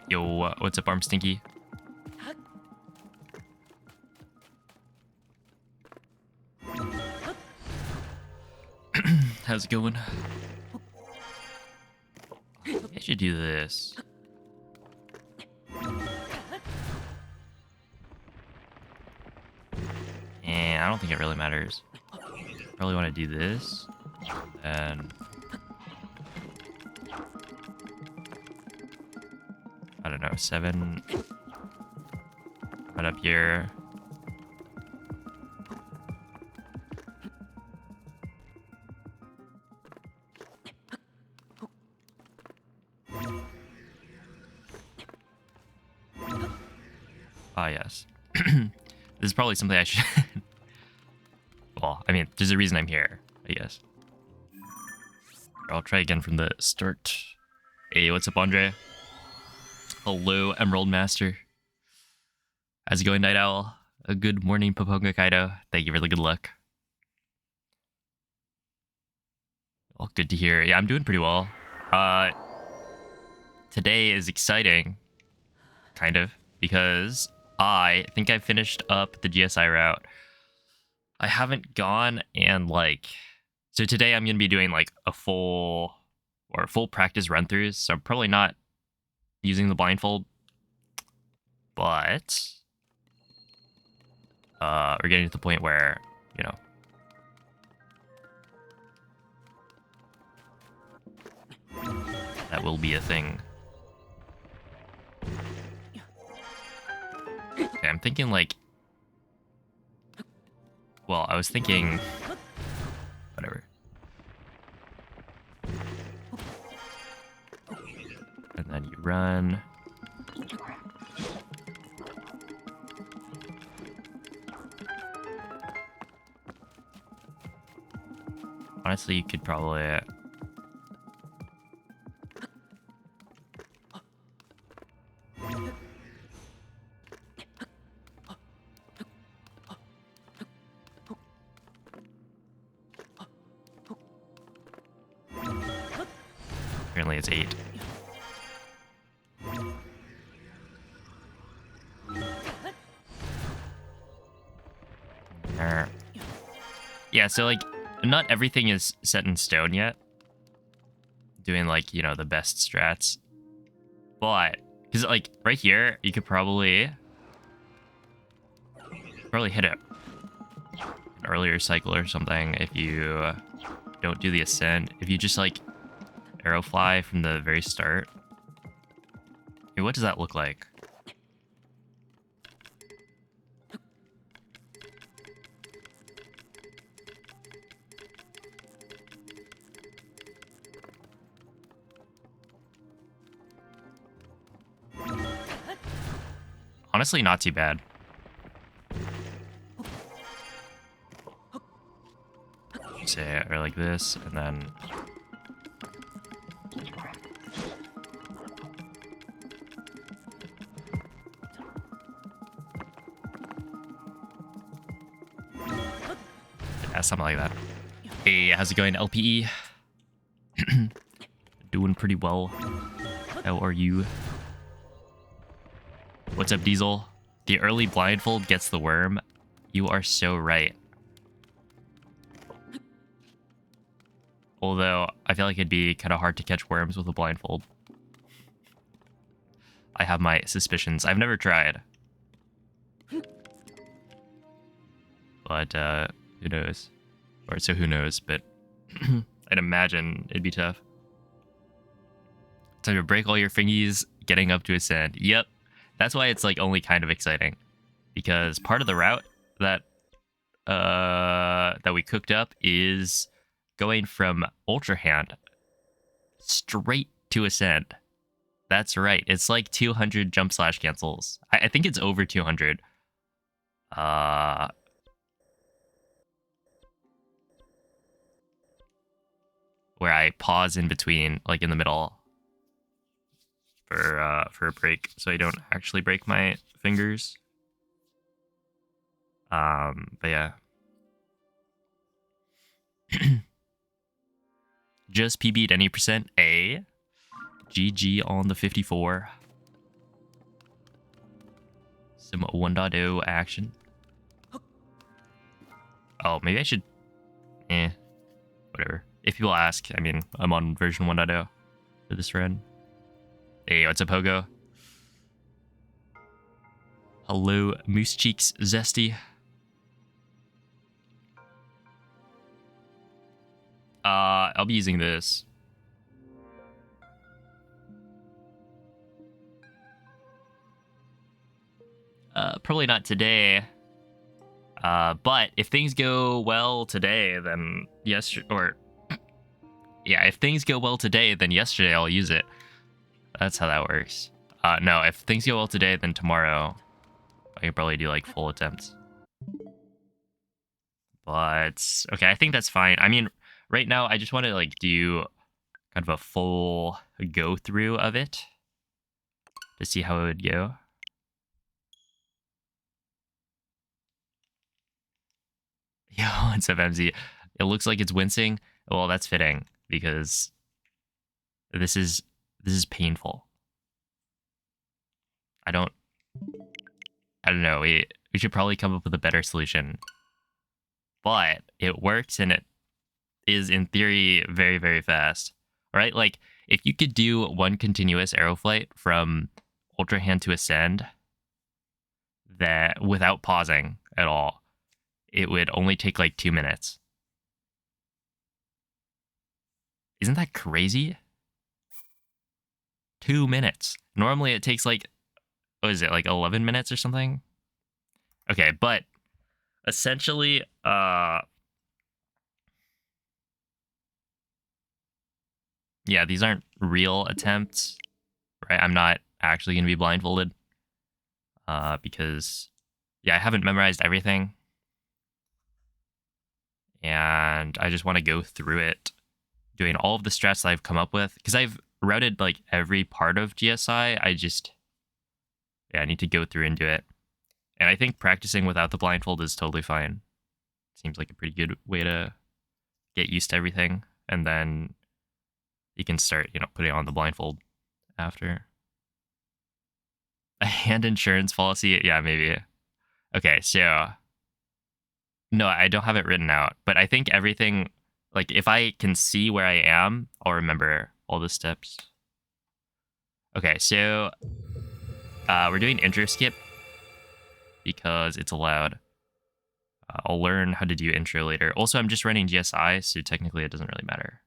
Yo, what's up, Arm Stinky? How's it going? I should do this. And I don't think it really matters. Probably want to do this. And I don't know, 7. Right up here. Ah, yes. This is probably something I should... Well, I mean, there's a reason I'm here, I guess. I'll try again from the start. Hey, what's up, Andre? Hello, Emerald Master. How's it going, Night Owl? A good morning, Paponga Kaido. Thank you for the good luck. Well, good to hear. Yeah, I'm doing pretty well. Today is exciting, kind of, because I think I finished up the GSI route. I haven't gone and so today I'm going to be doing like a full practice run-throughs, so I'm probably not using the blindfold, but we're getting to the point where, you know, that will be a thing. Okay, I'm thinking well, I was thinking, whatever. And then you run. Honestly, you could probably... Apparently it's 8. Yeah, so not everything is set in stone yet. Doing you know, the best strats. But, because right here, you could probably hit it an earlier cycle or something if you don't do the ascent. If you just arrow fly from the very start. Hey, what does that look like? Honestly, not too bad. Say or like this, and then yeah, something like that. Hey, how's it going, LPE? Doing pretty well. How are you? What's up, Diesel? The early blindfold gets the worm. You are so right. Although, I feel like it'd be kind of hard to catch worms with a blindfold. I have my suspicions. I've never tried. But, who knows? Or, so who knows, but I'd imagine it'd be tough. Time to break all your fingies, getting up to ascend. Yep. That's why it's only kind of exciting, because part of the route that we cooked up is going from Ultra Hand straight to Ascend. That's right. It's 200 jump slash cancels. I think it's over 200. where I pause in between, like in the middle, for a break, so I don't actually break my fingers. But yeah. Just PB'd any percent. GG on the 54. Some 1.0 action. Oh, maybe I should... whatever. If people ask, I mean, I'm on version 1.0 for this run. Hey, what's up, Pogo? Hello, Moose Cheeks Zesty. I'll be using this. Probably not today. But if things go well today, then yesterday, or yeah, if things go well today, then yesterday I'll use it. That's how that works. No, if things go well today, then tomorrow I can probably do like full attempts. But okay, I think that's fine. I mean, right now I just want to like do kind of a full go through of it to see how it would go. Yo, what's up, MZ? It looks like it's wincing. Well, that's fitting because this is painful. I don't know. We should probably come up with a better solution. But it works and it is in theory very, very fast. All right, like if you could do one continuous arrow flight from Ultra Hand to Ascend that without pausing at all, it would only take like 2 minutes. Isn't that crazy? 2 minutes. Normally it takes like, what is it, like 11 minutes or something? Okay, but essentially, yeah, these aren't real attempts, right? I'm not actually going to be blindfolded because, yeah, I haven't memorized everything. And I just want to go through it, doing all of the strats that I've come up with. Because I've routed, like, every part of GSI. I need to go through and do it. And I think practicing without the blindfold is totally fine. Seems like a pretty good way to get used to everything. And then you can start, putting on the blindfold after. A hand insurance policy? Yeah, maybe. Okay, so... No, I don't have it written out. But I think everything... Like, if I can see where I am, I'll remember all the steps. Okay, so... we're doing intro skip because it's allowed. I'll learn how to do intro later. Also, I'm just running GSI, so technically it doesn't really matter.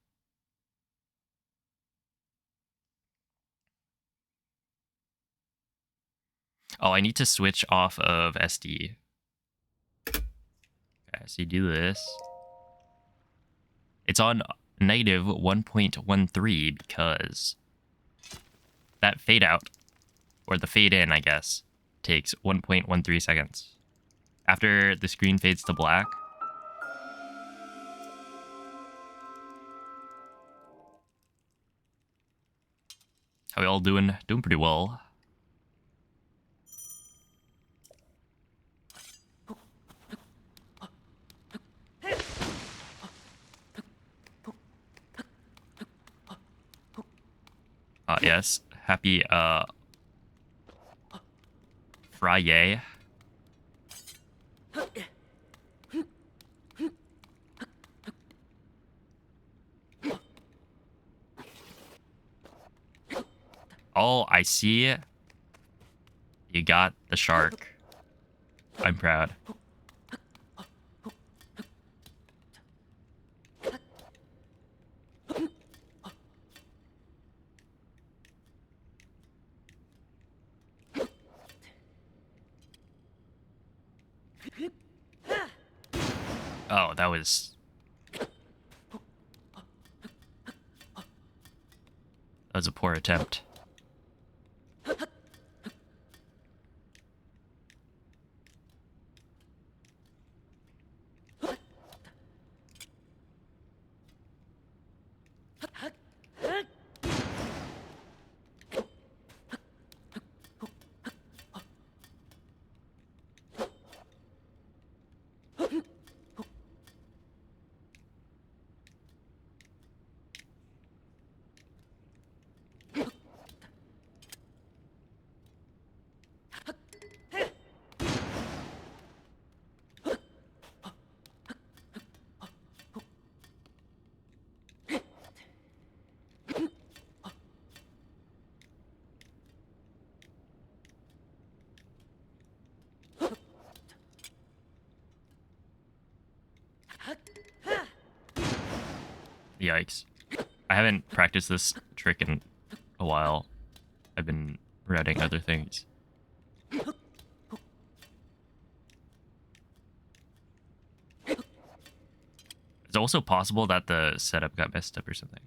Oh, I need to switch off of SD. Okay, so you do this. It's on negative 1.13 because that fade out, or the fade in, I guess, takes 1.13 seconds. After the screen fades to black, how we all doing? Doing pretty well. Yes. Happy Friday. Oh, I see. You got the shark. I'm proud. Oh, that was a poor attempt. Yikes. I haven't practiced this trick in a while. I've been routing other things. It's also possible that the setup got messed up or something.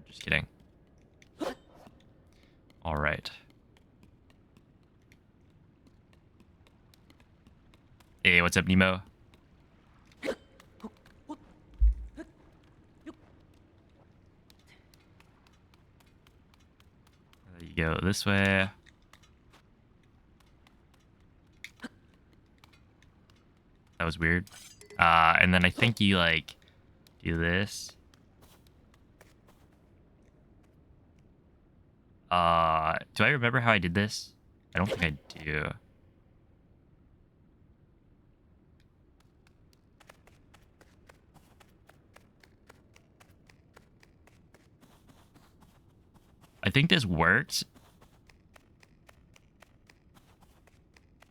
Just kidding. All right. Hey, what's up, Nemo? You go this way. That was weird. And then I think you, like, do this. Do I remember how I did this? I don't think I do. I think this worked.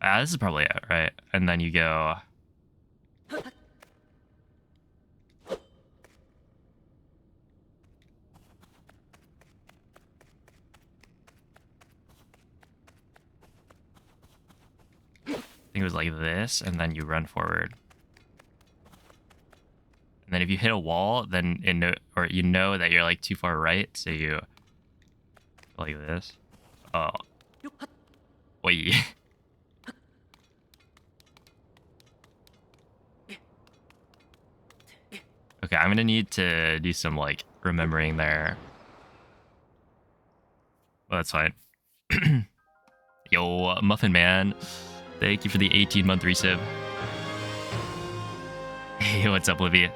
This is probably it, right? And then you go... I think it was like this, and then you run forward. And then if you hit a wall, then you know that you're like too far right, so you like this. Oh, wait. Okay, I'm gonna need to do some like remembering there. Well, that's fine. Yo, Muffin Man, thank you for the 18-month resub. Hey, what's up, Livia?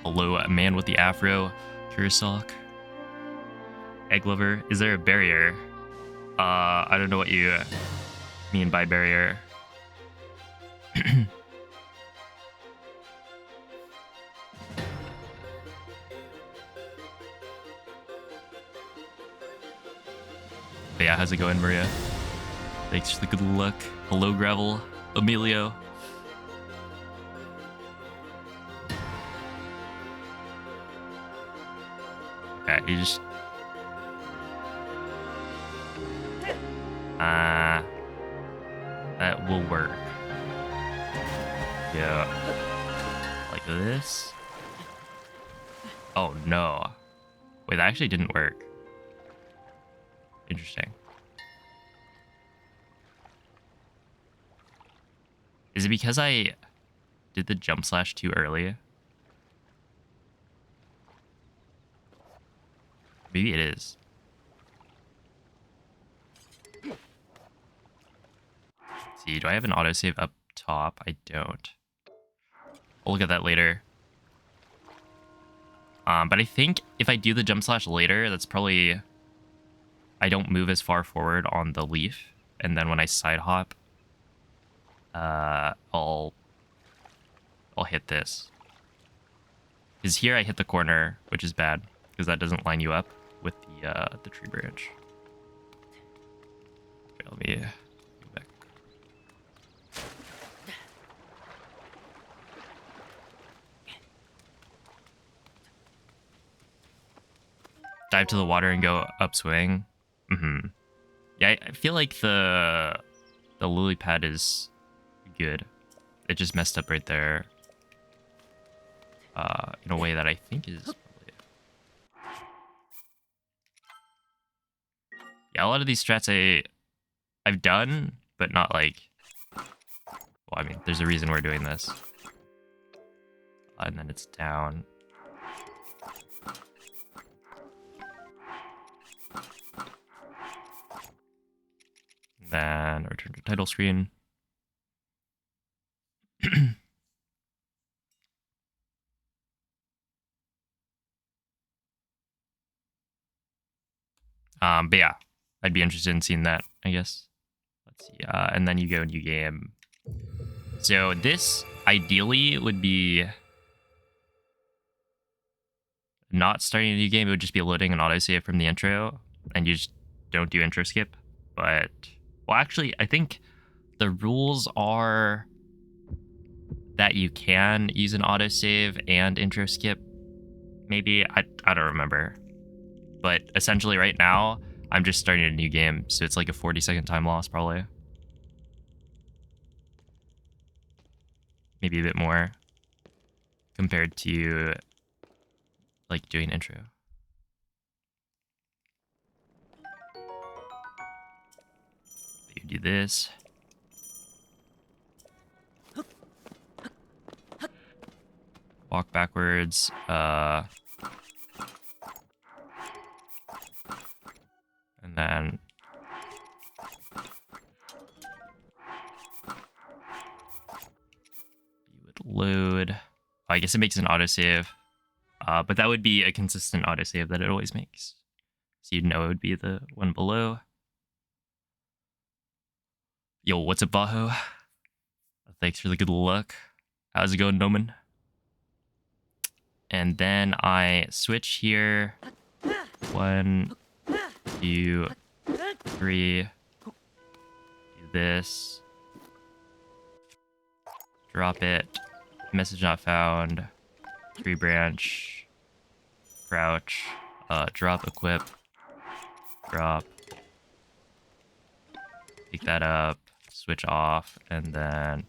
Hello, man with the afro, Kurosak. Egg lover, is there a barrier? I don't know what you mean by barrier. But yeah, how's it going, Maria? Thanks for the good luck. Hello, Gravel. Emilio. Okay, you just... that will work. Yeah. Like this? Oh, no. Wait, that actually didn't work. Interesting. Is it because I did the jump slash too early? Maybe it is. Let's see, do I have an autosave up top? I don't. We'll look at that later. But I think if I do the jump slash later, that's probably... I don't move as far forward on the leaf. And then when I side hop, I'll hit this. Because here I hit the corner, which is bad, because that doesn't line you up with the tree branch. Okay, let me go back. Dive to the water and go upswing. Yeah, I feel like the lily pad is good. It just messed up right there. In a way that I think is probably... Yeah, a lot of these strats I've done, but not like... Well, I mean, there's a reason we're doing this. And then it's down. Then return to title screen. But yeah, I'd be interested in seeing that, I guess. Let's see. And then you go new game. So this ideally would be not starting a new game. It would just be loading an autosave from the intro, and you just don't do intro skip. But well, actually, I think The rules are that you can use an autosave and intro skip. Maybe, I don't remember. But essentially right now, I'm just starting a new game, so it's like a 40-second time loss probably. Maybe a bit more compared to like doing intro. You do this. Walk backwards. And then you would load. I guess it makes an autosave. But that would be a consistent autosave that it always makes. So you'd know it would be the one below. Yo, what's up, Baho? Thanks for the good luck. How's it going, Noman? And then I switch here. 1, 2, 3. Do this. Drop it. Message not found. Tree branch. Crouch. Drop, equip. Drop. Pick that up. Switch off. And then...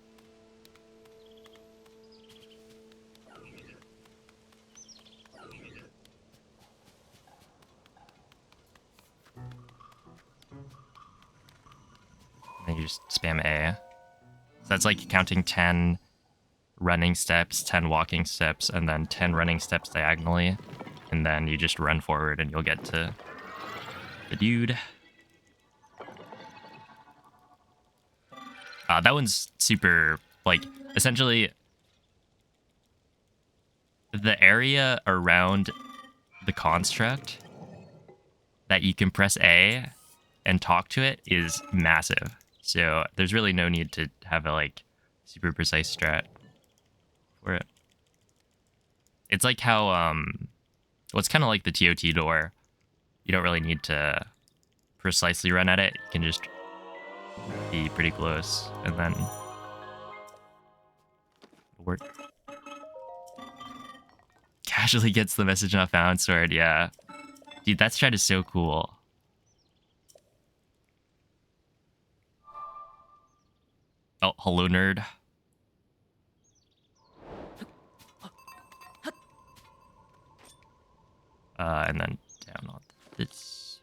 then you just spam A. So that's like counting 10 running steps, 10 walking steps, and then 10 running steps diagonally. And then you just run forward and you'll get to the dude. That one's super, like, essentially the area around the construct that you can press A and talk to it is massive. So there's really no need to have a, like, super precise strat for it. It's like how, well, it's kind of like the ToT door. You don't really need to precisely run at it. You can just be pretty close, and then it'll work. Casually gets the message not found sword, yeah. Dude, that strat is so cool. Oh, hello, nerd. And then down on this.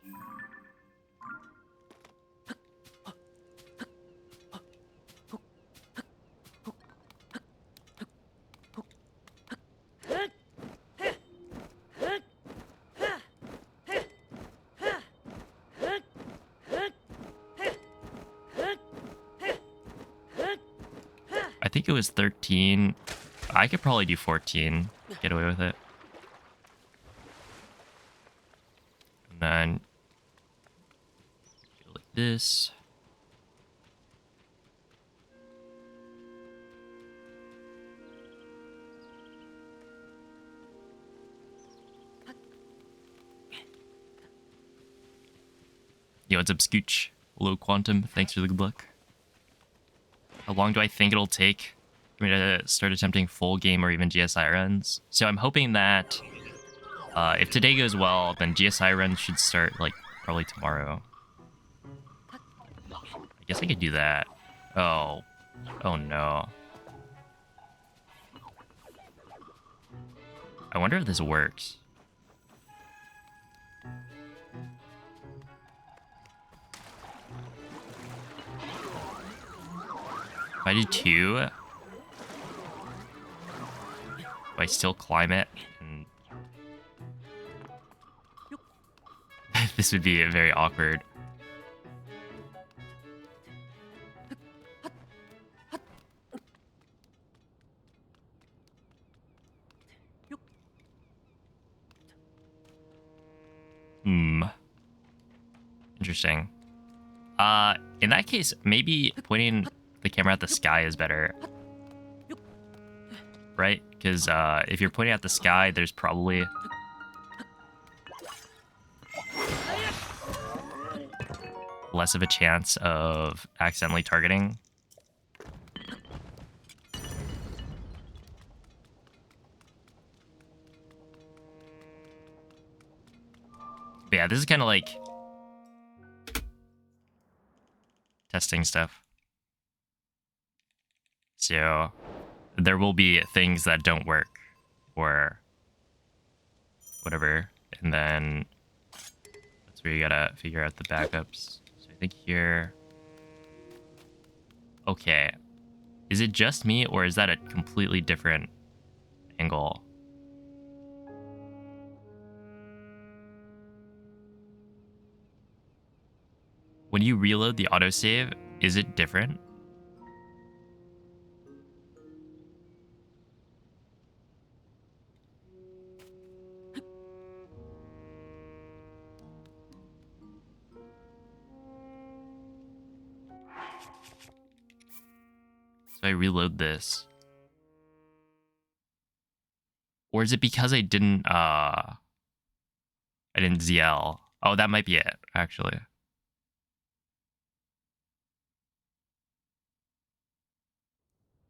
I think it was 13. I could probably do 14. Get away with it. And then go like this. Yo, what's up, Scooch? Hello, Quantum. Thanks for the good luck. How long do I think it'll take for me to start attempting full game or even GSI runs? So I'm hoping that if today goes well, then GSI runs should start, like, probably tomorrow. I guess I could do that. Oh. Oh, no. I wonder if this works. If I do 2, do I still climb it? And this would be very awkward. Interesting. In that case, maybe pointing the camera at the sky is better. Right? Because if you're pointing at the sky, there's probably less of a chance of accidentally targeting yeah, this is kind of like testing stuff. So there will be things that don't work or whatever. And then that's where you gotta figure out the backups. So I think here... Okay. Is it just me, or is that a completely different angle? When you reload the autosave, is it different? So I reload this. Or is it because I didn't ZL? Oh, that might be it, actually.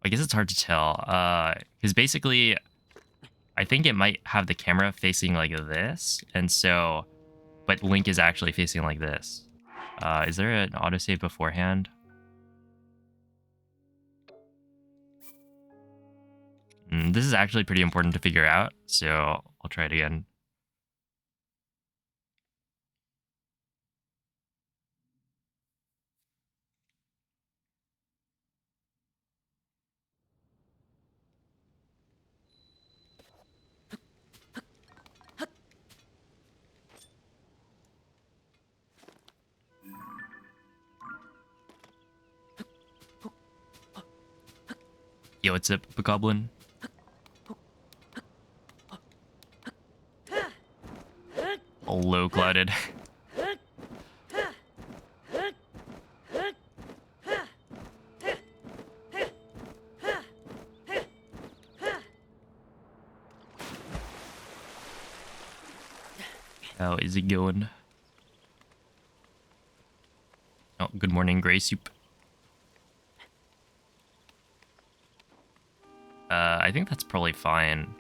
I guess it's hard to tell. Because basically, I think it might have the camera facing like this, and so, but Link is actually facing like this. Is there an autosave beforehand? This is actually pretty important to figure out, so I'll try it again. Yo, what's up, Bokoblin? All low clouded. How is it going? Oh, good morning, Grey Soup. I think that's probably fine.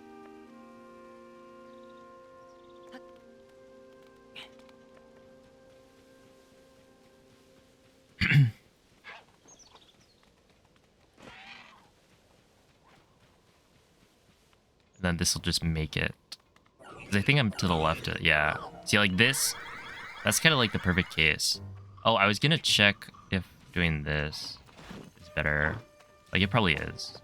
Then this will just make it. Because I think I'm to the left. Yeah. See, like this, that's kind of like the perfect case. Oh, I was going to check if doing this is better. Like, it probably is.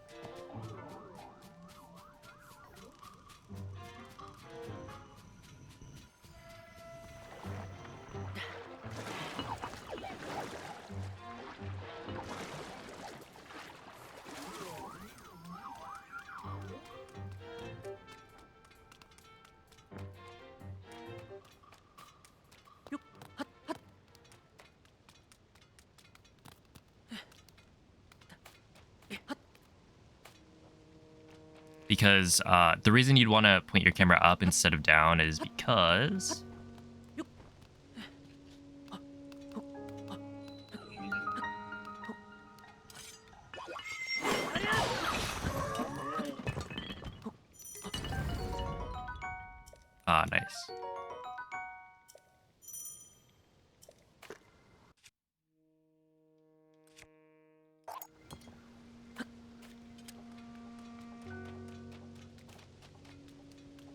Because the reason you'd want to point your camera up instead of down is because... Ah, nice.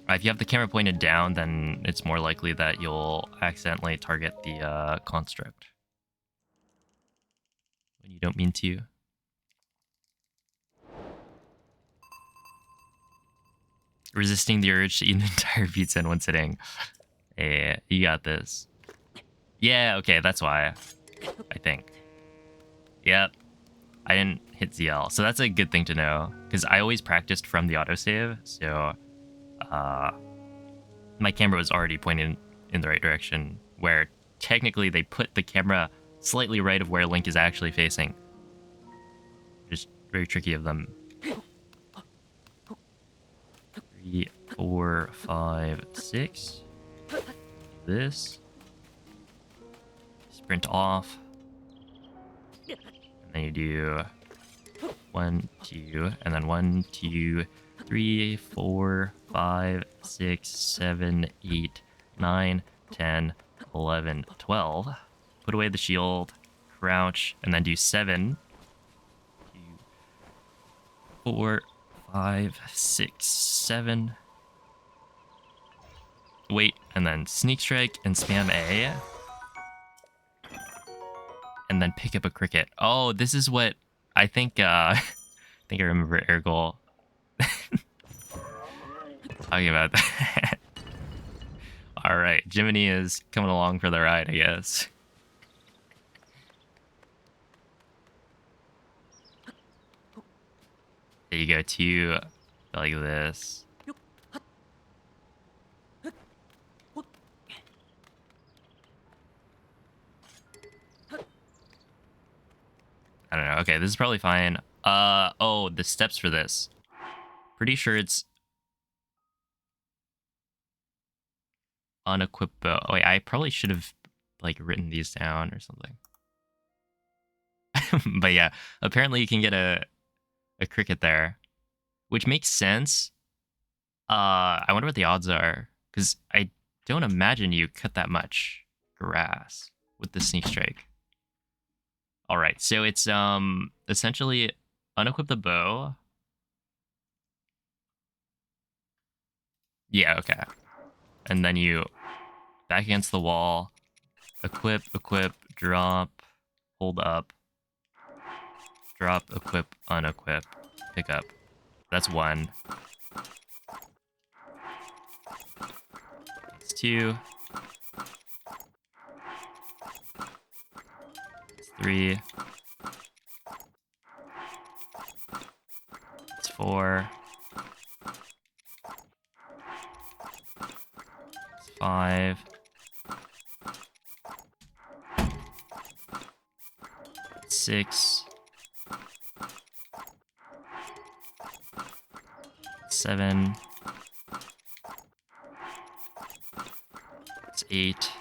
If you have the camera pointed down, then it's more likely that you'll accidentally target the construct when you don't mean to. Resisting the urge to eat an entire pizza in one sitting. Hey, you got this. Yeah, okay, that's why. I think. Yep. I didn't hit ZL, so that's a good thing to know. Because I always practiced from the autosave, so... my camera was already pointed in the right direction, where technically they put the camera slightly right of where Link is actually facing. Just very tricky of them. 3, 4, 5, 6. This. Sprint off. And then you do 1, 2, and then 1, 2, 3, 4, 5, 6, 7, 8, 9, 10, 11, 12. Put away the shield, crouch, and then do 7, 2, 4, 5, 6, 7. Wait, and then sneak strike and spam A. And then pick up a cricket. Oh, this is what I think. I think I remember air goal talking about that. All right, Jiminy is coming along for the ride, I guess. There you go, 2 like this. I don't know. Okay, this is probably fine. Oh, the steps for this. Pretty sure it's unequip bow. Oh, wait, I probably should have like written these down or something. But yeah, apparently you can get a cricket there, which makes sense. I wonder what the odds are, because I don't imagine you cut that much grass with the sneak strike. All right, so it's essentially unequip the bow. Yeah, okay. And then you back against the wall, equip, drop, hold up, drop, equip, unequip, pick up. That's 1. It's 2. It's 3. It's 4. It's 5. It's 6. 7. It's 8.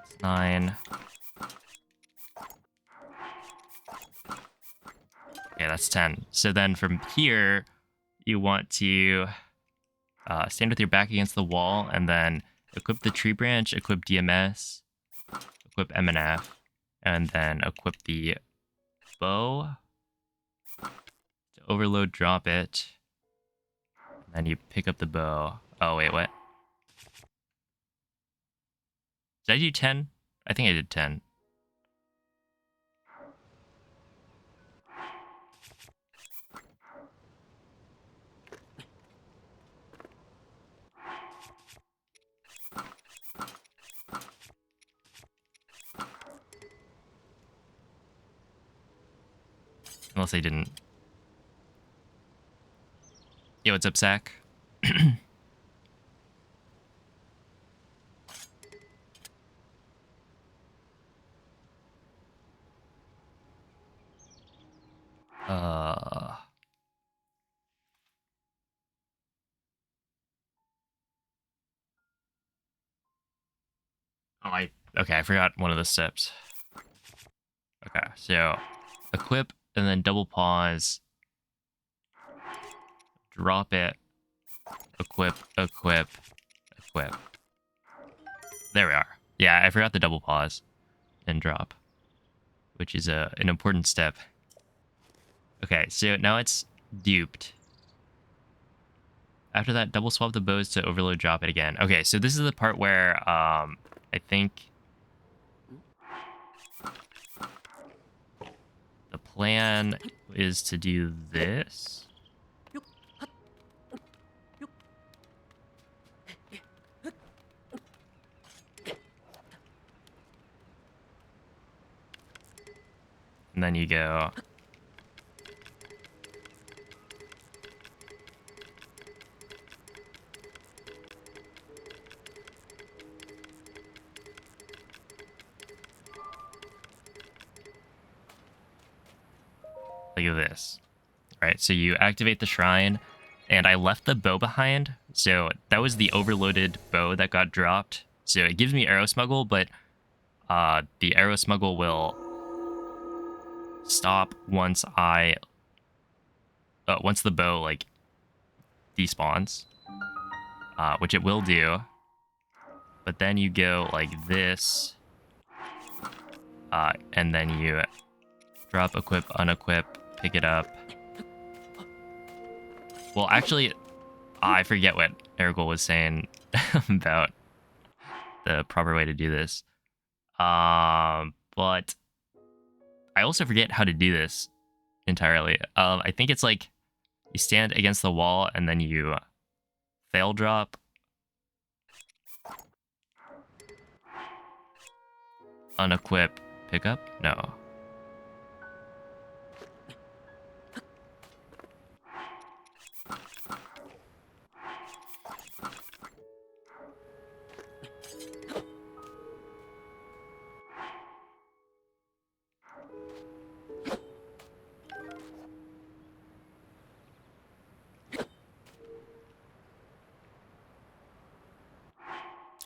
It's 9. Okay, that's 10. So then from here, you want to stand with your back against the wall and then equip the tree branch, equip DMS, equip MNF, and then equip the bow. To overload, drop it. And then you pick up the bow. Oh, wait, what? Did I do 10? I think I did 10. Unless I didn't. Yo, what's up, Zach? Okay, I forgot one of the steps. Okay, so equip and then double pause. Drop it. Equip. There we are. Yeah, I forgot the double pause and drop, which is an important step. Okay, so now it's duped. After that, double swap the bows to overload, drop it again. Okay, so this is the part where I think the plan is to do this. And then you go. Look at this. Right, so you activate the shrine, and I left the bow behind. So that was the overloaded bow that got dropped. So it gives me arrow smuggle, but the arrow smuggle will stop once once the bow like despawns. which it will do. But then you go like this, and then you drop, equip, unequip, pick it up. Well, actually, I forget what Ergol was saying about the proper way to do this. But I also forget how to do this entirely. I think it's like you stand against the wall and then you fail drop, unequip, pick up. No.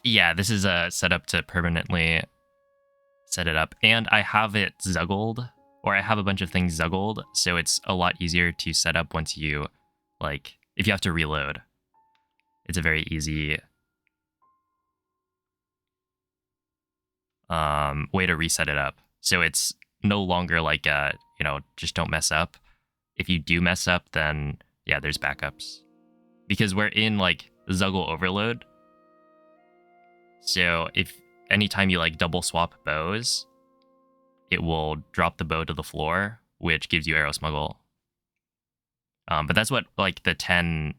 Yeah, this is a setup to permanently set it up. And I have it zuggled, or I have a bunch of things zuggled, so it's a lot easier to set up once you, like, if you have to reload. It's a very easy way to reset it up. So it's no longer like, just don't mess up. If you do mess up, then, yeah, there's backups. Because we're in, like, Zuggle overload. So if anytime you, like, double swap bows, it will drop the bow to the floor, which gives you arrow smuggle. But that's what, like, the 10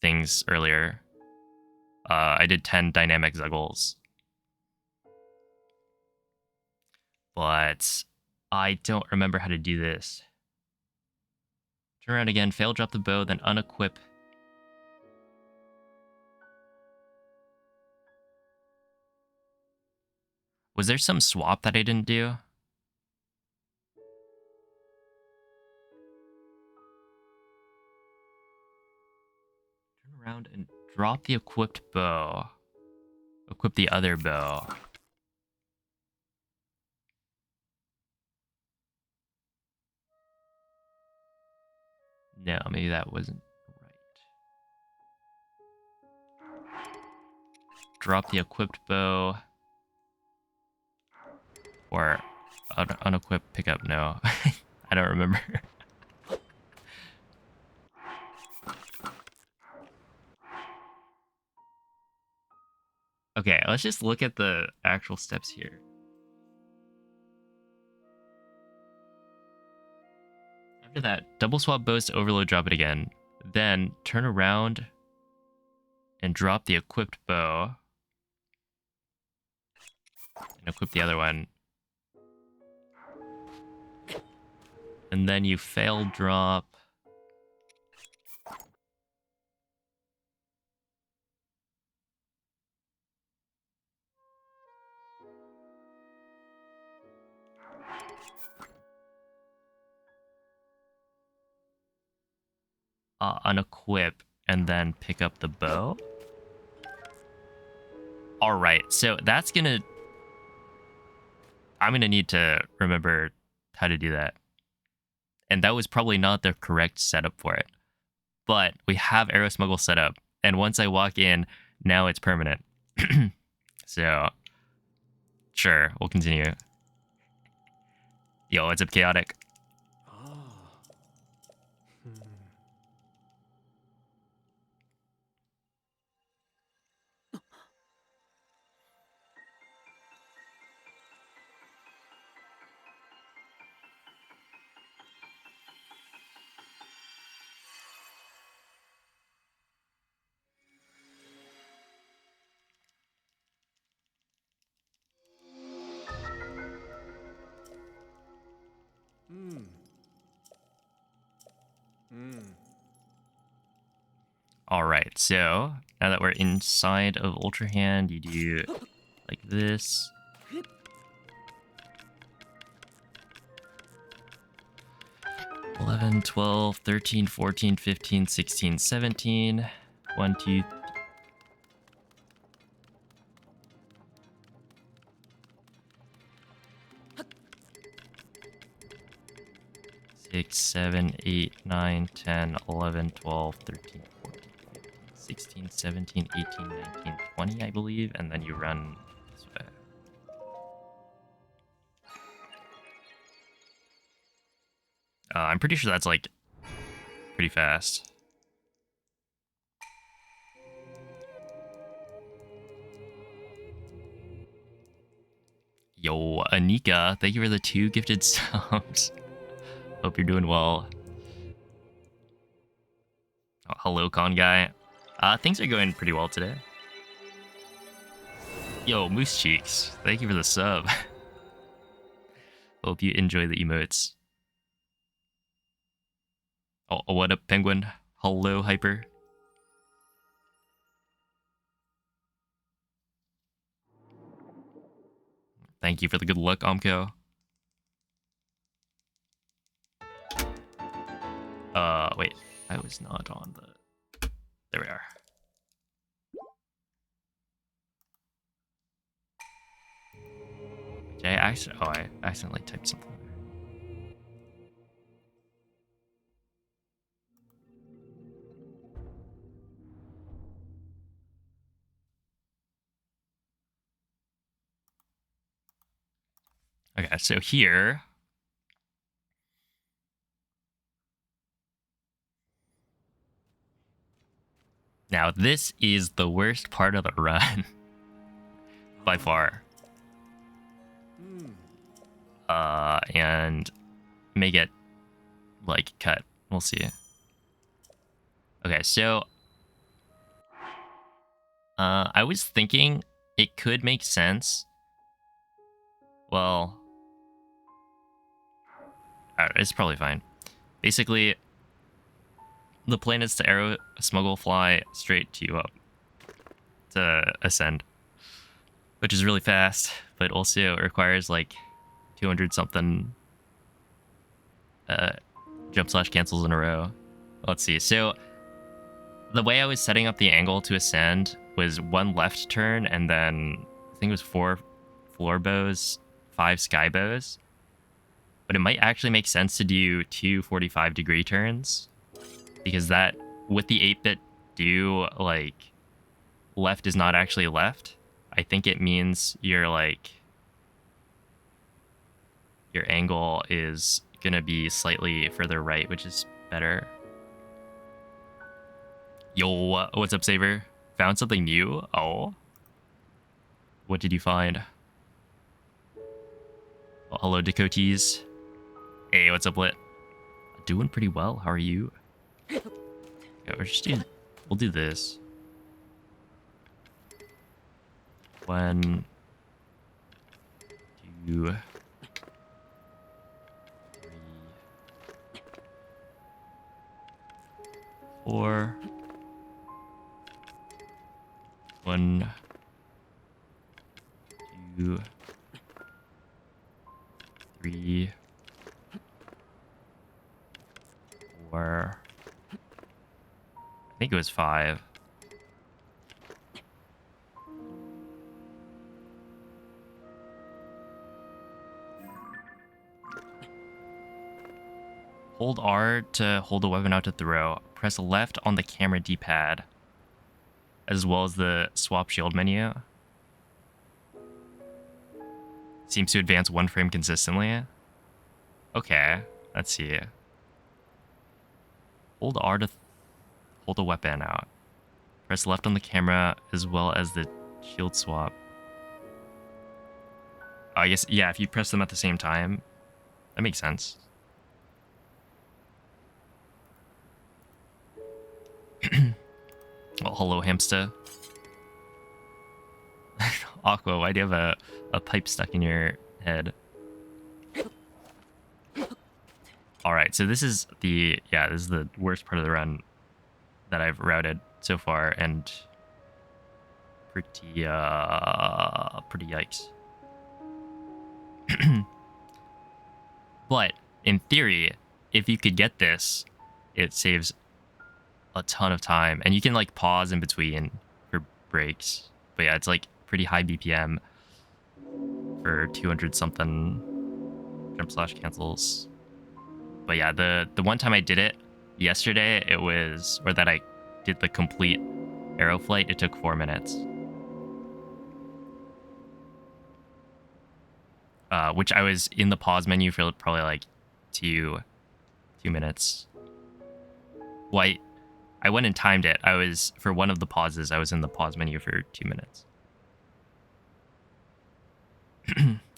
things earlier. I did 10 dynamic Zuggles. But I don't remember how to do this. Turn around again, fail, drop the bow, then unequip. Was there some swap that I didn't do? Turn around and drop the equipped bow. Equip the other bow. No, maybe that wasn't right. Drop the equipped bow. Or unequip, pick up, no. I don't remember. Okay, let's just look at the actual steps here. After that, double swap bows to overload, drop it again. Then turn around and drop the equipped bow. And equip the other one. And then you fail drop. Unequip and then pick up the bow. All right, so that's gonna... I'm gonna need to remember how to do that. And that was probably not the correct setup for it. But we have Arrow Smuggle set up, and once I walk in, now it's permanent. So, sure, we'll continue. Yo, what's up, Chaotic? All right, so now that we're inside of Ultra Hand, you do like this. $11, $12, $13, $14, $15, $16, $17. 1, 2, 6, 7, 8, 9, 10, 11, 12, 13, 14, 15, 16, 17, 18, 19, 20, I believe, and then you run this way. I'm pretty sure that's like pretty fast. Yo, Anika, thank you for the 2 gifted subs. Hope you're doing well. Oh, hello, con guy. Things are going pretty well today. Yo, Moose Cheeks, thank you for the sub. Hope you enjoy the emotes. Oh, what up, Penguin? Hello, Hyper. Thank you for the good luck, Omko. Wait. I was not on the... There we are. Did I accidentally typed something. Okay, so here... Now, this is the worst part of the run. By far. And may get, like, cut. We'll see. Okay, so... I was thinking it could make sense. Well... it's probably fine. Basically... The plan is to arrow Smuggle fly straight to you up to ascend, which is really fast, but also requires like 200 something jump slash cancels in a row. Let's see. So the way I was setting up the angle to ascend was 1 left turn and then I think it was 4 floor bows, 5 sky bows. But it might actually make sense to do 2 45-degree turns. Because that, with the 8-bit do, like, left is not actually left. I think it means you're, like, your angle is gonna be slightly further right, which is better. Yo, what's up, Saber? Found something new? Oh. What did you find? Oh, hello, Dakotes. Hey, what's up, Lit? Doing pretty well. How are you? Yeah, we'll do this. 1, 2, 3, 4. 1, 2, 3, 4. I think it was 5. Hold R to hold the weapon out to throw. Press left on the camera D-pad, as well as the swap shield menu. Seems to advance 1 frame consistently. Okay, let's see. Hold R to hold the weapon out. Press left on the camera as well as the shield swap. I guess, yeah, if you press them at the same time, that makes sense. Well, hello, hamster. Aqua, why do you have a pipe stuck in your head? Alright, so this is the worst part of the run that I've routed so far, and pretty yikes. But in theory, if you could get this, it saves a ton of time, and you can like pause in between for breaks. But yeah, it's like pretty high BPM for 200 something jump slash cancels. But yeah, the one time I did it yesterday, it was, or that I did the complete Arrow flight, it took 4 minutes. Which I was in the pause menu for probably like two minutes. Well, I went and timed it. I was, for one of the pauses, I was in the pause menu for 2 minutes.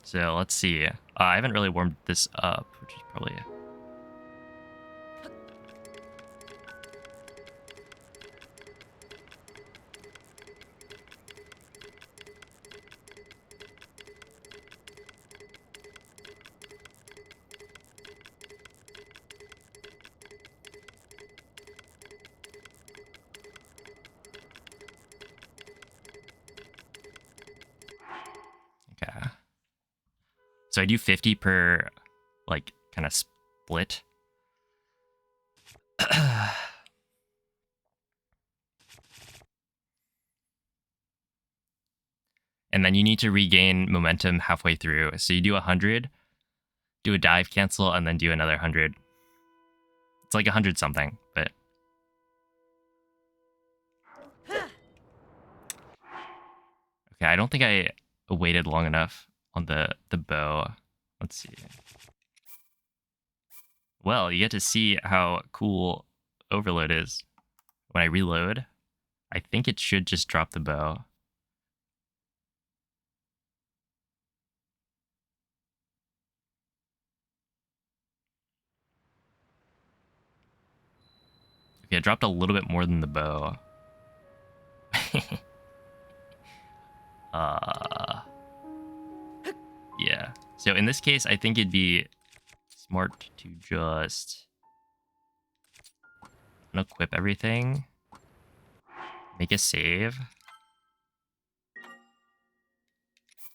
So let's see. I haven't really warmed this up, which is probably... Okay. So I do 50 per, like, kind of split. And then you need to regain momentum halfway through. So you do 100, do a dive cancel, and then do another 100. It's like 100 something, but... Okay, I don't think I waited long enough on the bow. Let's see. Well, you get to see how cool Overload is. When I reload, I think it should just drop the bow. Okay, it dropped a little bit more than the bow. Yeah. So in this case, I think it'd be smart to just unequip everything, make a save,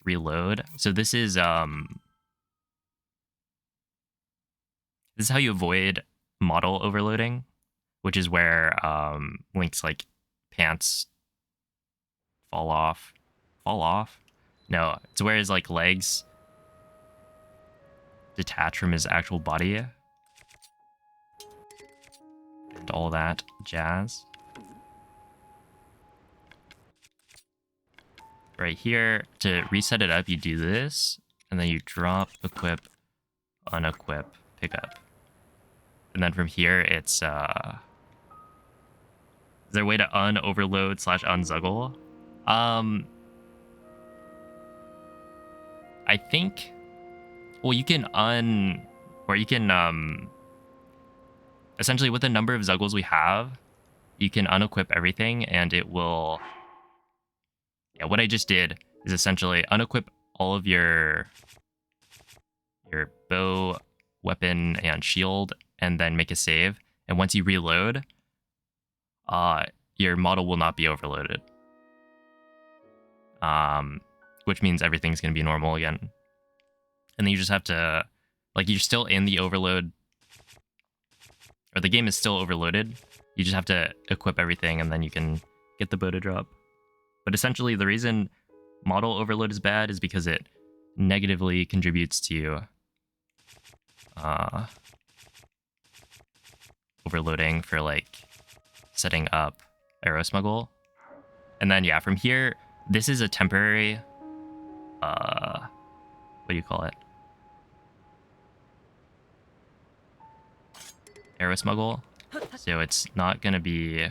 reload. So this is how you avoid model overloading, which is where Link's like pants fall off. No, it's where his like legs detach from his actual body and all that jazz. Right here, to reset it up, you do this, and then you drop, equip, unequip, pick up. And then from here, it's, is there a way to un-overload / unzuggle? I think, well, you can essentially with the number of zuggles we have, you can unequip everything and it will, yeah, what I just did is essentially unequip all of your bow, weapon, and shield, and then make a save. And once you reload, your model will not be overloaded. Which means everything's going to be normal again. And then you just have to, like, you're still in the overload, or the game is still overloaded. You just have to equip everything, and then you can get the bow to drop. But essentially, the reason model overload is bad is because it negatively contributes to overloading for, like, setting up arrow smuggle. And then, yeah, from here, this is a temporary, what do you call it? Arrow smuggle. So it's not going to be,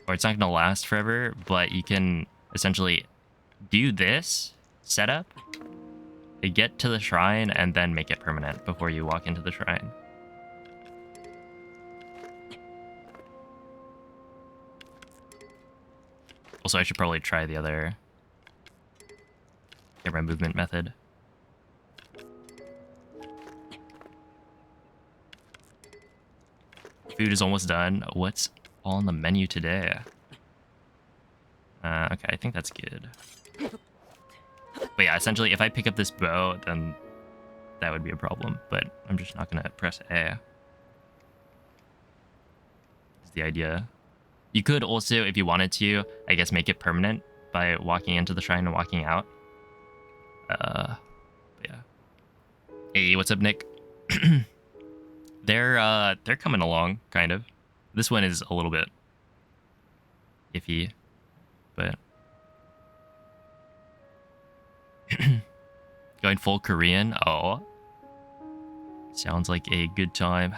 or it's not going to last forever, but you can essentially do this setup, get to the shrine, and then make it permanent before you walk into the shrine. Also, I should probably try the other camera movement method. Food is almost done. What's on the menu today? Okay, I think that's good. But yeah, essentially, if I pick up this bow, then that would be a problem. But I'm just not going to press A. Is the idea. You could also, if you wanted to, I guess make it permanent by walking into the shrine and walking out. Yeah. Hey, what's up, Nick? They're coming along, kind of. This one is a little bit iffy, but going full Korean. Oh, sounds like a good time.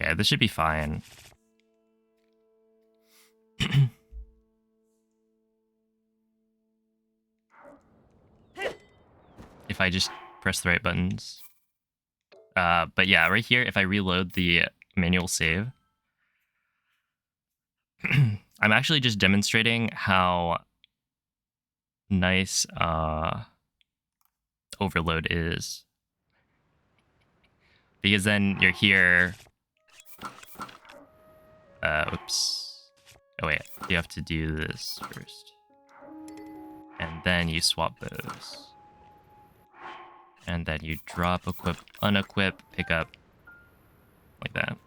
Okay, this should be fine. If I just press the right buttons. But yeah, right here, if I reload the manual save, I'm actually just demonstrating how nice overload is. Because then you're here. Oops. Oh wait, you have to do this first. And then you swap those. And then you drop, equip, unequip, pick up. Like that.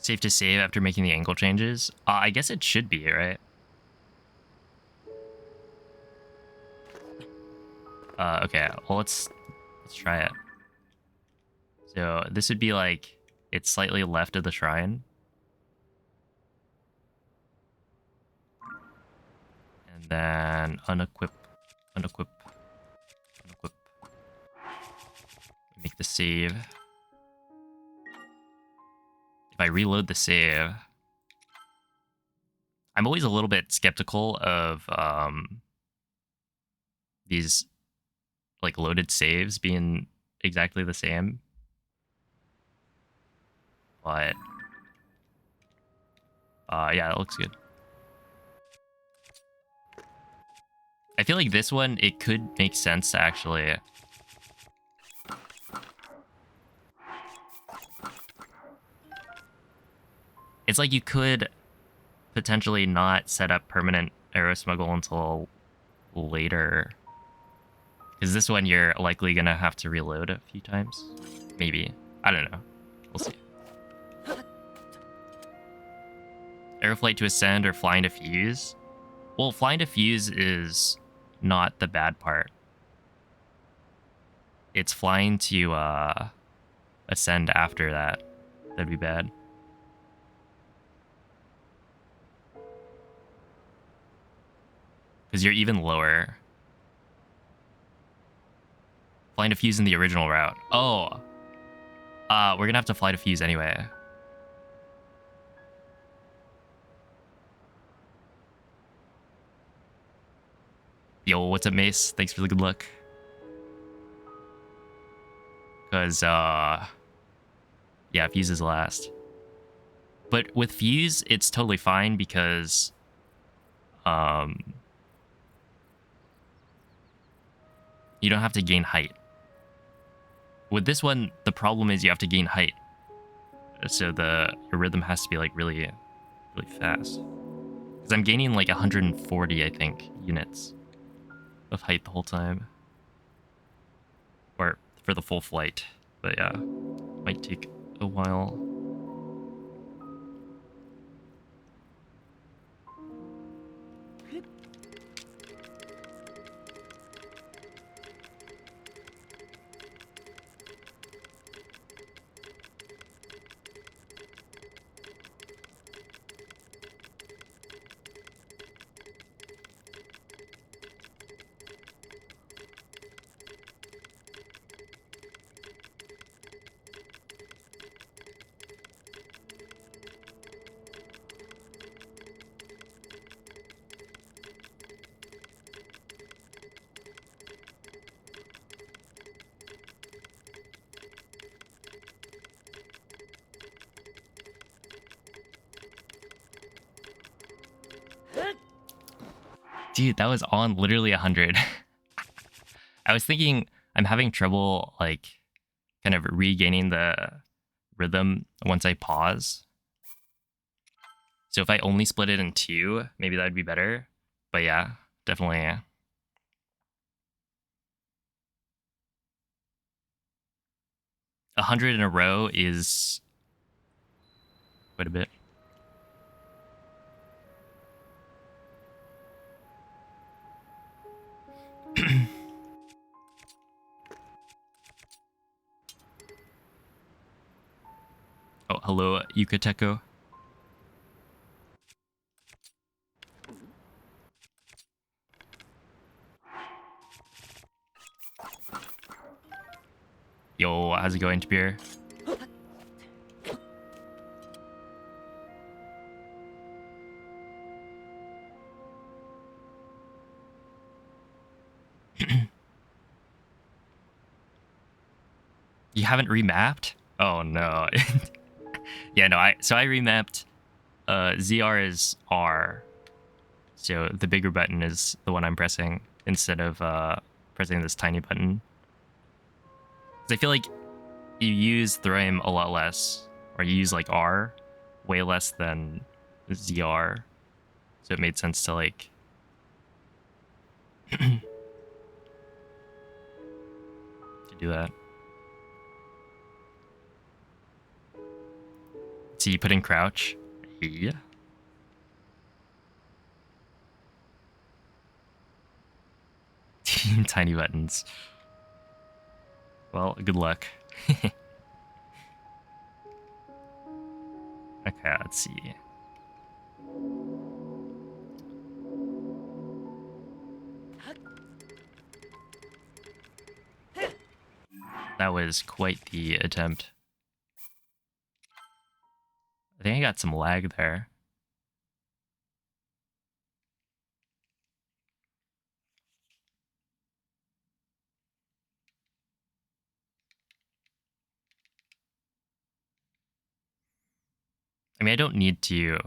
Safe to save after making the angle changes? I guess it should be, right? Okay, well let's try it. So this would be like, it's slightly left of the shrine. And then unequip, unequip, unequip. Make the save. If I reload the save, I'm always a little bit skeptical of these like loaded saves being exactly the same. But yeah, that looks good. I feel like this one, it could make sense to actually it's like you could potentially not set up permanent arrow smuggle until later. Because this one you're likely gonna have to reload a few times. Maybe. I don't know. We'll see. Arrow flight to ascend or flying to fuse? Well, flying to fuse is not the bad part. It's flying to ascend after that. That'd be bad. Because you're even lower. Flying to fuse in the original route. Oh. We're gonna have to fly to fuse anyway. Yo, what's up, Mace? Thanks for the good luck. Because, yeah, fuse is last. But with fuse, it's totally fine because, you don't have to gain height. With this one, the problem is you have to gain height. So your rhythm has to be like really, really fast. Because I'm gaining like 140, I think, units of height the whole time. Or for the full flight. But yeah, might take a while. Dude, that was on literally 100. I was thinking I'm having trouble, like, kind of regaining the rhythm once I pause. So if I only split it in 2, maybe that'd be better. But yeah, definitely. 100 in a row is quite a bit. Oh, hello, Yukateko. Yo, how's it going, Beer? You haven't remapped? Oh no. Yeah, no, I remapped ZR is R. So the bigger button is the one I'm pressing instead of pressing this tiny button. 'Cause I feel like you use Thrim a lot less, or you use like R way less than ZR. So it made sense to like to do that. So you put in crouch. Yeah. Tiny buttons. Well, good luck. Okay, let's see. That was quite the attempt. I think I got some lag there. I mean, I don't need to.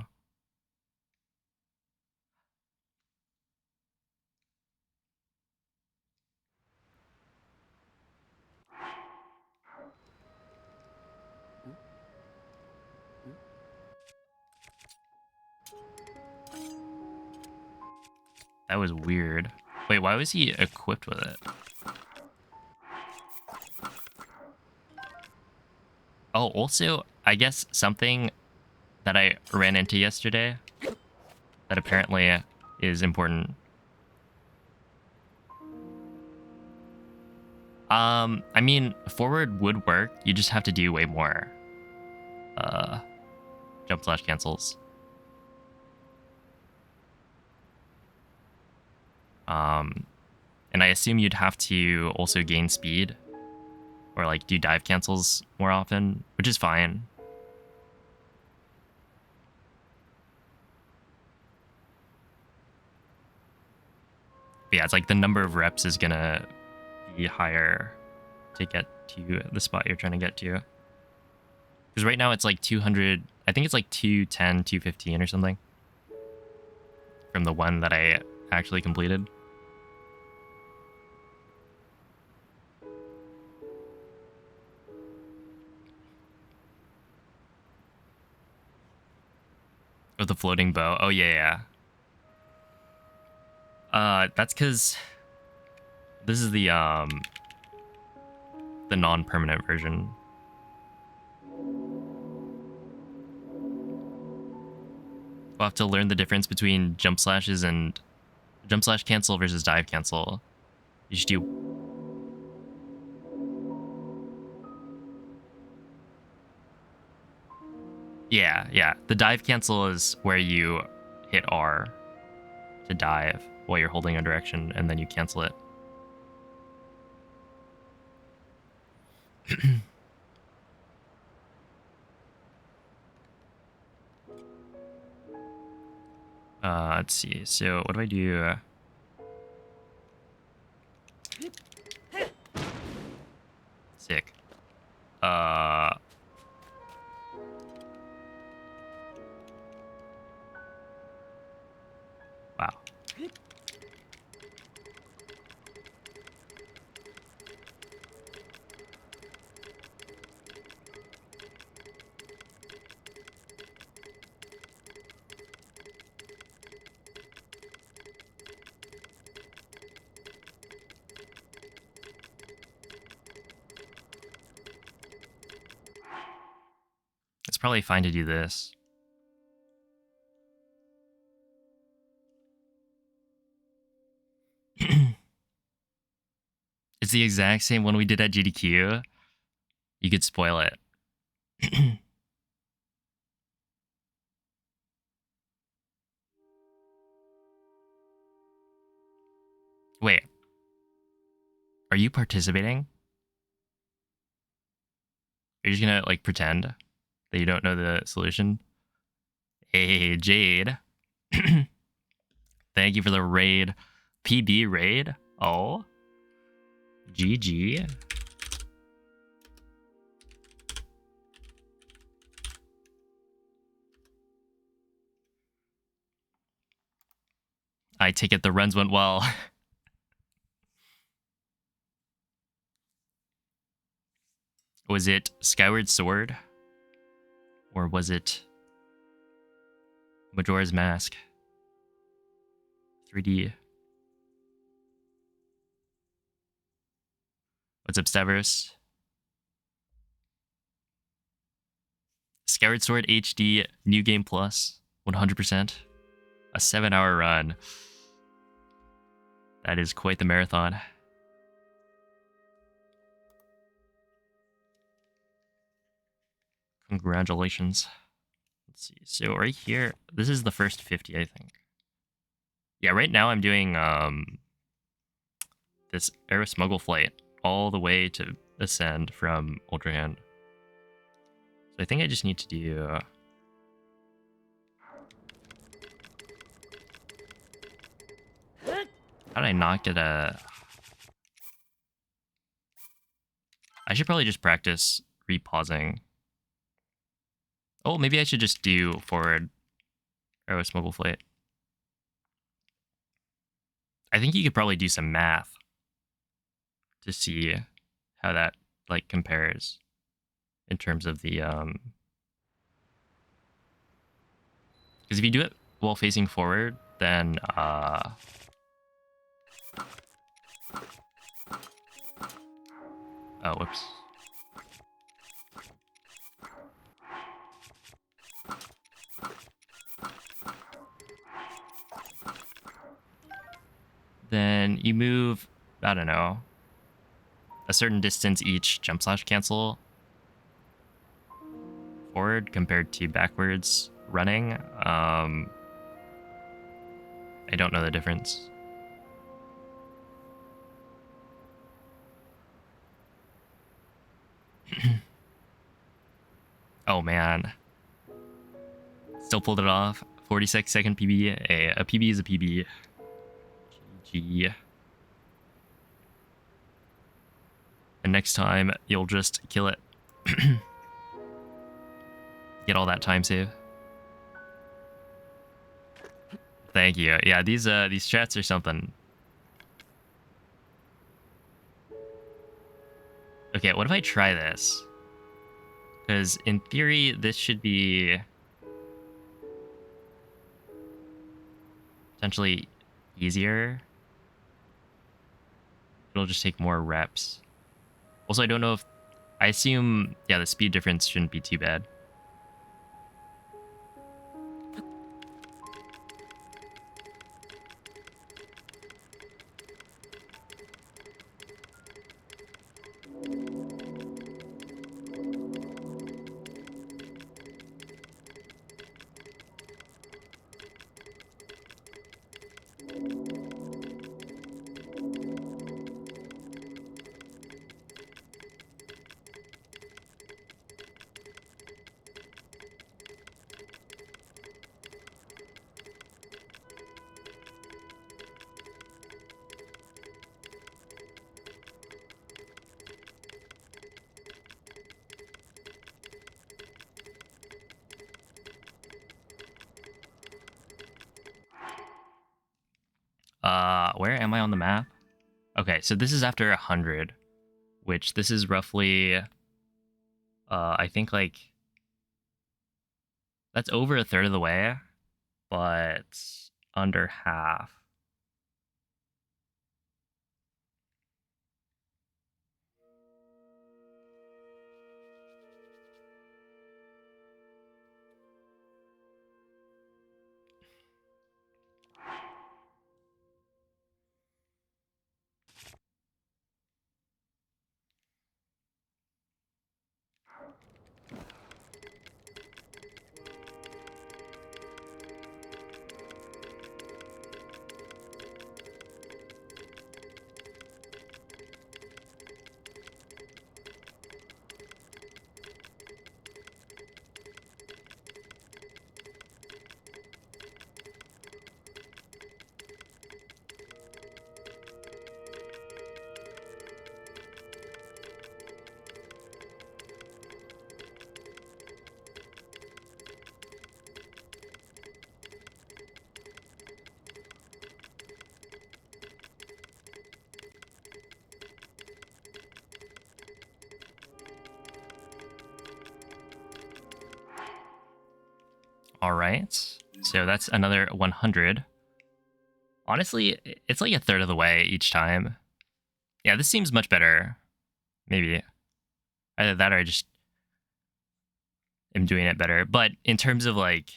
That was weird. Wait, why was he equipped with it? Oh, also, I guess something that I ran into yesterday that apparently is important. I mean, forward would work. You just have to do way more jump slash cancels. And I assume you'd have to also gain speed or like do dive cancels more often, which is fine. But yeah, it's like the number of reps is gonna be higher to get to the spot you're trying to get to. Because right now it's like 200, I think it's like 210, 215 or something from the one that I actually completed. With the floating bow. Oh yeah, yeah. That's because this is the non-permanent version. We'll have to learn the difference between jump slashes and jump slash cancel versus dive cancel. You should do. Yeah, yeah. The dive cancel is where you hit R to dive while you're holding a direction, and then you cancel it. Let's see. So what do I do? Sick. Wow. probably fine to do this. It's the exact same one we did at GDQ. You could spoil it. Wait. Are you participating? Are you just gonna, like, pretend that you don't know the solution? Hey, Jade. Thank you for the raid. PB raid? Oh. GG. I take it the runs went well. Was it Skyward Sword? Or was it Majora's Mask? 3D. What's up, Stavros? Skyward Sword HD, New Game Plus, 100%. A 7-hour run. That is quite the marathon. Congratulations. Let's see. So right here, this is the first 50, I think. Yeah, right now I'm doing this Aero Smuggle flight all the way to ascend from Ultra Hand. So I think I just need to do... How did I not get a... I should probably just practice repausing. Oh, maybe I should just do forward Aero Smuggle flight. I think you could probably do some math to see how that, like, compares in terms of the... Because if you do it while facing forward, then... Oh, whoops. Then you move, I don't know, a certain distance each jump slash cancel forward compared to backwards running. I don't know the difference. Oh man. Still pulled it off. 46-second PB. A PB is a PB. GG. And next time, you'll just kill it. Get all that time save. Thank you. Yeah, these chats are something. Okay, what if I try this? Because in theory, this should be potentially easier. It'll just take more reps. Also, I don't know if... I assume, yeah, the speed difference shouldn't be too bad. Where am I on the map? Okay, so this is after 100, which this is roughly, I think, like, that's over a third of the way, but under half. All right. So that's another 100. Honestly, it's like a third of the way each time. Yeah, this seems much better. Maybe. Either that or I just am doing it better. But in terms of like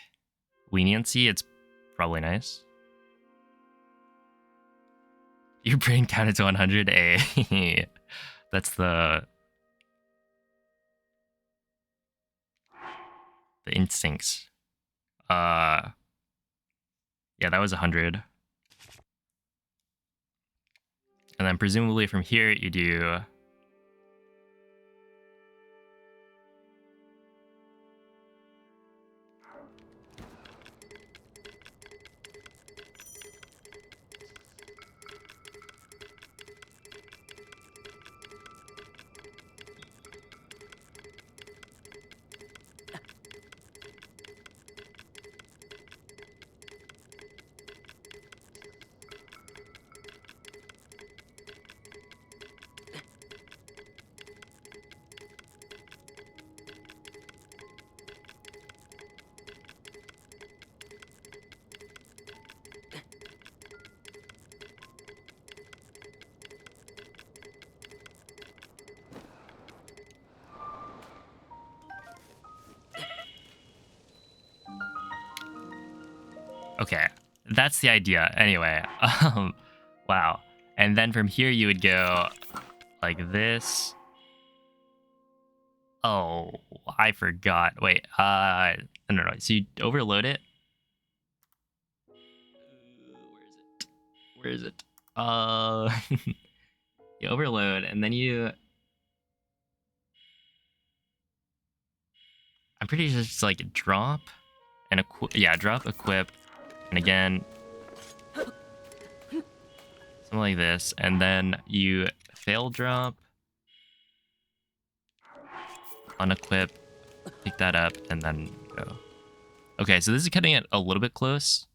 leniency, it's probably nice. Your brain counted to 100. That's the instincts. Yeah, that was 100. And then presumably from here you do okay. That's the idea. Anyway, wow. And then from here you would go like this. Oh, I forgot. Wait, no. So you overload it. Where is it? You overload and then you. I'm pretty sure it's like drop and drop, equip, and again, something like this, and then you fail drop, unequip, pick that up, and then go. Okay, so this is cutting it a little bit close.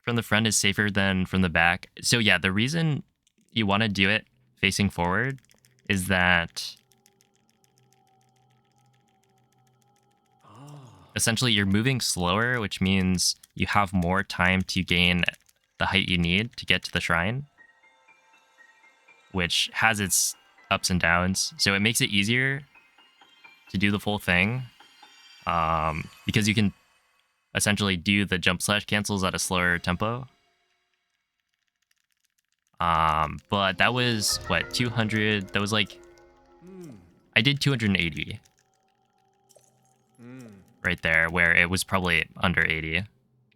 From the front is safer than from the back. So yeah, the reason you want to do it facing forward is that essentially you're moving slower, which means you have more time to gain the height you need to get to the shrine, which has its ups and downs. So it makes it easier to do the full thing, because you can essentially do the jump slash cancels at a slower tempo. But that was what, 200? That was like, I did 280 right there, where it was probably under 80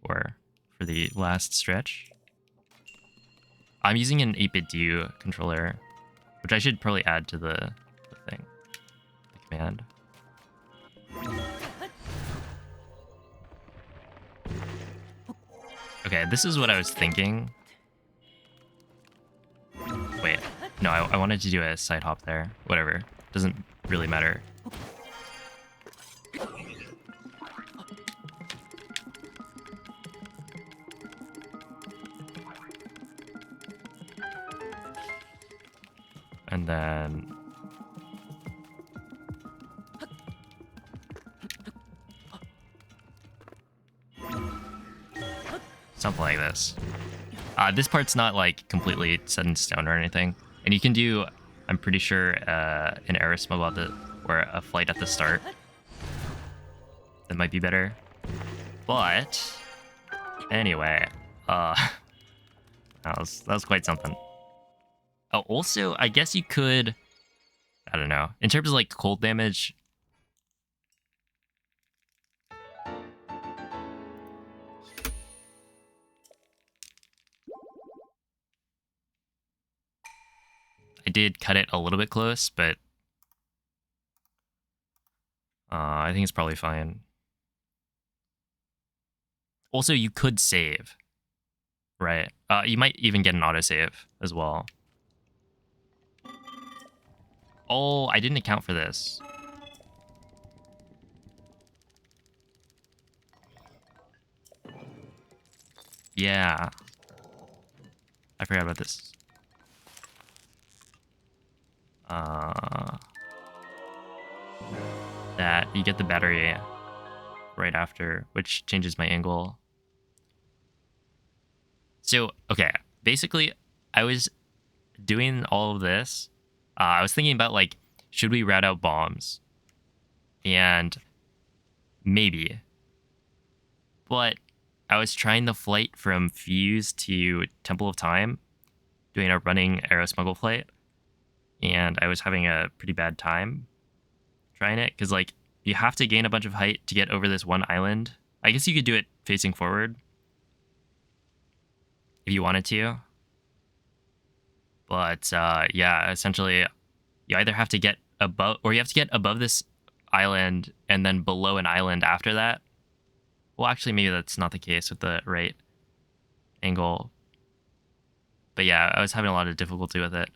or for the last stretch. I'm using an 8-bit DU controller, which I should probably add to the thing, the command. Okay, this is what I was thinking. Wait, no, I wanted to do a side hop there. Whatever, doesn't really matter. And then something like this. This part's not like completely set in stone or anything, and you can do, I'm pretty sure, an arrow smuggle or a flight at the start. That might be better. But anyway, that was quite something. Oh, also, I guess you could, I don't know, in terms of like cold damage. I did cut it a little bit close, but I think it's probably fine. Also, you could save, right? You might even get an autosave as well. Oh, I didn't account for this. Yeah. I forgot about this. that you get the battery right after, which changes my angle. So, okay, basically, I was doing all of this. I was thinking about, like, should we route out bombs? And maybe. But I was trying the flight from Fuse to Temple of Time, doing a running arrow smuggle flight, and I was having a pretty bad time trying it, because, like, you have to gain a bunch of height to get over this one island. I guess you could do it facing forward if you wanted to. But, yeah, essentially, you either have to get above, or you have to get above this island and then below an island after that. Well, actually, maybe that's not the case with the right angle. But yeah, I was having a lot of difficulty with it.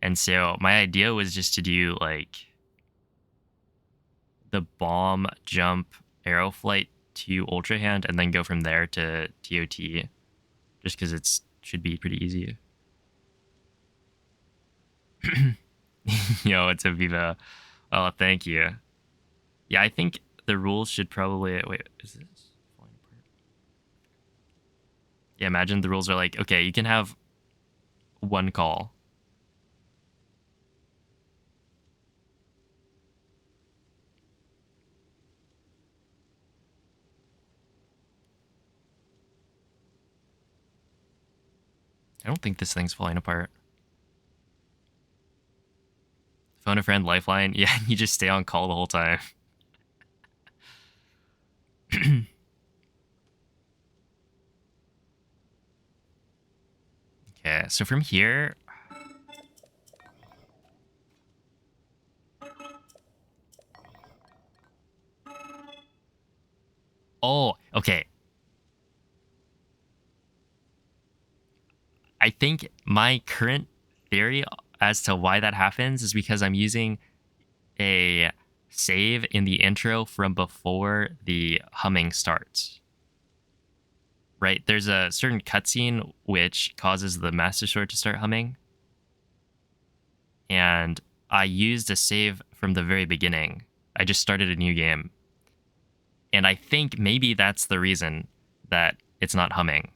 And so my idea was just to do, like, the bomb, jump, arrow flight to Ultra Hand, and then go from there to TOT, just because it should be pretty easy. Yo, it's a Viva. Oh, thank you. Yeah, I think the rules should probably... Wait, is this falling apart? Yeah, imagine the rules are like, okay, you can have one call. I don't think this thing's falling apart. Phone a friend, lifeline. Yeah, you just stay on call the whole time. Okay, so from here... Oh, okay. I think my current theory as to why that happens is because I'm using a save in the intro from before the humming starts. Right? There's a certain cutscene which causes the Master Sword to start humming. And I used a save from the very beginning. I just started a new game. And I think maybe that's the reason that it's not humming.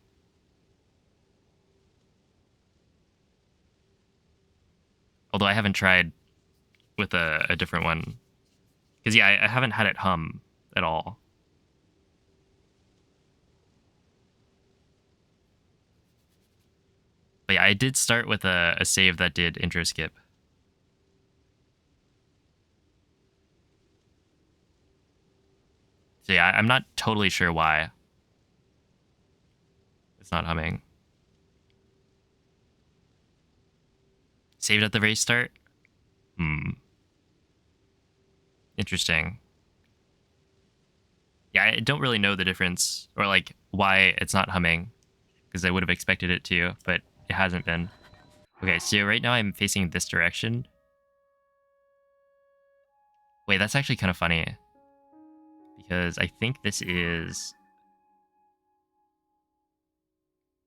Although I haven't tried with a different one. Because, yeah, I haven't had it hum at all. But yeah, I did start with a save that did intro skip. So yeah, I'm not totally sure why it's not humming. Saved at the very start? Interesting. Yeah, I don't really know the difference, or like why it's not humming, because I would have expected it to, but it hasn't been. Okay, so right now I'm facing this direction. Wait, that's actually kind of funny, because I think this is...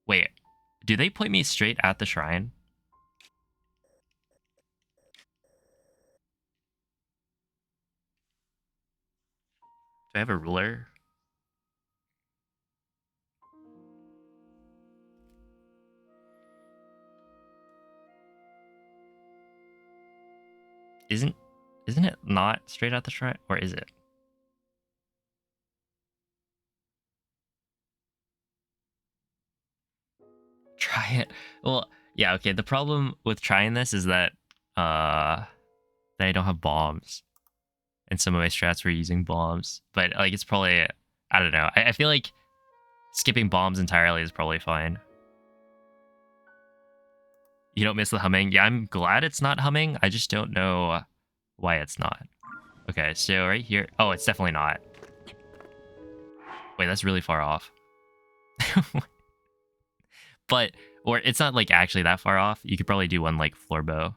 Wait, do they point me straight at the shrine? Do I have a ruler? Isn't it not straight at the shrine, or is it? Try it. Well, yeah, okay. The problem with trying this is that I don't have bombs, and some of my strats were using bombs. But like, it's probably, I don't know. I feel like skipping bombs entirely is probably fine. You don't miss the humming. Yeah, I'm glad it's not humming. I just don't know why it's not. Okay, so right here. Oh, it's definitely not. Wait, that's really far off. But, or it's not like actually that far off. You could probably do one like floor bow.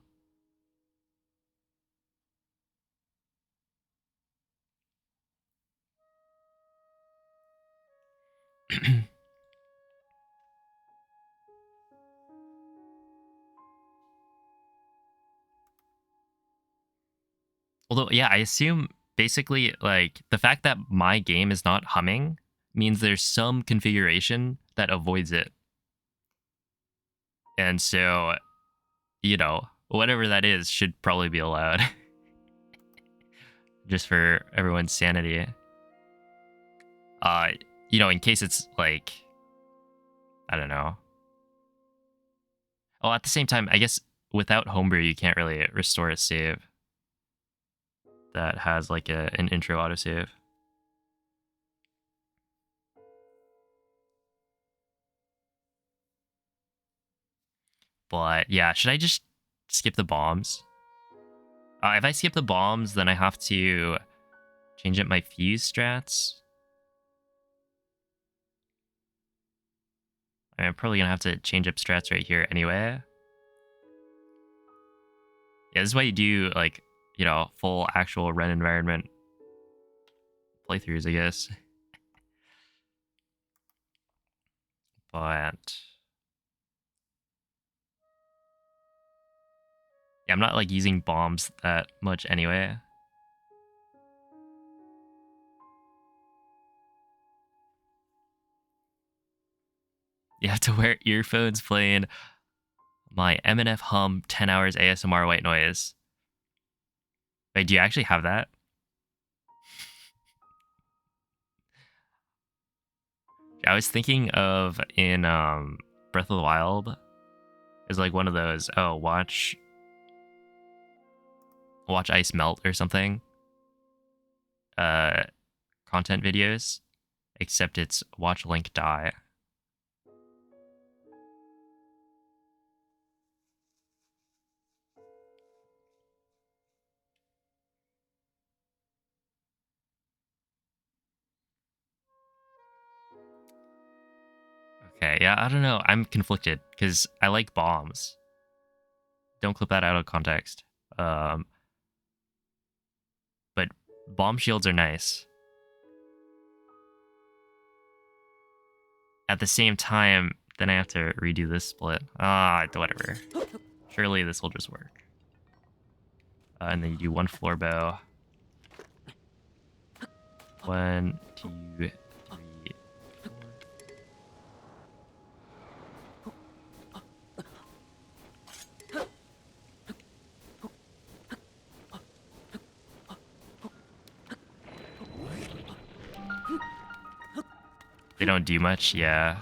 Although, yeah, I assume basically like the fact that my game is not humming means there's some configuration that avoids it. And so, you know, whatever that is should probably be allowed. Just for everyone's sanity. You know, in case it's like, I don't know. Oh, at the same time, I guess without homebrew, you can't really restore a save that has like an intro autosave. But yeah, should I just skip the bombs? If I skip the bombs, then I have to change up my fuse strats. I'm probably gonna have to change up strats right here anyway. Yeah, this is why you do like, you know, full actual Ren environment playthroughs, I guess. But yeah, I'm not like using bombs that much anyway. You have to wear earphones playing my MNF Hum 10 hours ASMR white noise. Wait, do you actually have that? I was thinking of in Breath of the Wild is like one of those, oh, watch ice melt or something. Content videos, except it's watch Link die. Okay, yeah, I don't know. I'm conflicted because I like bombs. Don't clip that out of context. But bomb shields are nice. At the same time, then I have to redo this split. Whatever. Surely this will just work. And then you do one floor bow. 1, 2, 3, 4. They don't do much, yeah.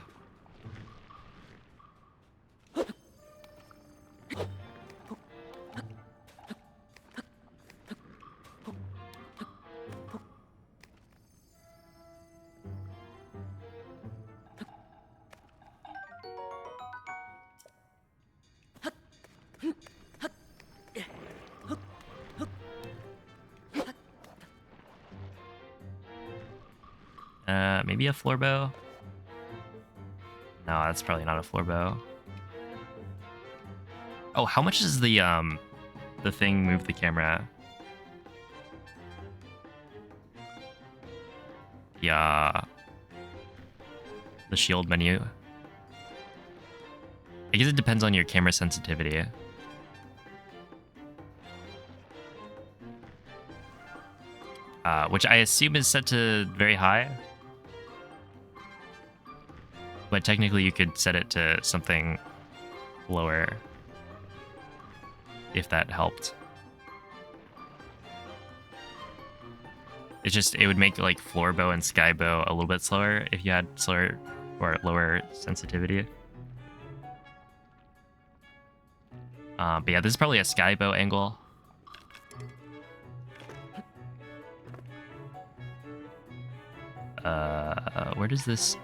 Maybe a floor bow? No, that's probably not a floor bow. Oh, how much does the thing move the camera? Yeah. The shield menu. I guess it depends on your camera sensitivity. Which I assume is set to very high. But technically you could set it to something lower. If that helped. It's just, it would make like floor bow and sky bow a little bit slower if you had slower or lower sensitivity. But yeah, this is probably a sky bow angle. Where does this...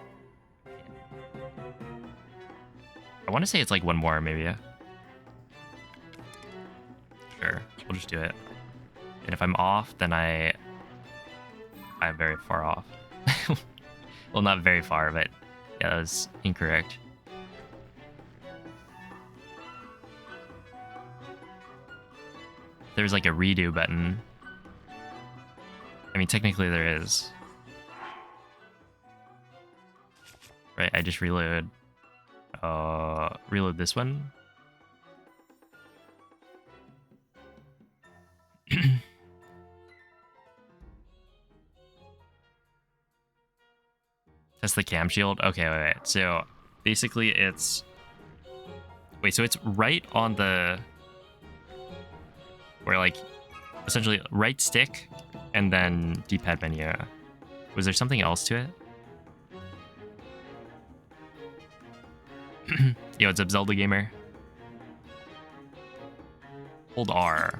I want to say it's like one more, maybe. Sure, we'll just do it. And if I'm off, then I'm very far off. Well, not very far, but yeah, that was incorrect. There's like a redo button. I mean, technically there is. Right, I just reload. Reload this one. That's the cam shield. Okay, wait. So basically, it's so it's right on the where like essentially right stick and then D-pad menu. Was there something else to it? Yo, what's up, Zelda Gamer? Hold R.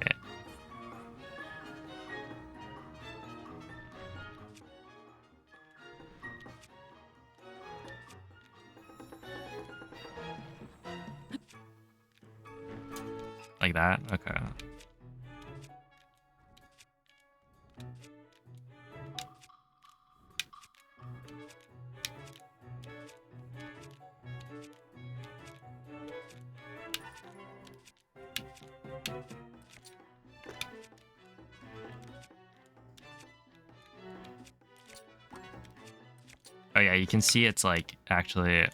Okay. Like that? Okay. Oh yeah, you can see it's like actually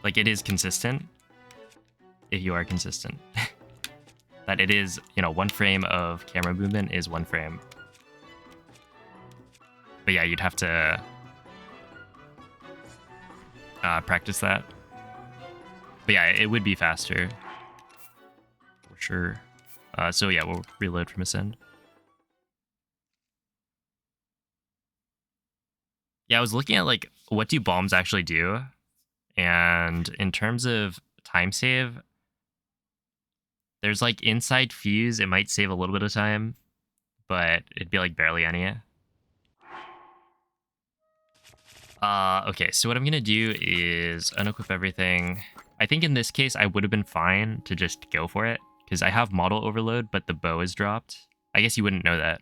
like it is consistent if you are consistent. That it is, you know, 1 frame of camera movement is 1 frame. But yeah, you'd have to practice that. But yeah, it would be faster for sure. So yeah, we'll reload from this end. Yeah, I was looking at like what do bombs actually do, and in terms of time save, there's like inside fuse. It might save a little bit of time, but it'd be like barely any. Okay, so what I'm gonna do is unequip everything. I think in this case, I would have been fine to just go for it, because I have model overload, but the bow is dropped. I guess you wouldn't know that.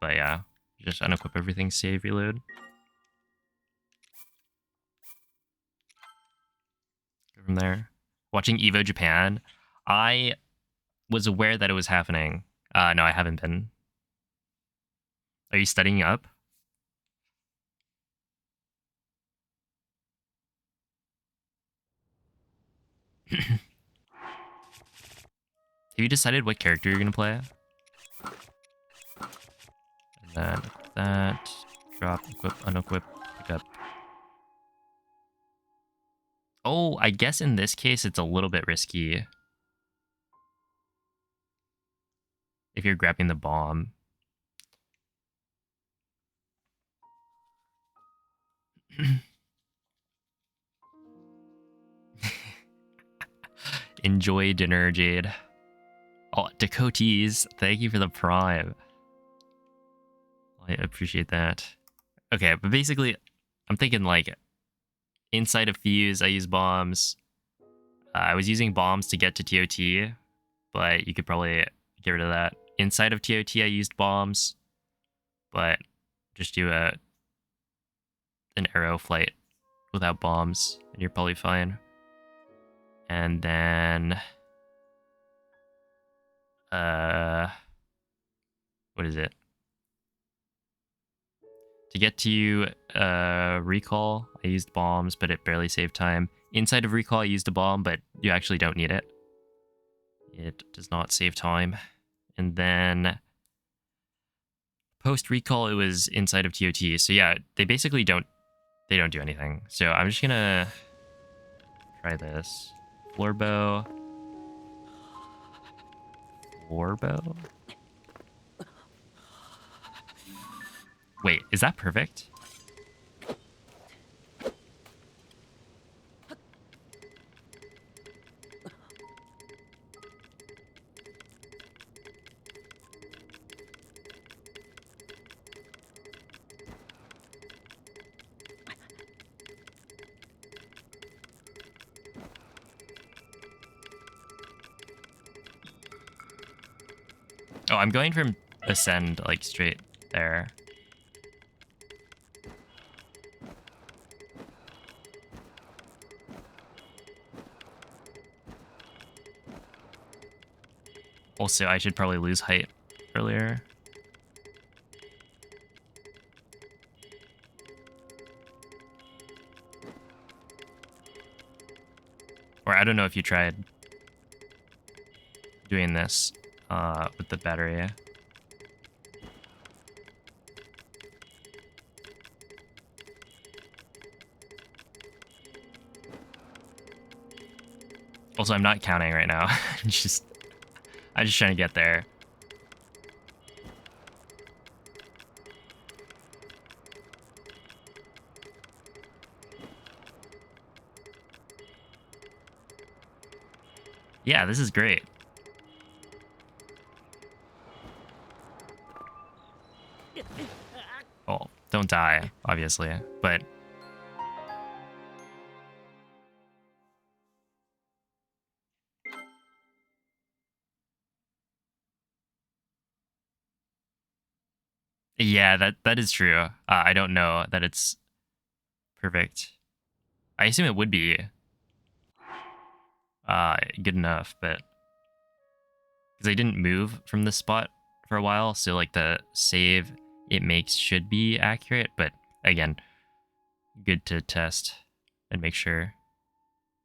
But yeah, just unequip everything, save, reload. Go from there. Watching Evo Japan, I was aware that it was happening. No, I haven't been. Are you studying up? Have you decided what character you're gonna play? And then that, drop, equip, unequip, pick up. Oh, I guess in this case it's a little bit risky if you're grabbing the bomb. Enjoy dinner, Jade. Oh, Dakotes, thank you for the prime. I appreciate that. Okay, but basically, I'm thinking like inside of fuse, I use bombs. I was using bombs to get to ToT, but you could probably get rid of that. Inside of ToT, I used bombs, but just do an arrow flight without bombs, and you're probably fine. And then, what is it? To get to recall, I used bombs, but it barely saved time. Inside of recall, I used a bomb, but you actually don't need it. It does not save time. And then post recall, it was inside of ToT. So yeah, they basically don't do anything. So I'm just gonna try this. Floor bow. Floor bow? Wait, is that perfect? Oh, I'm going from ascend, like, straight there. Also, I should probably lose height earlier. I don't know if you tried doing this with the battery. Also, I'm not counting right now. I'm just trying to get there. Yeah, this is great. Oh, don't die, obviously, but yeah, that is true. I don't know that it's perfect. I assume it would be good enough, but because I didn't move from this spot for a while, so like the save it makes should be accurate, but again, good to test and make sure.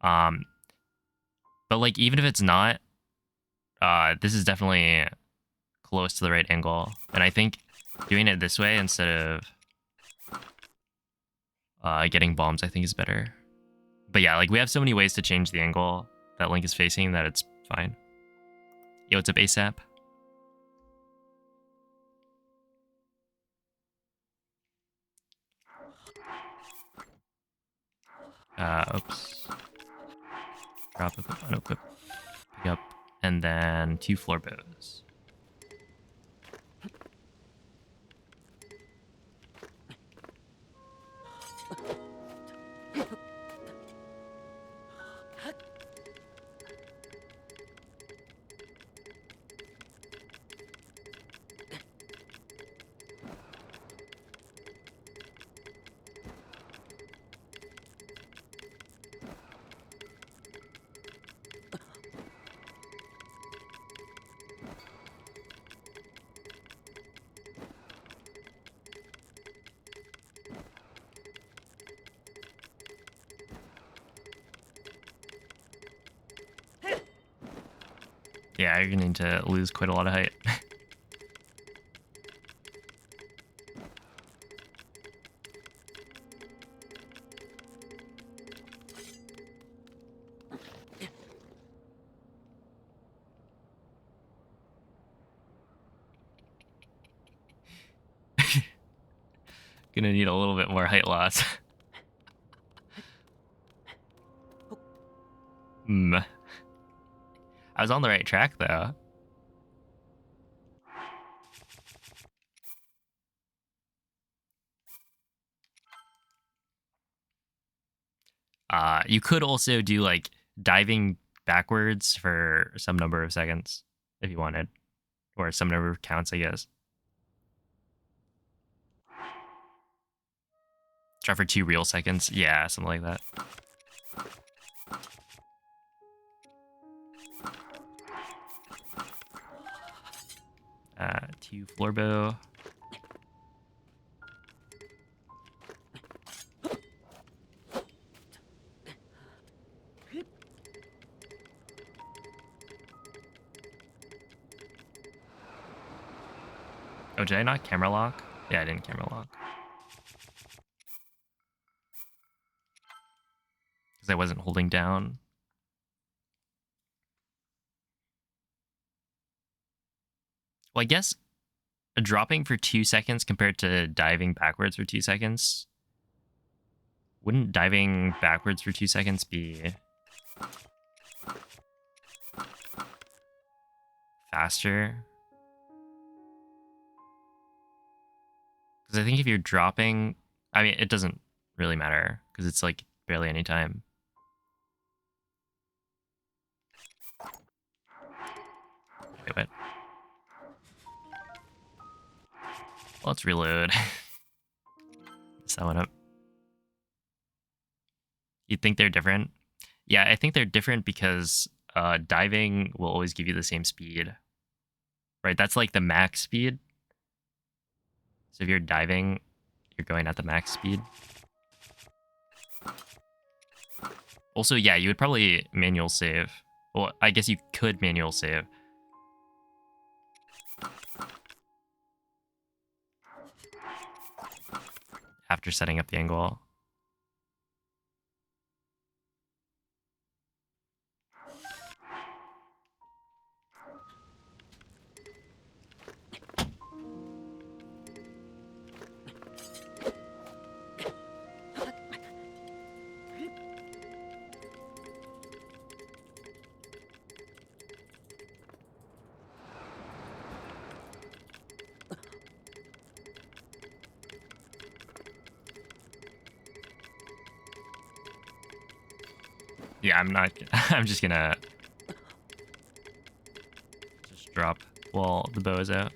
But like even if it's not, this is definitely close to the right angle, and I think doing it this way instead of getting bombs, I think is better. But yeah, like we have so many ways to change the angle that Link is facing that it's fine. Yo, what's up, ASAP? Oops. Drop, equip, unequip, pick up, and then 2 floor bows. Yeah, you're gonna need to lose quite a lot of height. Gonna need a little bit more height loss. I was on the right track though. You could also do like diving backwards for some number of seconds if you wanted, or some number of counts, I guess. Try for 2 real seconds. Yeah, something like that. 2 floor bow. Oh, did I not camera lock? Yeah, I didn't camera lock. Because I wasn't holding down. Well, I guess dropping for 2 seconds compared to diving backwards for 2 seconds. Wouldn't diving backwards for 2 seconds be faster? Because I think if you're dropping, I mean, it doesn't really matter because it's like barely any time. Wait, what? Let's reload. Set that one up. You think they're different? Yeah, I think they're different because diving will always give you the same speed. Right? That's like the max speed. So if you're diving, you're going at the max speed. Also, yeah, you would probably manual save. Well, I guess you could manual save. After setting up the angle. Yeah, I'm not. I'm just gonna just drop while the bow is out.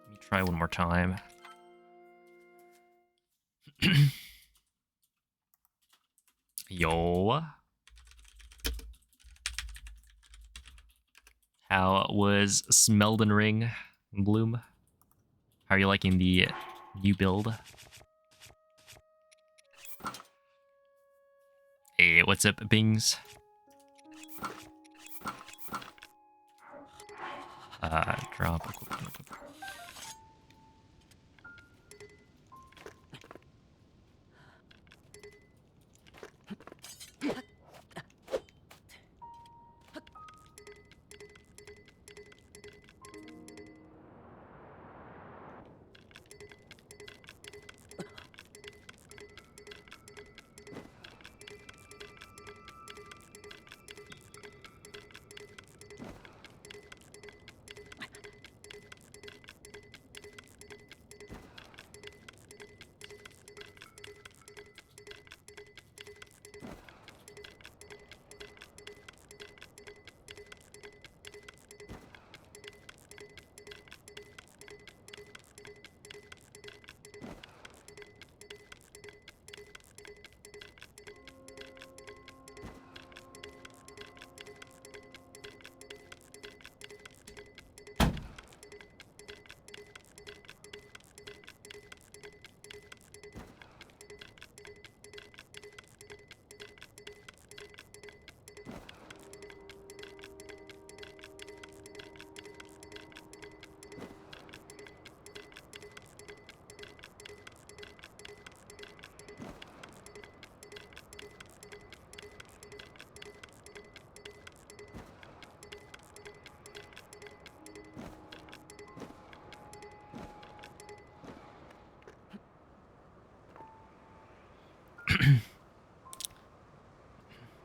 Let me try one more time. Yo. How was Smeldon Ring, Bloom? How are you liking the new build? Hey, what's up, Bings? Drop.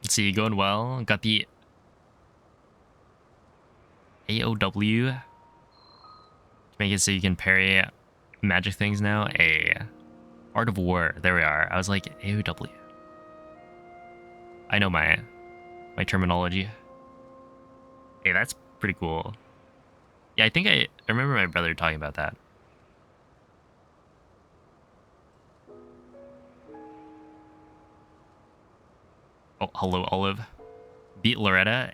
Let's see, going well. Got the AOW to make it so you can parry magic things now. Art of War. There we are. I was like, AOW. I know my terminology. Hey, that's pretty cool. Yeah, I think I remember my brother talking about that. Oh, hello, Olive. Beat Loretta.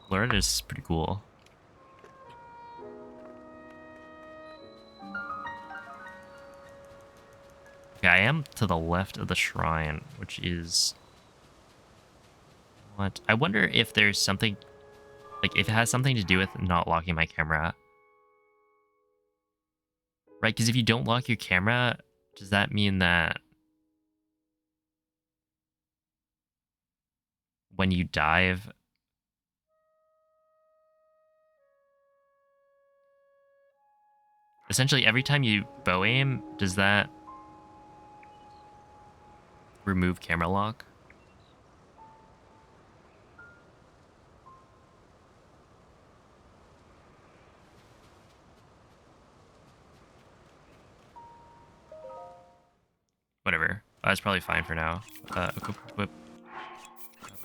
Loretta's pretty cool. to the left of the shrine, which is... What? I wonder if there's something... Like, if it has something to do with not locking my camera. Right, because if you don't lock your camera, does that mean that... when you dive... Essentially, every time you bow aim, does that remove camera lock? Whatever. That's probably fine for now. Equip.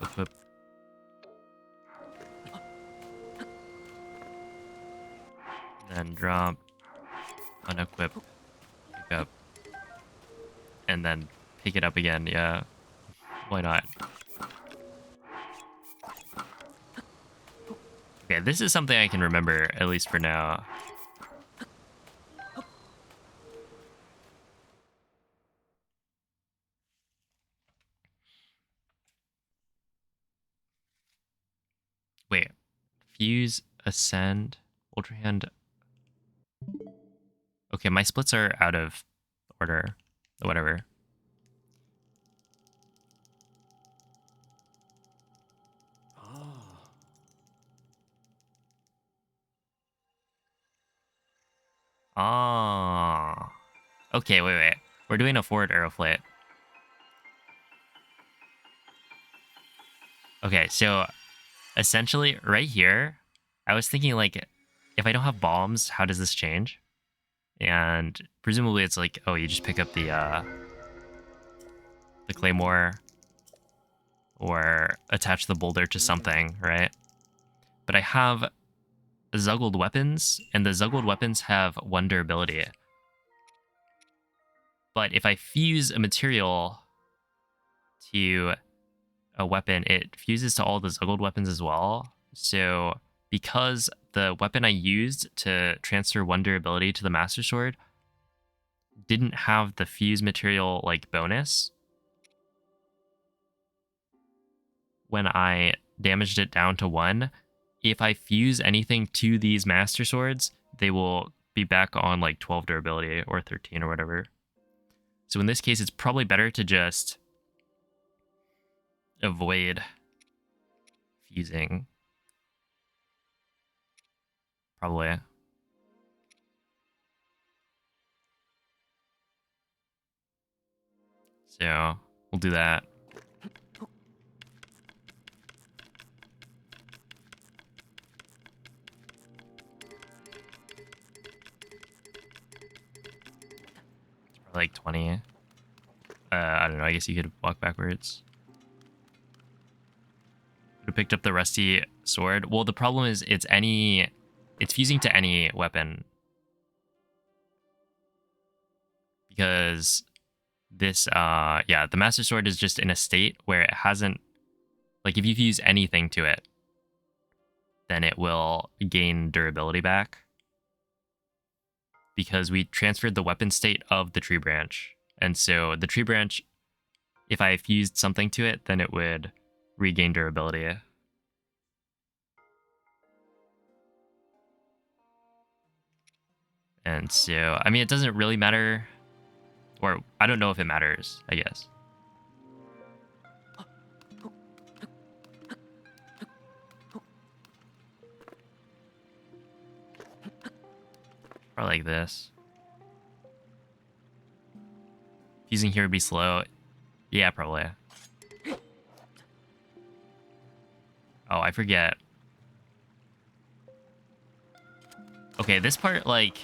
Equip. Then drop. Unequip. Pick up. And then pick it up again. Yeah. Why not? Okay, this is something I can remember, at least for now. Wait. Fuse, ascend, ultra hand. Okay, my splits are out of order. Whatever. Ah. Okay, wait. We're doing a forward arrow flit. Okay, so essentially right here, I was thinking like, if I don't have bombs, how does this change? And presumably it's like, oh, you just pick up the claymore or attach the boulder to something, right? But I have Zuggled weapons, and the Zuggled weapons have 1 durability. But if I fuse a material to a weapon, it fuses to all the Zuggled weapons as well. So because the weapon I used to transfer 1 durability to the Master Sword didn't have the fuse material like bonus, when I damaged it down to 1, if I fuse anything to these Master Swords, they will be back on like 12 durability or 13 or whatever. So in this case, it's probably better to just avoid fusing. Probably. So we'll do that. Like 20. I don't know. I guess you could walk backwards. Could have picked up the rusty sword. Well, the problem is it's fusing to any weapon. Because this, yeah, the Master Sword is just in a state where it hasn't, like if you fuse anything to it, then it will gain durability back. Because we transferred the weapon state of the tree branch. And so the tree branch, if I fused something to it, then it would regain durability. And so, I mean, it doesn't really matter. Or I don't know if it matters, I guess. Or like this. Fusing here would be slow. Yeah, probably. Oh, I forget. Okay, this part, like...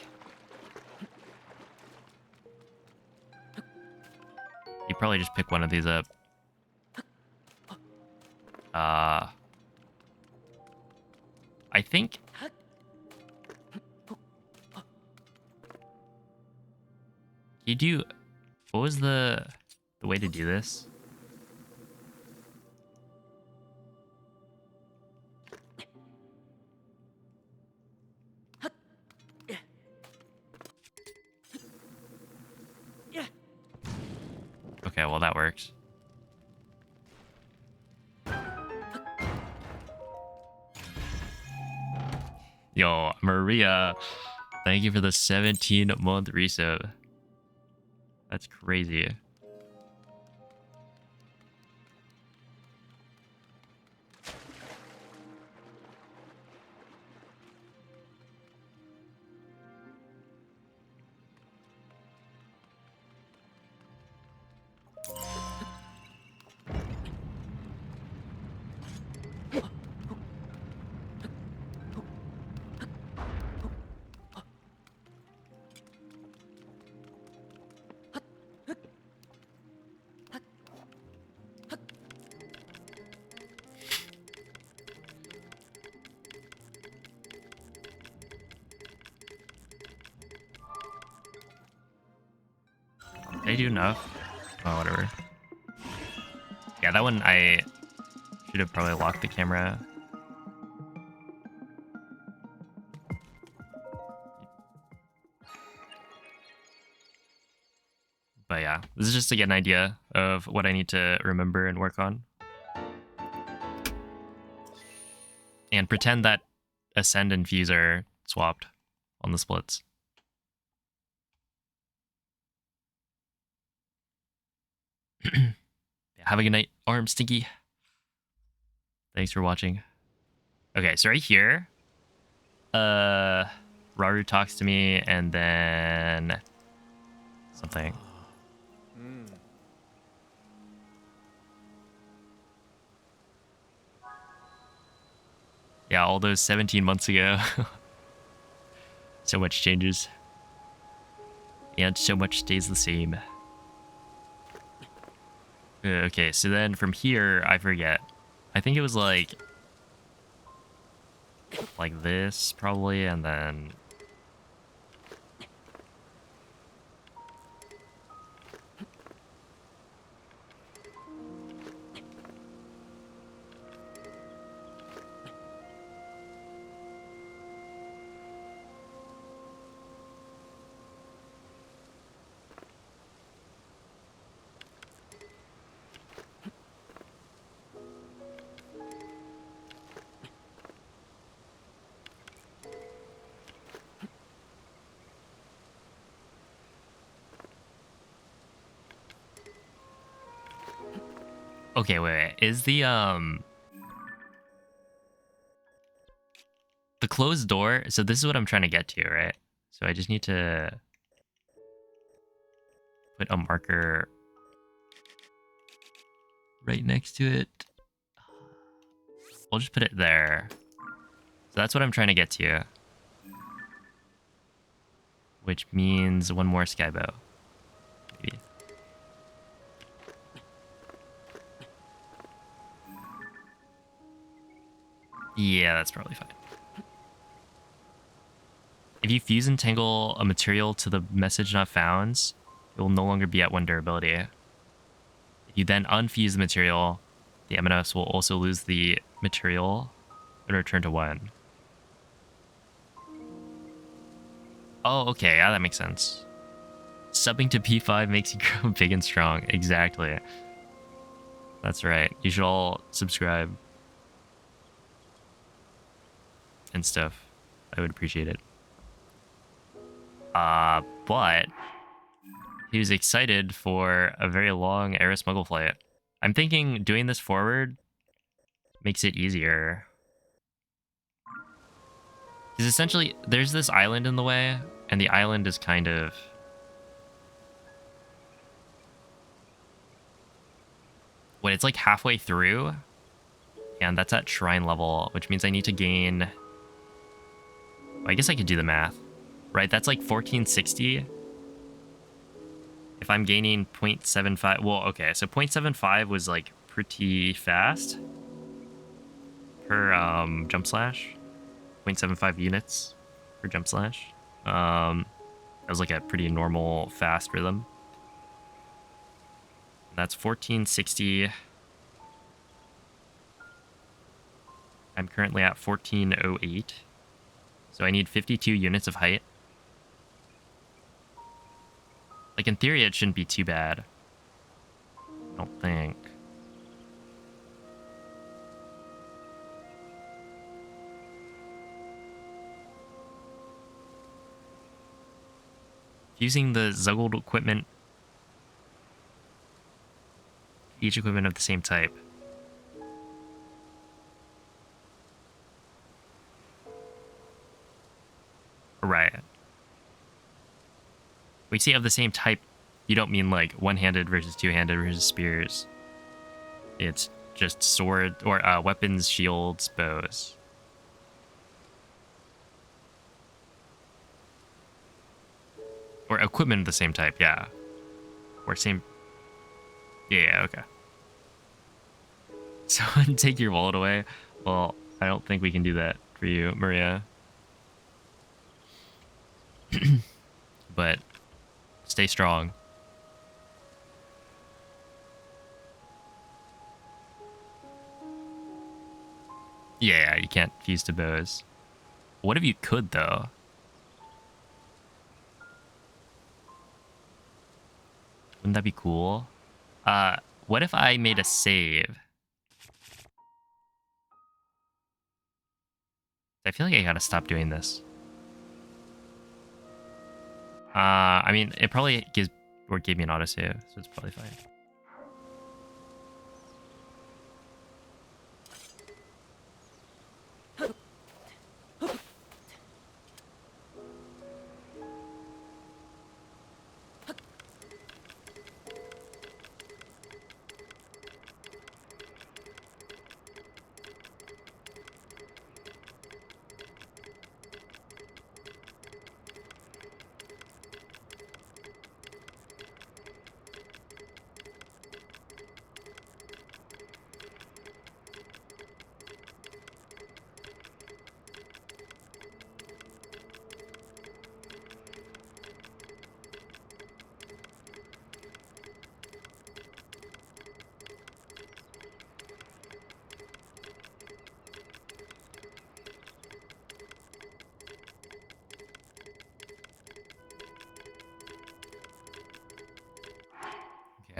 You probably just pick one of these up. I think... You do... What was the way to do this? well, that works. Yo, Maria, thank you for the 17-month resub. That's crazy. Did I do enough? Oh, whatever. Yeah, that one I should have probably locked the camera. But yeah, this is just to get an idea of what I need to remember and work on. And pretend that Ascend and Fuse are swapped on the splits. Have a good night, Arm Stinky. Thanks for watching. Okay, so right here, Raru talks to me, and then something. Yeah, all those 17 months ago. So much changes. And so much stays the same. Okay, so then from here, I forget. I think it was like this, probably, and then... Okay, wait. Is the closed door... So this is what I'm trying to get to, right? So I just need to put a marker right next to it. I'll just put it there. So that's what I'm trying to get to. Which means one more skybow. Maybe. Yeah, that's probably fine. If you fuse and tangle a material to the message not found, it will no longer be at 1 durability. If you then unfuse the material, the MNFs will also lose the material and return to 1. Oh, okay, yeah, that makes sense. Subbing to P5 makes you grow big and strong. Exactly. That's right. You should all subscribe. And stuff. I would appreciate it. But he was excited for a very long Era Smuggle flight. I'm thinking doing this forward makes it easier. Because essentially, there's this island in the way, and the island is kind of... Wait, it's like halfway through, and that's at shrine level, which means I need to gain... Well, I guess I could do the math. Right, that's like 1460. If I'm gaining 0.75... Well, okay, so 0.75 was like pretty fast per jump slash. 0.75 units per jump slash. That was like a pretty normal fast rhythm. That's 1460. I'm currently at 1408. So I need 52 units of height. Like, in theory, it shouldn't be too bad. don't think. Using the Zuggled equipment, each equipment of the same type. Right. We say of the same type, you don't mean like one-handed versus two-handed versus spears. It's just sword or weapons, shields, bows. Or equipment of the same type, yeah. Or same... Yeah, okay. So, take your wallet away? Well, I don't think we can do that for you, Maria. But, stay strong. Yeah, you can't fuse to bows. What if you could, though? Wouldn't that be cool? What if I made a save? I feel like I gotta stop doing this. I mean, it probably gave me an autosave, so it's probably fine.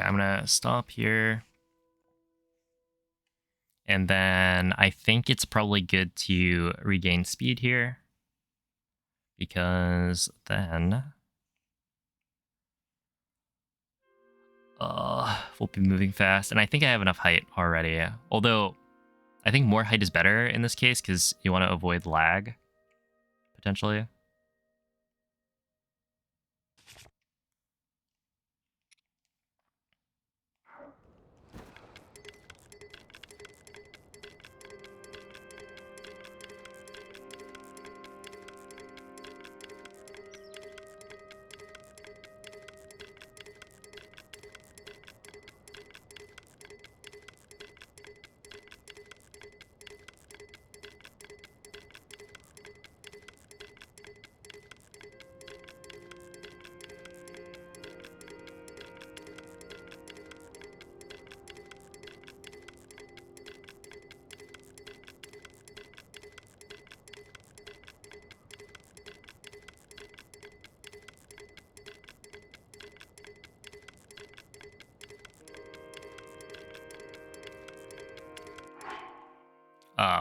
I'm gonna stop here. And then I think it's probably good to regain speed here. Because then... we'll be moving fast. And I think I have enough height already. Although, I think more height is better in this case, because you want to avoid lag, potentially.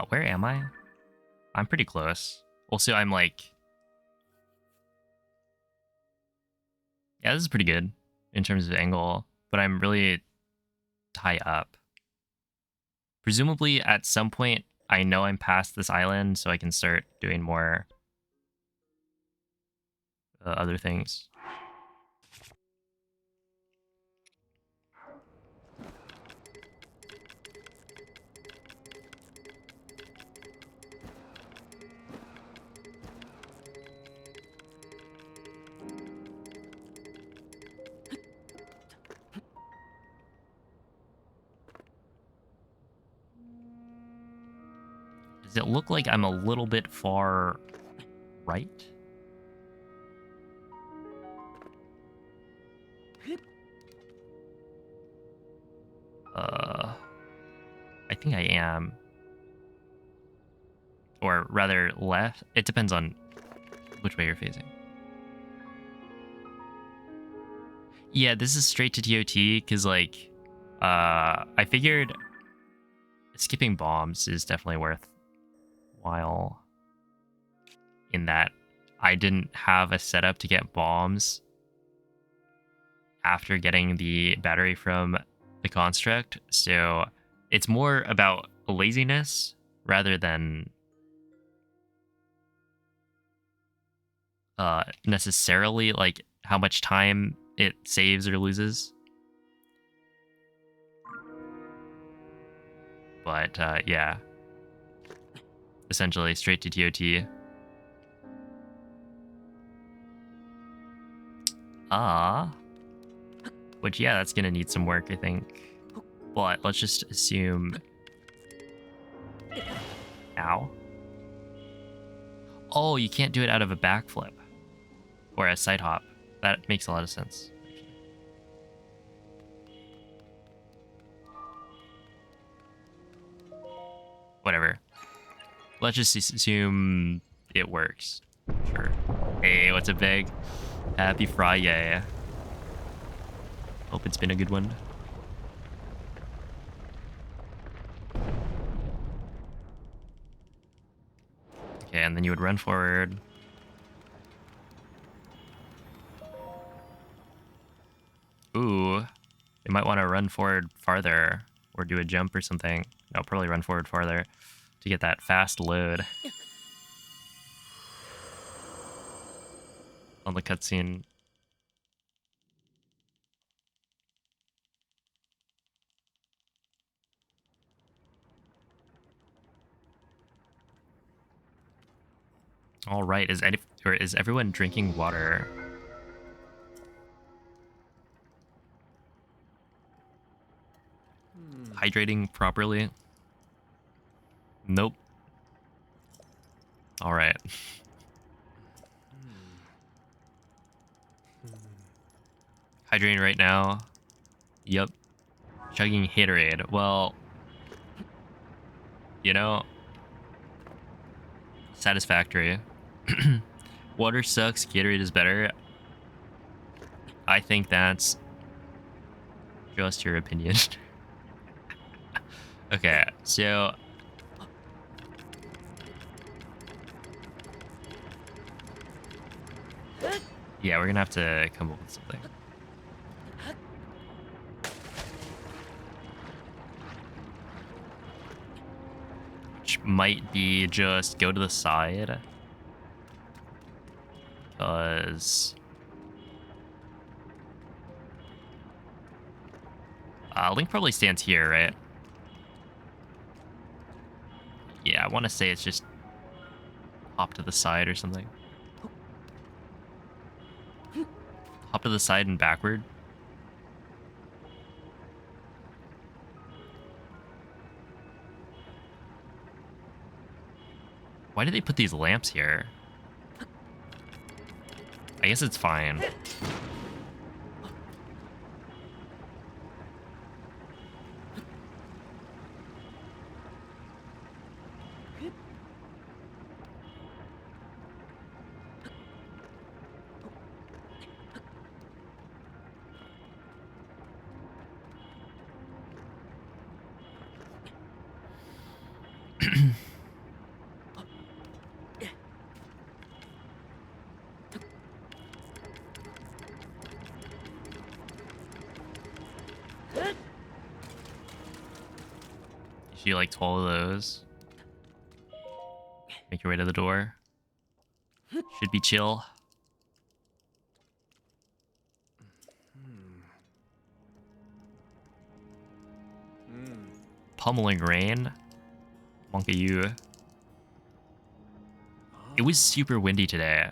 Where am I? I'm pretty close. Also, I'm like... Yeah, this is pretty good in terms of angle, but I'm really high up. Presumably, at some point, I know I'm past this island, so I can start doing more other things. Does it look like I'm a little bit far right? I think I am. Or rather, left. It depends on which way you're facing. Yeah, this is straight to ToT, because, like, I figured skipping bombs is definitely worthwhile in that I didn't have a setup to get bombs after getting the battery from the construct, so it's more about laziness rather than necessarily like how much time it saves or loses. But yeah, essentially straight to TOT. Which, yeah, that's gonna need some work, I think. But let's just assume... Ow. Oh, you can't do it out of a backflip. Or a side hop. That makes a lot of sense. Whatever. Let's just assume it works. Sure. Hey, what's up, Big? Happy Friday. Hope it's been a good one. Okay, and then you would run forward. Ooh, you might want to run forward farther or do a jump or something. No, probably run forward farther to get that fast load on the cutscene. All right, is everyone drinking water? Hydrating properly? Nope. All right. Hydrating right now. Yep. Chugging Haterade. Well, you know, satisfactory. Water sucks, Gatorade is better. I think that's just your opinion. Okay, so... yeah, we're gonna have to come up with something. Which might be just go to the side. Because... Link probably stands here, right? Yeah, I want to say it's just hop to the side or something. Hop to the side and backward. Why did they put these lamps here? I guess it's fine. You like 12 of those. Make your way to the door. Should be chill. Pummeling rain. Monka you. It was super windy today.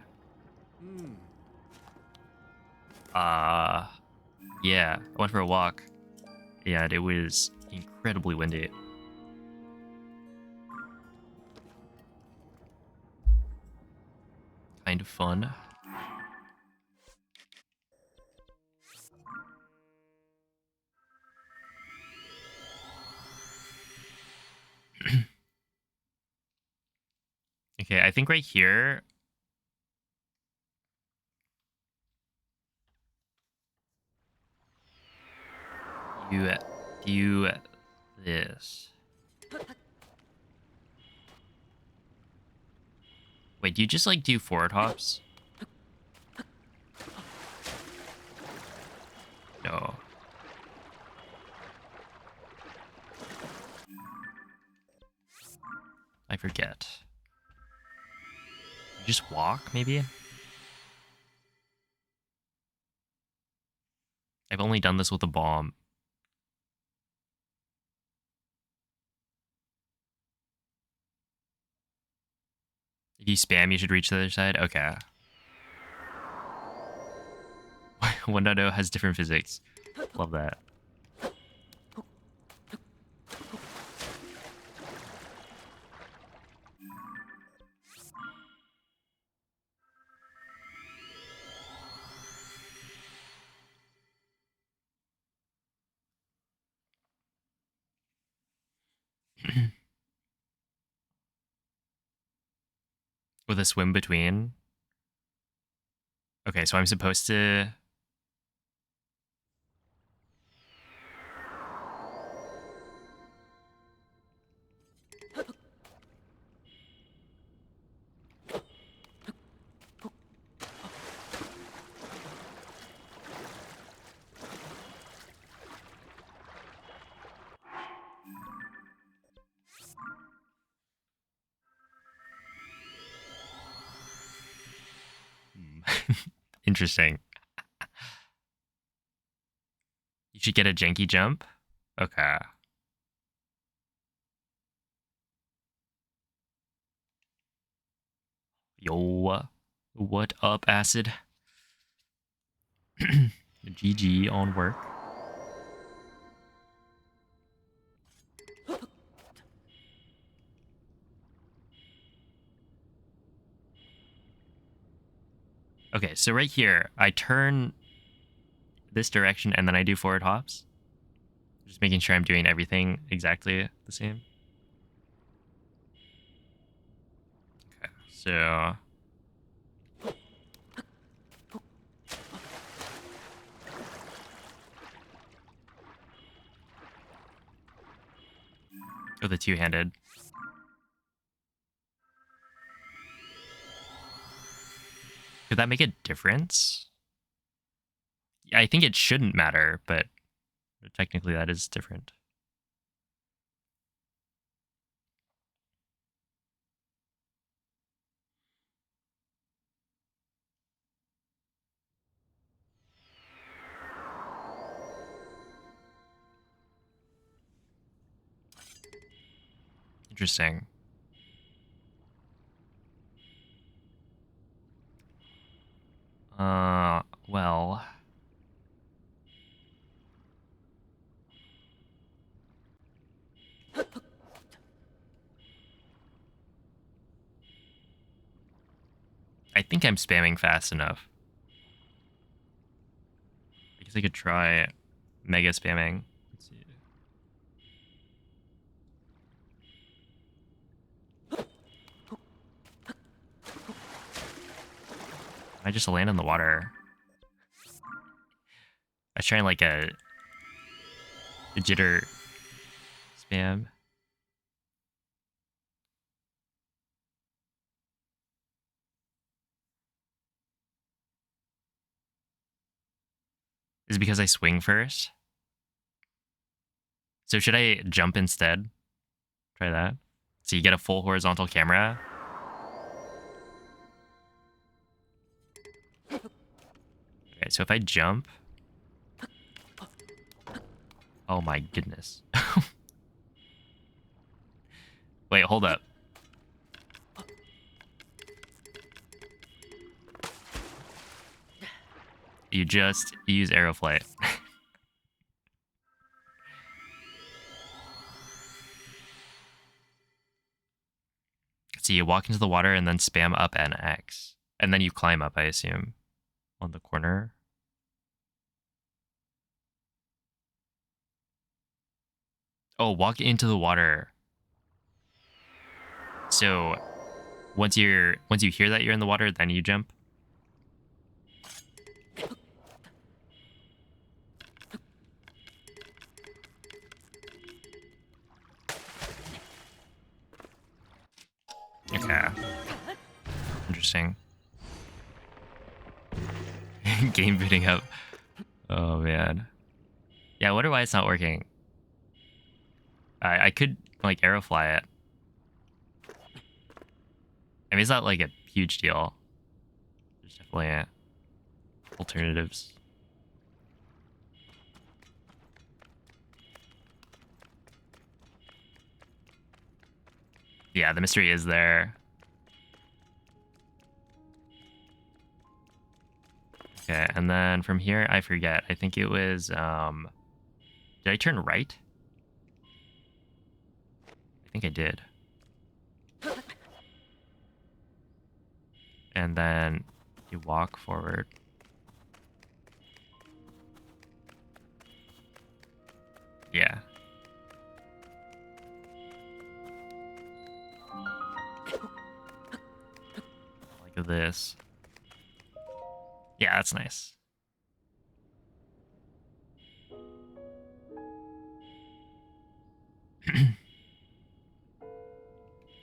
Yeah, I went for a walk. Yeah, it was incredibly windy. Kind of fun. Okay, I think right here... you do this. Wait, do you just like do forward hops? No. I forget. You just walk, maybe? I've only done this with a bomb. If you spam, you should reach the other side? Okay. 1.0 has different physics. Love that. With a swim between. Okay, so I'm supposed to... Interesting. You should get a janky jump? Okay. Yo. What up, Acid? GG on work. Okay, so right here, I turn this direction and then I do forward hops. Just making sure I'm doing everything exactly the same. Okay, so... Oh, the two-handed. Could that make a difference? I think it shouldn't matter, but technically that is different. Interesting. Well... I think I'm spamming fast enough. I guess I could try mega spamming. Let's see. I just land in the water. I was trying like a jitter spam. Is it because I swing first? So should I jump instead? Try that. So you get a full horizontal camera. Okay, so if I jump... Oh my goodness. Wait, hold up. You just use arrow flight. So you walk into the water and then spam up and X. And then you climb up, I assume, on the corner. Oh, walk into the water. So once you hear that you're in the water, then you jump. Okay. Interesting. Game booting up. Oh man. Yeah, I wonder why it's not working. I could like arrow fly it. I mean, it's not like a huge deal. There's definitely alternatives. Yeah, the mystery is there. Okay, and then from here, I forget. I think it was, did I turn right? I think I did. And then you walk forward. Yeah. Like this. Yeah, that's nice.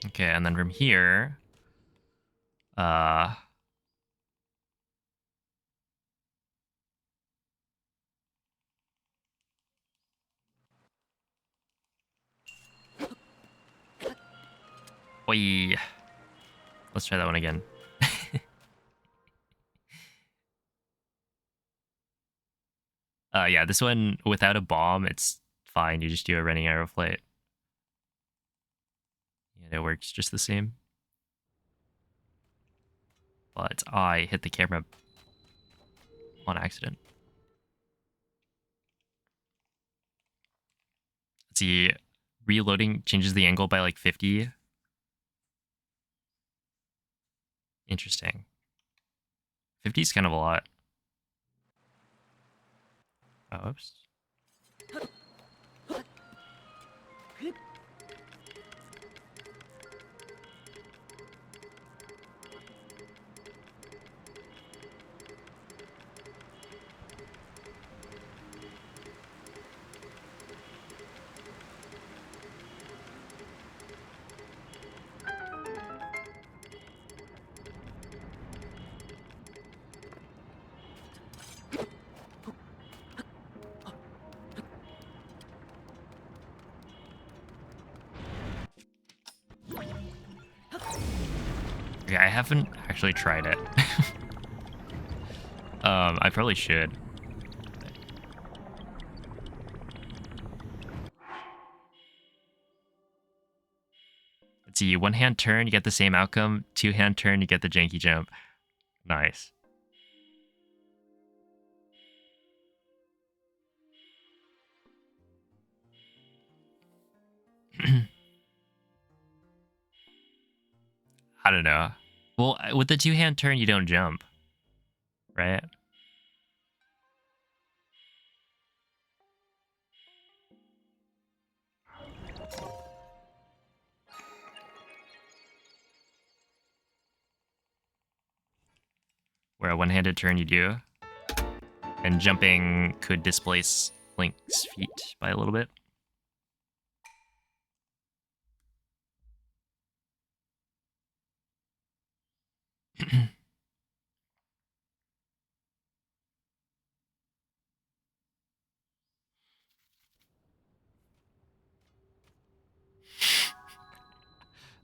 Okay, and then from here, oi. Let's try that one again. Yeah, this one without a bomb, it's fine. You just do a running arrow flight. And it works just the same. But I hit the camera on accident. Let's see. Reloading changes the angle by like 50. Interesting. 50 is kind of a lot. Oh, oops. Okay, I haven't actually tried it. I probably should. Let's see, one hand turn, you get the same outcome. Two hand turn, you get the janky jump. Nice. I don't know. Well, with the two hand turn, you don't jump, right? Where a one-handed turn you do. And jumping could displace Link's feet by a little bit.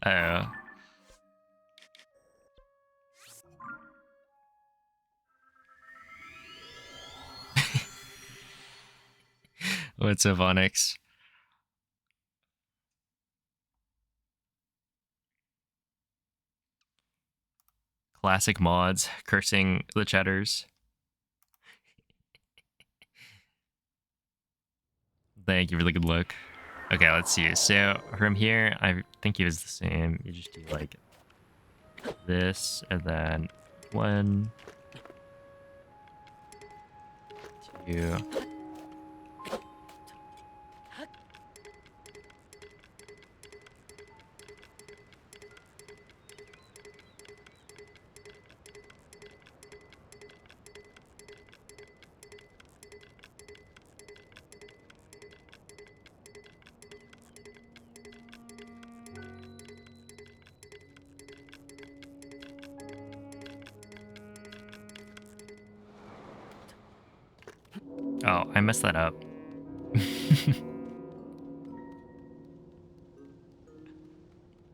Uh-oh. What's up, Onyx? Classic mods, cursing the chatters. Thank you for the good luck. Okay, let's see. So from here, I think it was the same. You just do like this, and then 1, 2. Oh, I messed that up.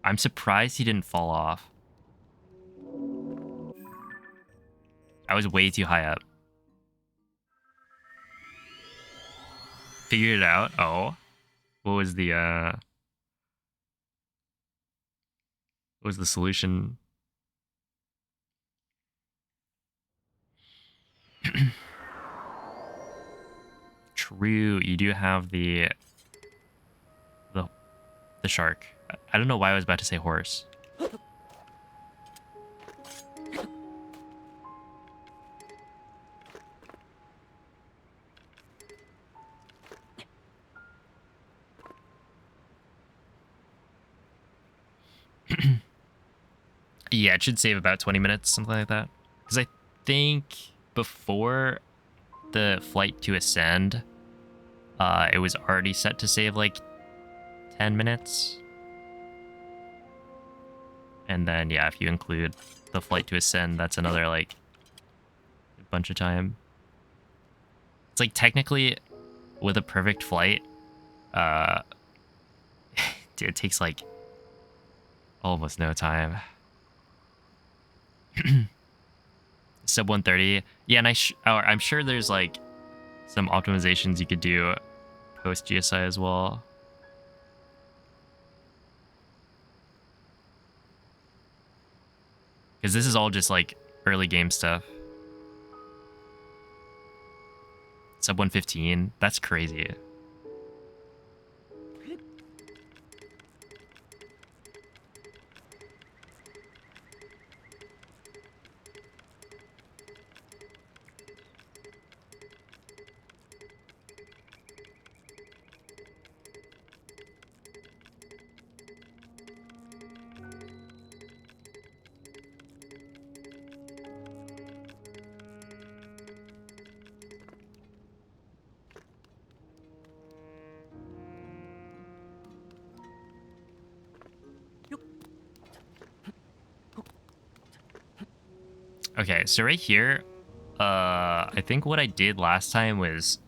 I'm surprised he didn't fall off. I was way too high up. Figured it out. Oh. What was the solution? True, you do have the shark. I don't know why I was about to say horse. Yeah, it should save about 20 minutes, something like that. Because I think before the flight to ascend, it was already set to save like 10 minutes. And then, yeah, if you include the flight to ascend, that's another like a bunch of time. It's like technically with a perfect flight, it takes like almost no time. Sub 130. Yeah, and I'm sure there's like some optimizations you could do post GSI as well. Because this is all just like early game stuff. Sub 115. That's crazy. Okay, so right here, I think what I did last time was...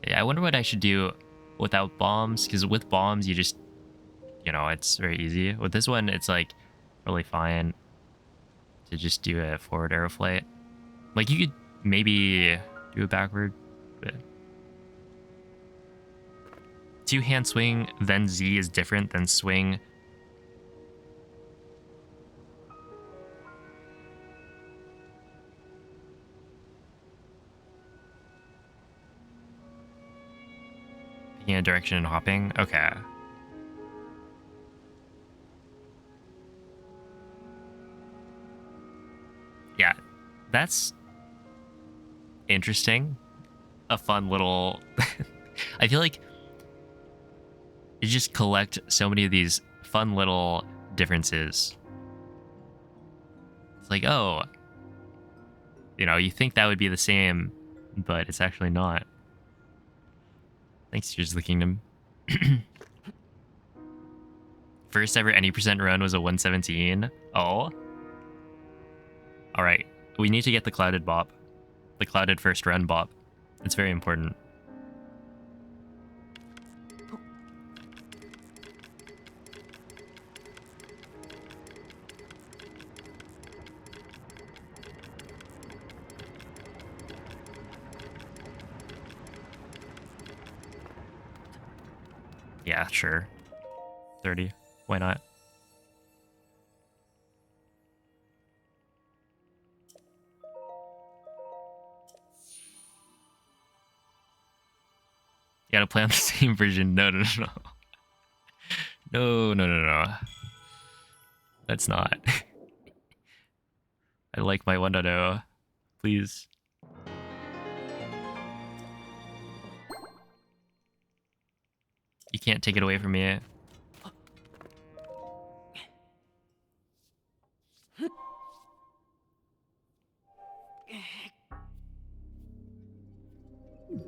Yeah, I wonder what I should do without bombs, because with bombs, you just, you know, it's very easy. With this one, it's like really fine to just do a forward arrow flight. Like you could maybe do a backward, but... Two-hand swing, then Z is different than swing. Picking a direction and hopping? Okay. Yeah, that's interesting. A fun little... I feel like you just collect so many of these fun little differences. It's like, oh, you know, you think that would be the same, but it's actually not. Thanks, Tears of the Kingdom. First ever any percent run was a 117. Oh. All right. We need to get the clouded bop. The clouded first run bop. It's very important. Yeah, sure. 30. Why not? You gotta play on the same version. No, no, no, no. No, no, no, no. That's not. I like my 1.0. Please. You can't take it away from me.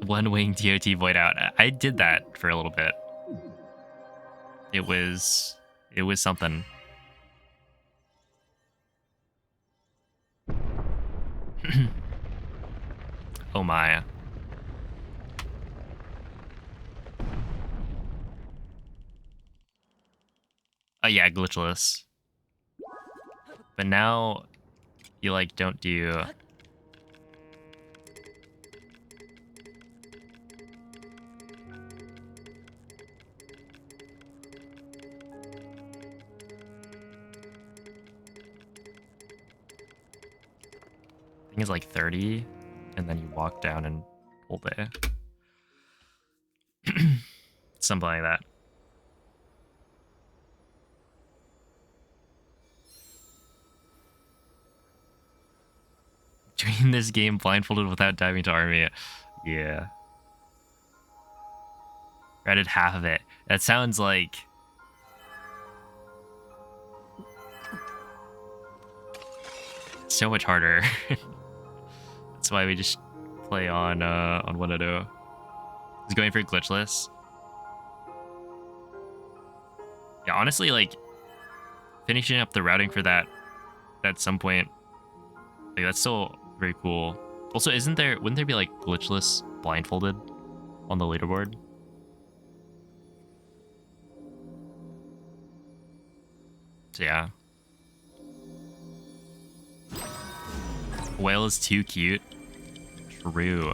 One wing TOT void out. I did that for a little bit. It was something. Oh my. Oh yeah, glitchless. But now you like don't do... I think it's like 30, and then you walk down and hold it. Something like that. Doing this game blindfolded without diving to army. Yeah. I did half of it. That sounds like... so much harder. That's why we just play on 1.0. He's going for glitchless. Yeah, honestly, like finishing up the routing for that at some point, like that's still very cool. Also, wouldn't there be like glitchless blindfolded on the leaderboard? So yeah. Whale is too cute. True.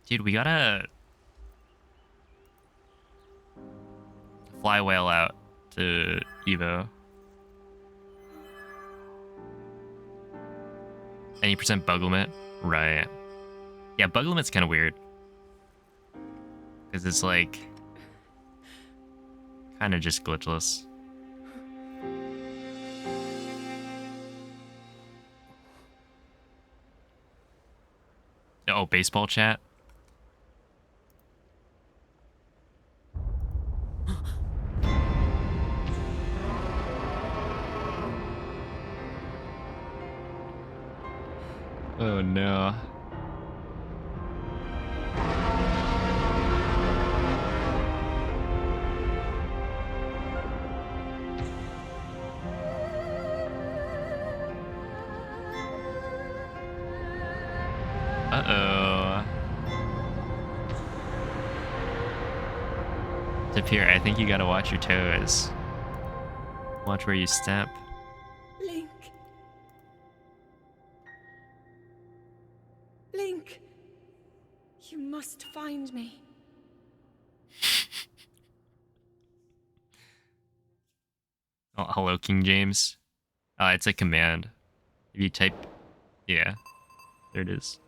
Dude, we gotta fly whale out to Evo. Any percent bug limit? Right. Yeah, bug limit's kind of weird. Because it's like... kind of just glitchless. Oh, baseball chat? Oh no. Uh-oh. Tapir, I think you gotta watch your toes. Watch where you step. Link. Link. You must find me. Oh, hello, King James. It's a command. If you type... yeah. There it is.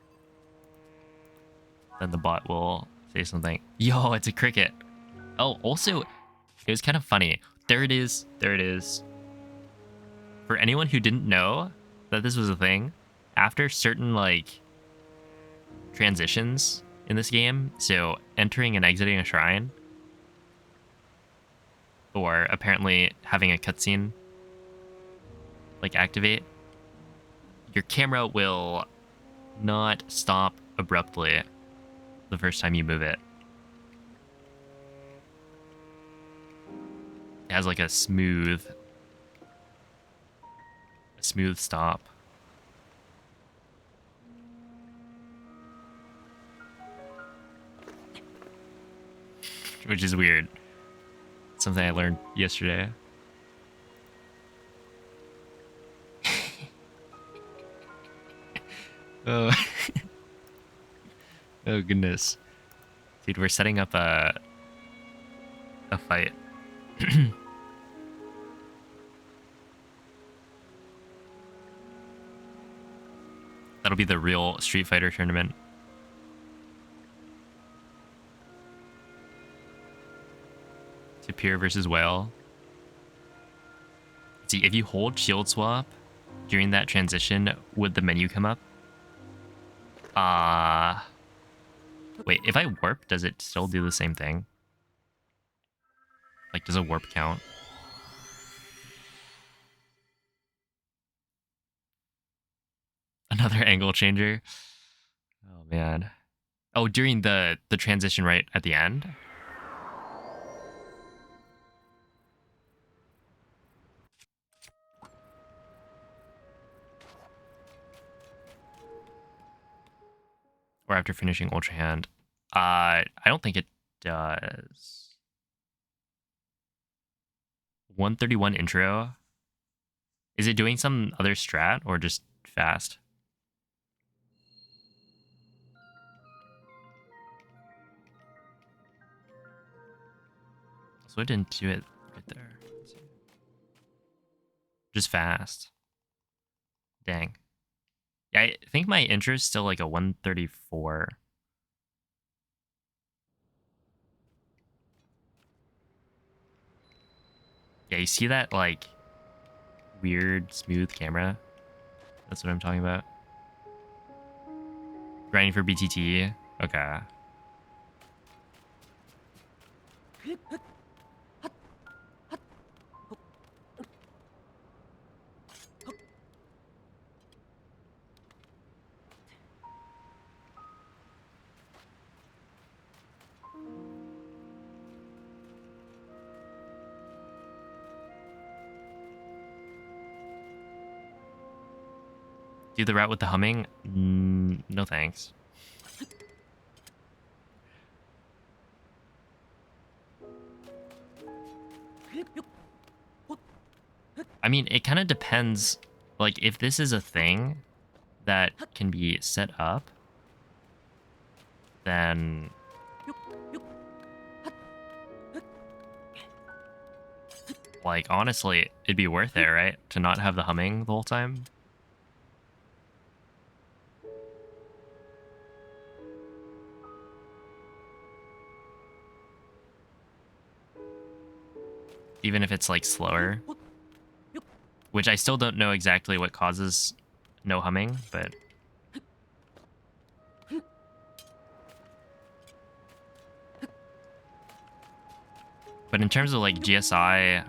Then the bot will say something. Yo, it's a cricket. Oh, also, it was kind of funny. There it is. There it is. For anyone who didn't know that this was a thing, after certain, like, transitions in this game, so entering and exiting a shrine, or apparently having a cutscene, like, activate, your camera will not stop abruptly the first time you move it. It has, like, a smooth stop. Which is weird. Something I learned yesterday. Oh. Oh goodness. Dude, we're setting up a fight. That'll be the real Street Fighter tournament. Tapir versus Whale. See, if you hold shield swap during that transition, would the menu come up? Wait, if I warp, does it still do the same thing? Like, does a warp count? Another angle changer. Oh man. Oh, during the transition right at the end. Or after finishing Ultra Hand. I don't think it does. 131 intro. Is it doing some other strat or just fast? So I didn't do it right there. Just fast. Dang. Yeah, I think my intro is still like a 134. Yeah, you see that like weird smooth camera? That's what I'm talking about. Grinding for BTT. Okay. Do the route with the humming? No thanks. I mean, it kind of depends. Like, if this is a thing that can be set up, then like honestly, it'd be worth it, right? To not have the humming the whole time. Even if it's like slower. Which I still don't know exactly what causes no humming, but in terms of like GSI,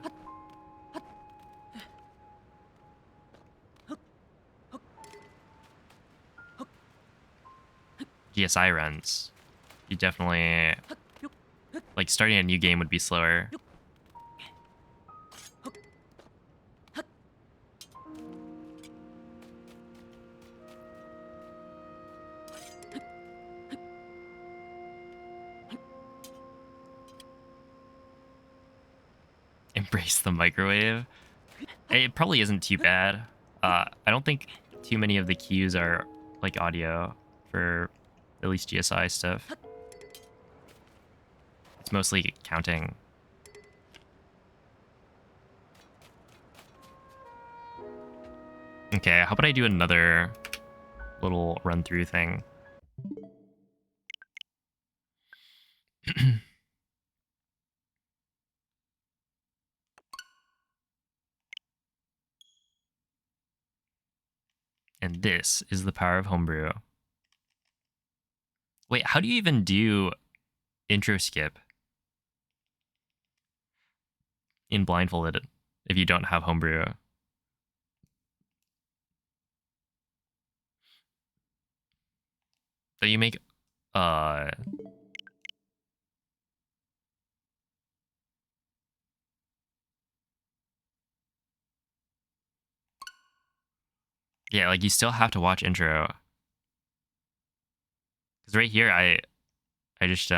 runs, you definitely like starting a new game would be slower. Embrace the microwave. It probably isn't too bad. I don't think too many of the cues are like audio for at least GSI stuff. It's mostly counting. Okay, how about I do another little run through thing? And this is the power of homebrew. Wait, how do you even do intro skip in Blindfolded if you don't have homebrew? So you make yeah, like you still have to watch intro. Cuz right here I just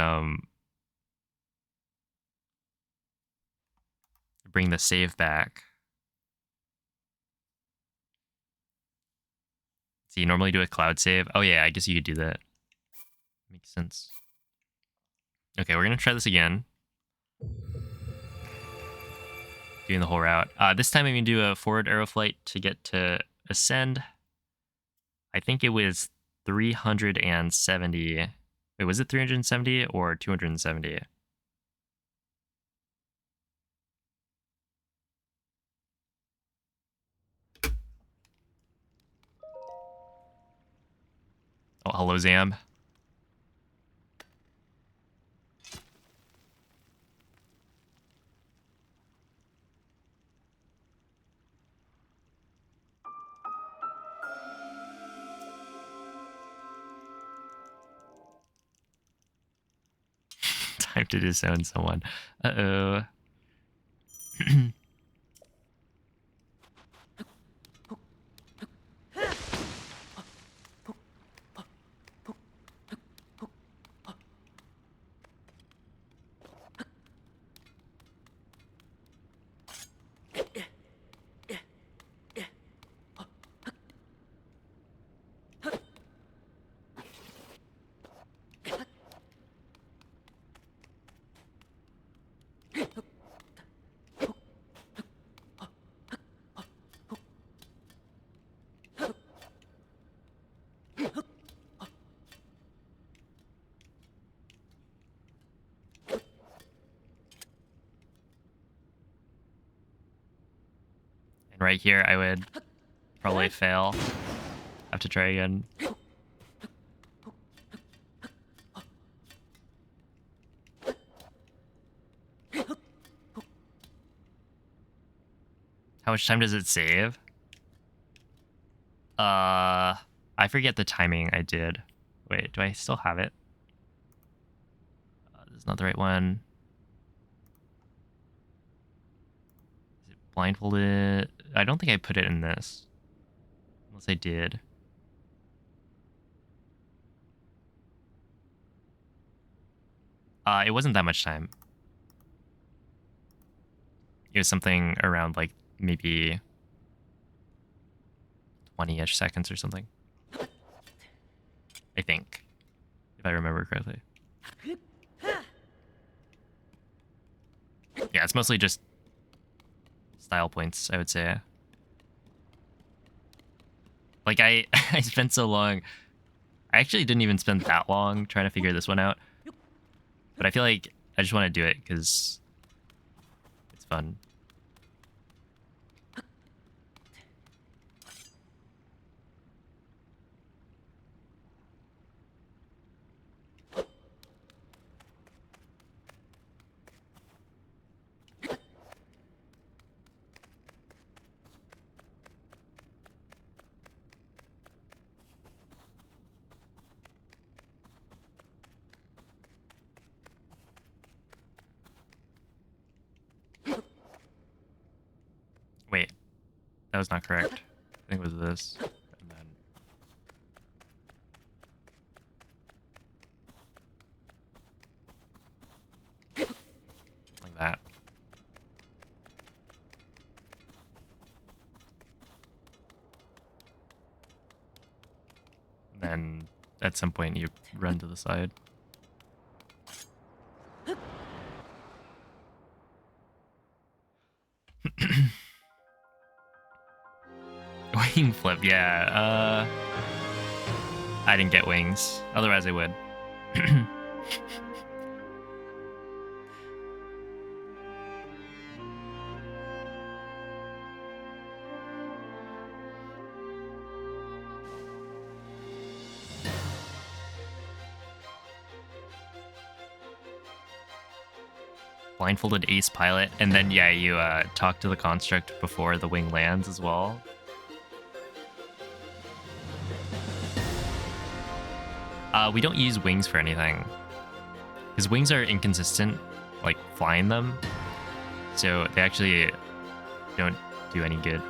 bring the save back. So you normally do a cloud save. Oh yeah, I guess you could do that. Makes sense. Okay, we're gonna try this again. Doing the whole route. This time I'm gonna do a forward arrow flight to get to ascend. I think it was 370. Wait, was it 370 or 270? Oh, hello, Zam. Time to disown someone. Uh-oh. And right here, I would probably fail. Have to try again. How much time does it save? I forget the timing I did. Wait, do I still have it? This is not the right one. Is it blindfolded? I don't think I put it in this. Unless I did. It wasn't that much time. It was something around like maybe 20-ish seconds or something. I think. If I remember correctly. Yeah, it's mostly just style points, I would say. Like, I spent so long... I actually didn't even spend that long trying to figure this one out. But I feel like I just want to do it because it's fun. Wait, that was not correct. I think it was this. And then... like that. And then at some point you run to the side. Wing flip, yeah. I didn't get wings. Otherwise I would. Blindfolded ace pilot, and then yeah, you talk to the construct before the wing lands as well. We don't use wings for anything because wings are inconsistent, like flying them, so they actually don't do any good.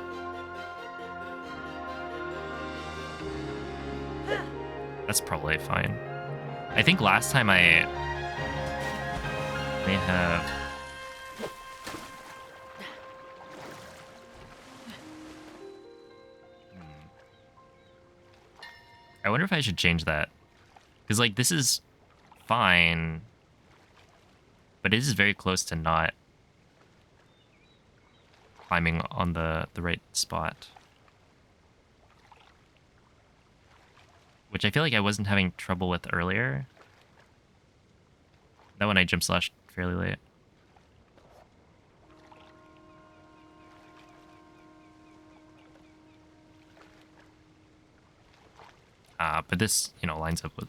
That's probably fine. I think last time I may have... I wonder if I should change that. Because, like, this is fine, but it is very close to not climbing on the right spot. Which I feel like I wasn't having trouble with earlier. That one I jump slashed fairly late. But this, you know, lines up with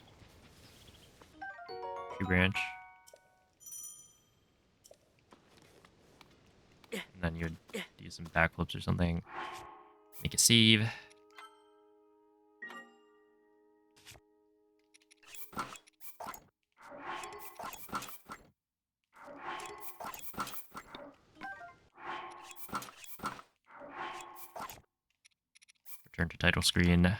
tree branch. And then you would do some backflips or something. Make a sieve. Turn to title screen.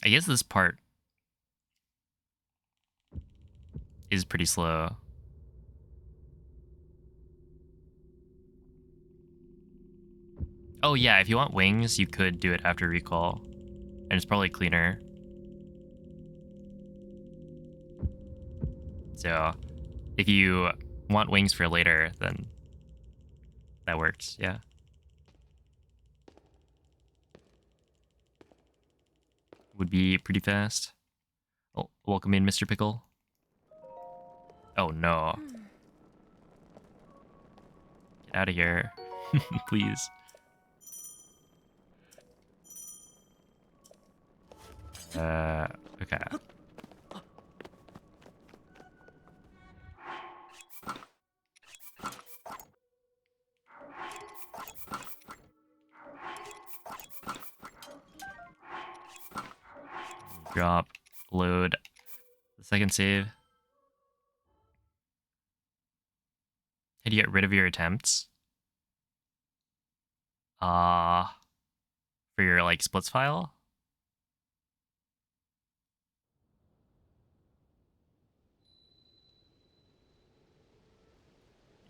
I guess this part is pretty slow. Oh yeah, if you want wings, you could do it after recall. And it's probably cleaner. So if you want wings for later, then that works, yeah. Would be pretty fast. Oh, welcome in, Mr. Pickle. Oh no. Get out of here. Please. Okay. Drop, load the second save. How do you get rid of your attempts? For your like splits file?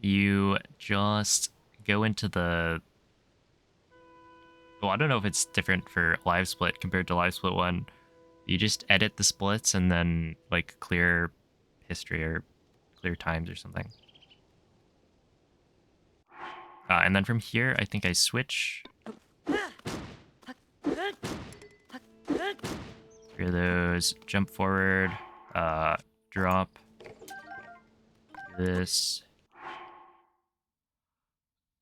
You just go into the... Well, I don't know if it's different for live split compared to live split 1. You just edit the splits and then like clear history or clear times or something. And then from here, I think I switch. Clear those, jump forward, drop this.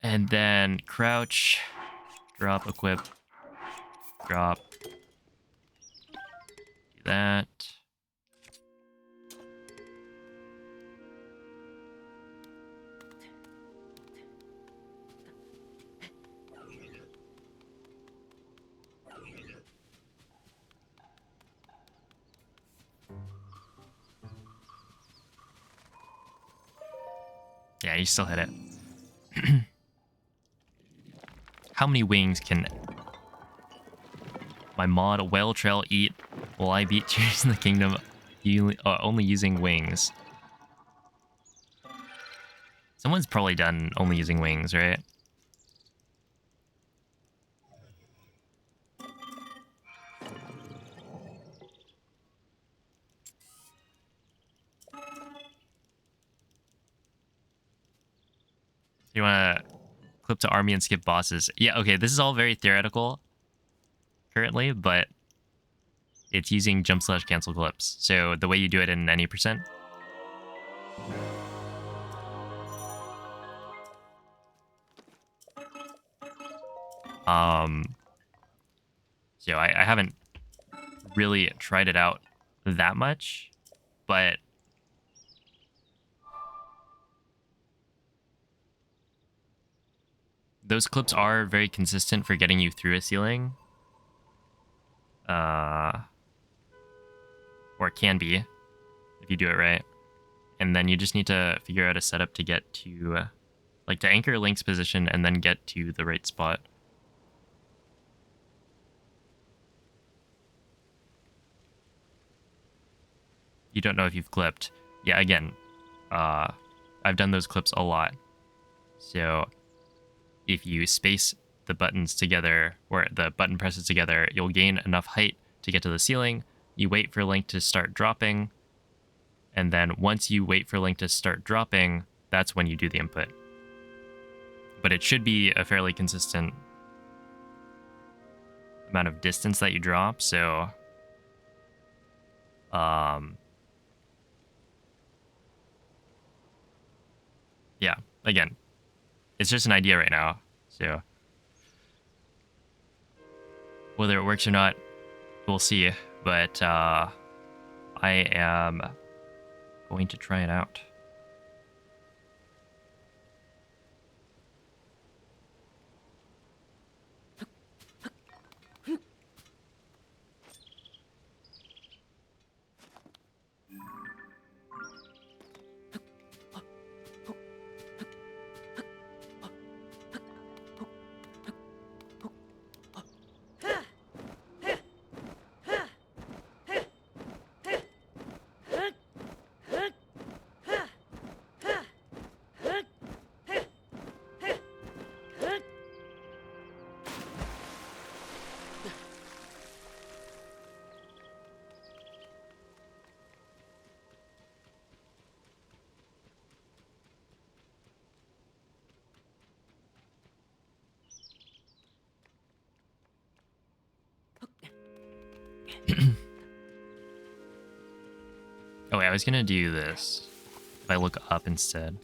And then crouch, drop, equip, drop. Do that. Yeah, you still hit it. How many wings can my mod Whale Trail eat? Will I beat Tears in the Kingdom only using wings? Someone's probably done only using wings, right? You want to clip to army and skip bosses? Yeah, okay, this is all very theoretical currently, but it's using jump/cancel clips. So the way you do it in any percent. So I haven't really tried it out that much, but those clips are very consistent for getting you through a ceiling. Or it can be, if you do it right. And then you just need to figure out a setup to get to, like to anchor Link's position and then get to the right spot. You don't know if you've clipped. Yeah, again, I've done those clips a lot. So if you space the buttons together, or the button presses together, you'll gain enough height to get to the ceiling. You wait for Link to start dropping, and then once you wait for Link to start dropping, that's when you do the input. But it should be a fairly consistent amount of distance that you drop, so yeah, again, it's just an idea right now, so whether it works or not, we'll see, but I am going to try it out. Oh wait, I was gonna do this. If I look up instead.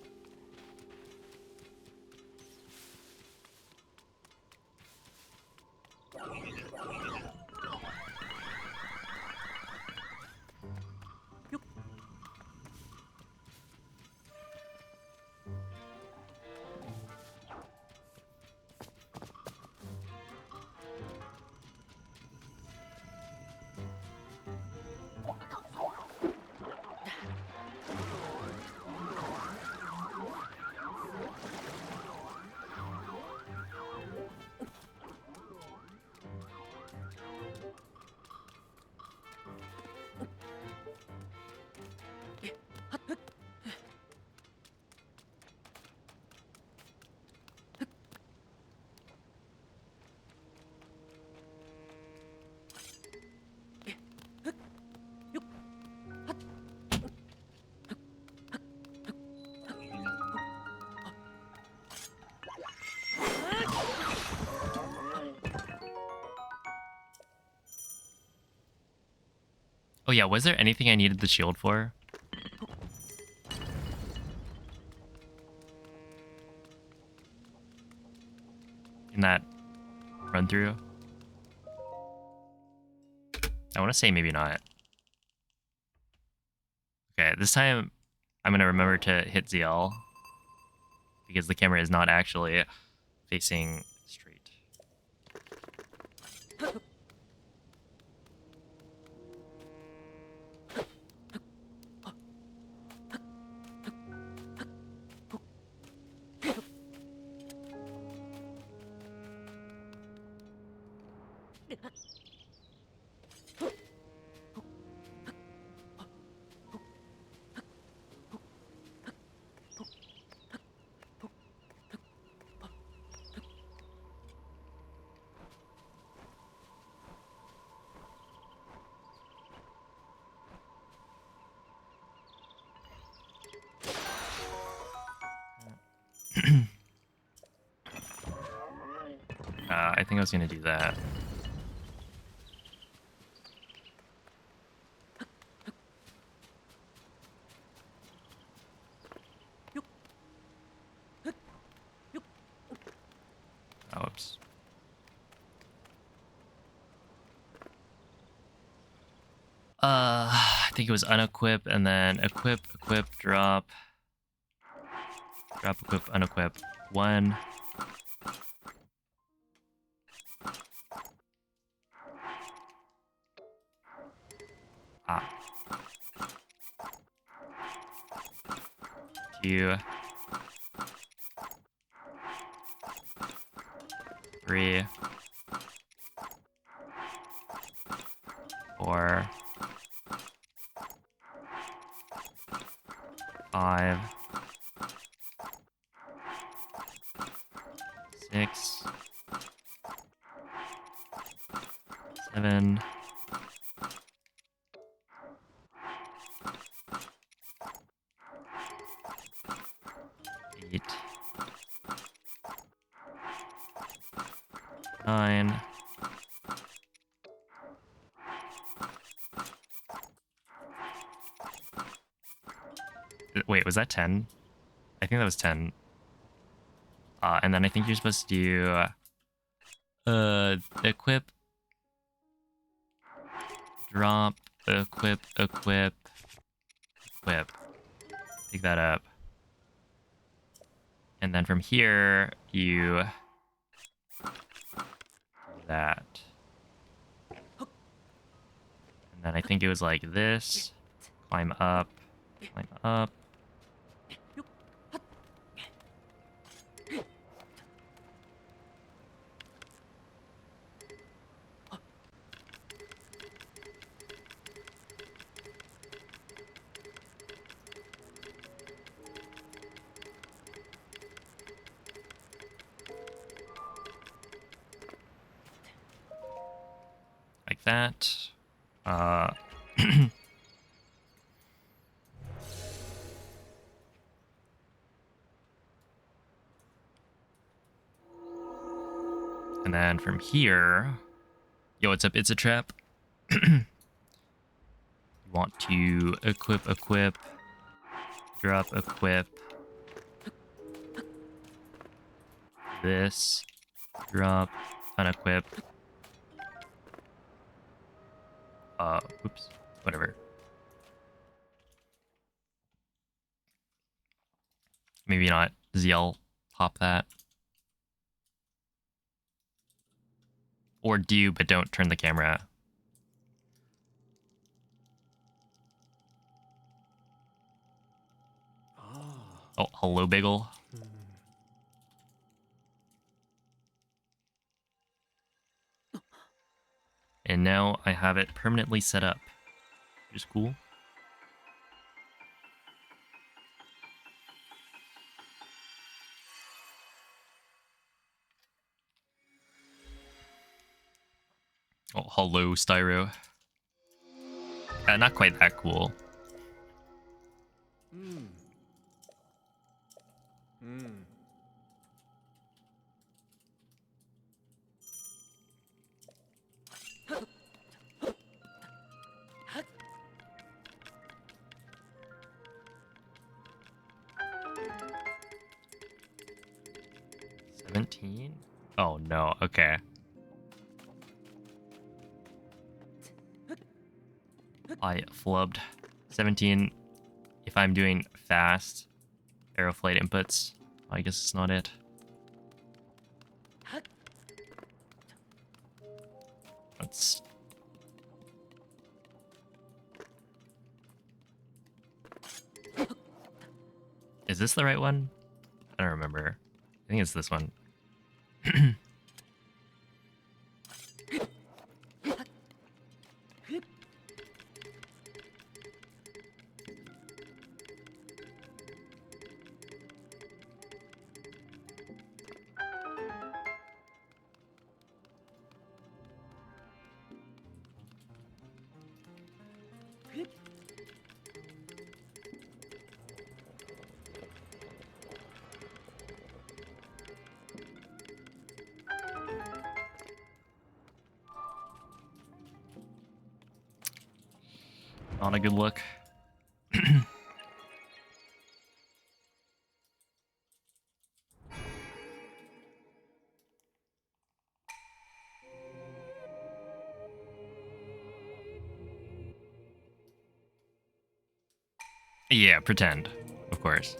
Oh yeah, was there anything I needed the shield for? In that run through? I want to say maybe not. Okay, this time I'm going to remember to hit ZL because the camera is not actually facing straight. I think I was going to do that. Oh, oops. I think it was unequip and then equip, drop, equip, unequip. 1. Ah. 2. 3. 4. 5. 6. 7. 8. 9. Wait, was that 10? I think that was 10. And then I think you're supposed to do equip, drop, equip. Pick that up. And then from here, you do that. And then I think it was like this. Climb up. Like that. And then from here, yo, what's up? It's a trap. want to equip, drop, equip. This, drop, unequip. Oops, whatever. Maybe not. ZL, pop that. Or do, but don't turn the camera. Oh, hello, Bagel. And now I have it permanently set up, which is cool. Oh, hello, Styro. Not quite that cool. $17? Oh no, okay. I flubbed. 17 if I'm doing fast arrow flight inputs. I guess it's not it. Let's... Is this the right one? I don't remember. I think it's this one. Not a good look. Yeah, pretend, of course.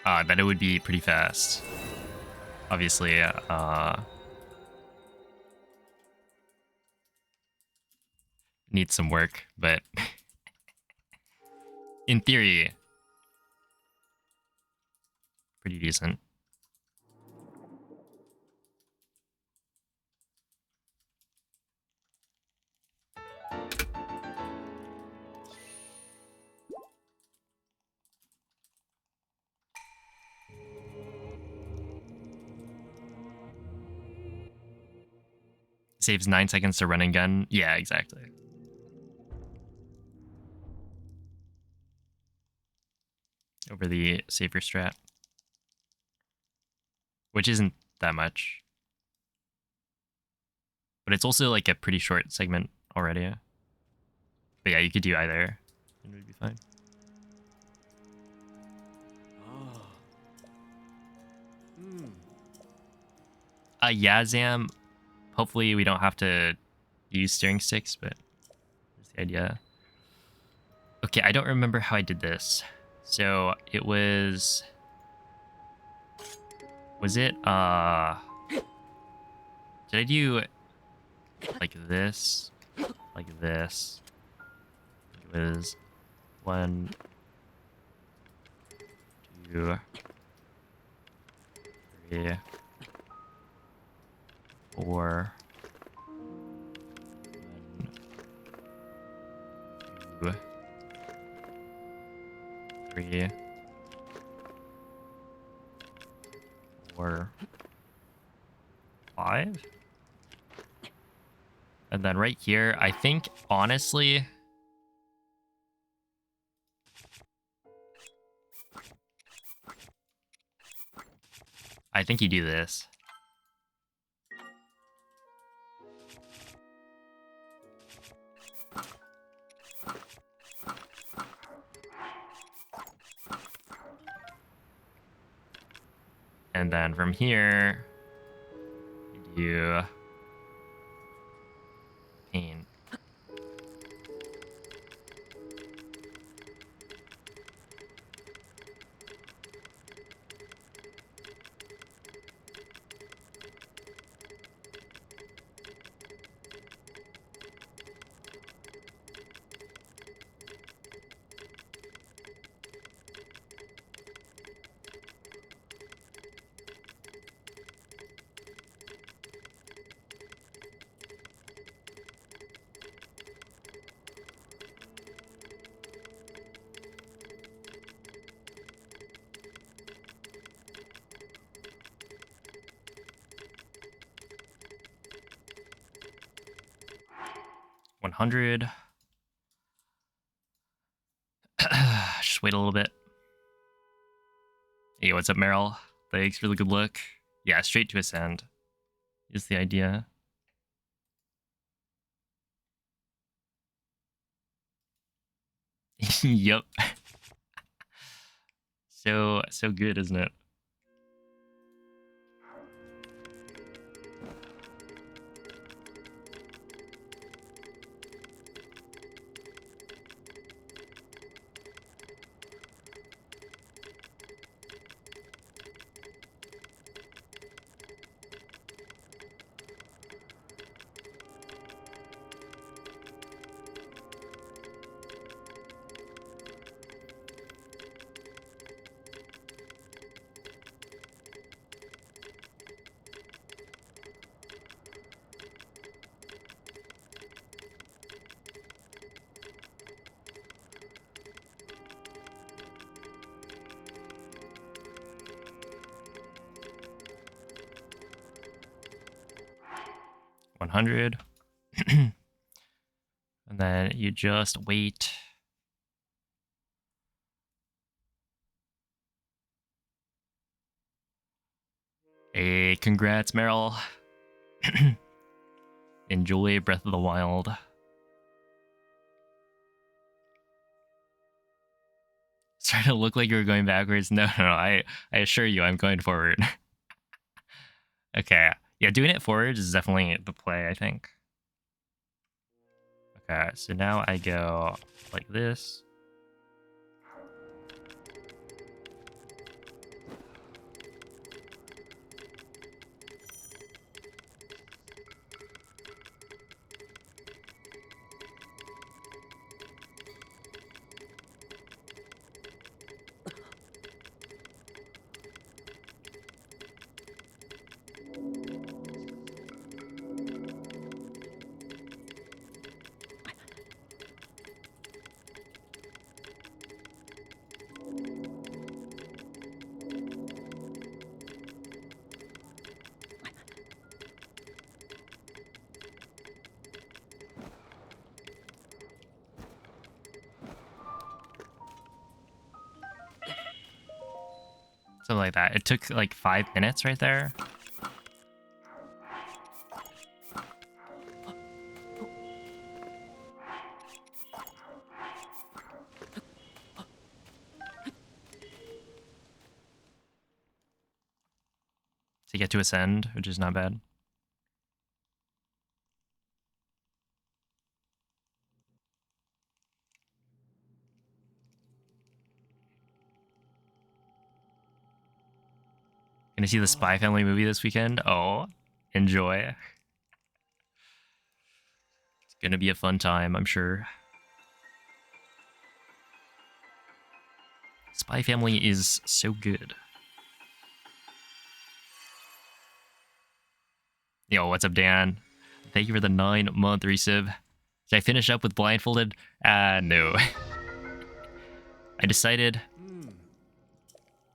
That it would be pretty fast. Obviously, needs some work, but in theory, pretty decent. Saves 9 seconds to run and gun. Yeah, exactly. Over the safer strat. Which isn't that much. But it's also like a pretty short segment already. But yeah, you could do either. And it would be fine. Yeah, Zam. Hopefully we don't have to use steering sticks, but that's the idea. Okay, I don't remember how I did this. So it was... Was it, did I do like this? Like this? It was 1, 2, 3, 4, 1, 2, 3, 4, 5. And then right here, I think, honestly... I think you do this. And then from here, you do pain. $100. Just wait a little bit. Hey, what's up, Meryl? Thanks for the good look. Yeah, straight to ascend is the idea. Yep. So good, isn't it? $100. And then you just wait. Hey, congrats, Meryl. Enjoy Breath of the Wild. Starting to look like you were going backwards. No, I assure you, I'm going forward. Okay. Yeah, doing it forwards is definitely the play, I think. Okay, so now I go like this. Something like that. It took like 5 minutes right there. To get to ascend, which is not bad. Gonna see the Spy Family movie this weekend. Oh, enjoy. It's gonna be a fun time, I'm sure. Spy Family is so good. Yo, what's up, Dan? Thank you for the 9-month resub. Did I finish up with Blindfolded? No. I decided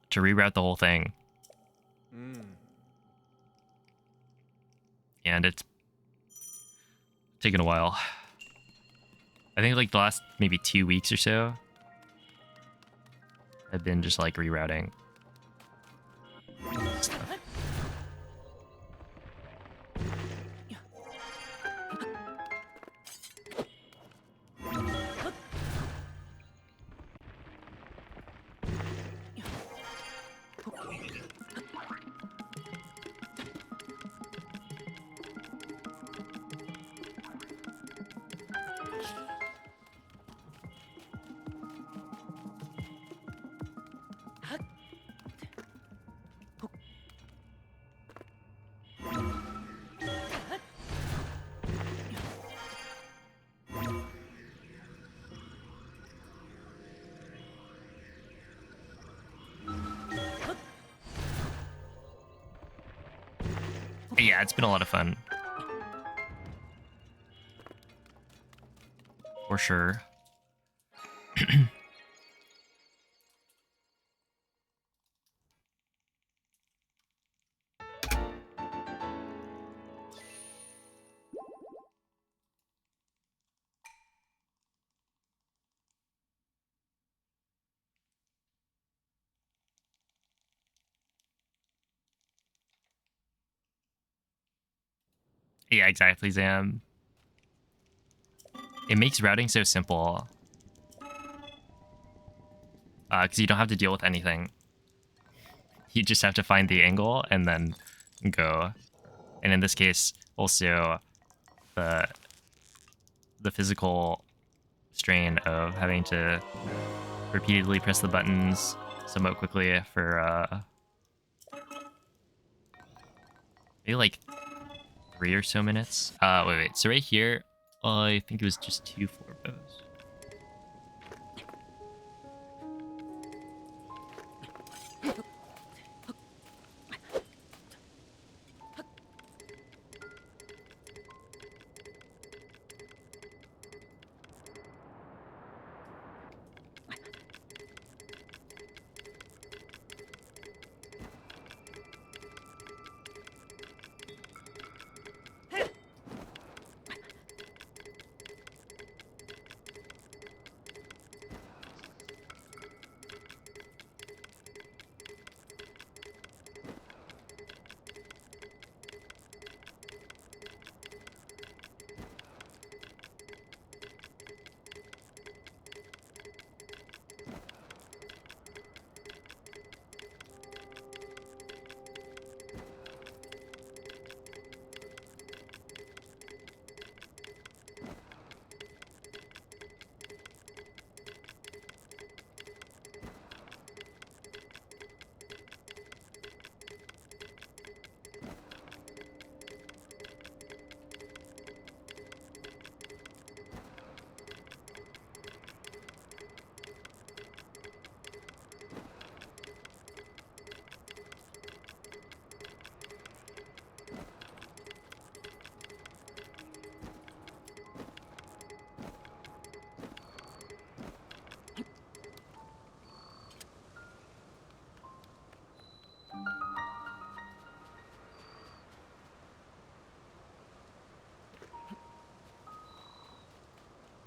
to reroute the whole thing. And it's taken a while. I think like the last maybe 2 weeks or so, I've been just like rerouting stuff. Yeah, it's been a lot of fun. For sure. Yeah, exactly, Zam. It makes routing so simple. Because you don't have to deal with anything. You just have to find the angle and then go. And in this case, also the physical strain of having to repeatedly press the buttons somewhat quickly for maybe like 3 or so minutes. Wait. So right here, I think it was just 2 4 bows.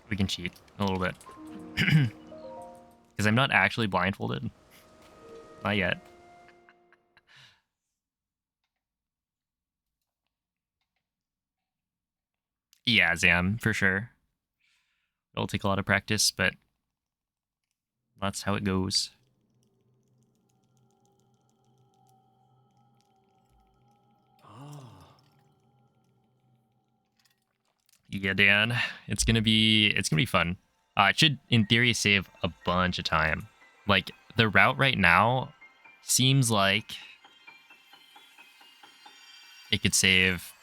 We can cheat a little bit. Because I'm not actually blindfolded. Not yet. Yeah, Zam, for sure. It'll take a lot of practice, but that's how it goes. Yeah, Dan, it's gonna be fun. It should, in theory, save a bunch of time. Like the route right now seems like it could save,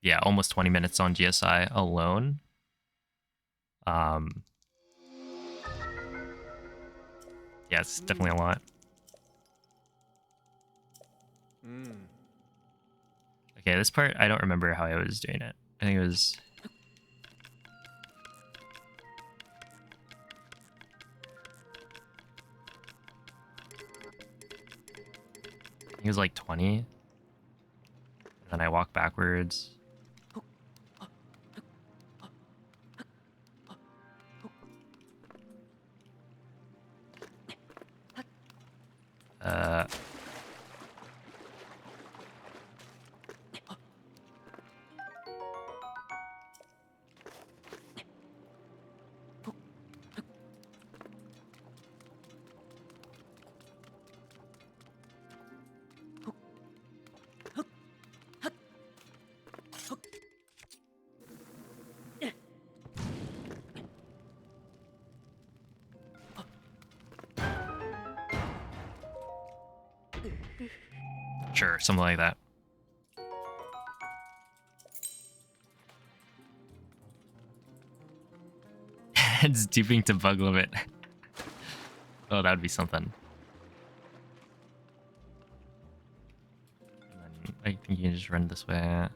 yeah, almost 20 minutes on GSI alone. Yeah, it's definitely a lot. Okay, this part I don't remember how I was doing it. I think it was. It was like 20. And then I walk backwards. Uh, sure, something like that. It's duping to bug limit. Oh, that would be something. And then I think you can just run this way.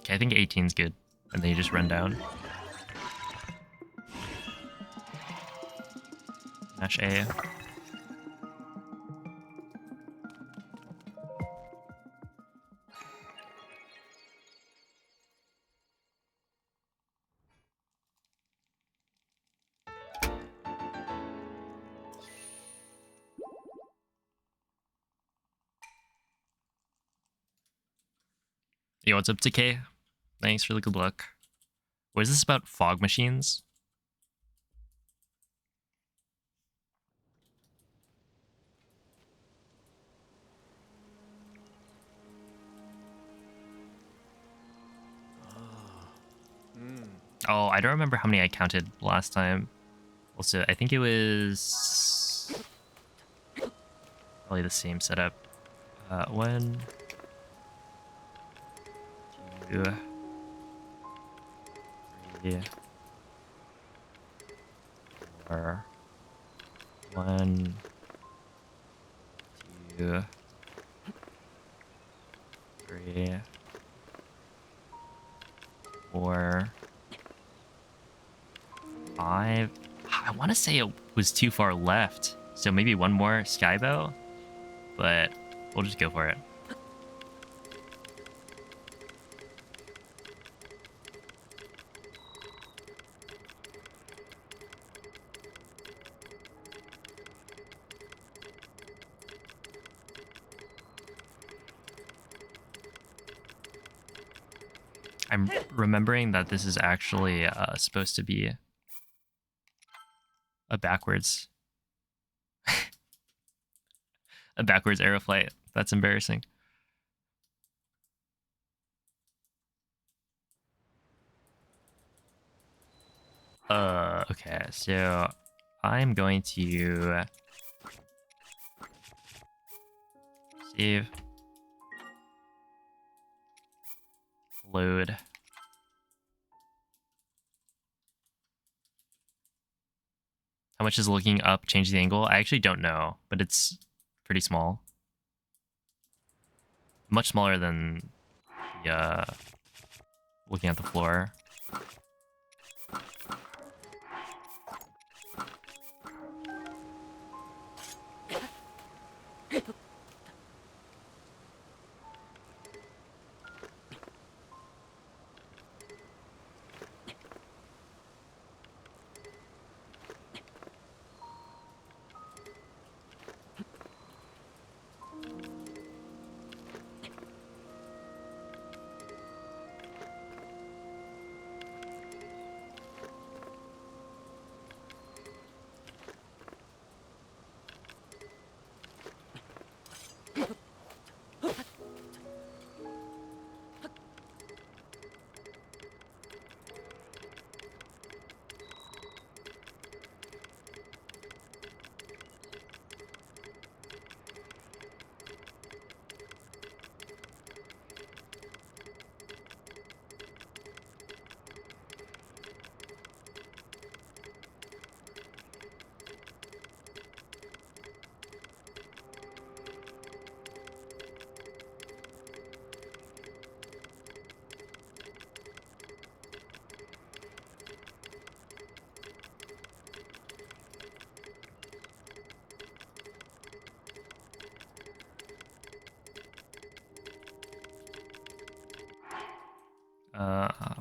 Okay, I think 18's good. And then you just run down. Mash A. Yo, what's up, TK? Thanks for the good luck. What is this about fog machines? Oh, I don't remember how many I counted last time. Also, I think it was probably the same setup. 1, 2, 3, 4. 1, 2, 3, 4, 5. I want to say it was too far left, so maybe one more skybow, but we'll just go for it. I'm remembering that this is actually supposed to be a backwards aeroflight. That's embarrassing. Okay, so I'm going to save, load. How much is looking up change the angle? I actually don't know, but it's pretty small. Much smaller than the looking at the floor.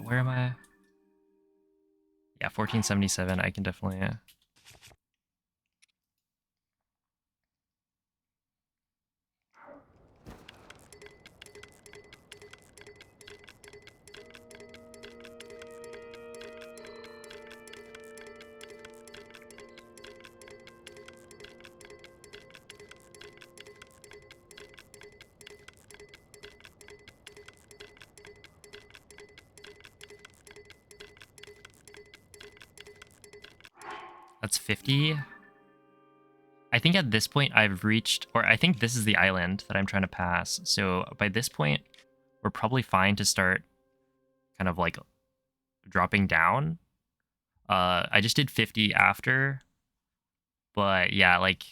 Where am I? Yeah, 1477. I can definitely. That's 50. I think at this point I've reached, or I think this is the island that I'm trying to pass. So by this point, we're probably fine to start kind of like dropping down. I just did 50 after, but yeah, like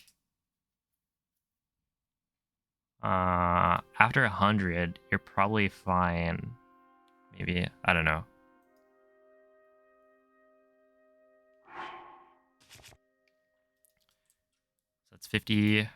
after 100, you're probably fine. Maybe, I don't know. So that's 50.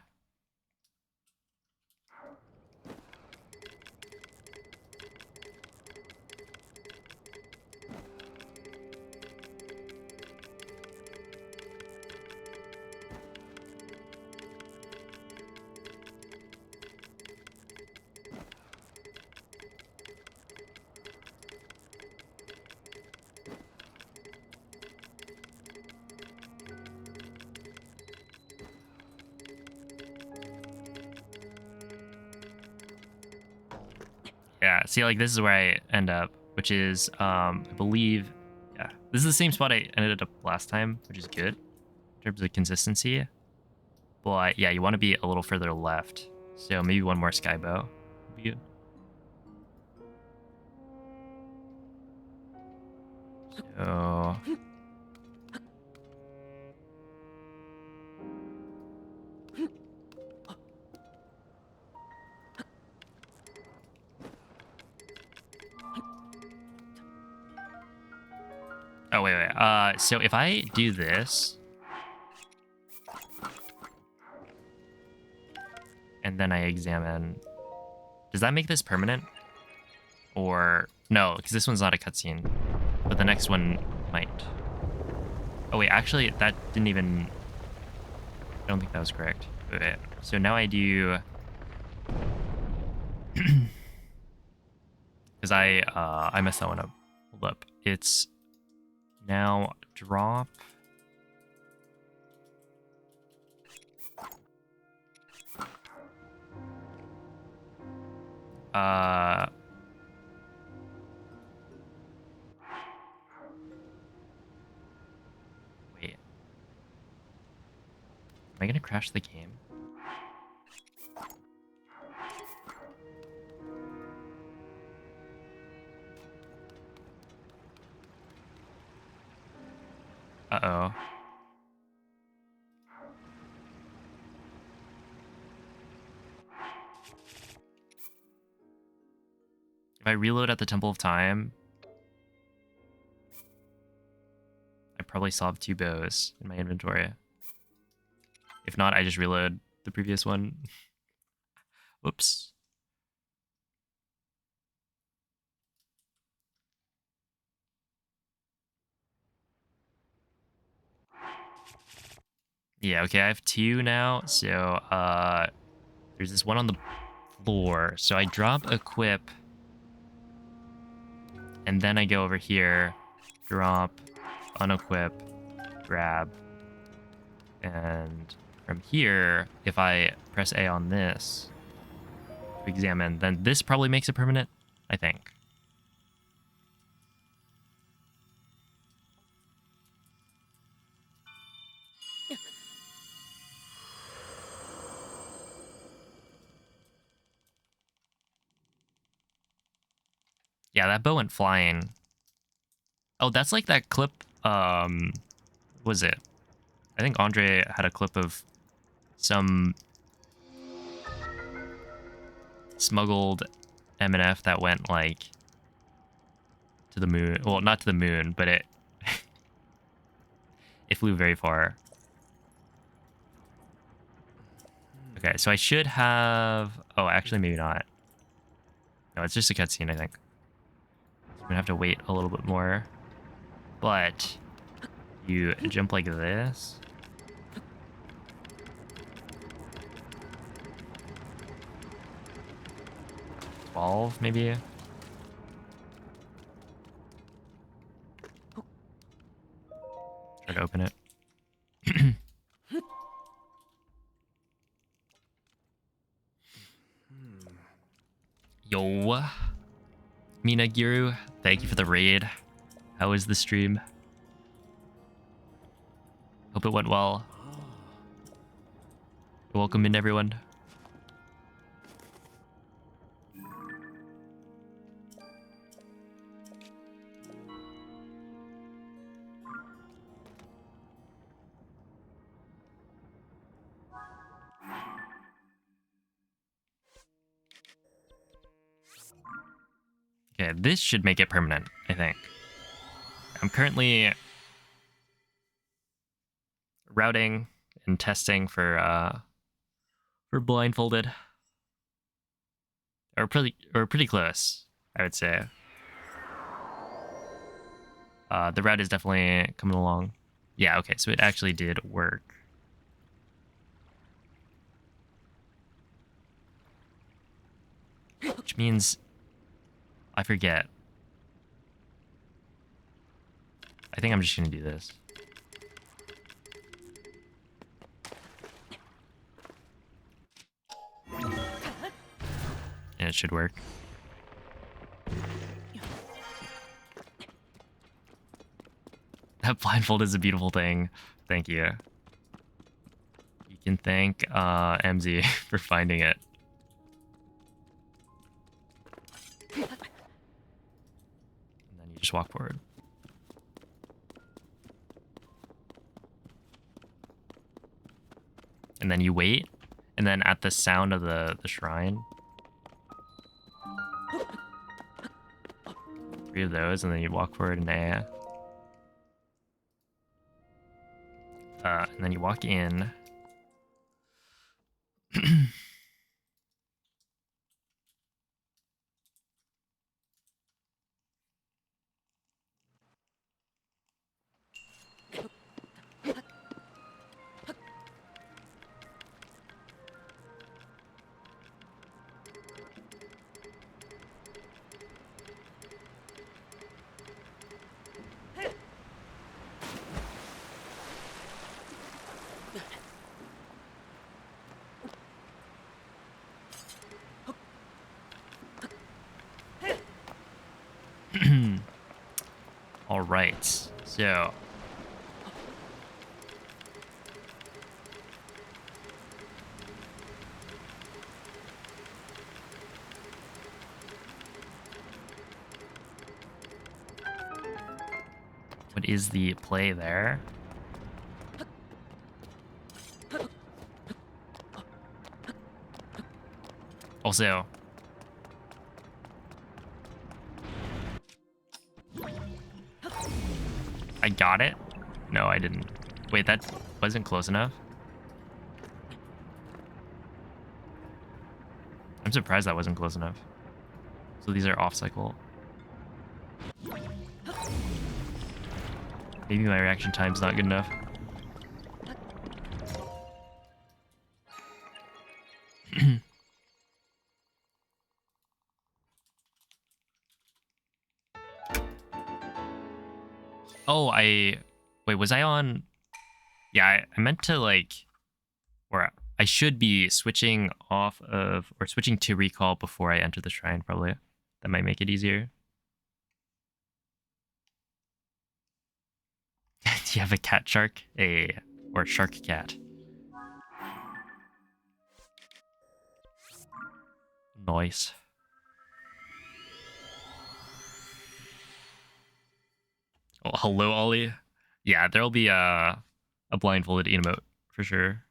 Yeah, see, like, this is where I end up, which is, I believe, yeah, this is the same spot I ended up last time, which is good in terms of consistency. But yeah, you want to be a little further left. So maybe one more skybow would be good. So oh wait. So if I do this and then I examine, does that make this permanent? Or no, because this one's not a cutscene, but the next one might. Oh wait, actually that didn't even. I don't think that was correct. Wait. So now I do. Because I messed that one up. Hold up. It's now drop. Wait. Am I gonna crash the game? Uh-oh. If I reload at the Temple of Time, I probably still have 2 bows in my inventory. If not, I just reload the previous one. Whoops. Yeah, okay, I have 2 now. So, there's this one on the floor. So I drop equip, and then I go over here, drop, unequip, grab, and from here, if I press A on this to examine, then this probably makes it permanent, I think. Yeah, that bow went flying. Oh, that's like that clip, was it? I think Andre had a clip of some smuggled M&F that went like to the moon. Well, not to the moon, but it it flew very far. Okay, so I should have. Oh, actually, maybe not. No, it's just a cutscene, I think. I'm gonna have to wait a little bit more. But you jump like this. 12, maybe. Try to open it. Yo, Minagiru, thank you for the raid. How was the stream? Hope it went well. Welcome in, everyone. Okay, this should make it permanent, I think. I'm currently routing and testing for blindfolded. Or pretty close, I would say. The route is definitely coming along. Yeah, okay, so it actually did work. Which means I forget. I think I'm just gonna do this. And it should work. That blindfold is a beautiful thing. Thank you. You can thank MZ for finding it. And then you just walk forward. And then you wait. And then at the sound of the shrine, 3 of those, and then you walk forward and and then you walk in. All right, so what is the play there? Also, I got it? No, I didn't. Wait, that wasn't close enough? I'm surprised that wasn't close enough. So these are off cycle. Maybe my reaction time's not good enough. Oh, wait, was I on? Yeah, I meant to or I should be switching off of, or switching to recall before I enter the shrine, probably. That might make it easier. Do you have a cat shark? Or shark cat? Nice. Oh, hello, Ollie. Yeah, there'll be a blindfolded emote for sure.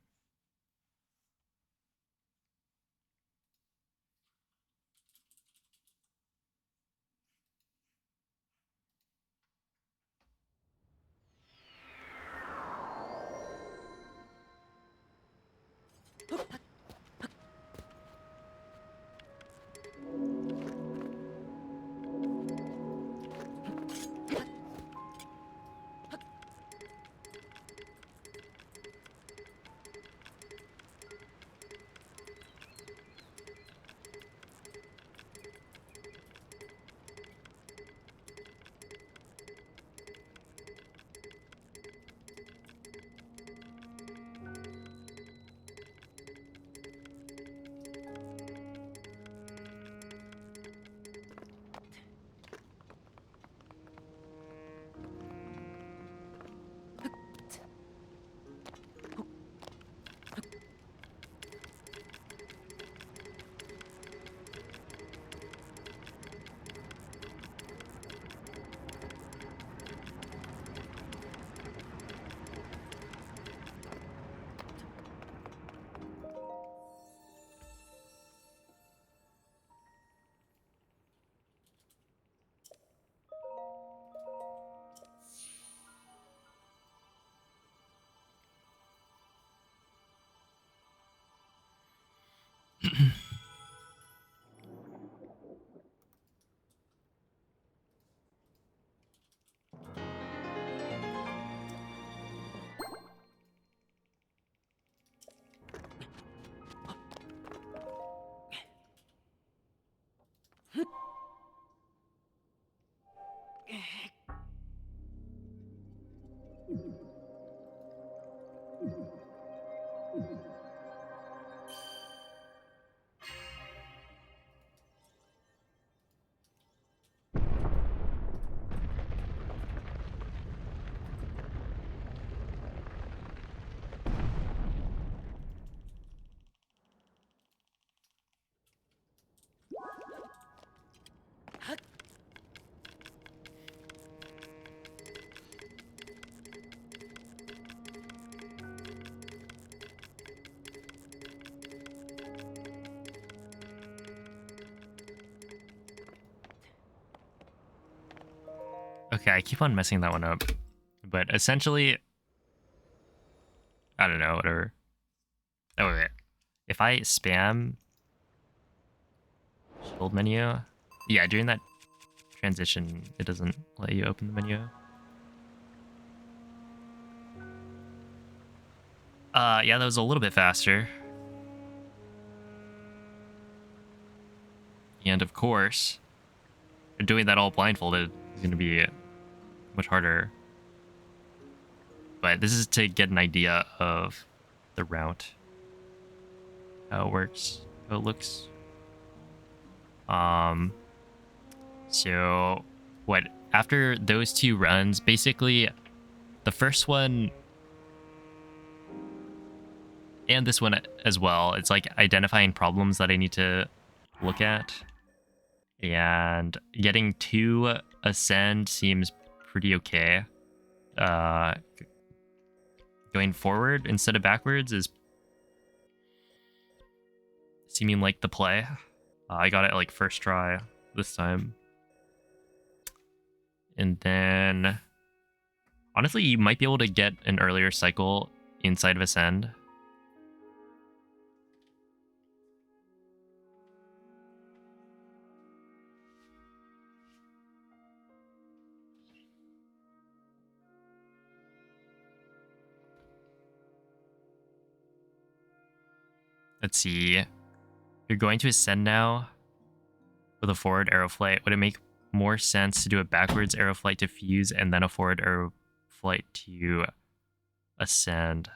Okay, I keep on messing that one up. But essentially, I don't know, whatever. Oh, wait. If I spam shield menu, yeah, during that transition, it doesn't let you open the menu. Yeah, that was a little bit faster. And of course, doing that all blindfolded is going to be much harder. But this is to get an idea of the route, how it works, how it looks. So what, after those two runs, basically the first one and this one as well, it's like identifying problems that I need to look at. And getting to ascend seems pretty okay. Going forward instead of backwards is seeming like the play. I got it like first try this time. And then, honestly, you might be able to get an earlier cycle inside of ascend. Let's see. You're going to ascend now with a forward arrow flight. Would it make more sense to do a backwards arrow flight to fuse and then a forward arrow flight to ascend?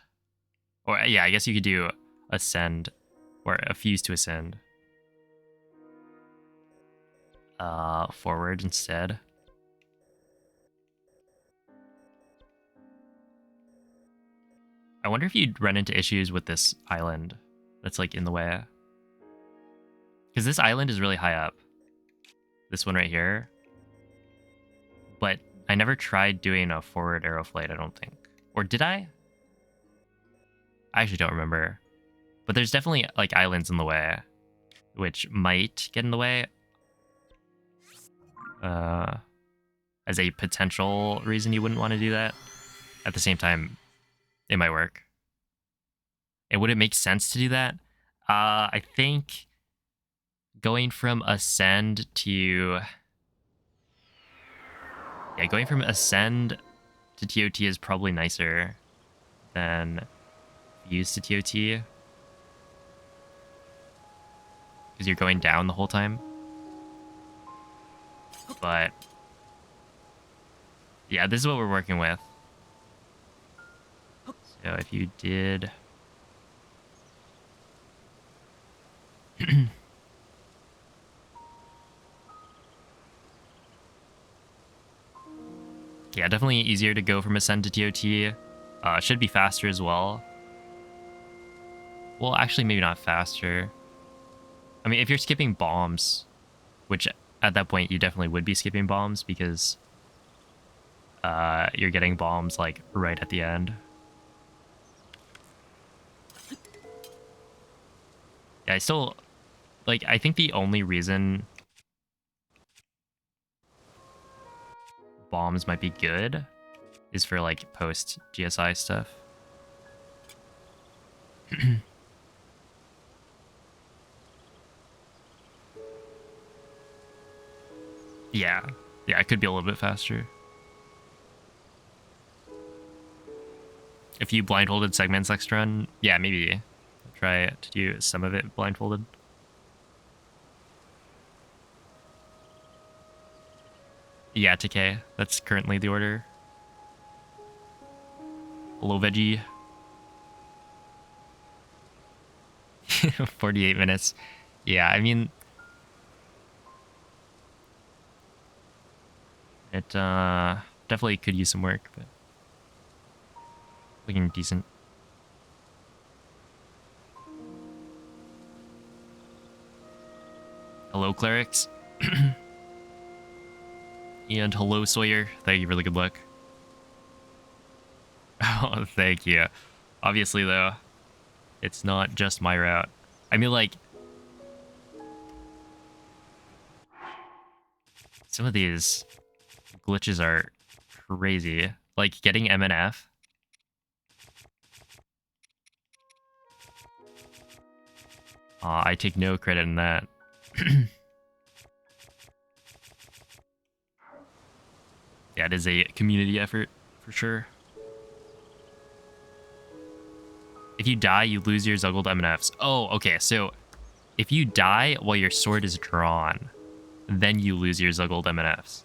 Or yeah, I guess you could do ascend or a fuse to ascend. Forward instead. I wonder if you'd run into issues with this island that's like in the way. Because this island is really high up. This one right here. But I never tried doing a forward arrow flight, I don't think. Or did I? I actually don't remember. But there's definitely like islands in the way, which might get in the way. As a potential reason you wouldn't want to do that. At the same time, it might work. And would it make sense to do that? I think going from ascend to... Yeah, going from ascend to TOT is probably nicer than fuse to TOT. Because you're going down the whole time. But yeah, this is what we're working with. So if you did... Yeah, definitely easier to go from ascend to TOT. Should be faster as well. Well, actually, maybe not faster. I mean, if you're skipping bombs, which at that point you definitely would be skipping bombs because you're getting bombs like right at the end. Yeah, I still like. I think the only reason bombs might be good is for like post GSI stuff. Yeah, it could be a little bit faster. If you blindfolded segments next run, yeah, maybe try to do some of it blindfolded. Yeah, TK. That's currently the order. Hello, veggie. 48 minutes. Yeah, I mean, it definitely could use some work, but looking decent. Hello, clerics. And hello, Sawyer. Thank you for the good luck. Oh, thank you. Obviously, though, it's not just my route. I mean, like, some of these glitches are crazy. Like, getting MNF. I take no credit in that. Yeah, it is a community effort, for sure. If you die, you lose your Zuggled MNFs. Oh, okay, so if you die while your sword is drawn, then you lose your Zuggled MNFs.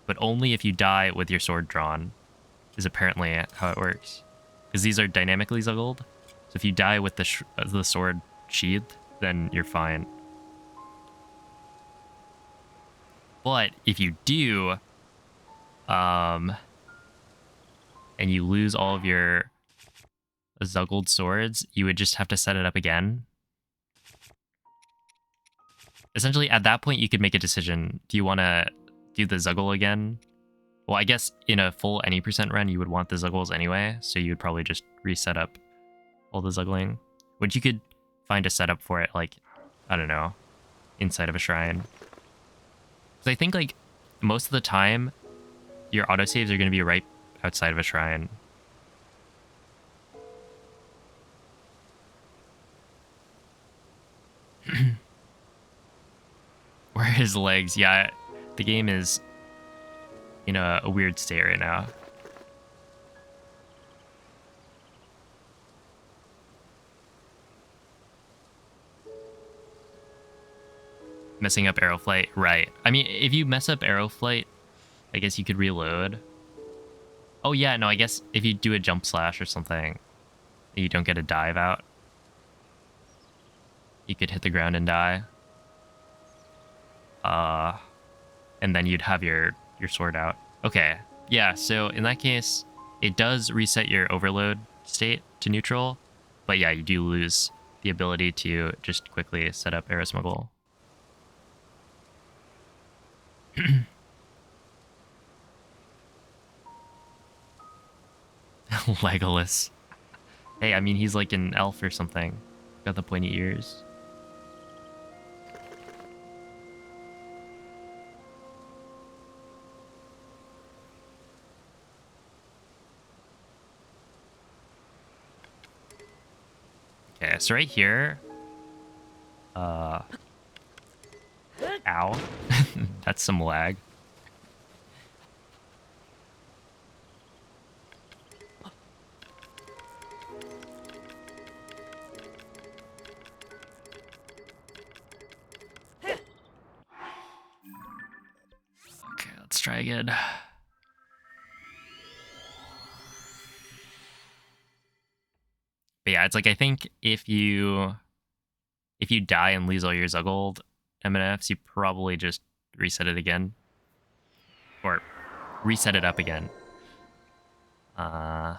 But only if you die with your sword drawn, is apparently how it works. Because these are dynamically Zuggled. So if you die with the sword sheathed, then you're fine. But if you do, and you lose all of your Zuggled swords, you would just have to set it up again. Essentially, at that point, you could make a decision. Do you want to do the Zuggle again? Well, I guess in a full any percent run, you would want the Zuggles anyway, so you would probably just reset up all the Zuggling. Which you could find a setup for it, like, I don't know, inside of a shrine. Because I think, like, most of the time, your autosaves are going to be right outside of a shrine. Where are his legs? Yeah, the game is in a weird state right now. Messing up arrow flight, right. I mean, if you mess up arrow flight, I guess you could reload. Oh yeah, no, I guess if you do a jump slash or something, you don't get a dive out. You could hit the ground and die. And then you'd have your sword out. Okay, yeah, so in that case, it does reset your overload state to neutral, but yeah, you do lose the ability to just quickly set up arrow smuggle. Legolas. Hey, I mean, he's like an elf or something. Got the pointy ears. Okay, so right here... Ow. That's some lag. Okay, let's try again. But yeah, it's like, I think if you die and lose all your Zuggled MNFs, you probably just reset it again. Or reset it up again. Because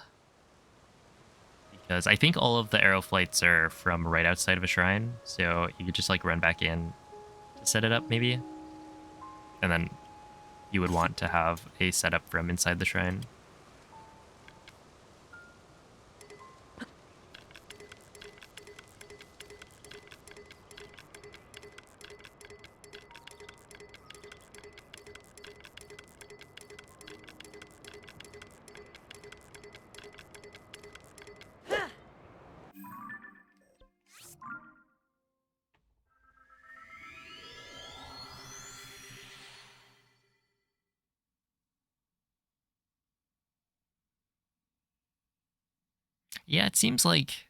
I think all of the arrow flights are from right outside of a shrine, so you could just like run back in to set it up maybe. And then you would want to have a setup from inside the shrine. Yeah, it seems like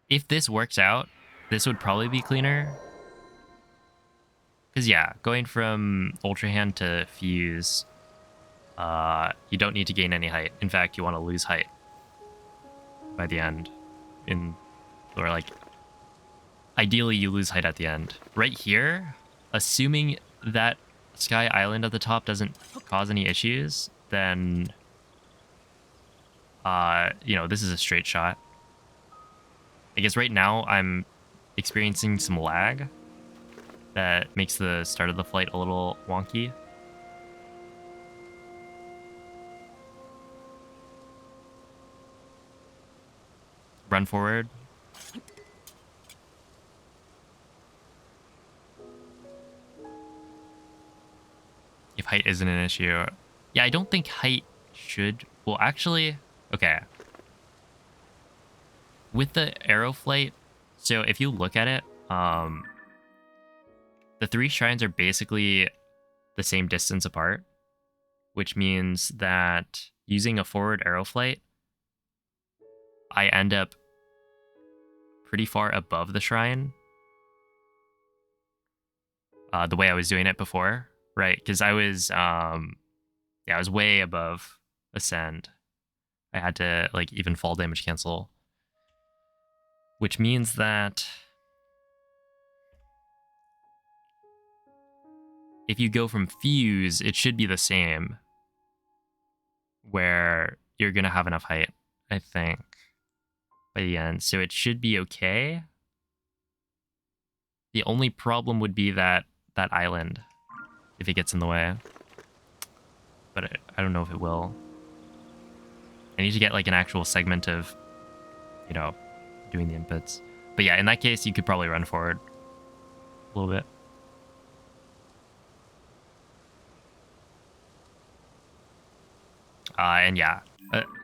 if this works out, this would probably be cleaner. Because yeah, going from Ultra Hand to Fuse, you don't need to gain any height. In fact, you want to lose height by the end. Or like, ideally you lose height at the end. Right here, assuming that Sky Island at the top doesn't cause any issues, then, this is a straight shot. I guess right now I'm experiencing some lag that makes the start of the flight a little wonky. Run forward. If height isn't an issue. Yeah, I don't think height should... Well, actually... Okay. With the arrow flight, so if you look at it, the 3 shrines are basically the same distance apart, which means that using a forward arrow flight, I end up pretty far above the shrine. The way I was doing it before, right? Because I was, I was way above Ascend. I had to, like, even fall damage cancel. Which means that if you go from Fuse, it should be the same. Where you're going to have enough height, I think, by the end. So it should be okay. The only problem would be that island, if it gets in the way. But I don't know if it will. I need to get, like, an actual segment of, doing the inputs. But yeah, in that case, you could probably run forward a little bit. And yeah,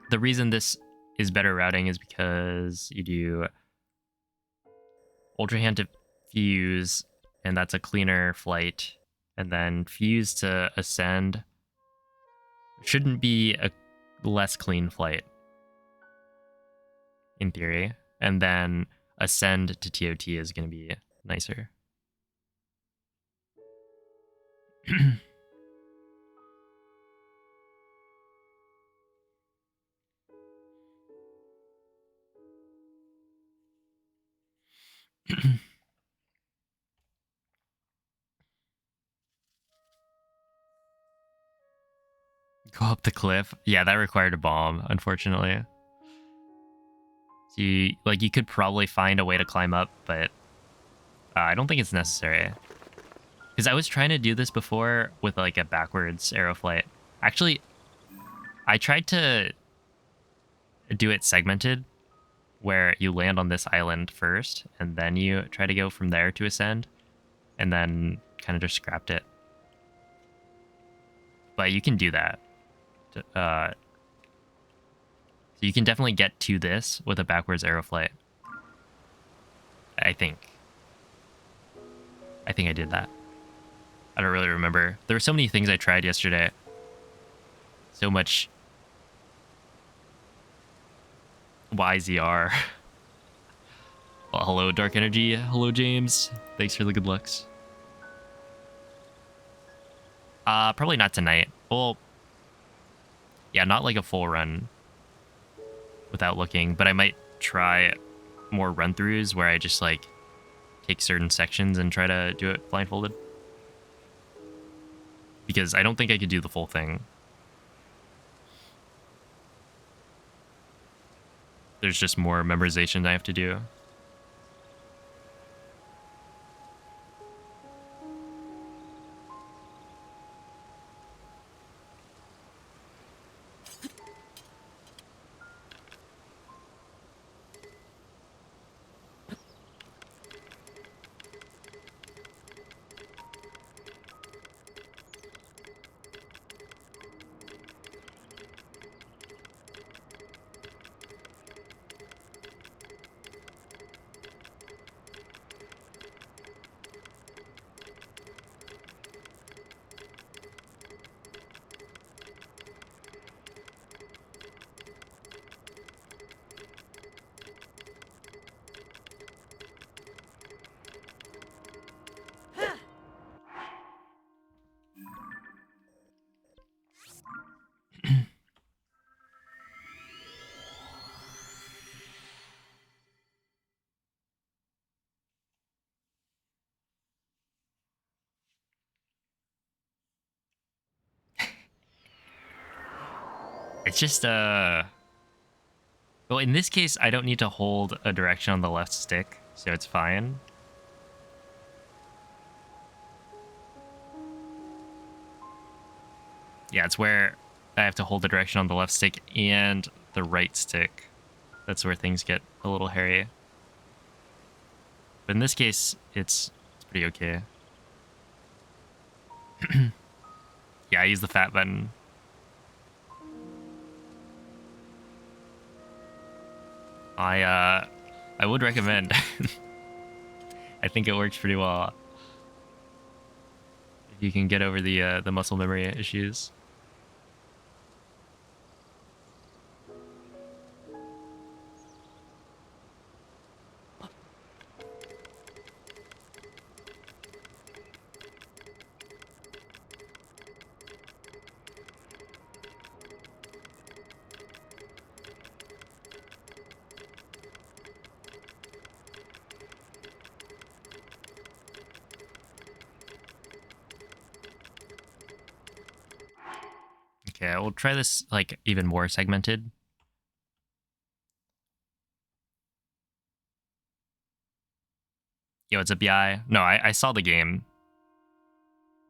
the reason this is better routing is because you do Ultra Hand to Fuse, and that's a cleaner flight. And then Fuse to Ascend shouldn't be a less clean flight, in theory. And then Ascend to ToT is going to be nicer. Go up the cliff. Yeah, that required a bomb, unfortunately. So you could probably find a way to climb up, but I don't think it's necessary. Because I was trying to do this before with, like, a backwards arrow flight. Actually, I tried to do it segmented, where you land on this island first, and then you try to go from there to Ascend, and then kind of just scrapped it. But you can do that. So you can definitely get to this with a backwards arrow flight. I think I did that. I don't really remember. There were so many things I tried yesterday. So much YZR. Well, hello, Dark Energy. Hello, James. Thanks for the good looks. Probably not tonight. Well, yeah, not like a full run without looking, but I might try more run-throughs where I just, like, take certain sections and try to do it blindfolded. Because I don't think I could do the full thing. There's just more memorization I have to do. It's just well, in this case, I don't need to hold a direction on the left stick, so it's fine. Yeah, it's where I have to hold the direction on the left stick and the right stick. That's where things get a little hairy. But in this case, it's pretty okay. Yeah, I use the fat button. I would recommend. I think it works pretty well. If you can get over the muscle memory issues. Okay, we'll try this like even more segmented. Yo, what's up, Yi? No, I saw the game.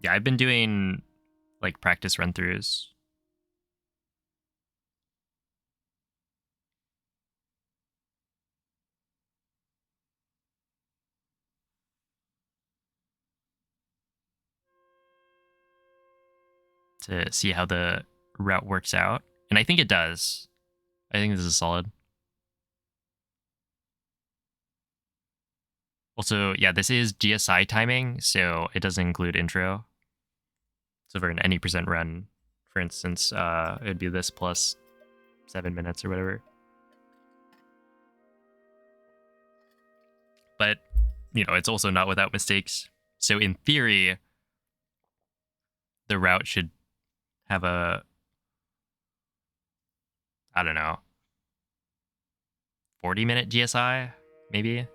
Yeah, I've been doing like practice run-throughs. To see how the route works out. And I think it does. I think this is solid. Also, yeah, this is GSI timing, so it doesn't include intro. So for an any percent run, for instance, it would be this plus 7 minutes or whatever. But, you know, it's also not without mistakes. So in theory, the route should have a, I don't know, 40-minute GSI, maybe?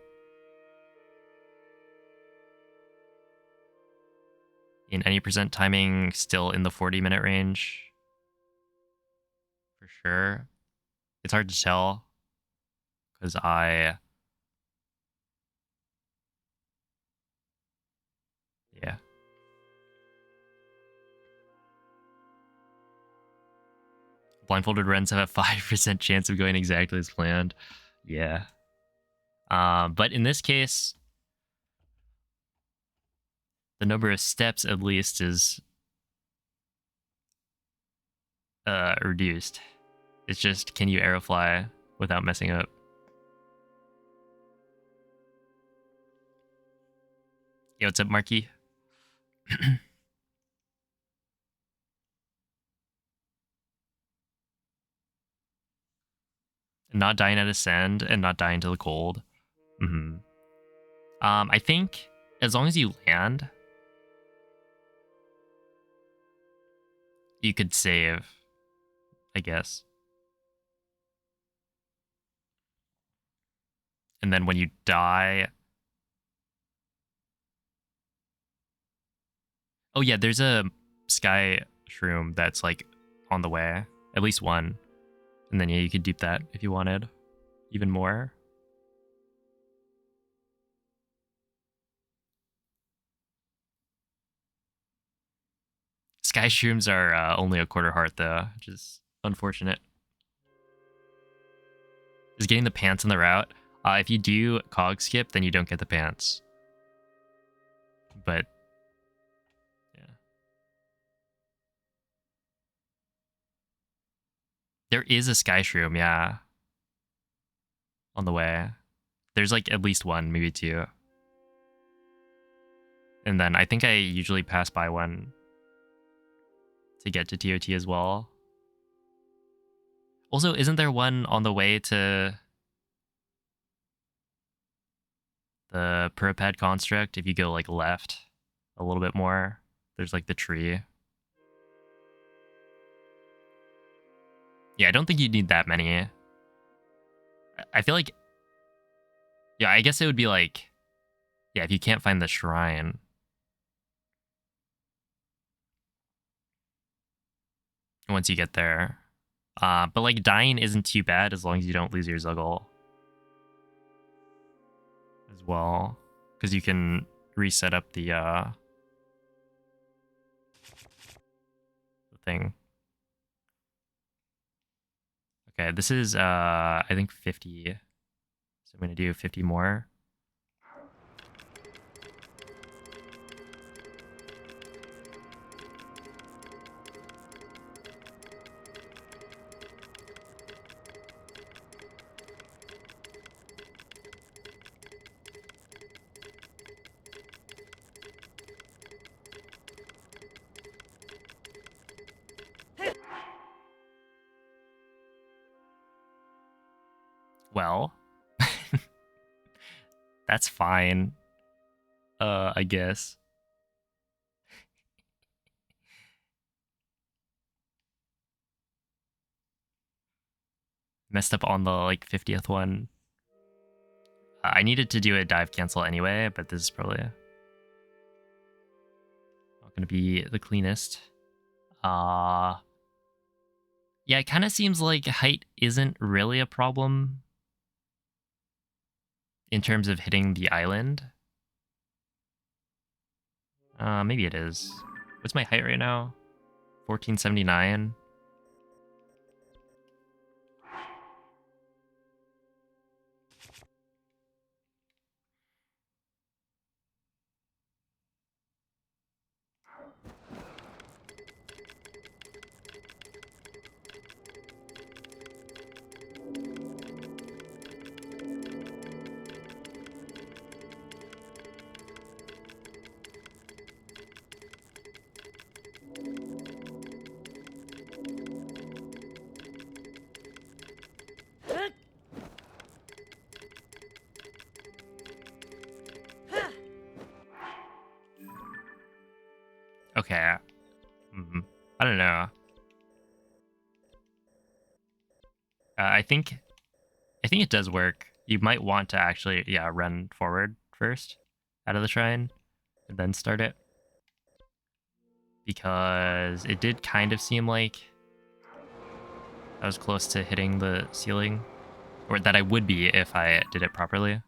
In any percent timing, still in the 40-minute range. For sure. It's hard to tell because yeah. Blindfolded runs have a 5% chance of going exactly as planned. Yeah. But in this case, the number of steps at least is reduced. It's just, can you arrow fly without messing up? Yo, what's up, Marky? Not dying at ascend and not dying to the cold. Mm-hmm. I think as long as you land, you could save, I guess. And then when you die... Oh yeah, there's a sky shroom that's like on the way. At least one. And then yeah, you could dupe that if you wanted. Even more. Sky shrooms are only a quarter heart though, which is unfortunate. Is getting the pants on the route. If you do cog skip, then you don't get the pants. But yeah. There is a sky shroom, yeah. On the way. There's like at least one, maybe two. And then I think I usually pass by one to get to TOT as well. Also, isn't there one on the way to the Puripad construct? If you go like left a little bit more, there's like the tree. Yeah, I don't think you'd need that many. I feel like, yeah, I guess it would be like, yeah, if you can't find the shrine. Once you get there. But like dying isn't too bad as long as you don't lose your Zuggle as well, because you can reset up the thing. Okay, this is I think 50. So I'm gonna do 50 more. Well, that's fine. I guess. Messed up on the like 50th one. I needed to do a dive cancel anyway, but this is probably not gonna be the cleanest. Yeah, it kind of seems like height isn't really a problem in terms of hitting the island. Maybe it is. What's my height right now? 1479. Okay. I don't know. I think it does work. You might want to actually, yeah, run forward first out of the shrine and then start it. Because it did kind of seem like I was close to hitting the ceiling. Or that I would be if I did it properly.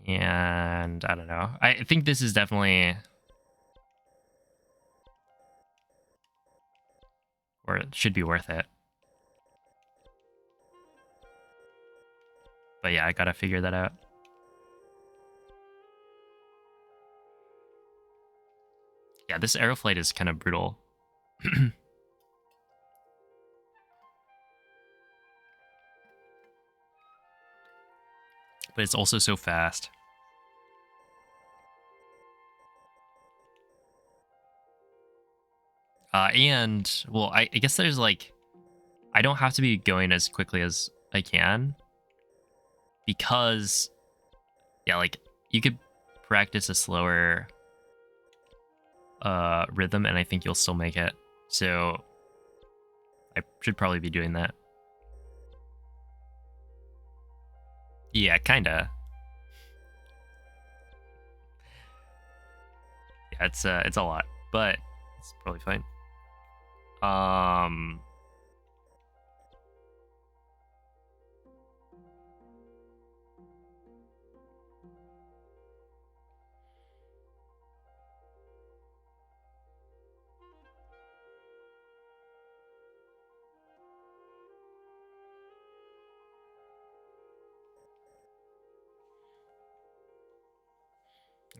And I don't know. I think this is definitely... or it should be worth it. But yeah, I gotta figure that out. Yeah, this arrow flight is kind of brutal. But it's also so fast. And, well, I guess there's like... I don't have to be going as quickly as I can. Because, yeah, like, you could practice a slower rhythm, and I think you'll still make it. So, I should probably be doing that. Yeah, kinda. Yeah, it's a lot, but it's probably fine.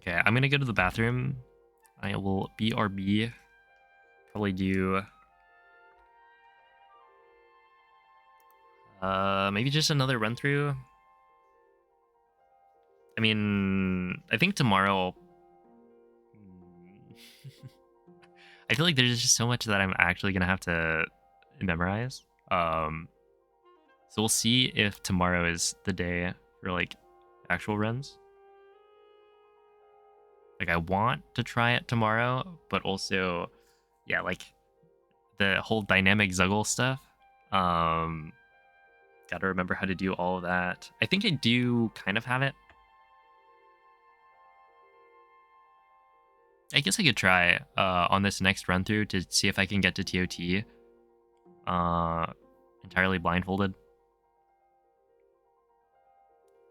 Okay, I'm gonna go to the bathroom. I will BRB. Probably do maybe just another run through. I mean, I think tomorrow I feel like there's just so much that I'm actually gonna have to memorize. So we'll see if tomorrow is the day for like actual runs. Like I want to try it tomorrow, but also, yeah, like the whole dynamic Zuggle stuff. Gotta remember how to do all of that. I think I do kind of have it. I guess I could try on this next run through to see if I can get to TOT entirely blindfolded.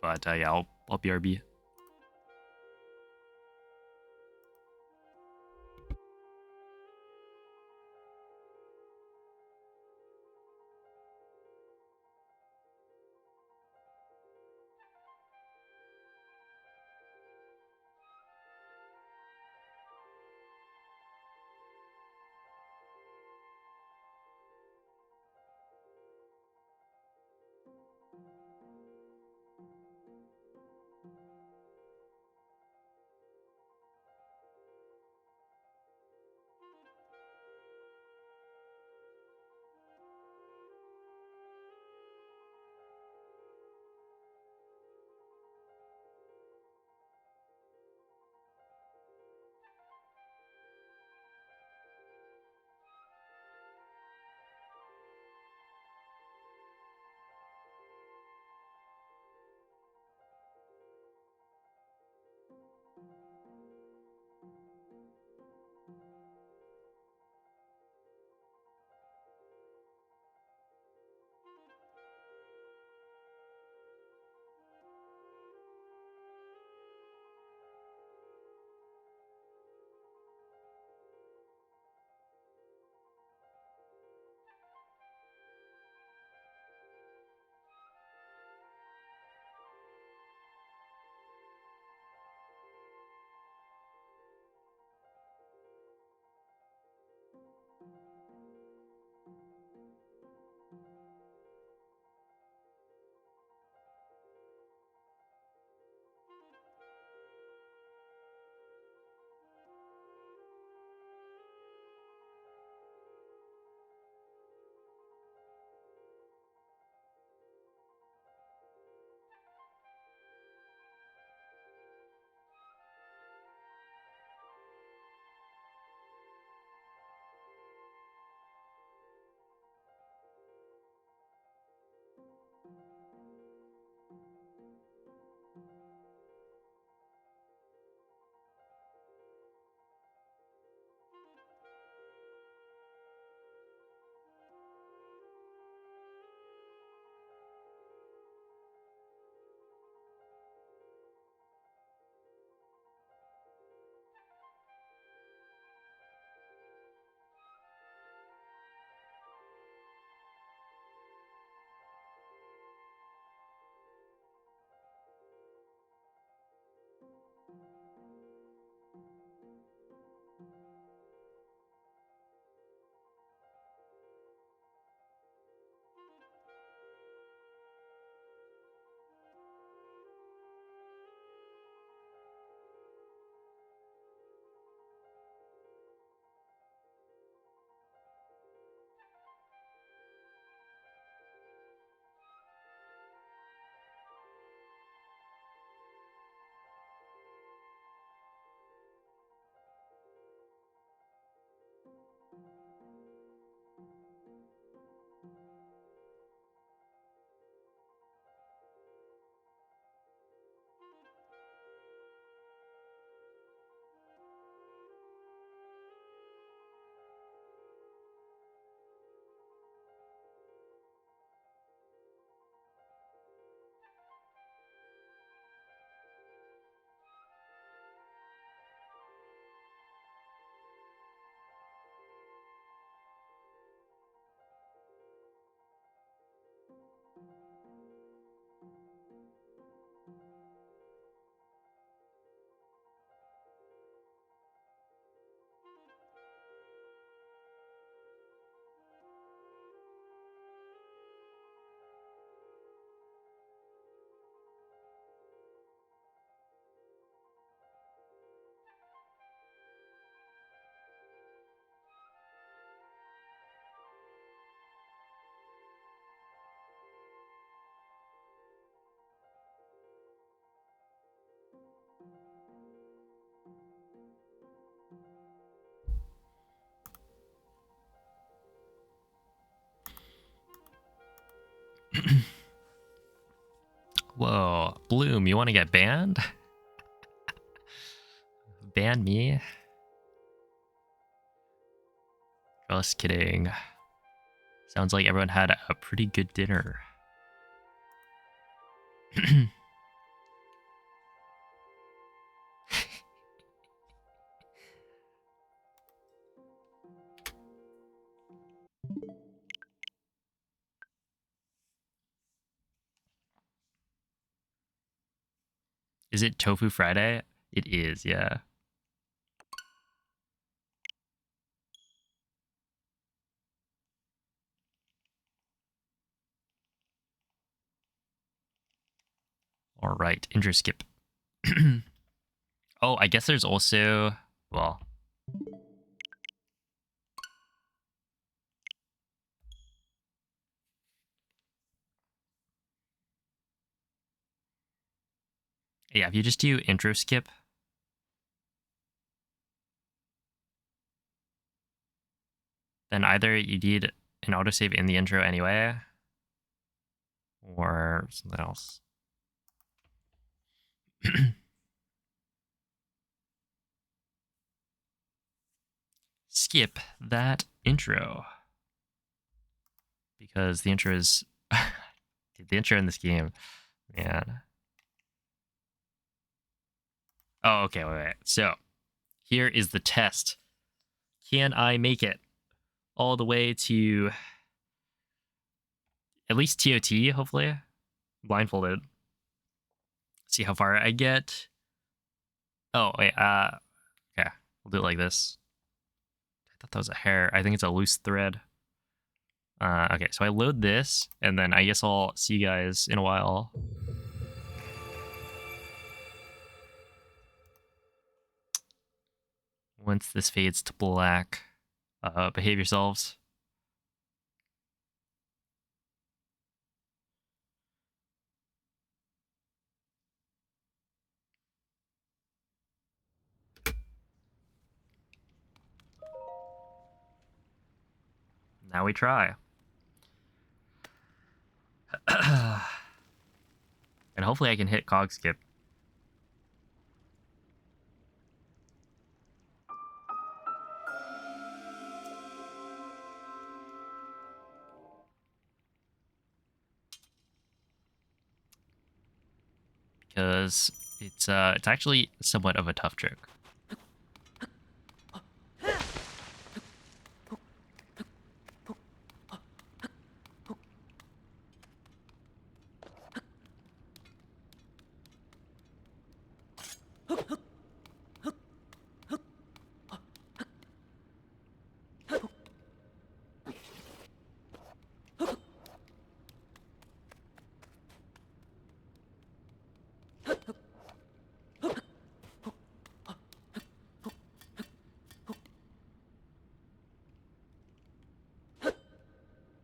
But yeah, I'll BRB. Whoa, Bloom, you want to get banned? Ban me? Just kidding. Sounds like everyone had a pretty good dinner. Is it Tofu Friday? It is, yeah. All right, intro skip. Oh, I guess there's also, well, yeah, if you just do intro skip, then either you need an autosave in the intro anyway, or something else. Skip that intro. Because the intro is... Dude, the intro in this game, man. Oh, okay, wait. So, here is the test. Can I make it all the way to at least TOT, hopefully? Blindfolded. See how far I get. Oh, wait, okay. We'll do it like this. I thought that was a hair. I think it's a loose thread. Okay, so I load this, and then I guess I'll see you guys in a while. Once this fades to black, behave yourselves. Now we try. And hopefully I can hit cog skip. Because it's actually somewhat of a tough trick.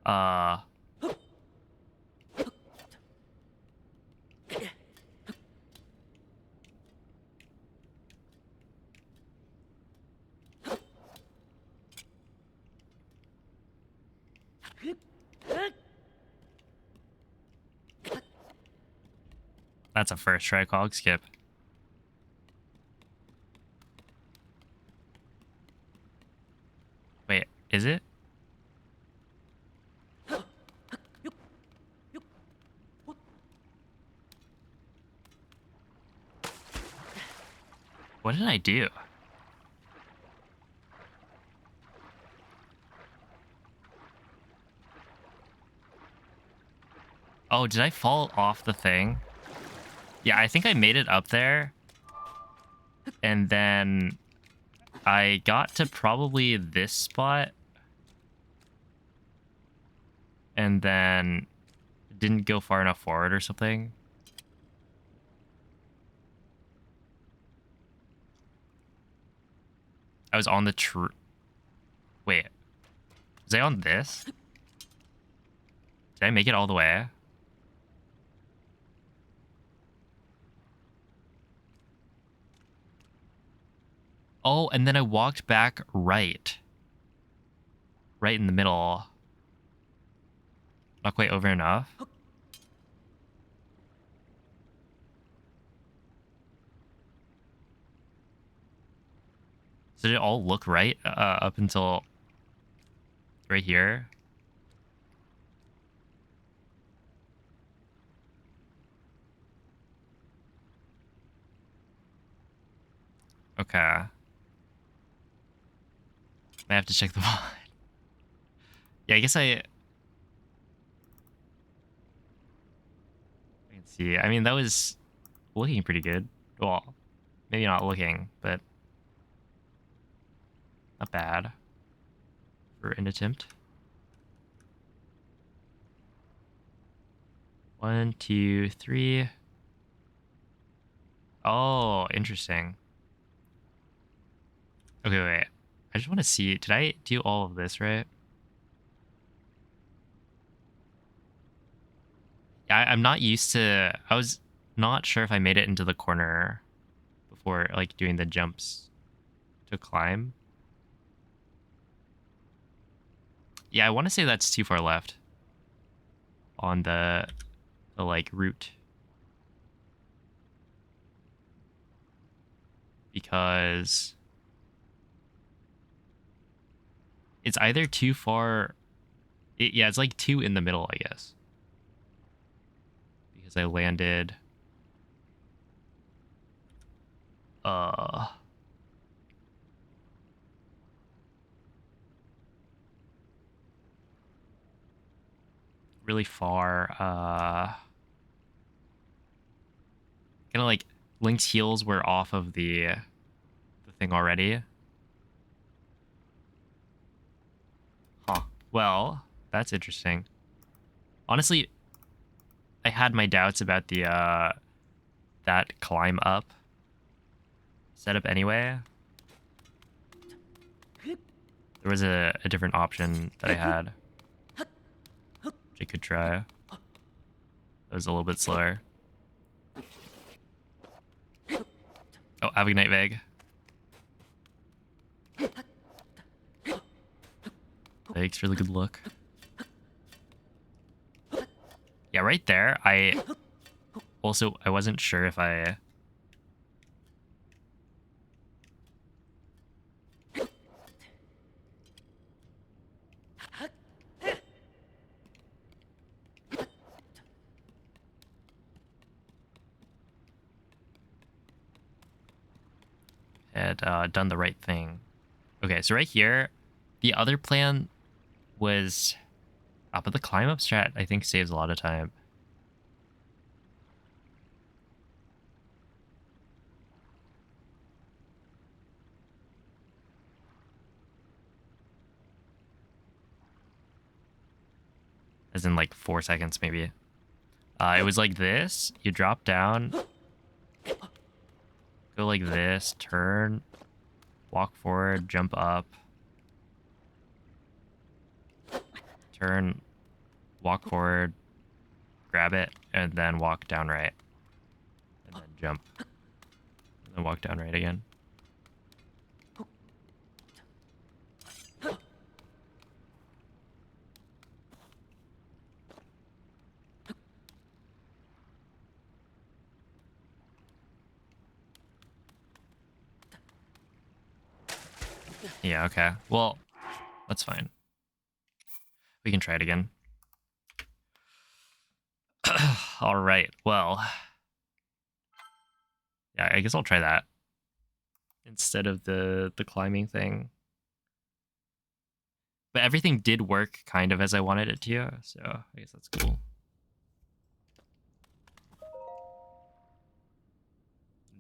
Uh, that's a first try cog skip. Wait, is it? What did I do? Oh, did I fall off the thing? Yeah, I think I made it up there. And then I got to probably this spot. And then didn't go far enough forward or something. I was on the Wait. Was I on this? Did I make it all the way? Oh, and then I walked back right. Right in the middle. Not quite over enough. So did it all look right up until... Right here. Okay. I have to check the mod. Yeah, I guess I can see. I mean, that was looking pretty good. Well, maybe not looking, but not bad for an attempt. 1, 2, 3. Oh, interesting. Okay, wait. I just want to see. Did I do all of this right? I'm not used to. I was not sure if I made it into the corner before, like, doing the jumps to climb. Yeah, I want to say that's too far left on the like route, because it's either too far. Yeah, it's like 2 in the middle, I guess, because I landed uh really far. Kind of like Link's heels were off of the thing already. Huh. Well, that's interesting. Honestly, I had my doubts about the that climb up setup anyway. There was a different option that I had, which I could try. It was a little bit slower. Oh, have a good night, Veg. Thanks for the good look. Yeah, right there. I wasn't sure if I had done the right thing. Okay, so right here, the other plan was but the climb up strat, I think, saves a lot of time. As in like 4 seconds, maybe. It was like this. You drop down, go like this, turn, walk forward, jump up, turn, walk forward, grab it, and then walk down right. And then jump. And then walk down right again. Yeah, okay. Well, that's fine. We can try it again. All right. Well, yeah, I guess I'll try that instead of the climbing thing. But everything did work kind of as I wanted it to, so I guess that's cool.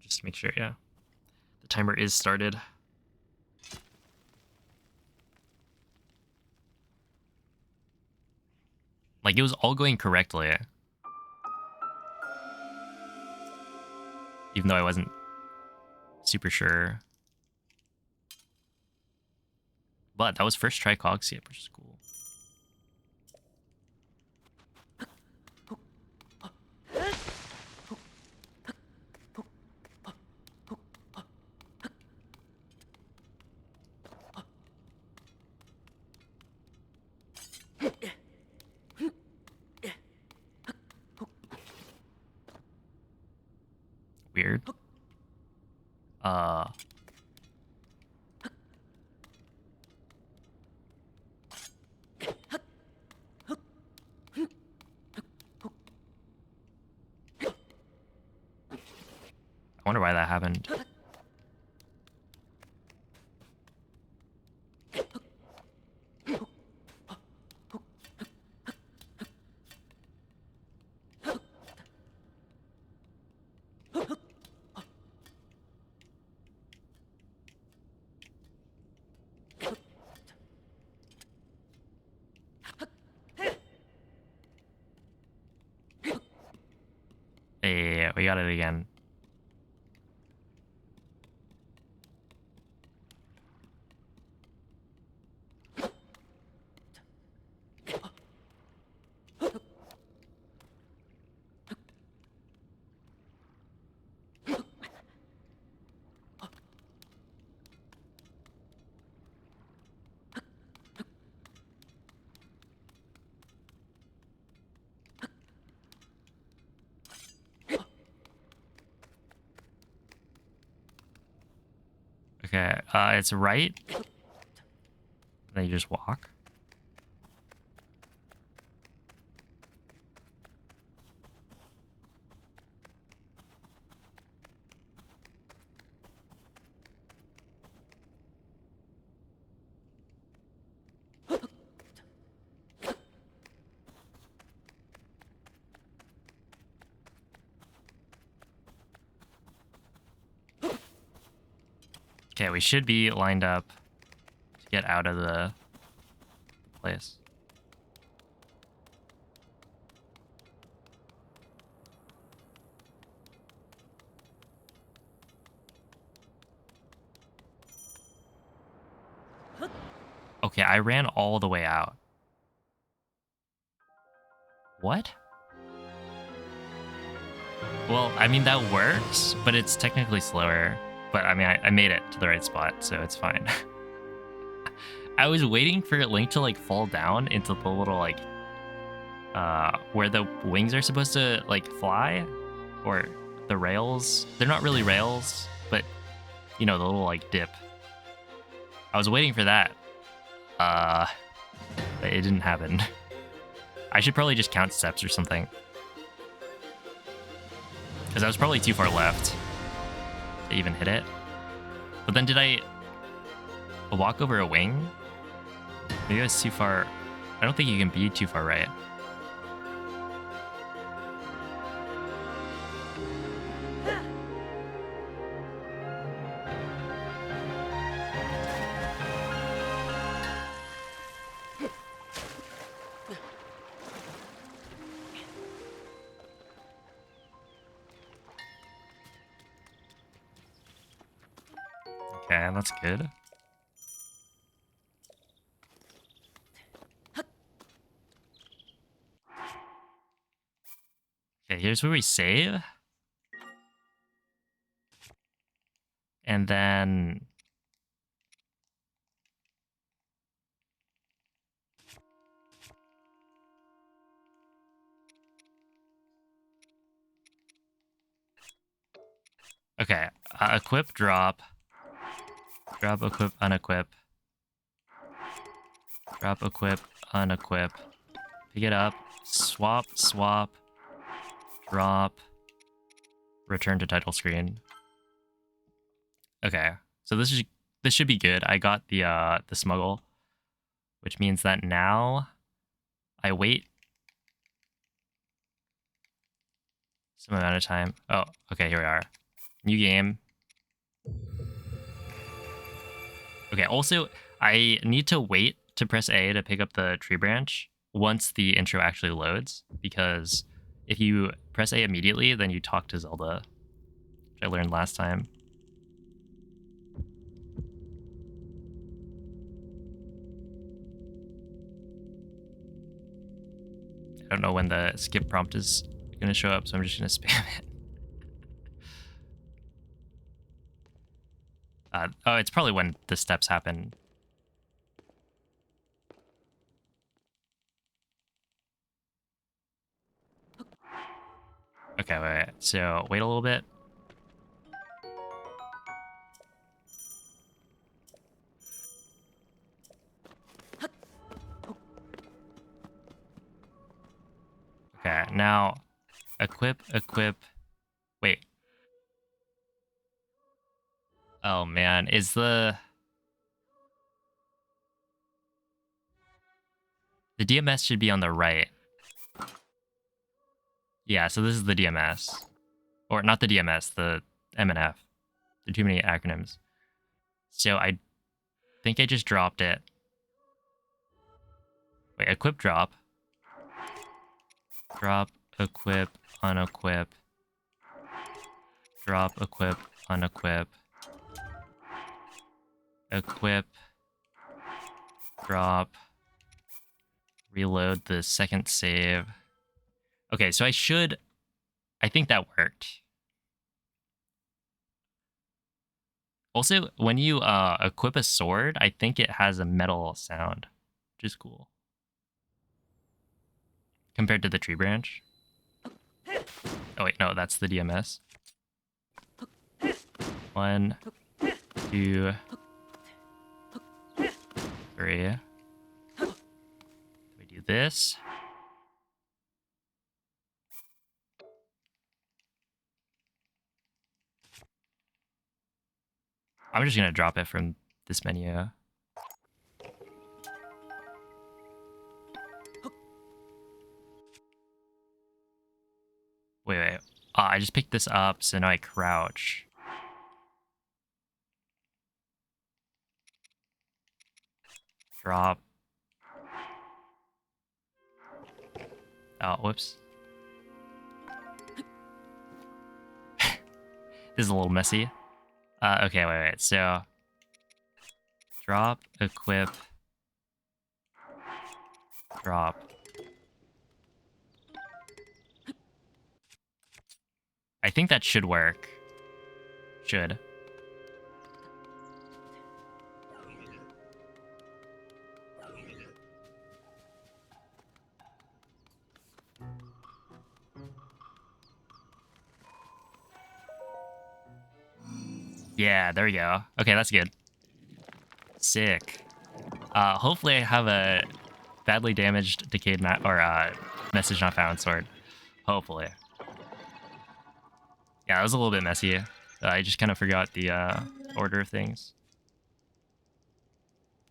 Just to make sure, yeah. The timer is started. Like, it was all going correctly. Even though I wasn't super sure. But that was first try cog skip, which is cool. Weird. I wonder why that happened. Hey, we got it again. Okay, it's right. Then you just walk. Okay, we should be lined up to get out of the place. Okay, I ran all the way out. What? Well, I mean, that works, but it's technically slower. But I mean, I made it to the right spot, so it's fine. I was waiting for Link to like fall down into the little like where the wings are supposed to like fly, or the rails. They're not really rails, but you know, the little like dip. I was waiting for that. But it didn't happen. I should probably just count steps or something, because I was probably too far left to even hit it. But then did I walk over a wing? Maybe I was too far. I don't think you can be too far right. Okay, that's good. Okay, here's where we save. And then... Okay, equip, drop. Drop, equip, unequip. Drop, equip, unequip. Pick it up. Swap, swap. Drop. Return to title screen. Okay, so this should be good. I got the smuggle, which means that now I wait some amount of time. Oh, okay, here we are. New game. Okay, also, I need to wait to press A to pick up the tree branch once the intro actually loads, because if you press A immediately, then you talk to Zelda, which I learned last time. I don't know when the skip prompt is going to show up, so I'm just going to spam it. Oh, it's probably when the steps happen. Okay, wait. So wait a little bit. Okay, now equip. Wait. Oh man, is the DMS should be on the right. Yeah, so this is the DMS. Or not the DMS, the MNF. There are too many acronyms. So I think I just dropped it. Wait, equip drop. Drop, equip, unequip. Drop, equip, unequip. Equip. Drop. Reload the second save. Okay, so I think that worked. Also, when you equip a sword, I think it has a metal sound, which is cool. Compared to the tree branch. Oh wait, no, that's the DMS. 1, 2, 3. We do this. I'm just gonna drop it from this menu. Wait. I just picked this up, so now I crouch. Drop. Oh, whoops. This is a little messy. Okay, wait. So, drop, equip, drop. I think that should work. Should. Yeah, there we go. Okay, that's good. Sick. Hopefully I have a badly damaged, decayed message not found sword. Hopefully. Yeah, that was a little bit messy. I just kind of forgot the order of things.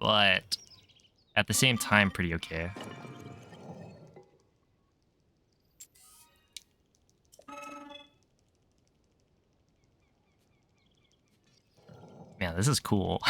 But at the same time, pretty okay. Man, this is cool.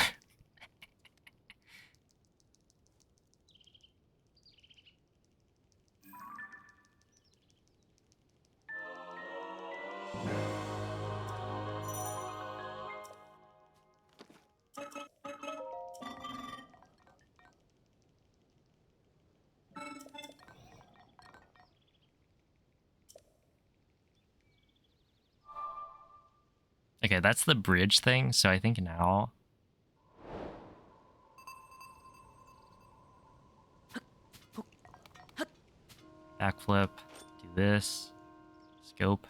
Okay, that's the bridge thing, so I think now... Backflip, do this, scope.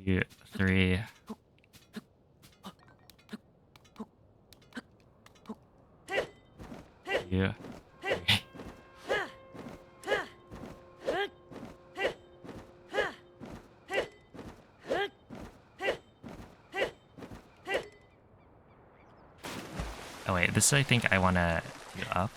2, 3. Yeah. Oh wait, this I think I want to do up.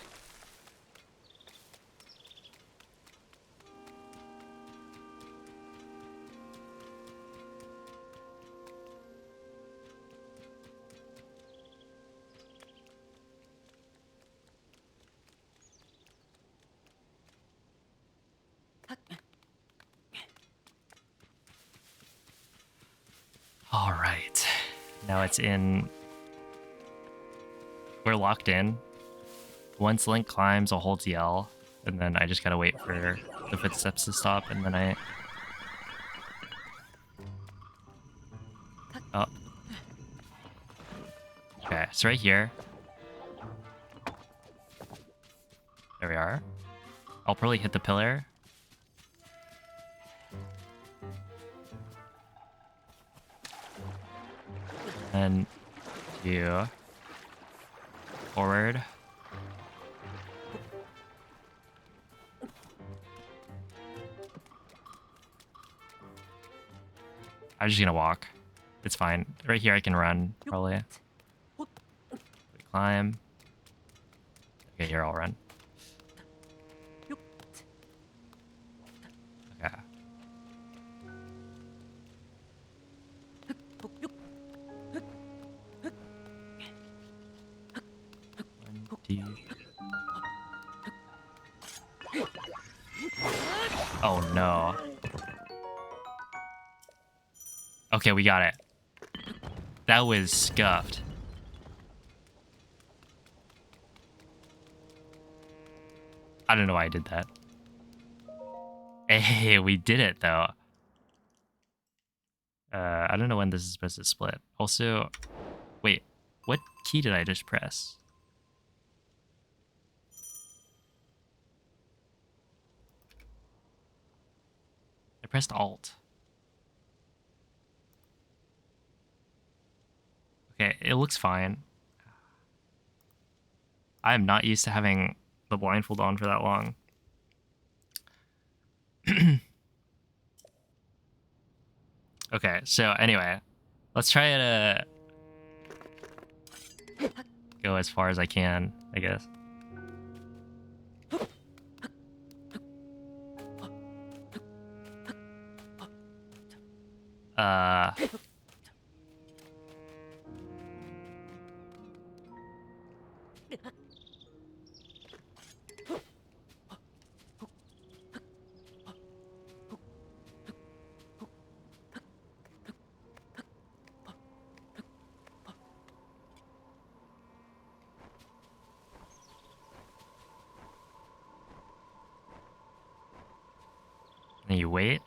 All right, now it's in. We're locked in. Once Link climbs, I'll hold L, and then I just gotta wait for the footsteps to stop, and then I... Oh. Okay, so right here. There we are. I'll probably hit the pillar. And do forward. I'm just gonna walk. It's fine. Right here I can run, probably. We climb. Okay, here I'll run. Okay. 1, 2. Oh no. Okay, we got it. That was scuffed. I don't know why I did that. Hey, we did it though. I don't know when this is supposed to split. Also, wait, what key did I just press? I pressed Alt. Okay, it looks fine. I'm not used to having the blindfold on for that long. Okay, so anyway, let's try to go as far as I can, I guess. Uh... And you wait.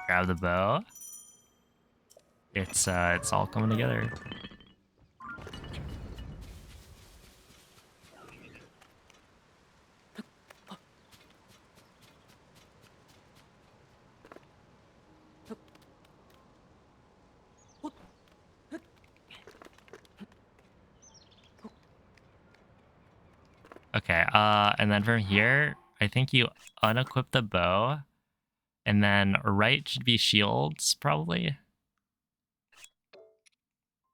Grab the bow. It's all coming together. Okay, and then from here, I think you unequip the bow, and then right should be shields, probably.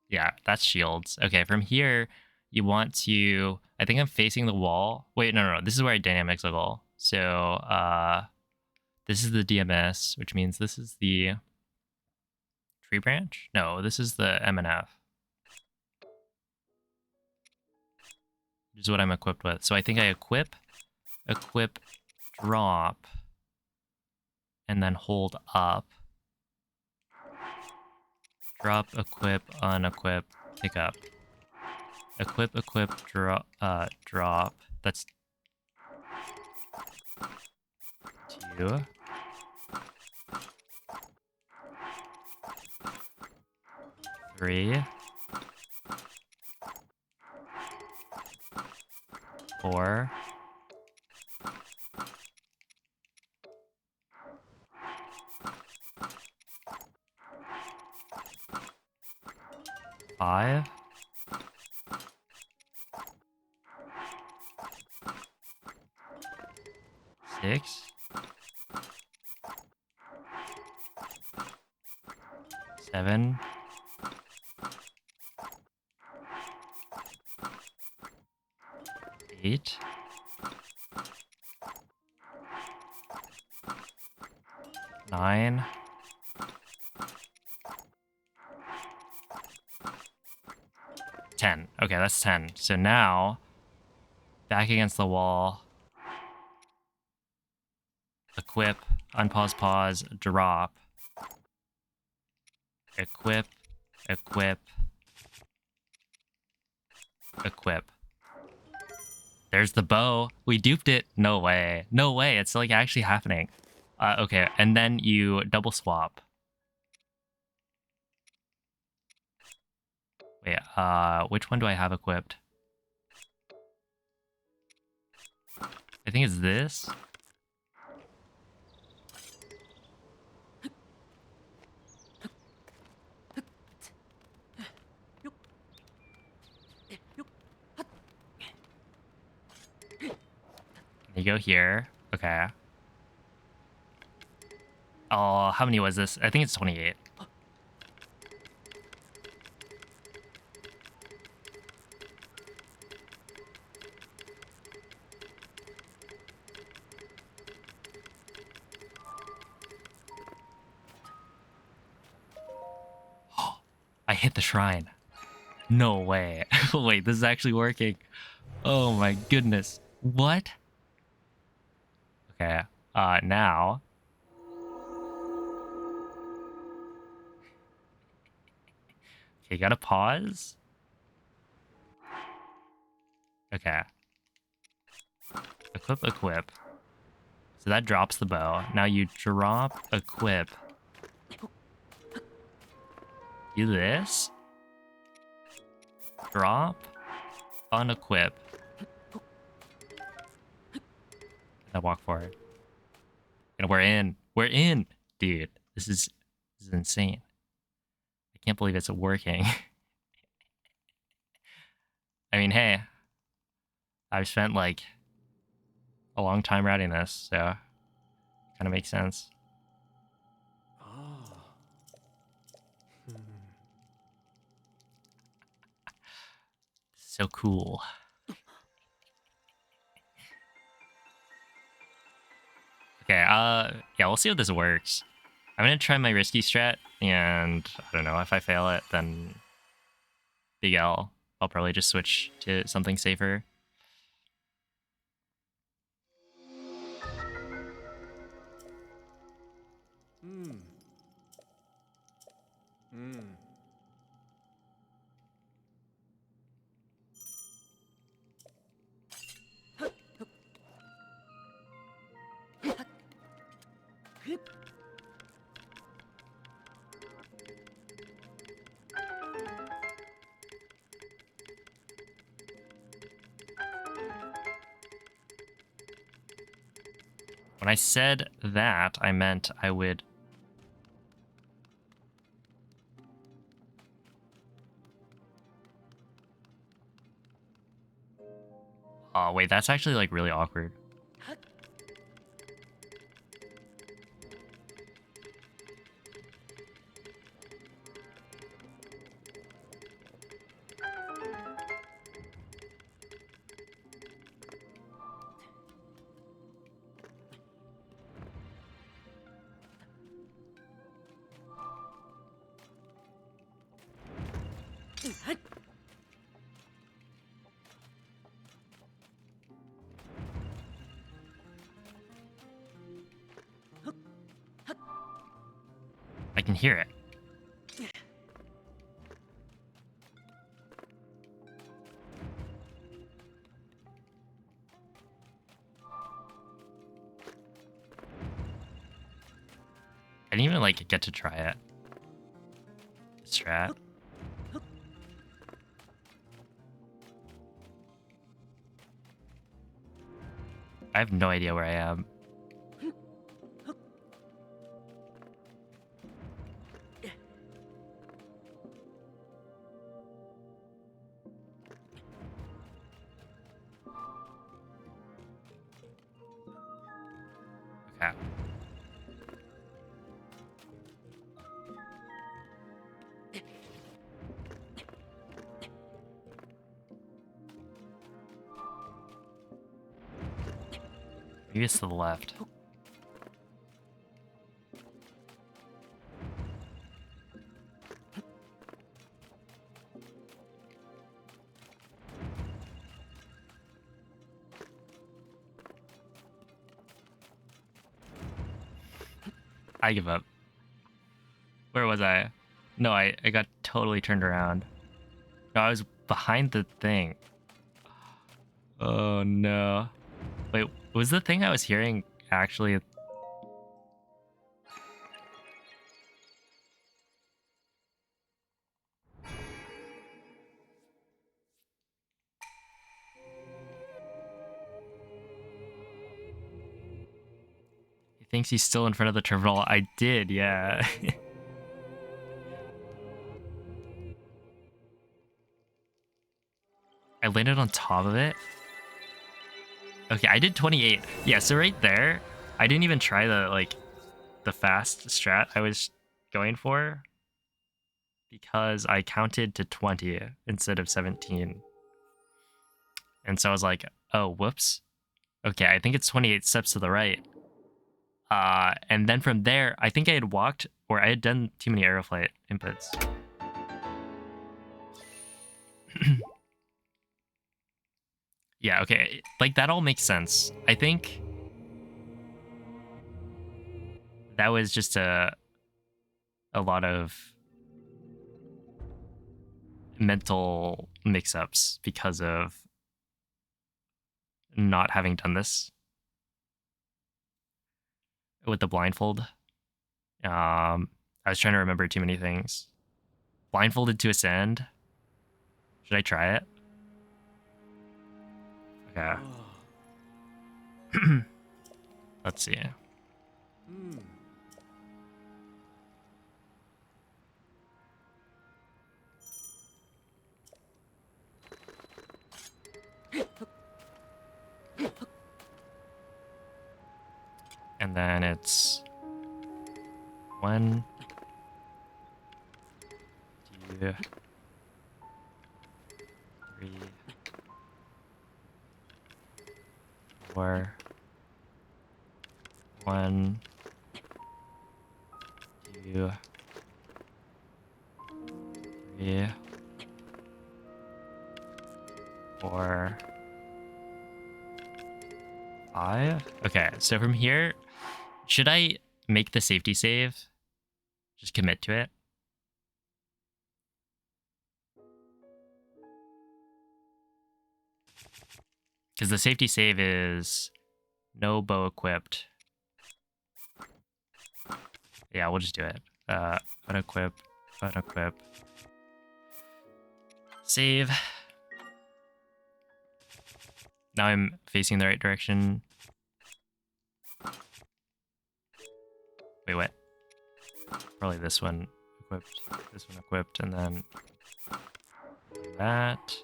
Yeah, that's shields. Okay, from here, you want to... I think I'm facing the wall. Wait, no. This is where I dynamic Smuggle. So, this is the DMS, which means this is the tree branch? No, this is the MNF. Which is what I'm equipped with. So I think I equip, drop, and then hold up. Drop, equip, unequip, pick up. Equip, drop, drop. That's 2. 3. 4. 5. 6. 7. 8. 9. 10. Okay, that's 10. So now, back against the wall. Equip, unpause, pause, drop. Equip, equip. There's the bow. We duped it. No way. No way. It's like actually happening. Okay, and then you double swap. Wait, which one do I have equipped? I think it's this. You go here. Okay. Oh, how many was this? I think it's 28. I hit the shrine. No way. Wait, this is actually working. Oh my goodness. What? Okay. Now. Okay, gotta pause. Okay. Equip. So that drops the bow. Now you drop, equip. Do this. Drop, unequip. Now walk forward. And we're in. We're in. Dude, this is insane. I can't believe it's working. I mean, hey, I've spent like a long time writing this, so kind of makes sense. So cool. Okay, yeah, we'll see if this works. I'm gonna try my risky strat, and I don't know, if I fail it, then Big L. I'll probably just switch to something safer. When I said that, I meant I would... Oh, wait, that's actually, like, really awkward. I can hear it. I didn't even, like, get to try it. Strat. I have no idea where I am. Okay. Maybe it's to the left. I give up. Where was I? No, I got totally turned around. No, I was behind the thing. Oh no. Wait, was the thing I was hearing actually... He thinks he's still in front of the terminal. I did, yeah. I landed on top of it. Okay, I did 28. Yeah, so right there, I didn't even try the, like, the fast strat I was going for because I counted to 20 instead of 17. And so I was like, oh, whoops. Okay, I think it's 28 steps to the right. And then from there, I think I had walked, or I had done too many aeroflight inputs. Yeah, okay, like that all makes sense. I think that was just a lot of mental mix-ups because of not having done this with the blindfold. I was trying to remember too many things. Blindfolded to ascend. Should I try it? Okay. Let's see. And then it's 1, 2, 3, 4, 1, 2, 3, 4, 5. Okay, so from here, should I make the safety save? Just commit to it? Because the safety save is no bow equipped. Yeah, we'll just do it. Unequip, unequip. Save. Now I'm facing the right direction. Wait, what? Probably this one equipped, this one equipped, and then that.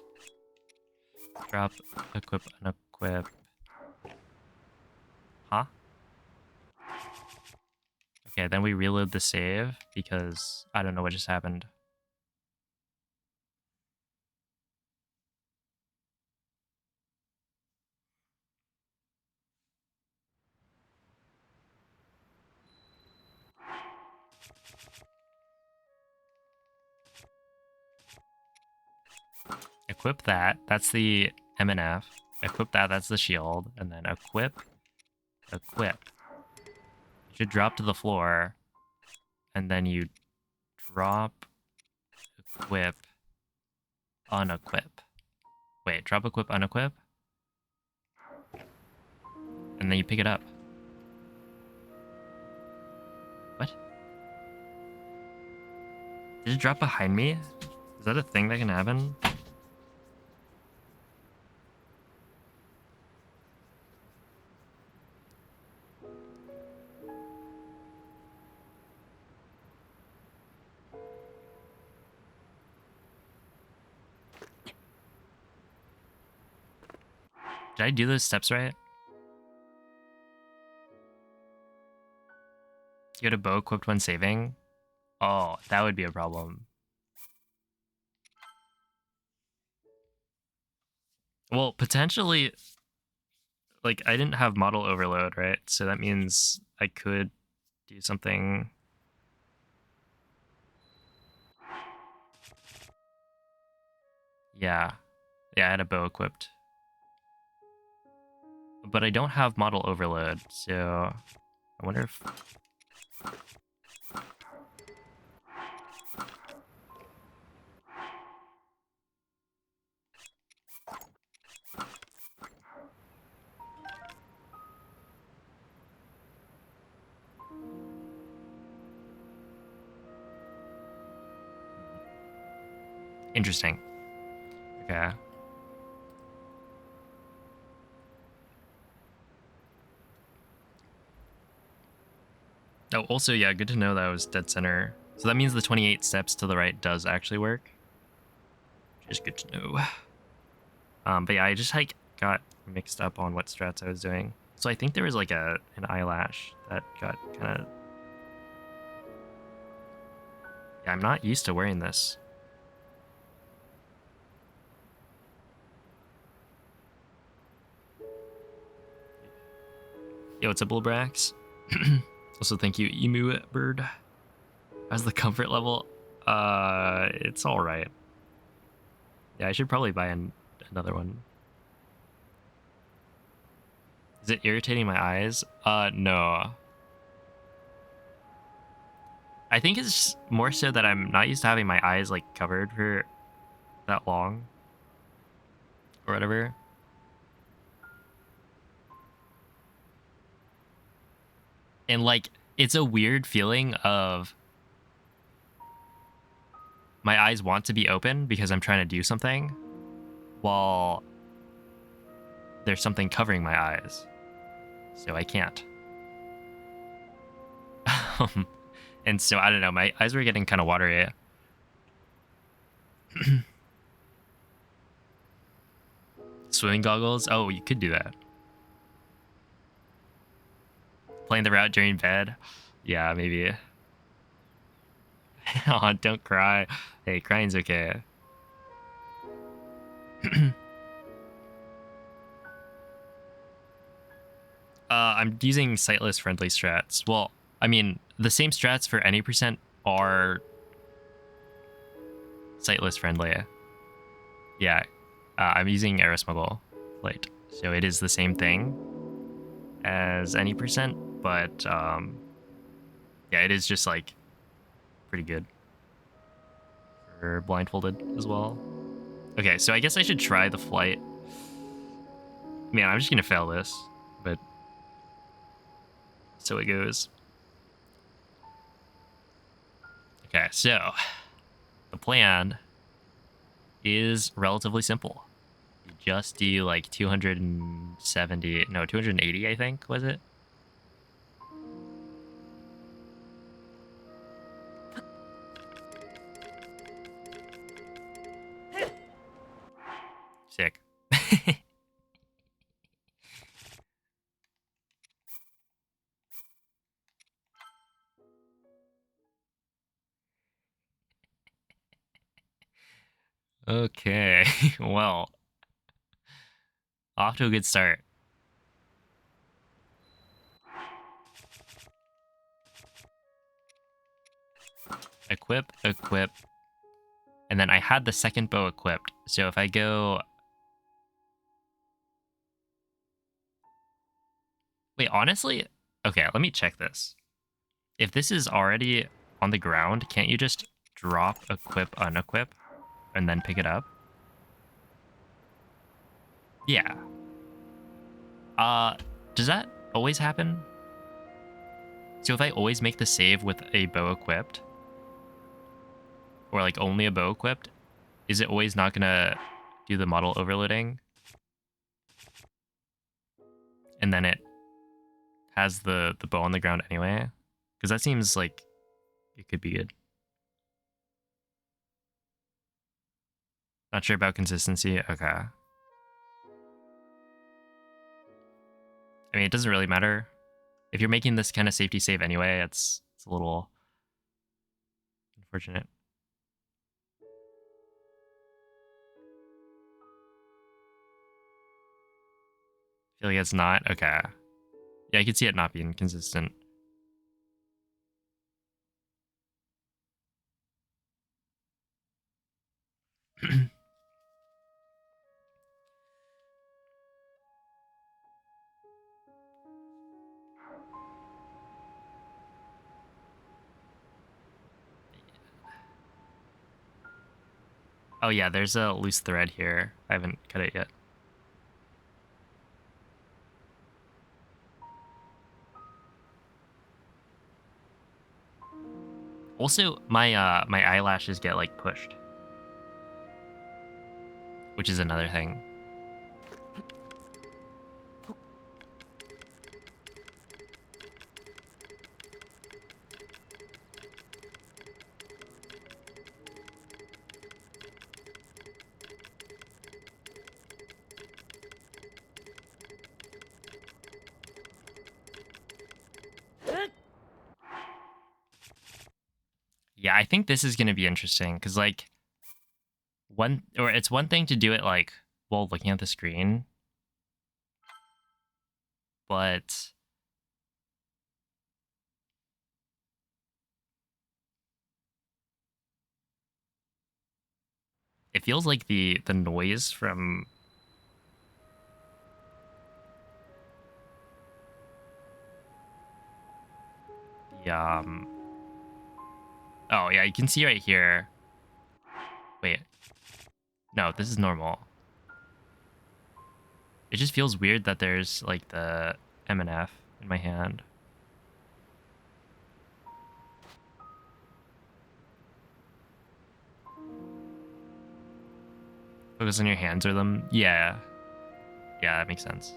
Drop, equip, unequip. Huh? Okay, then we reload the save because I don't know what just happened. Equip that. That's the MNF. Equip that. That's the shield. And then equip. Equip. You should drop to the floor. And then you drop, equip, unequip. Wait, drop, equip, unequip? And then you pick it up. What? Did it drop behind me? Is that a thing that can happen? Did I do those steps right? You had a bow equipped when saving? Oh, that would be a problem. Well, potentially, like, I didn't have model overload, right? So that means I could do something. Yeah. Yeah, I had a bow equipped. But I don't have model overload, so I wonder if... Interesting. Okay. Oh, also, yeah, good to know that I was dead center. So that means the 28 steps to the right does actually work. Which is good to know. But yeah, I just like got mixed up on what strats I was doing. So I think there was like an eyelash that got kind of Yeah, I'm not used to wearing this. Yo, what's up, Bullbrax? Also, thank you, Emu Bird. How's the comfort level? It's all right. Yeah, I should probably buy another one. Is it irritating my eyes? No. I think it's more so that I'm not used to having my eyes like covered for that long or whatever. And like, it's a weird feeling of my eyes want to be open because I'm trying to do something while there's something covering my eyes. So I can't. And so I don't know, my eyes were getting kind of watery. Swimming goggles? Oh, you could do that. Playing the route during bed? Yeah, maybe. Oh, don't cry. Hey, crying's okay. I'm using sightless friendly strats. Well, I mean, the same strats for any percent are sightless friendly. Yeah, I'm using Smuggle Light, so it is the same thing as any percent, but yeah, it is just like pretty good for blindfolded as well. Okay, so I guess I should try the flight. Man, I'm just gonna fail this, but so it goes. Okay, so the plan is relatively simple. You just do like 270, no, 280, I think, was it? Sick. Okay, well, off to a good start. Equip, equip, and then I had the second bow equipped. So if I go... Wait, honestly? Okay, let me check this. If this is already on the ground, can't you just drop, equip, unequip, and then pick it up? Yeah. Does that always happen? So if I always make the save with a bow equipped, or like only a bow equipped, is it always not gonna do the model overloading? And then it has the bow on the ground anyway? Because that seems like it could be good. Not sure about consistency. Okay. I mean, it doesn't really matter. If you're making this kind of safety save anyway, it's a little unfortunate. I feel like it's not. Okay. Yeah, I can see it not being consistent. Oh yeah, there's a loose thread here. I haven't cut it yet. Also, my eyelashes get like pushed, which is another thing. Yeah, I think this is gonna be interesting because like it's one thing to do it like while looking at the screen, but it feels like the noise from the oh yeah, you can see right here. Wait, no, this is normal. It just feels weird that there's like the M&F in my hand. Focus on your hands or them. Yeah, yeah, that makes sense.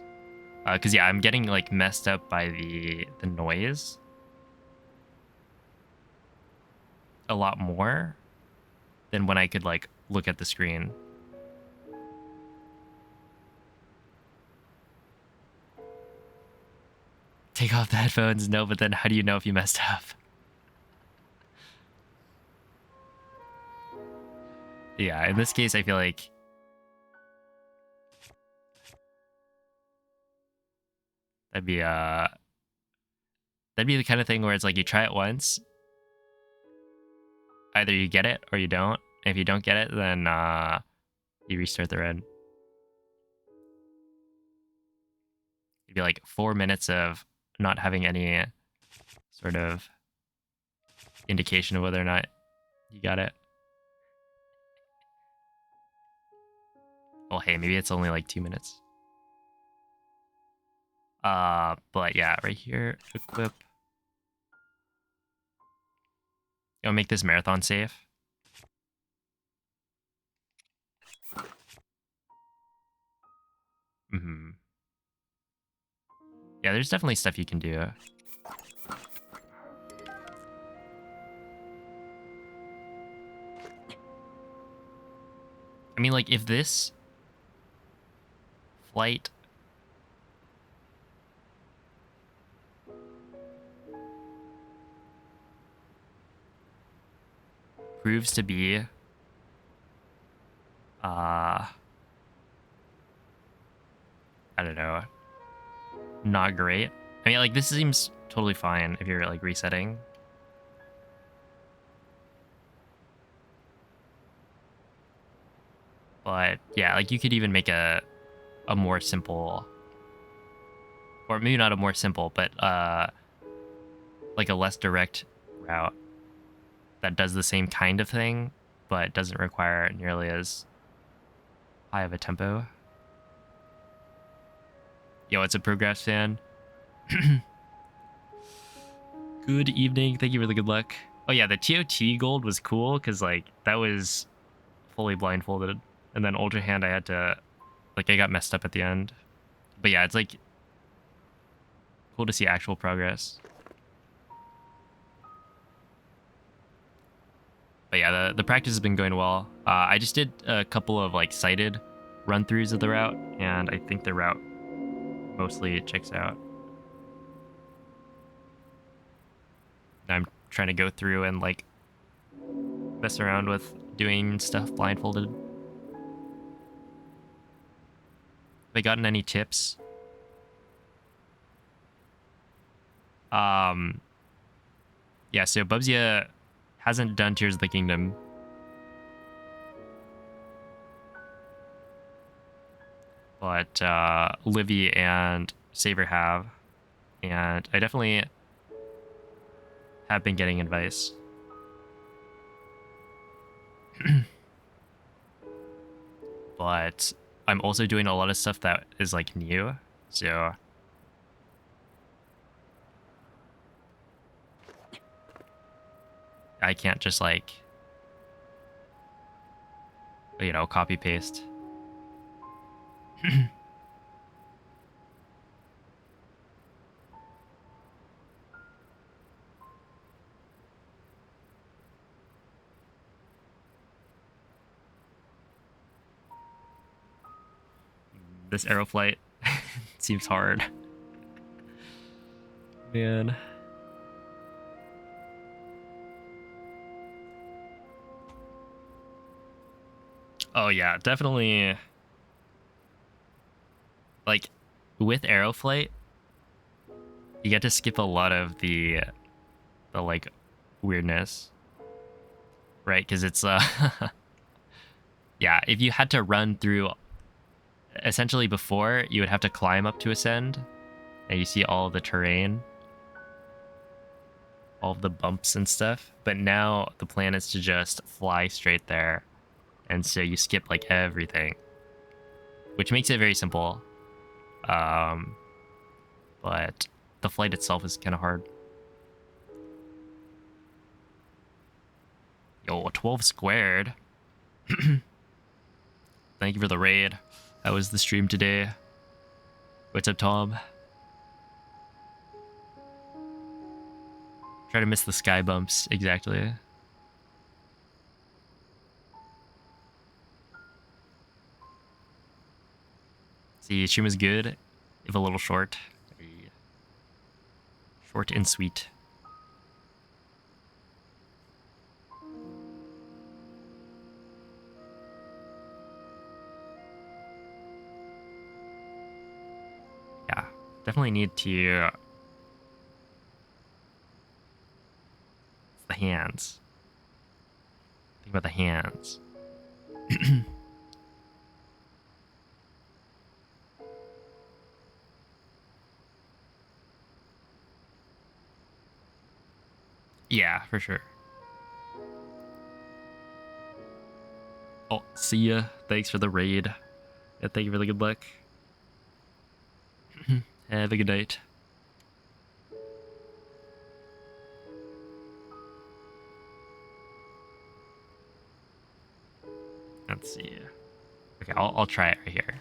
Cause yeah, I'm getting like messed up by the noise a lot more than when I could like look at the screen. Take off the headphones. No, but then how do you know if you messed up? Yeah, in this case, I feel like that'd be the kind of thing where it's like you try it once, either you get it or you don't. If you don't get it, then you restart the run. It'd be like 4 minutes of not having any sort of indication of whether or not you got it. Well, hey, maybe it's only like 2 minutes. But yeah, right here, equip. I'll make this marathon safe. Yeah, there's definitely stuff you can do. I mean, like, if this flight proves to be I don't know, not great. I mean, like, this seems totally fine if you're like resetting. But yeah, like you could even make a more simple, or maybe not a more simple, but like a less direct route that does the same kind of thing, but doesn't require nearly as high of a tempo. Yo, it's a Progress fan. Good evening. Thank you for the good luck. Oh yeah, the ToT gold was cool because like that was fully blindfolded, and then Ultra Hand I had to like I got messed up at the end. But yeah, it's like cool to see actual progress. But yeah, the practice has been going well. I just did a couple of like sighted run-throughs of the route, and I think the route mostly checks out. I'm trying to go through and like mess around with doing stuff blindfolded. Have I gotten any tips? Yeah, so Bubsia hasn't done Tears of the Kingdom. But Livy and Saber have. And I definitely have been getting advice. But I'm also doing a lot of stuff that is like new. So I can't just like, you know, copy paste. This arrow flight seems hard. Man. Oh yeah, definitely. Like with Aeroflight, you get to skip a lot of the like weirdness, right? Because it's yeah, if you had to run through essentially before, you would have to climb up to ascend, and you see all of the terrain, all of the bumps and stuff. But now the plan is to just fly straight there, and so you skip like everything, which makes it very simple. Um, but the flight itself is kind of hard. Yo, 12 squared. Thank you for the raid. How was the stream today? What's up, Tom? Try to miss the sky bumps, exactly. See, stream is good, if a little short. Very short and sweet. Yeah, definitely need to... It's the hands. Think about the hands. Yeah, for sure. Oh, see ya. Thanks for the raid. Yeah, thank you for the good luck. Have a good night. Let's see. Okay, I'll try it right here.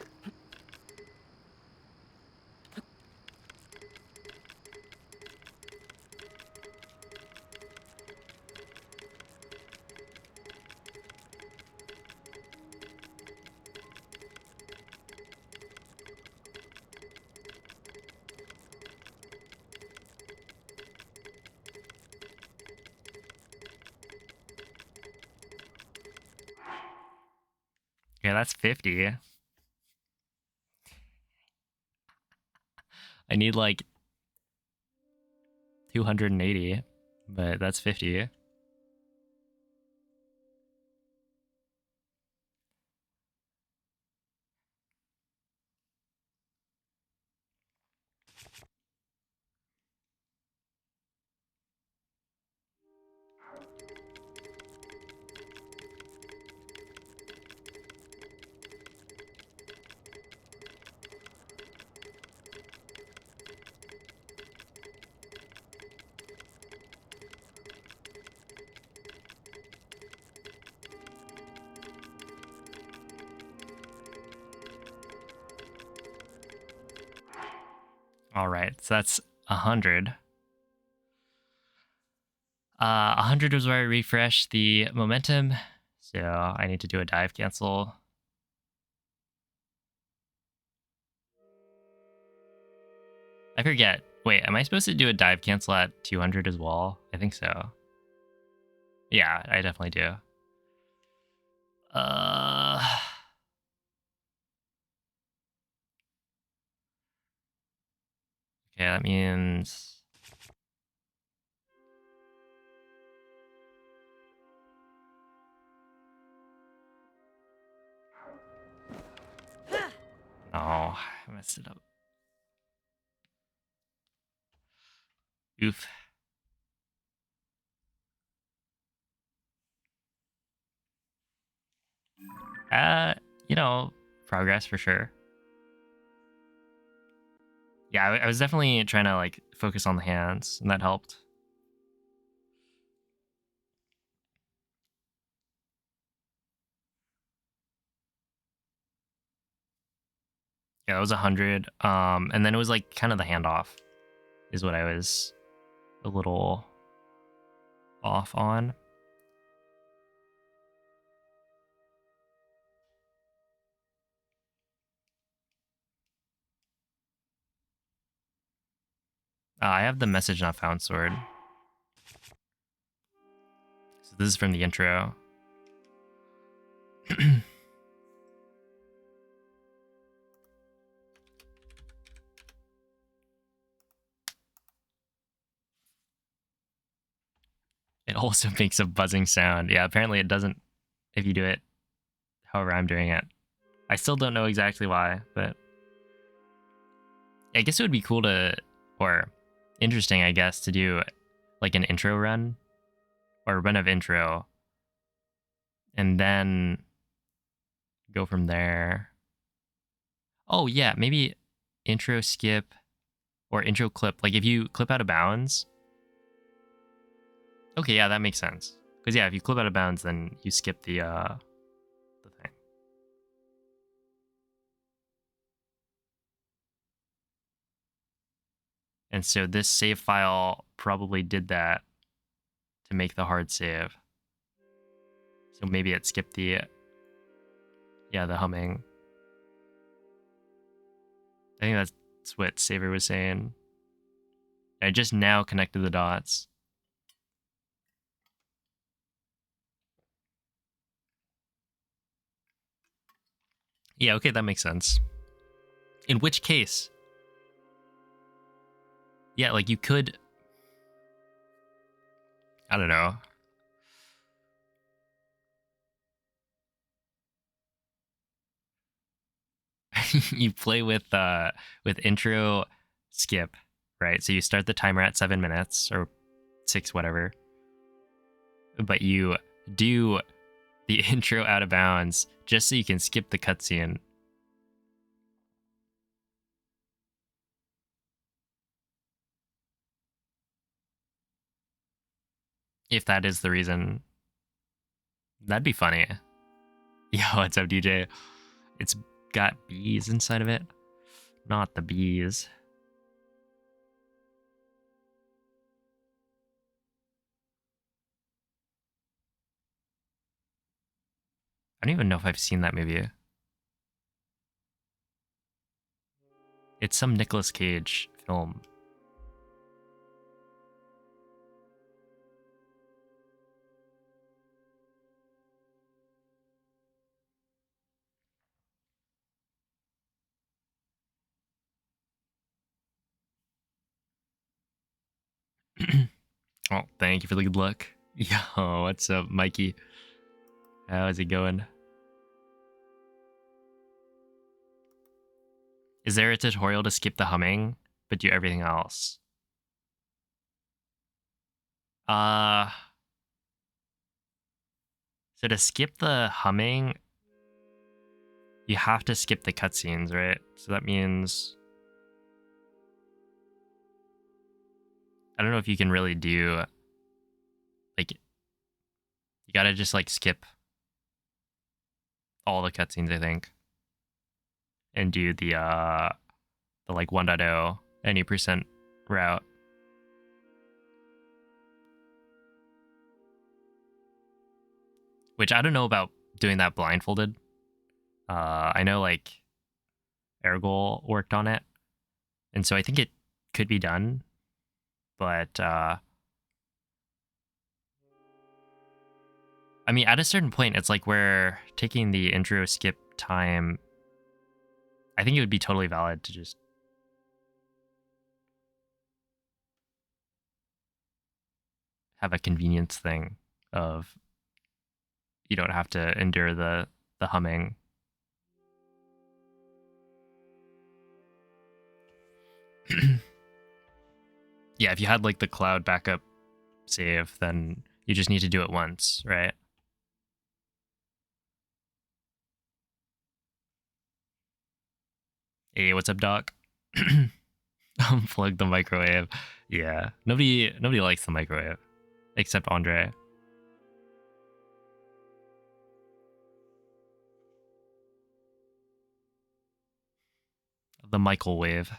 Okay, that's 50. I need like 280, but that's 50. All right, so that's 100. 100 was where I refreshed the momentum, so I need to do a dive cancel. I forget. Wait, am I supposed to do a dive cancel at 200 as well? I think so. Yeah, I definitely do. Okay, that means... No, I messed it up. Oof. You know, progress for sure. Yeah, I was definitely trying to like focus on the hands, and that helped. Yeah, that was 100. And then it was like kind of the handoff is what I was a little off on. I have the message not found sword. So this is from the intro. It also makes a buzzing sound. Yeah, apparently it doesn't if you do it however I'm doing it. I still don't know exactly why, but I guess it would be cool to, or interesting, I guess, to do like an intro run or a run of intro and then go from there. Oh, yeah, maybe intro skip or intro clip. Like if you clip out of bounds. Okay, yeah, that makes sense. Because yeah, if you clip out of bounds, then you skip the thing. And so this save file probably did that to make the hard save. So maybe it skipped the, yeah, the humming. I think that's what Saver was saying. I just now connected the dots. Yeah, okay, that makes sense. In which case, yeah, like you could, I don't know. You play with intro skip, right? So you start the timer at 7 minutes or 6, whatever. But you do the intro out of bounds just so you can skip the cutscene. If that is the reason, that'd be funny. Yo, what's up, DJ? It's got bees inside of it. Not the bees. I don't even know if I've seen that movie. It's some Nicolas Cage film. Oh, thank you for the good luck. Yo, what's up, Mikey? How's it going? Is there a tutorial to skip the humming, but do everything else? So to skip the humming, you have to skip the cutscenes, right? So that means I don't know if you can really do like you gotta just like skip all the cutscenes, I think, and do the like 1.0 any percent route. Which I don't know about doing that blindfolded. I know like Ergol worked on it, and so I think it could be done, but I mean, at a certain point, it's like we're taking the intro skip time. I think it would be totally valid to just have a convenience thing of you don't have to endure the humming. Yeah, if you had like the cloud backup save, then you just need to do it once, right? Hey, what's up, Doc? Unplug the microwave. Yeah, nobody likes the microwave except Andre. The Michael wave.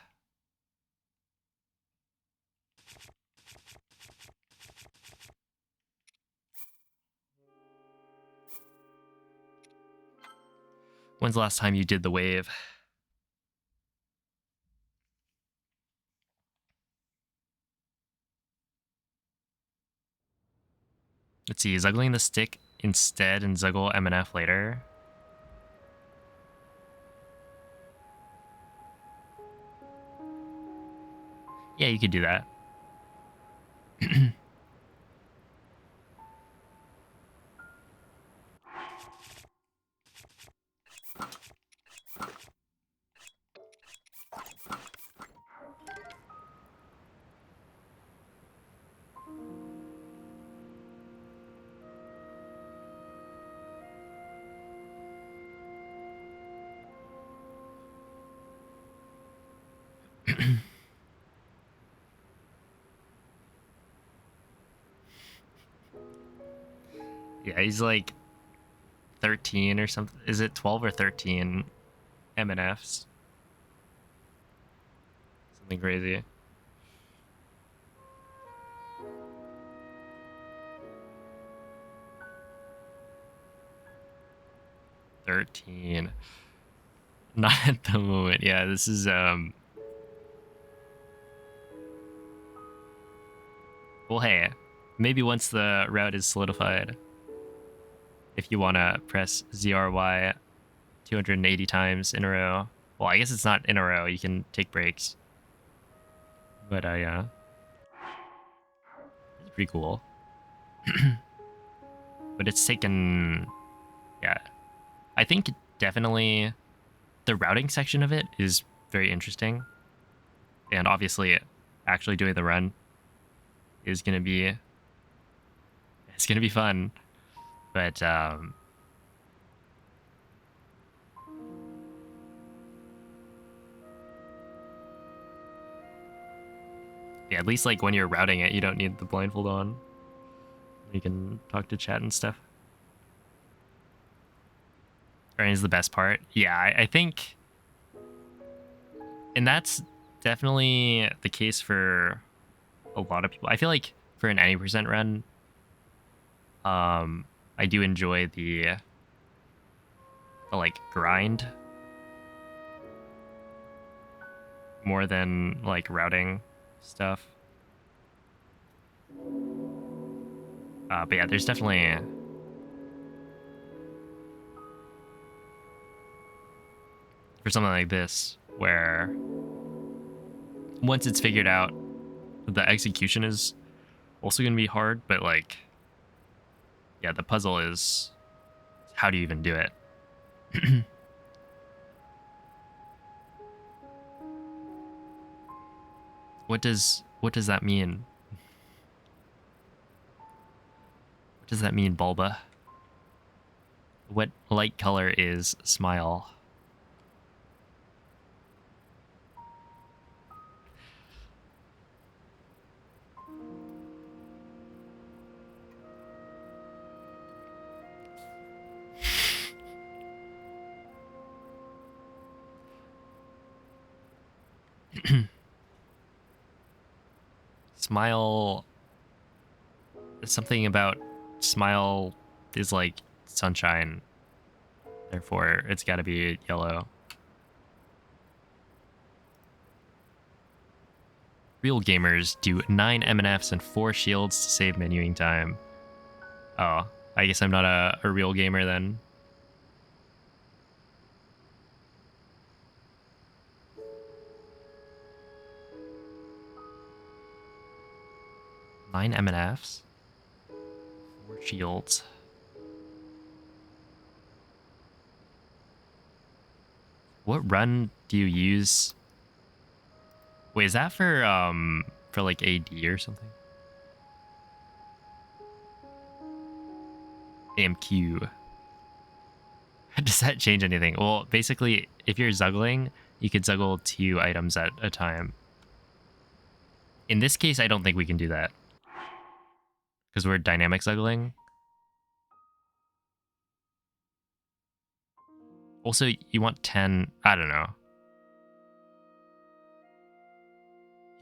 When's the last time you did the wave? Let's see, Zuggling the stick instead and Zuggle MNF later. Yeah, you could do that. Yeah, he's like 13 or something. Is it 12 or 13 MNFs? Something crazy. $13. Not at the moment. Yeah, this is well, hey, maybe once the route is solidified, if you want to press ZRY 280 times in a row. Well, I guess it's not in a row. You can take breaks. But yeah, it's pretty cool. But it's taken, yeah. I think definitely the routing section of it is very interesting. And obviously, actually doing the run is gonna be, it's gonna be fun. But yeah, at least like when you're routing it, you don't need the blindfold on. You can talk to chat and stuff. Right, is the best part. Yeah, I think, and that's definitely the case for a lot of people. I feel like for an 90% run, I do enjoy the like grind more than like routing stuff. But yeah, there's definitely for something like this where once it's figured out, the execution is also going to be hard, but like, yeah, the puzzle is how do you even do it? What does that mean? What does that mean, Bulba? What light color is smile? Smile, something about smile is like sunshine. Therefore, it's got to be yellow. Real gamers do 9 MNFs and 4 shields to save menuing time. Oh, I guess I'm not a real gamer then. Nine MNFs, 4 shields. What run do you use? Wait, is that for like AD or something? AMQ. Does that change anything? Well, basically, if you're zuggling, you could zuggle 2 items at a time. In this case, I don't think we can do that. Because we're dynamic zuggling. Also, you want 10... I don't know.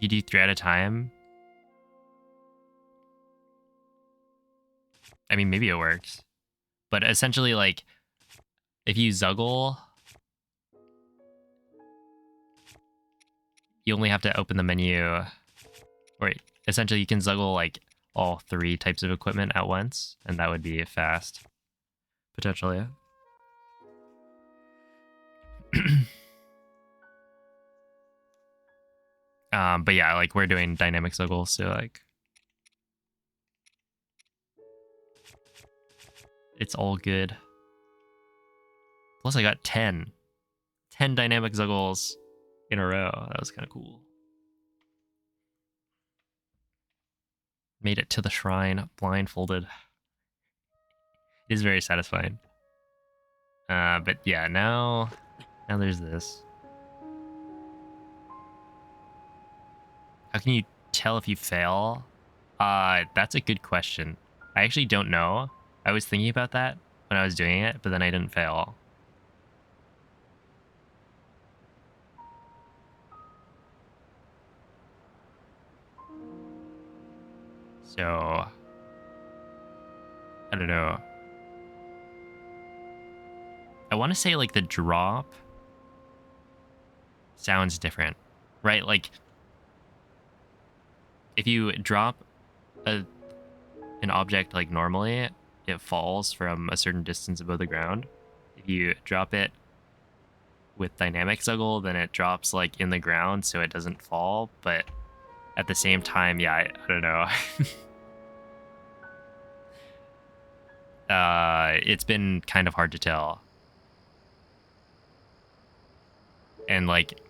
You do 3 at a time? I mean, maybe it works. But essentially, like, if you zuggle... You only have to open the menu... Or essentially, you can zuggle, like, all 3 types of equipment at once. And that would be fast. Potentially. But yeah, like, we're doing dynamic zuggles, so, like... It's all good. Plus I got 10. 10 dynamic zuggles in a row. That was kind of cool. Made it to the shrine blindfolded. It is very satisfying. But yeah, now there's this. How can you tell if you fail? That's a good question. I actually don't know. I was thinking about that when I was doing it, but then I didn't fail. So, I don't know. I want to say like the drop sounds different, right? Like if you drop an object like normally, it falls from a certain distance above the ground. If you drop it with dynamic Smuggle, then it drops like in the ground so it doesn't fall, but at the same time, yeah, I don't know. It's been kind of hard to tell. And like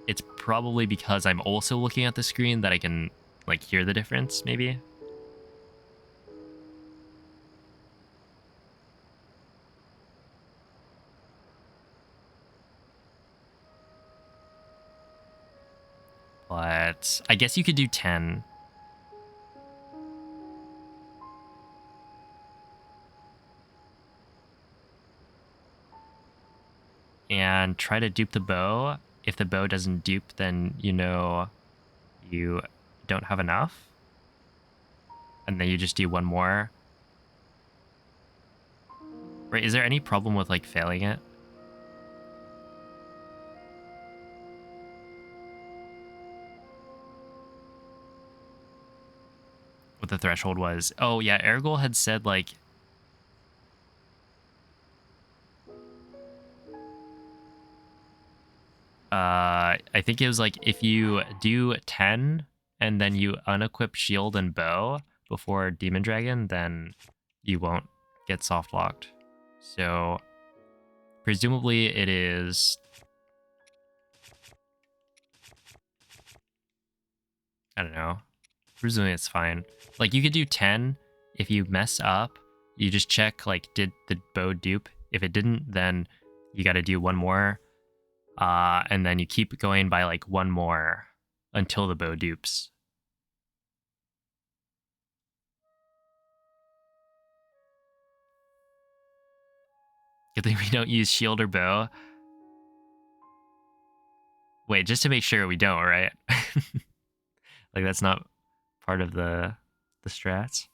it's probably because I'm also looking at the screen that I can like hear the difference, maybe. But I guess you could do 10. And try to dupe the bow. If the bow doesn't dupe, then you know you don't have enough. And then you just do one more. Right, is there any problem with like failing it? What the threshold was. Oh yeah, Ergol had said like I think it was like if you do 10 and then you unequip shield and bow before Demon Dragon, then you won't get soft locked. So presumably it is, I don't know. Presumably it's fine. Like you could do 10. If you mess up, you just check like did the bow dupe. If it didn't, then you got to do one more. And then you keep going by like one more until the bow dupes. Good thing we don't use shield or bow. Wait, just to make sure we don't, right? Like that's not part of the strats.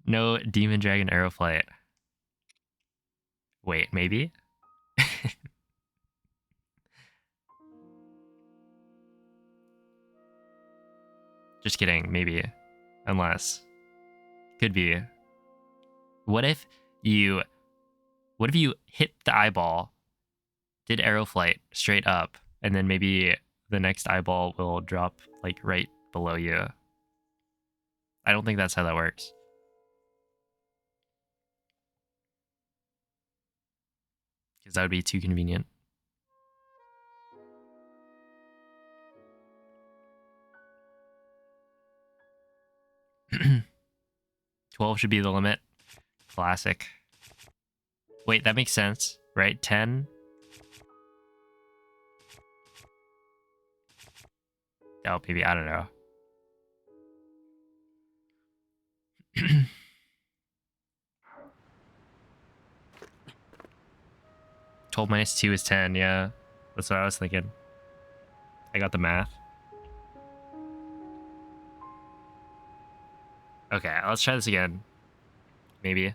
No Demon Dragon Arrow Flight. Wait, maybe? Just kidding, maybe. Unless. Could be. What if you hit the eyeball, did arrow flight straight up, and then maybe the next eyeball will drop like right below you? I don't think that's how that works. Because that would be too convenient. 12 should be the limit. Classic. Wait, that makes sense, right? 10? Oh, maybe, I don't know. 12 minus 2 is 10, yeah. That's what I was thinking. I got the math. Okay, let's try this again. Maybe.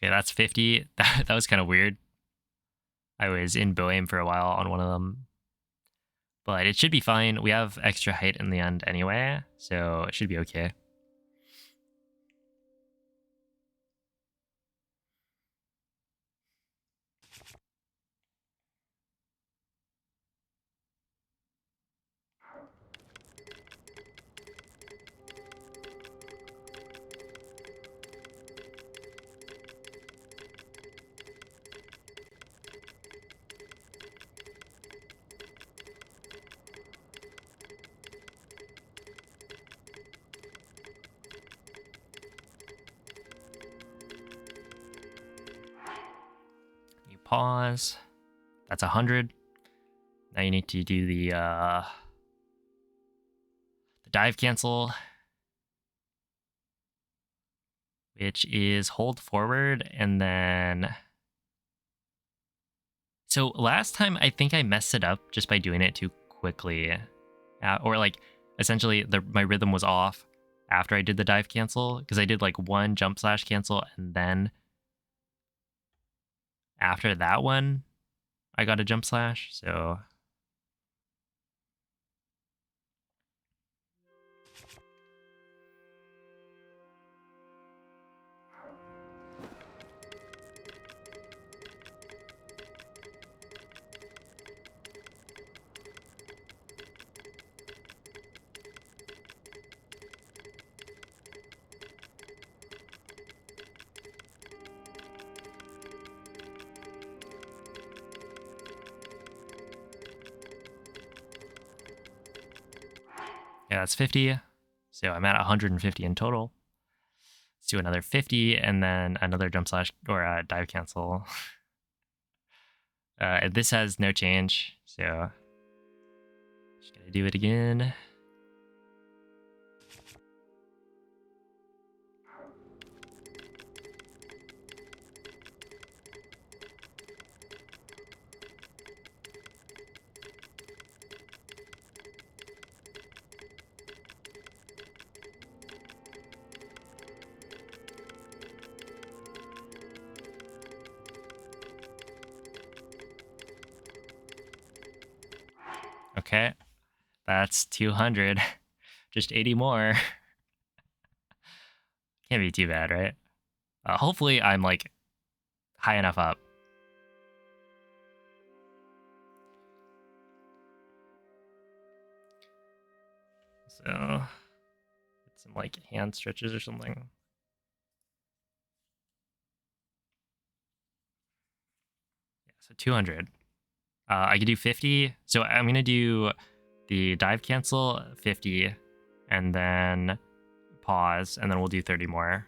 Okay, that's 50. That was kind of weird. I was in bow aim for a while on one of them. But it should be fine. We have extra height in the end anyway, so it should be okay. pause. That's 100. Now you need to do the dive cancel, which is hold forward and then. So last time I think I messed it up just by doing it too quickly, or like essentially my rhythm was off after I did the dive cancel because I did like one jump slash cancel and then after that one I got a jump slash. So yeah, that's 50. So I'm at 150 in total. Let's do another 50 and then another jump slash or dive cancel. This has no change, so just gotta do it again. Okay, that's 200. Just 80 more. Can't be too bad, right? Hopefully I'm like high enough up. So, get some like hand stretches or something. Yeah, so 200. I could do 50. So I'm gonna do the dive cancel 50 and then pause and then we'll do 30 more.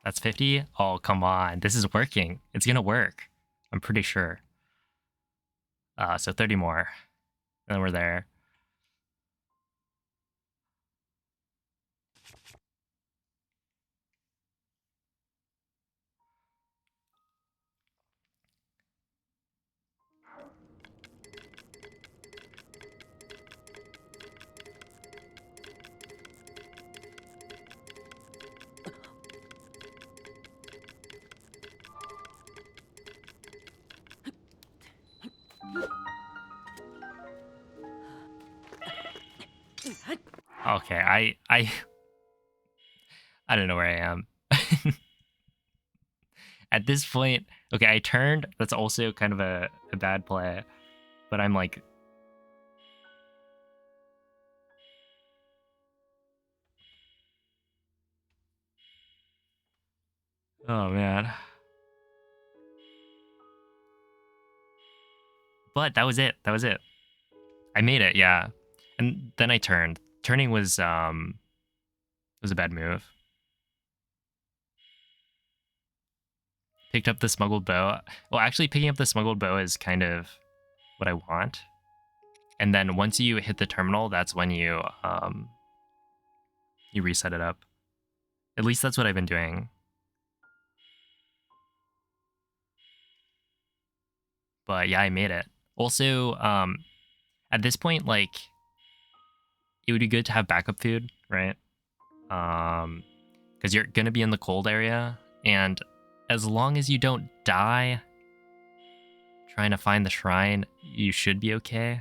That's 50. Oh, come on. This is working. It's gonna work. I'm pretty sure. So 30 more. And then we're there. Okay, I don't know where I am. At this point, okay, I turned. That's also kind of a bad play. But I'm like... Oh, man. But that was it. That was it. I made it, yeah. And then I turned. Turning was a bad move. Picked up the smuggled bow. Well, actually, picking up the smuggled bow is kind of what I want. And then once you hit the terminal, that's when you reset it up. At least that's what I've been doing. But yeah, I made it. Also, at this point, like, it would be good to have backup food, right? Because you're gonna be in the cold area, and as long as you don't die trying to find the shrine, you should be okay.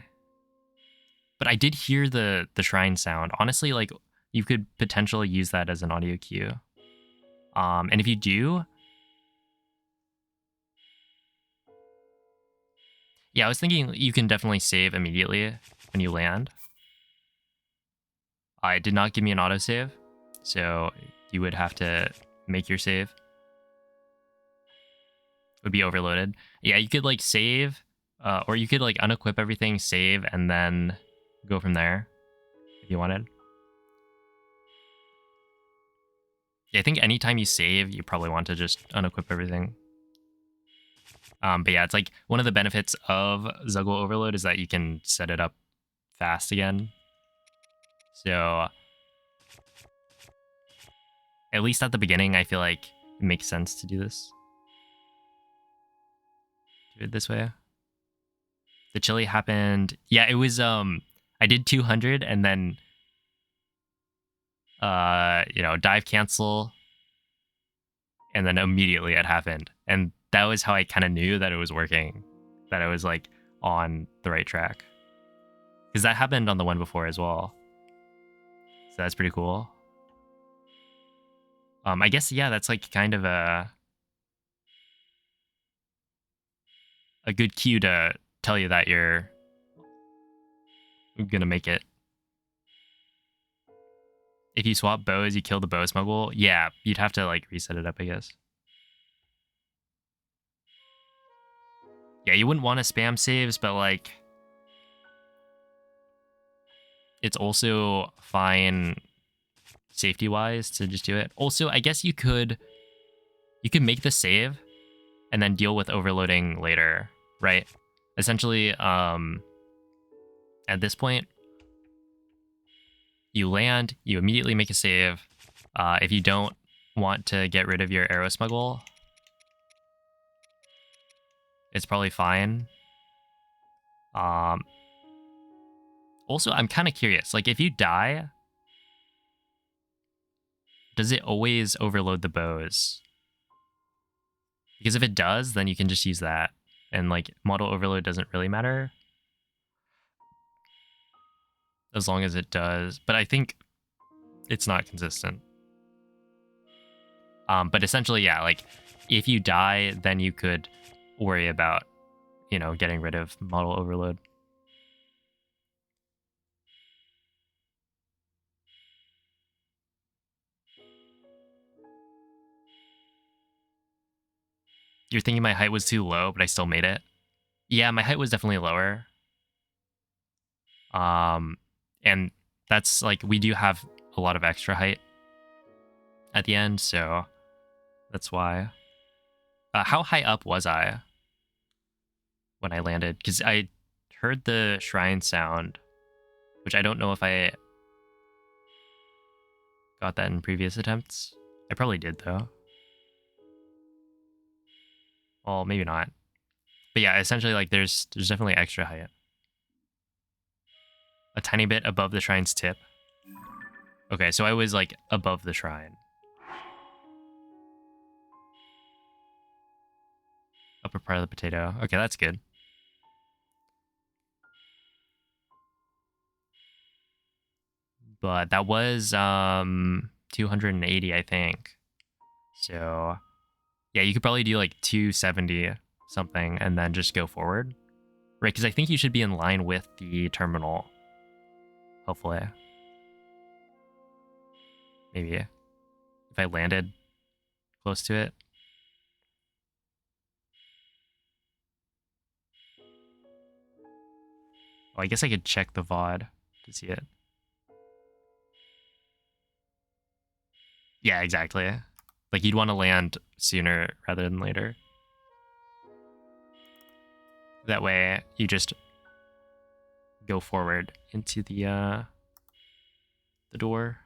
But I did hear the shrine sound. Honestly, like, you could potentially use that as an audio cue. And if you do, yeah, I was thinking you can definitely save immediately when you land. It did not give me an autosave, so you would have to make your save. It would be overloaded. Yeah, you could like save, or you could like unequip everything, save, and then go from there if you wanted. Yeah, I think anytime you save, you probably want to just unequip everything. But yeah, it's like one of the benefits of Zuggle Overload is that you can set it up fast again. So at least at the beginning, I feel like it makes sense to do this. Do it this way. The chili happened. Yeah, it was I did 200 and then dive cancel, and then immediately it happened. And that was how I kind of knew that it was working, that I was like on the right track. Because that happened on the one before as well. So that's pretty cool. I guess, yeah, that's like kind of a good cue to tell you that you're gonna make it. If you swap bows, you kill the bow smuggle. Yeah, you'd have to like reset it up, I guess. Yeah, you wouldn't want to spam saves, but like it's also fine safety wise to just do it. Also, I guess you could make the save and then deal with overloading later, right? Essentially, at this point, you land, you immediately make a save. If you don't want to get rid of your arrow smuggle, it's probably fine. Also, I'm kind of curious. Like, if you die, does it always overload the bows? Because if it does, then you can just use that. And, like, model overload doesn't really matter. As long as it does. But I think it's not consistent. But essentially, yeah, like, if you die, then you could worry about, getting rid of model overload. You're thinking my height was too low, but I still made it. Yeah, my height was definitely lower. And that's like, we do have a lot of extra height at the end, so that's why. How high up was I when I landed? Because I heard the shrine sound, which I don't know if I got that in previous attempts. I probably did, though. Well, maybe not. But yeah, essentially, like, there's definitely extra height. A tiny bit above the shrine's tip. Okay, so I was, like, above the shrine. Upper part of the potato. Okay, that's good. But that was 280, I think. So yeah, you could probably do like 270 something and then just go forward. Right, because I think you should be in line with the terminal. Hopefully. Maybe. If I landed close to it. Oh, I guess I could check the VOD to see it. Yeah, exactly. Like, you'd want to land sooner rather than later. That way, you just go forward into the door.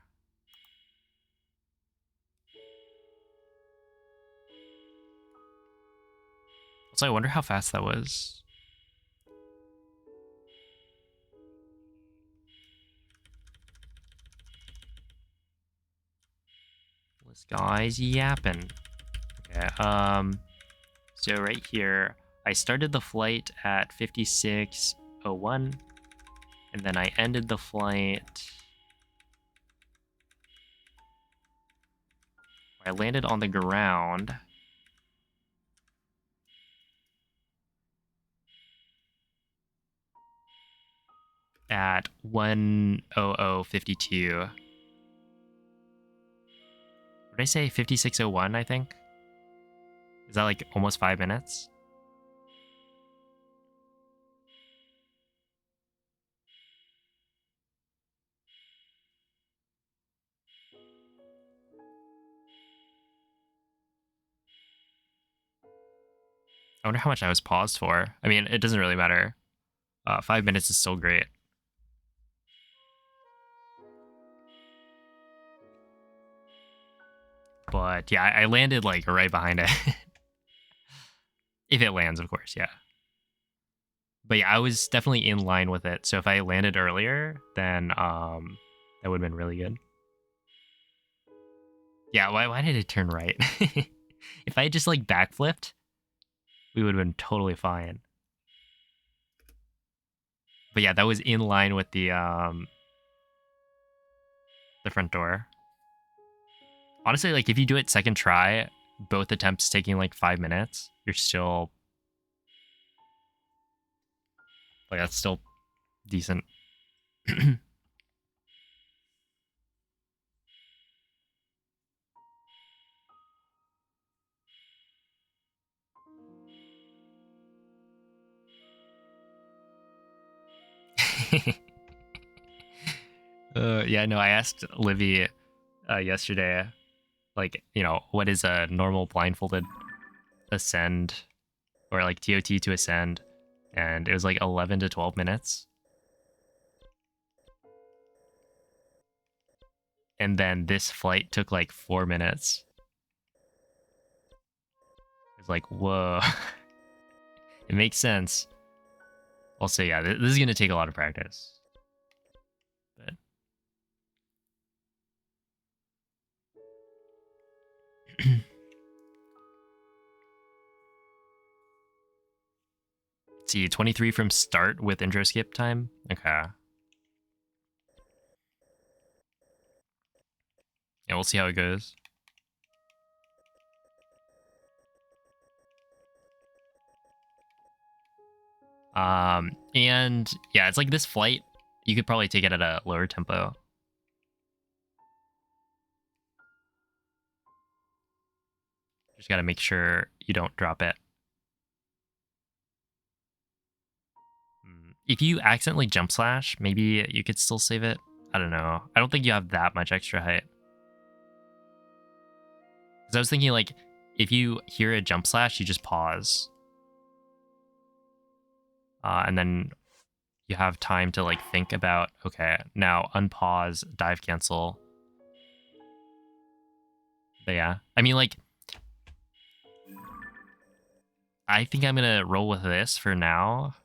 So I wonder how fast that was. This guy's yapping. Okay, so right here, I started the flight at 56:01, and then I ended the flight I landed on the ground. At 1:00:52. What did I say? 56:01, I think? Is that like almost 5 minutes? I wonder how much I was paused for. I mean, it doesn't really matter. 5 minutes is still great. But yeah, I landed like right behind it. If it lands, of course, yeah. But yeah, I was definitely in line with it. So if I landed earlier, then that would have been really good. Yeah, why did it turn right? If I had just like backflipped, we would have been totally fine. But yeah, that was in line with the front door. Honestly, like if you do it second try, both attempts taking like 5 minutes, you're still like that's still decent. Yeah, no, I asked Livy yesterday, like, you know, what is a normal blindfolded ascend or like TOT to ascend? And it was like 11 to 12 minutes. And then this flight took like 4 minutes. It's like, whoa. It makes sense. Also, yeah, this is going to take a lot of practice. But see, 23 from start with intro skip time. Okay. Yeah, we'll see how it goes. And yeah, it's like this flight, you could probably take it at a lower tempo. Just got to make sure you don't drop it. If you accidentally jump slash, maybe you could still save it. I don't know. I don't think you have that much extra height. Because I was thinking, like, if you hear a jump slash, you just pause. And then you have time to, like, think about, okay, now unpause, dive cancel. But yeah, I mean, like, I think I'm going to roll with this for now.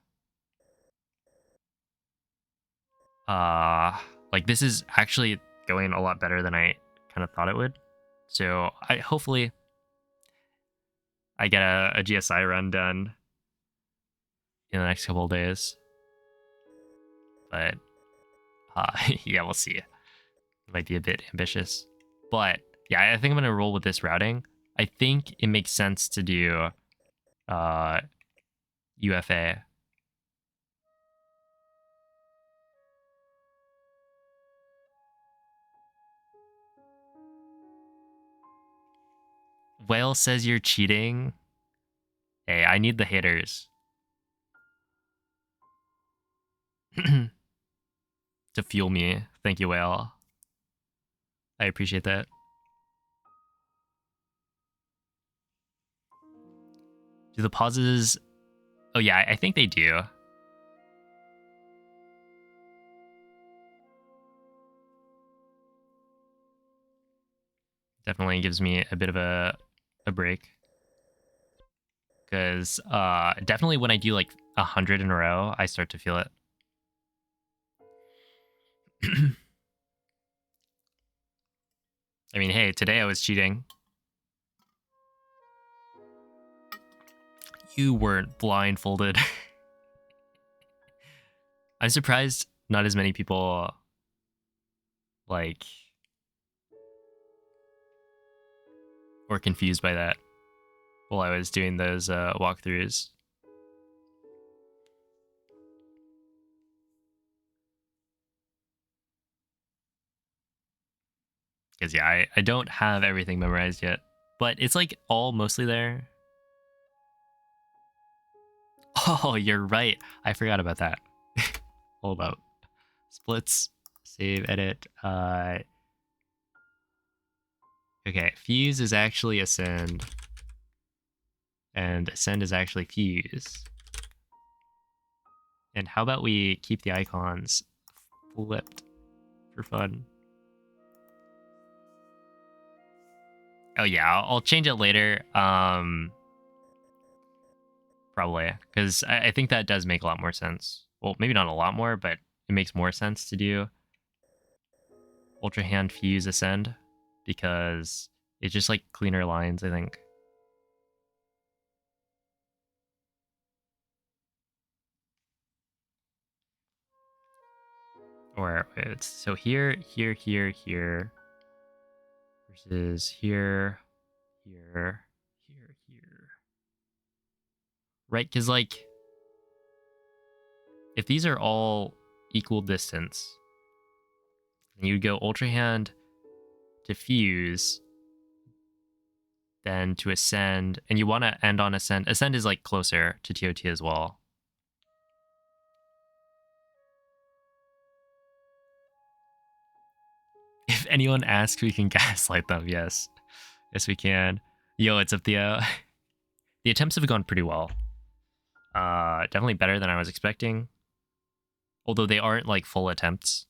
Like, this is actually going a lot better than I kind of thought it would. So hopefully I get a GSI run done in the next couple of days. But yeah, we'll see. It might be a bit ambitious. But yeah, I think I'm gonna roll with this routing. I think it makes sense to do UFA. Whale says you're cheating. Hey, I need the haters. To fuel me. Thank you, Whale. I appreciate that. Do the pauses... Oh yeah, I think they do. Definitely gives me a bit of a break. Because definitely when I do like 100 in a row, I start to feel it. I mean, hey, today I was cheating. You weren't blindfolded. I'm surprised not as many people like or confused by that while I was doing those walkthroughs. Because yeah, I don't have everything memorized yet, but it's like all mostly there. Oh, you're right. I forgot about that. Hold up. Splits, save, edit. Okay, fuse is actually ascend, and ascend is actually fuse. And how about we keep the icons flipped for fun? Oh yeah, I'll change it later. Probably, because I think that does make a lot more sense. Well, maybe not a lot more, but it makes more sense to do Ultra Hand Fuse Ascend, because it's just like cleaner lines, I think. Or it's so here, here, here, here, versus here, here, here, here. Right? Because like, if these are all equal distance, then you'd go Ultra Hand to Fuse, then to Ascend, and you want to end on Ascend. Ascend is like closer to ToT as well. If anyone asks, we can gaslight them. Yes. Yes, we can. Yo, what's up, Theo? The attempts have gone pretty well. Definitely better than I was expecting. Although they aren't like full attempts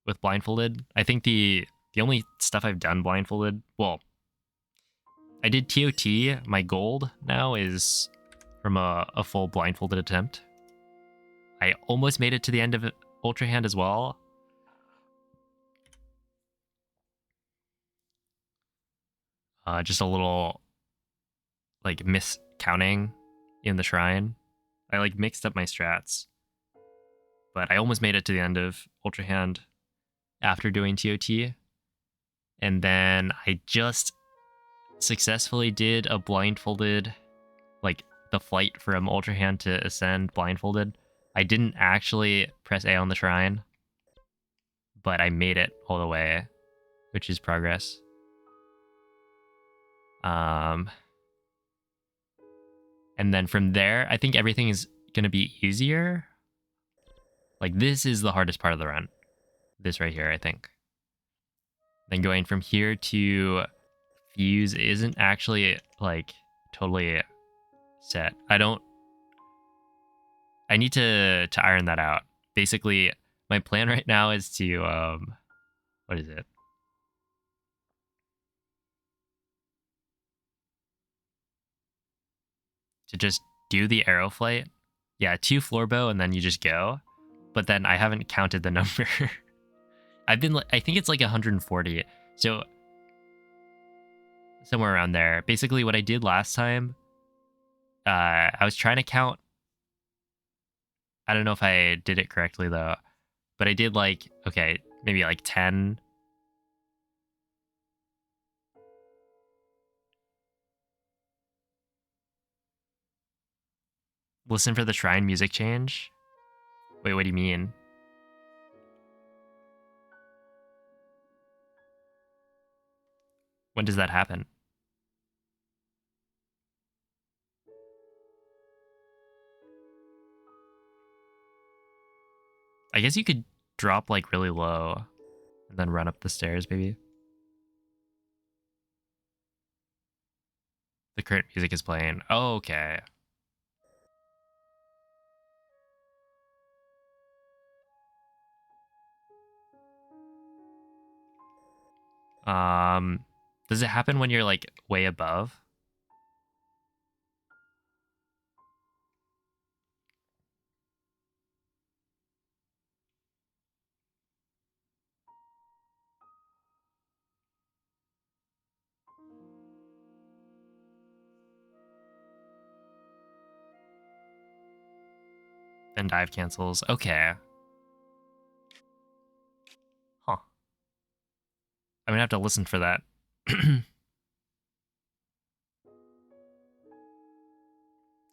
with Blindfolded. I think the only stuff I've done blindfolded, well, I did ToT. My gold now is from a full blindfolded attempt. I almost made it to the end of Ultra Hand as well. Just a little like miscounting in the shrine. I like mixed up my strats, but I almost made it to the end of Ultra Hand after doing ToT. And then I just successfully did a blindfolded, like the flight from Ultra Hand to Ascend blindfolded. I didn't actually press A on the shrine, but I made it all the way, which is progress. And then from there, I think everything is going to be easier. Like, this is the hardest part of the run. This right here, I think. Then going from here to Fuse isn't actually, like, totally set. I need to iron that out. Basically, my plan right now is to, what is it? To just do the arrow flight. Yeah, 2 floor bow and then you just go. But then I haven't counted the number. I think it's like 140. So somewhere around there. Basically what I did last time, I was trying to count. I don't know if I did it correctly though, but I did like, okay, maybe like 10. Listen for the shrine music change. Wait, what do you mean? When does that happen? I guess you could drop like really low and then run up the stairs, maybe. The current music is playing. Oh, okay. Does it happen when you're like way above? Then dive cancels. Okay. Huh. I'm gonna have to listen for that.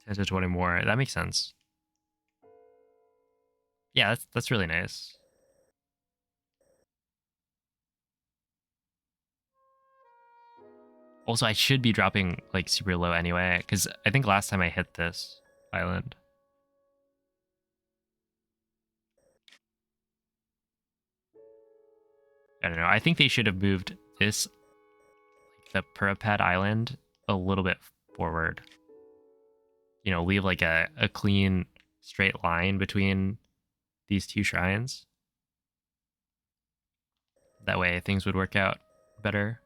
10 to 20 more. That makes sense. Yeah, that's really nice. Also, I should be dropping like super low anyway, because I think last time I hit this island. I don't know. I think they should have moved this, the Purapad Island, a little bit forward. You know, leave like a clean, straight line between these two shrines. That way things would work out better.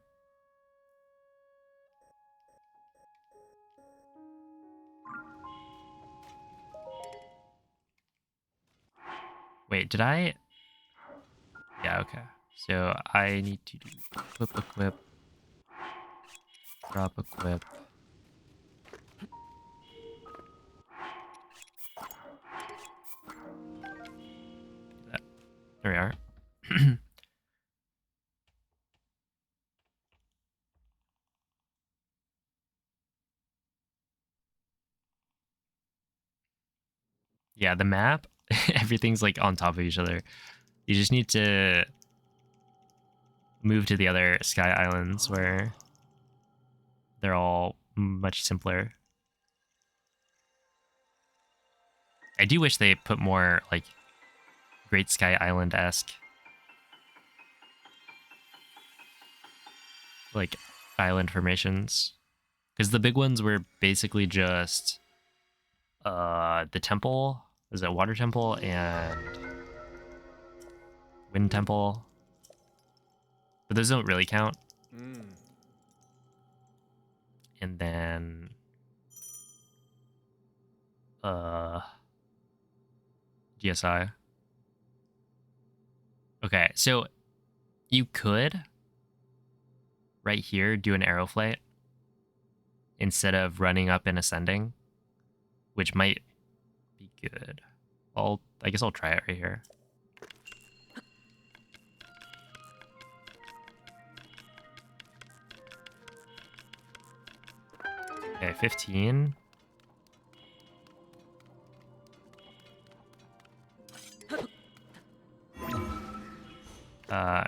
Wait, did I? Yeah, okay. So I need to do equip, drop equip. That. There we are. Yeah, the map, everything's like on top of each other. You just need to move to the other sky islands where they're all much simpler. I do wish they put more like Great Sky Island-esque like island formations, because the big ones were basically just the temple, is it water temple and wind temple, but those don't really count. And then GSI. Okay, so you could right here do an arrow flight instead of running up and ascending, which might be good. I guess I'll try it right here. Okay, 15.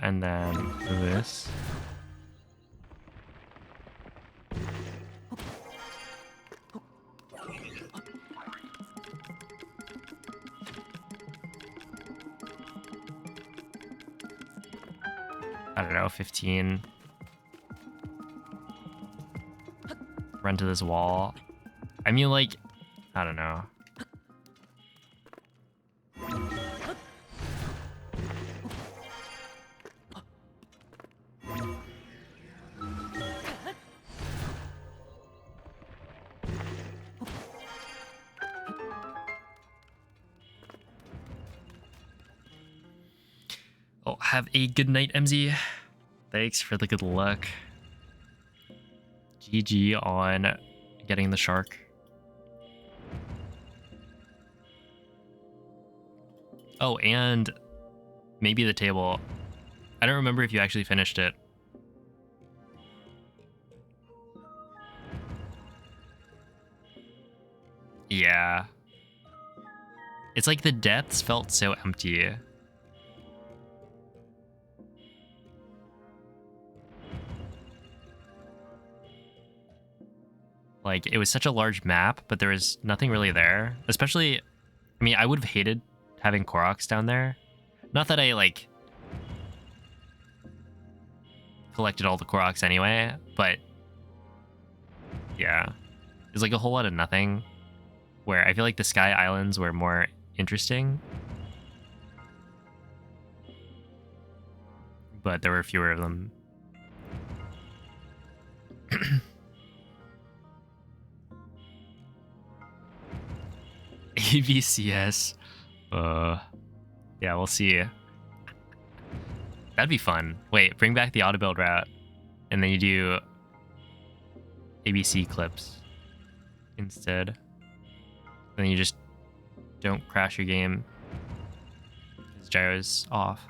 And then this. I don't know, 15. Run to this wall. I mean, like, I don't know. Oh, have a good night, MZ. Thanks for the good luck. GG on getting the shark. Oh, and maybe the table. I don't remember if you actually finished it. Yeah. It's like the depths felt so empty. Like, it was such a large map, but there was nothing really there. Especially, I mean, I would have hated having Koroks down there. Not that I, like, collected all the Koroks anyway, but yeah. There's like a whole lot of nothing, where I feel like the Sky Islands were more interesting. But there were fewer of them. ABCS. Yeah, we'll see. That'd be fun. Wait, bring back the auto build route, and then you do ABC clips instead. And then you just don't crash your game because gyro's off.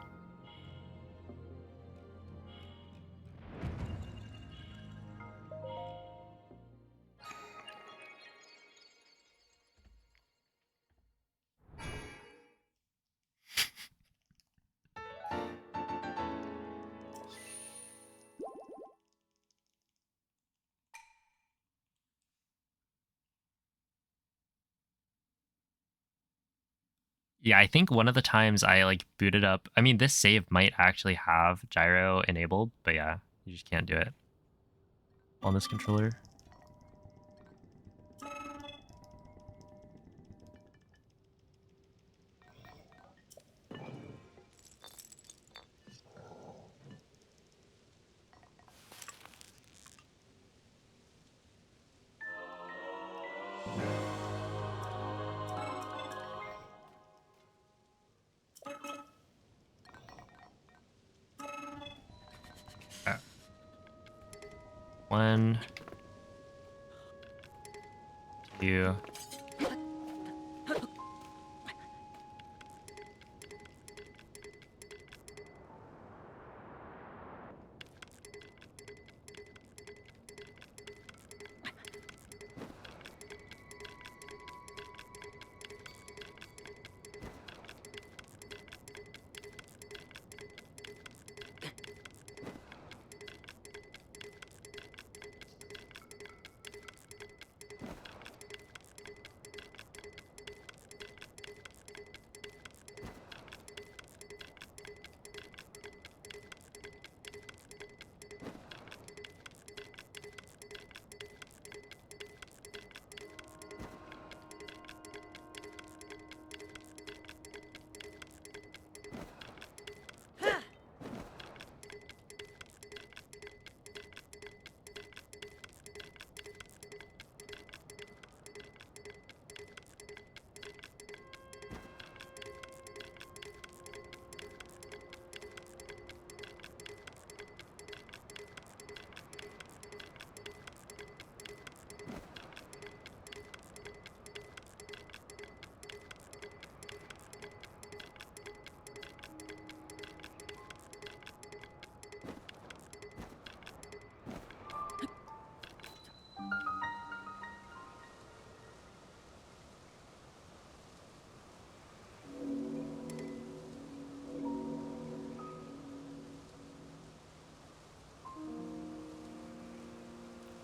Yeah, I think one of the times I like booted up. I mean, this save might actually have gyro enabled, but yeah, you just can't do it on this controller. One, two.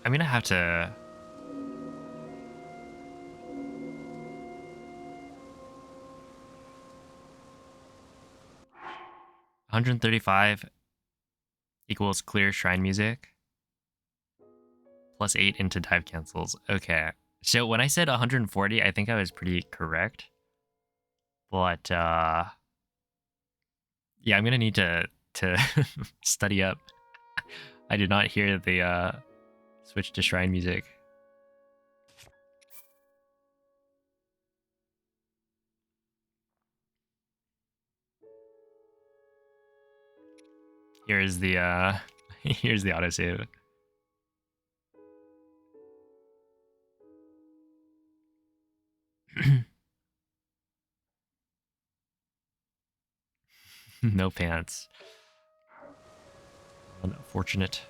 I'm gonna have to. $135 equals clear shrine music plus 8 into dive cancels. Okay. So when I said 140, I think I was pretty correct. But yeah, I'm gonna need to study up. I did not hear the switch to shrine music. Here's the here's the autosave. No pants. Unfortunate.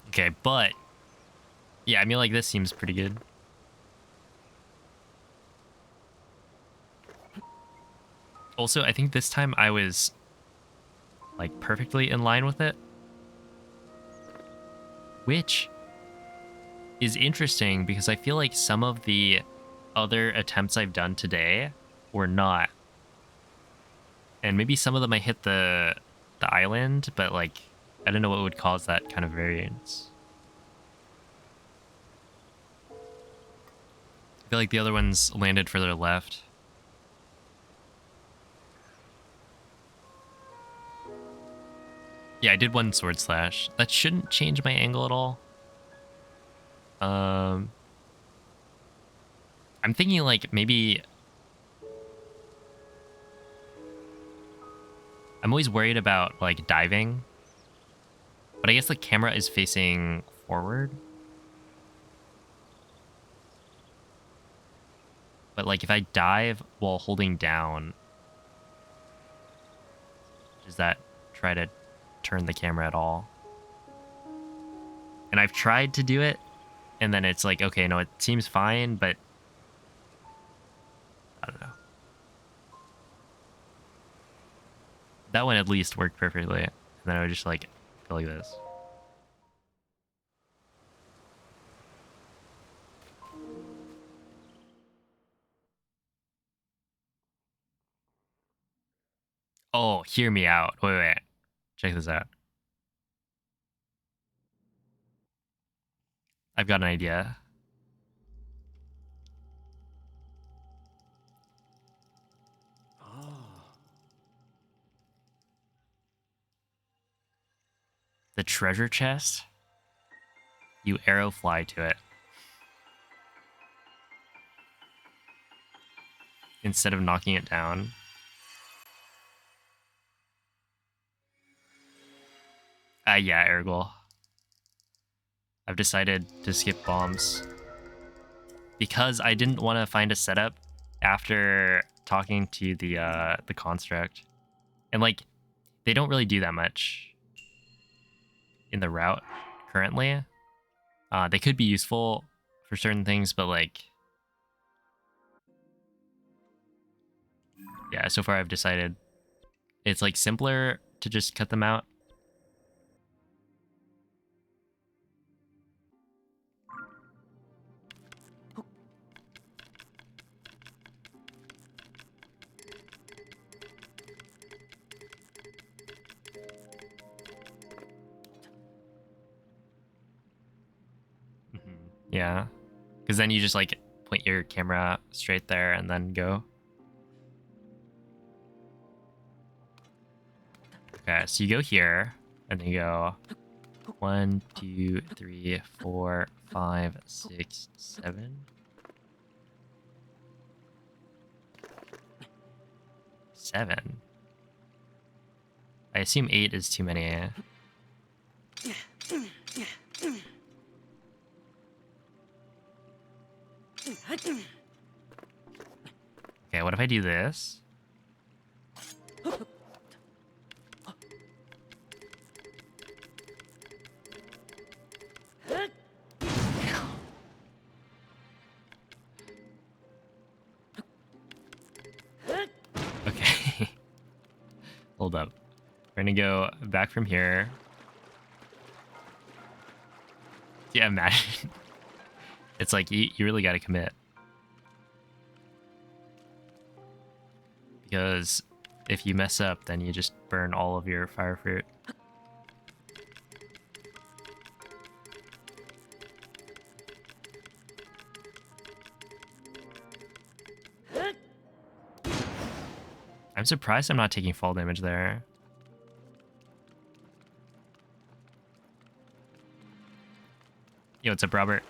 Okay, but yeah, I mean, like, this seems pretty good. Also, I think this time I was like perfectly in line with it, which is interesting because I feel like some of the other attempts I've done today were not. And maybe some of them I hit the island, but like I don't know what would cause that kind of variance. I feel like the other ones landed further left. Yeah, I did one sword slash. That shouldn't change my angle at all. I'm thinking like maybe I'm always worried about like diving, but I guess the camera is facing forward. But like if I dive while holding down, does that try to turn the camera at all? And I've tried to do it, and then it's like, okay, no, it seems fine, but I don't know. That one at least worked perfectly. And then I would just like Go like this. Oh, hear me out. Wait. Check this out. I've got an idea. The treasure chest, you arrow fly to it. Instead of knocking it down. Yeah, Ergol. I've decided to skip bombs. Because I didn't want to find a setup after talking to the construct. And like, they don't really do that much in the route currently. They could be useful for certain things, but like, yeah, so far I've decided it's like simpler to just cut them out. Yeah, because then you just like point your camera straight there and then go. Okay, so you go here and then you go 1, 2, 3, 4, 5, 6, 7. 7. I assume 8 is too many. Okay, what if I do this? Okay. Hold up. We're gonna go back from here. Yeah, imagine. It's like, you really gotta commit. Because if you mess up, then you just burn all of your fire fruit. I'm surprised I'm not taking fall damage there. Yo, what's up, Robert?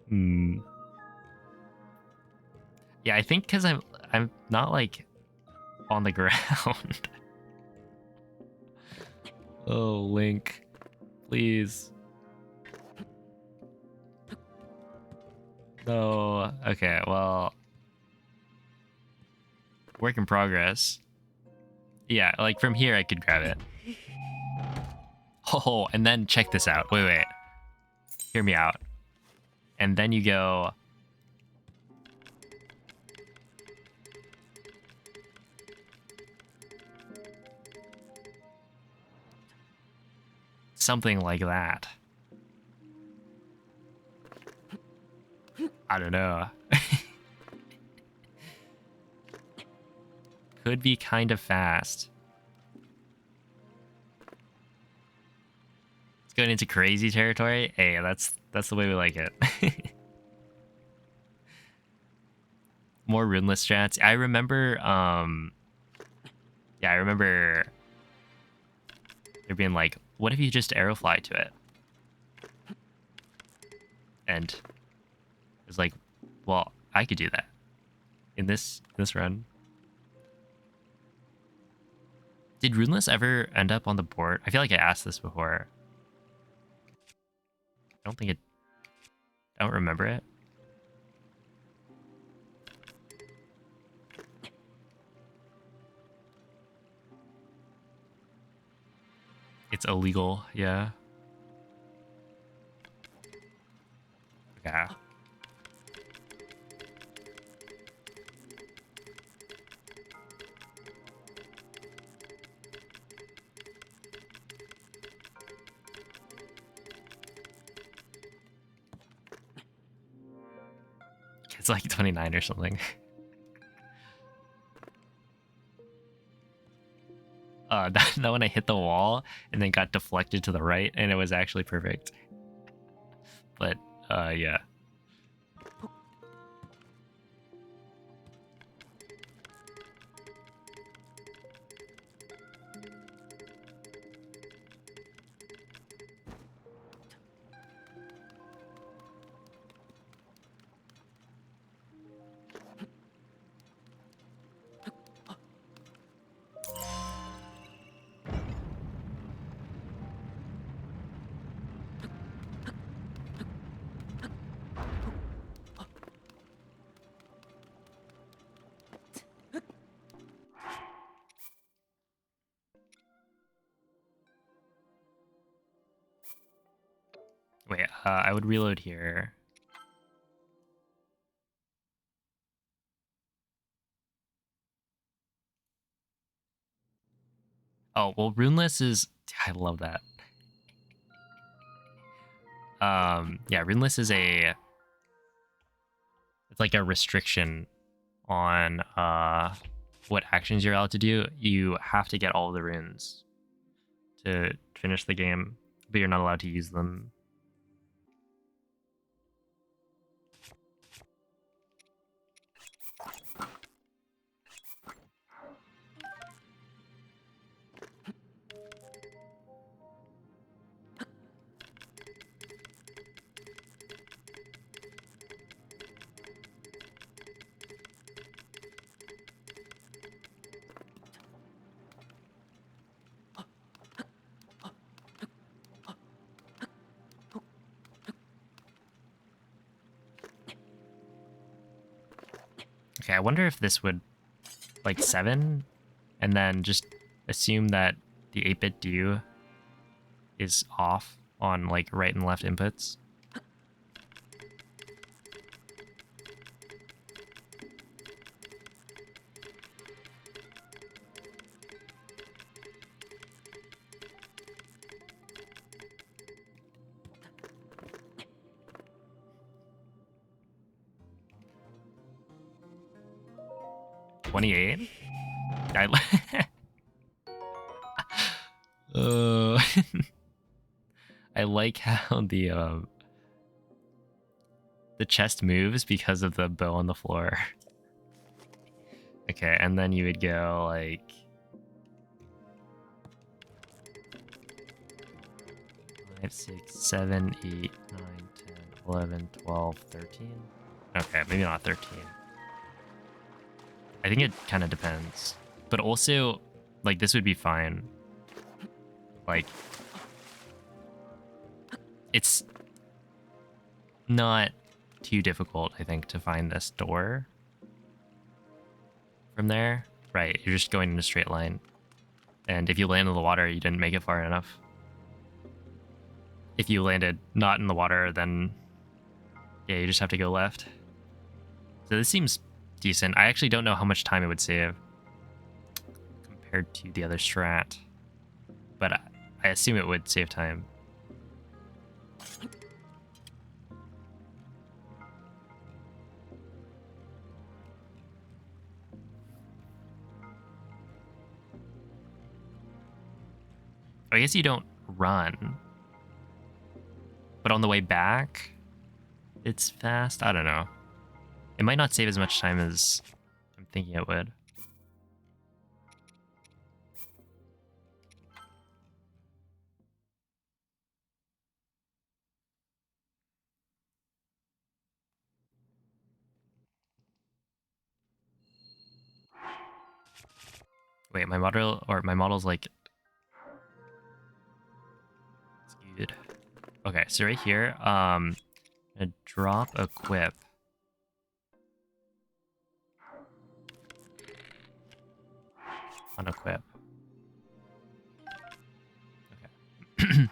Hmm. Yeah, I think because I'm not like on the ground. Oh, Link, please. No. Okay, well, work in progress. Yeah, like from here I could grab it. Oh, and then check this out. Wait. Hear me out. And then you go... something like that. I don't know. Could be kind of fast. It's going into crazy territory. Hey, that's the way we like it. More runeless strats. I remember yeah, I remember there being like what if you just arrow fly to it? And it's like, well, I could do that in this run. Did Runeless ever end up on the board? I feel like I asked this before. I don't remember it. It's illegal, yeah. Okay. It's like 29 or something. That one I hit the wall and then got deflected to the right, and it was actually perfect. But, yeah. Wait, I would reload here. Oh, well, Runeless is... I love that. Yeah, Runeless is a... It's like a restriction on what actions you're allowed to do. You have to get all the runes to finish the game, but you're not allowed to use them. Okay, I wonder if this would, like, 7, and then just assume that the 8-bit do is off on, like, right and left inputs. $28? I like how the chest moves because of the bow on the floor. Okay, and then you would go like 5, 6, 7, 8, 9, 10, 11, 12, 13. Okay, maybe not 13. I think it kind of depends. But also, like, this would be fine. Like, it's not too difficult, I think, to find this door from there. Right, you're just going in a straight line. And if you land in the water, you didn't make it far enough. If you landed not in the water, then yeah, you just have to go left. So this seems decent. I actually don't know how much time it would save compared to the other strat, but I assume it would save time. I guess you don't run, but on the way back, it's fast. I don't know. It might not save as much time as I'm thinking it would. Wait, my model's like skewed. Okay, so right here, I'm gonna drop a quip. Unequip. Okay.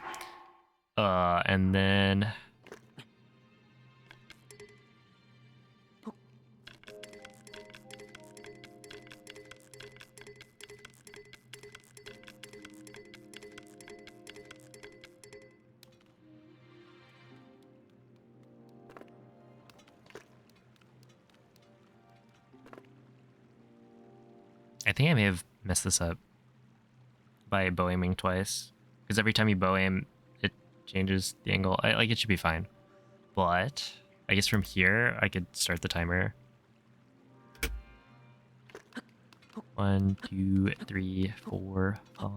And then I think I may have messed this up by bow aiming twice, because every time you bow aim, it changes the angle. Like it should be fine, but I guess from here I could start the timer. 1, 2, 3, 4, 5,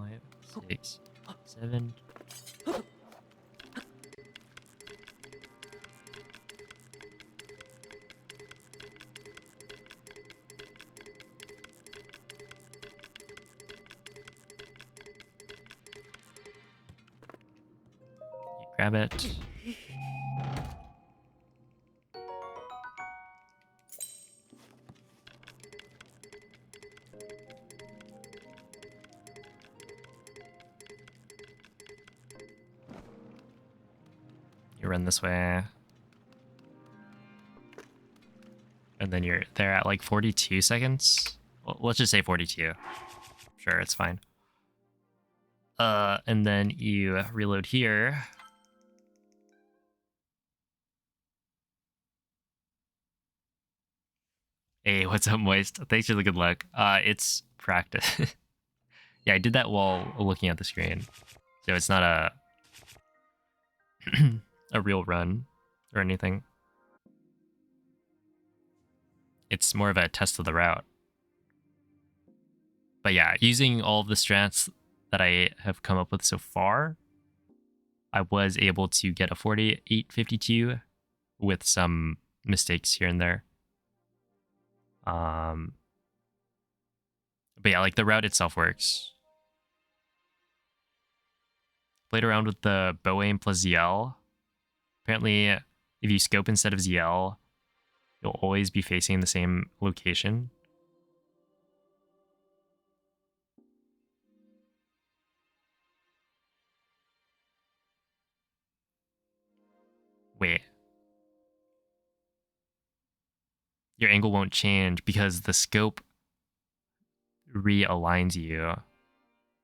6, 7. You grab it. You run this way. And then you're there at like 42 seconds. Well, let's just say 42. Sure, it's fine. And then you reload here. Hey, what's up, Moist? Thanks for the good luck. It's practice. Yeah, I did that while looking at the screen. So it's not a a real run or anything. It's more of a test of the route. But yeah, using all of the strats that I have come up with so far, I was able to get a 48.52 with some mistakes here and there. But yeah, like the route itself works. Played around with the bow aim plus ZL. Apparently, if you scope instead of ZL, you'll always be facing the same location. Wait. Your angle won't change because the scope realigns you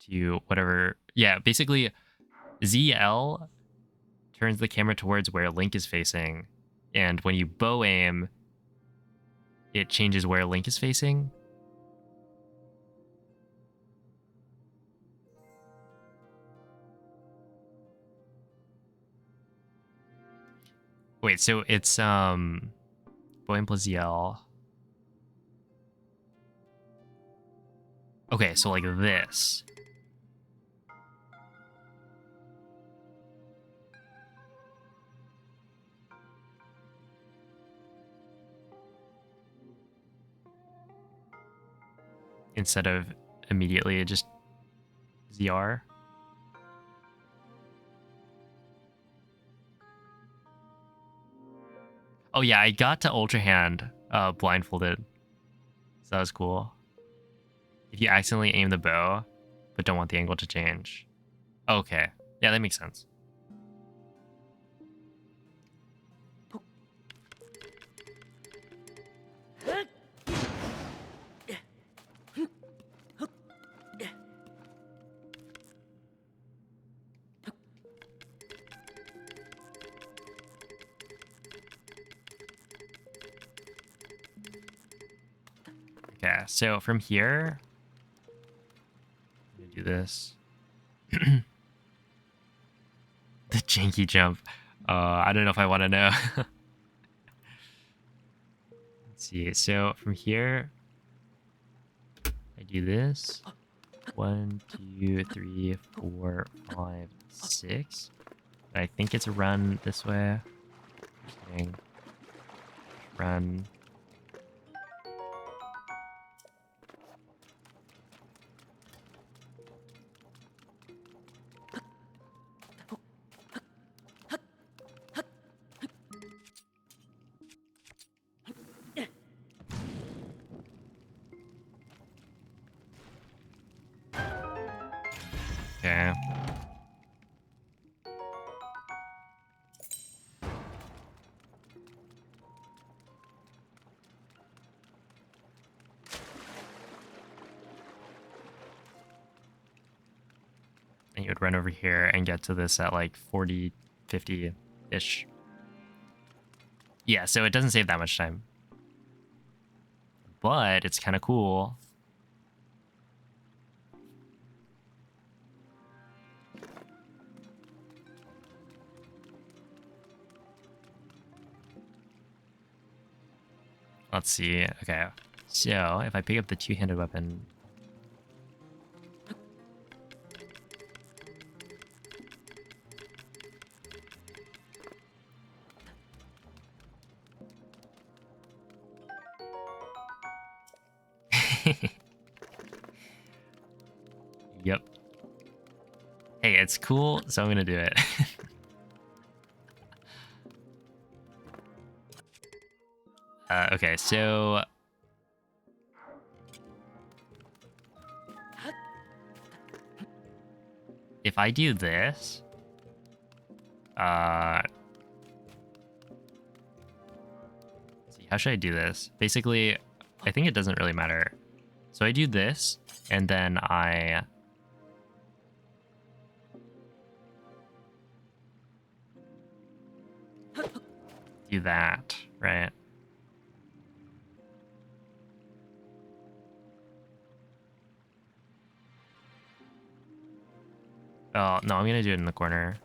to whatever. Yeah, basically, ZL turns the camera towards where Link is facing, and when you bow aim, it changes where Link is facing. Wait, so it's bow aim plus ZL. Okay, so like this. Instead of immediately just ZR. Oh yeah, I got to Ultra Hand blindfolded. So that was cool. If you accidentally aim the bow, but don't want the angle to change. Okay. Yeah, that makes sense. Okay, so from here, I'm gonna do this. The janky jump. I don't know if I want to know. Let's see. So from here, I do this. 1, 2, 3, 4, 5, 6. I think it's a run this way. Just kidding. Run. And you would run over here and get to this at like 40, 50-ish. Yeah, so it doesn't save that much time. But it's kind of cool. Let's see. Okay. So if I pick up the two-handed weapon. Yep. Hey, it's cool, so I'm gonna do it. Okay, so if I do this, see, how should I do this? Basically, I think it doesn't really matter. So I do this, and then I do that, right? Oh, no, I'm gonna do it in the corner.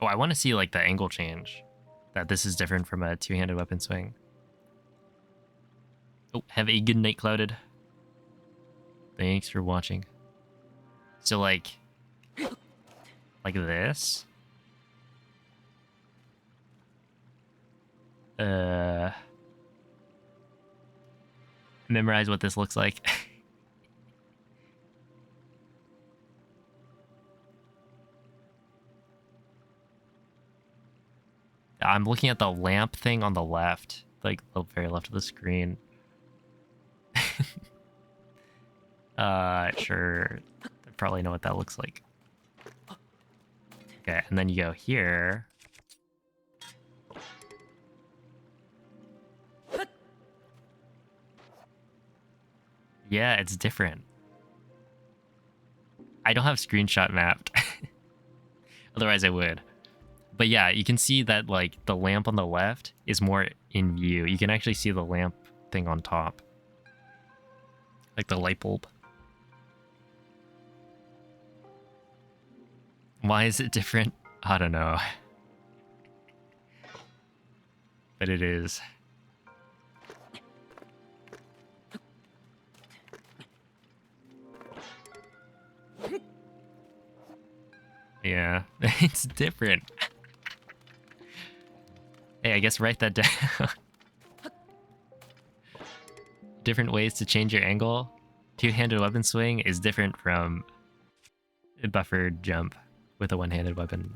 Oh, I want to see, like, the angle change. That this is different from a two-handed weapon swing. Oh, have a good night, Clouded. Thanks for watching. So, like this. Memorize what this looks like. I'm looking at the lamp thing on the left, like the very left of the screen. Sure. I probably know what that looks like. Okay, and then you go here. Yeah, it's different. I don't have screenshot mapped. Otherwise I would. But yeah, you can see that like the lamp on the left is more in view. You can actually see the lamp thing on top. Like the light bulb. Why is it different? I don't know. But it is. Yeah, it's different. Hey, I guess write that down. Different ways to change your angle. Two-handed weapon swing is different from a buffered jump with a one-handed weapon.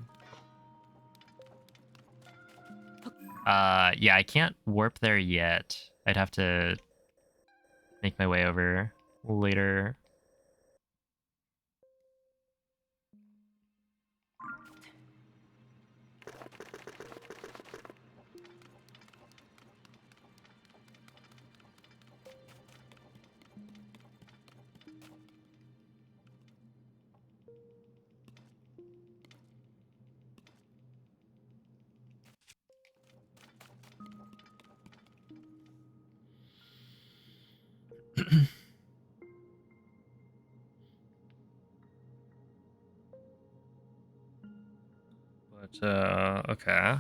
Yeah, I can't warp there yet. I'd have to make my way over later. But, okay.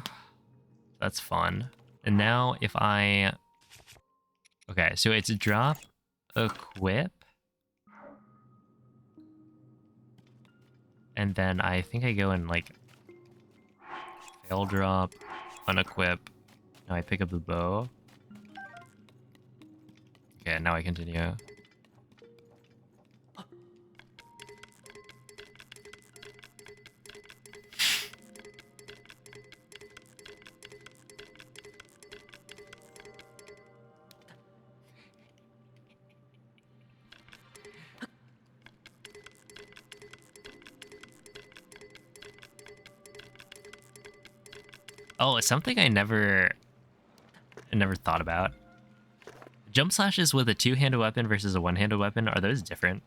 That's fun. And now if I... Okay, so it's drop, equip. And then I think I go and, like, fail drop, unequip. Now I pick up the bow. Okay, now I continue. Oh, it's something I never thought about. Jump slashes with a two-handed weapon versus a one-handed weapon, are those different?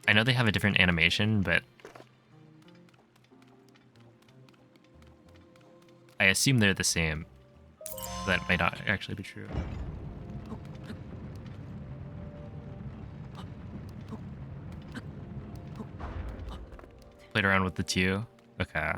I know they have a different animation, but I assume they're the same. That might not actually be true. Played around with the two. Okay.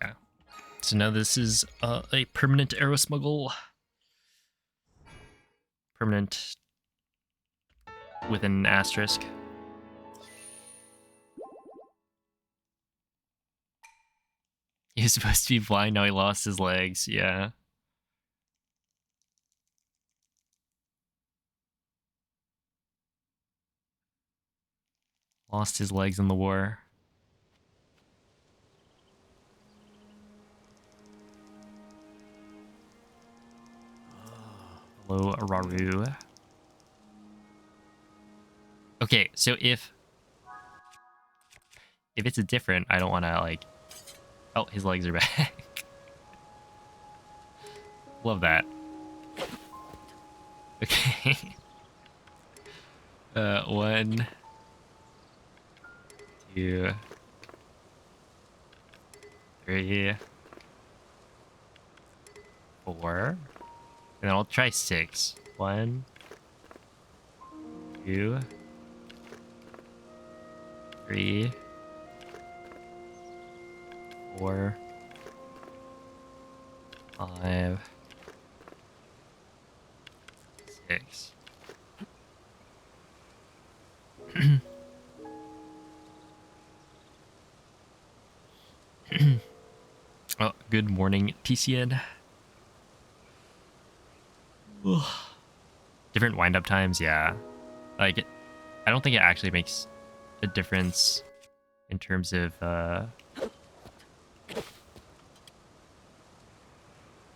Okay. So now this is a permanent arrow smuggle. Permanent with an asterisk. He was supposed to be blind, now he lost his legs, yeah. Lost his legs in the war. Hello, Araru. Okay, so if it's a different, I don't want to like... Oh, his legs are back. Love that. Okay. 1, 2, 3, 4. And then I'll try 6. 1, 2, 3, 4, 5, 6. Oh, good morning, TCN. Different wind-up times, yeah. Like, I don't think it actually makes a difference in terms of,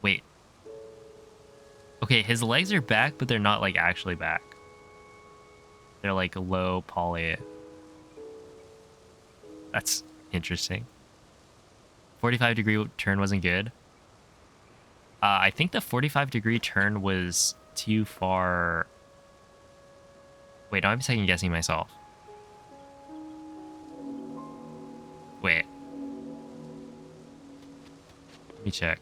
Wait. Okay, his legs are back, but they're not, like, actually back. They're, like, low poly. That's interesting. 45-degree turn wasn't good. I think the 45-degree turn was too far... Wait, no, I'm second-guessing myself. Wait. Let me check.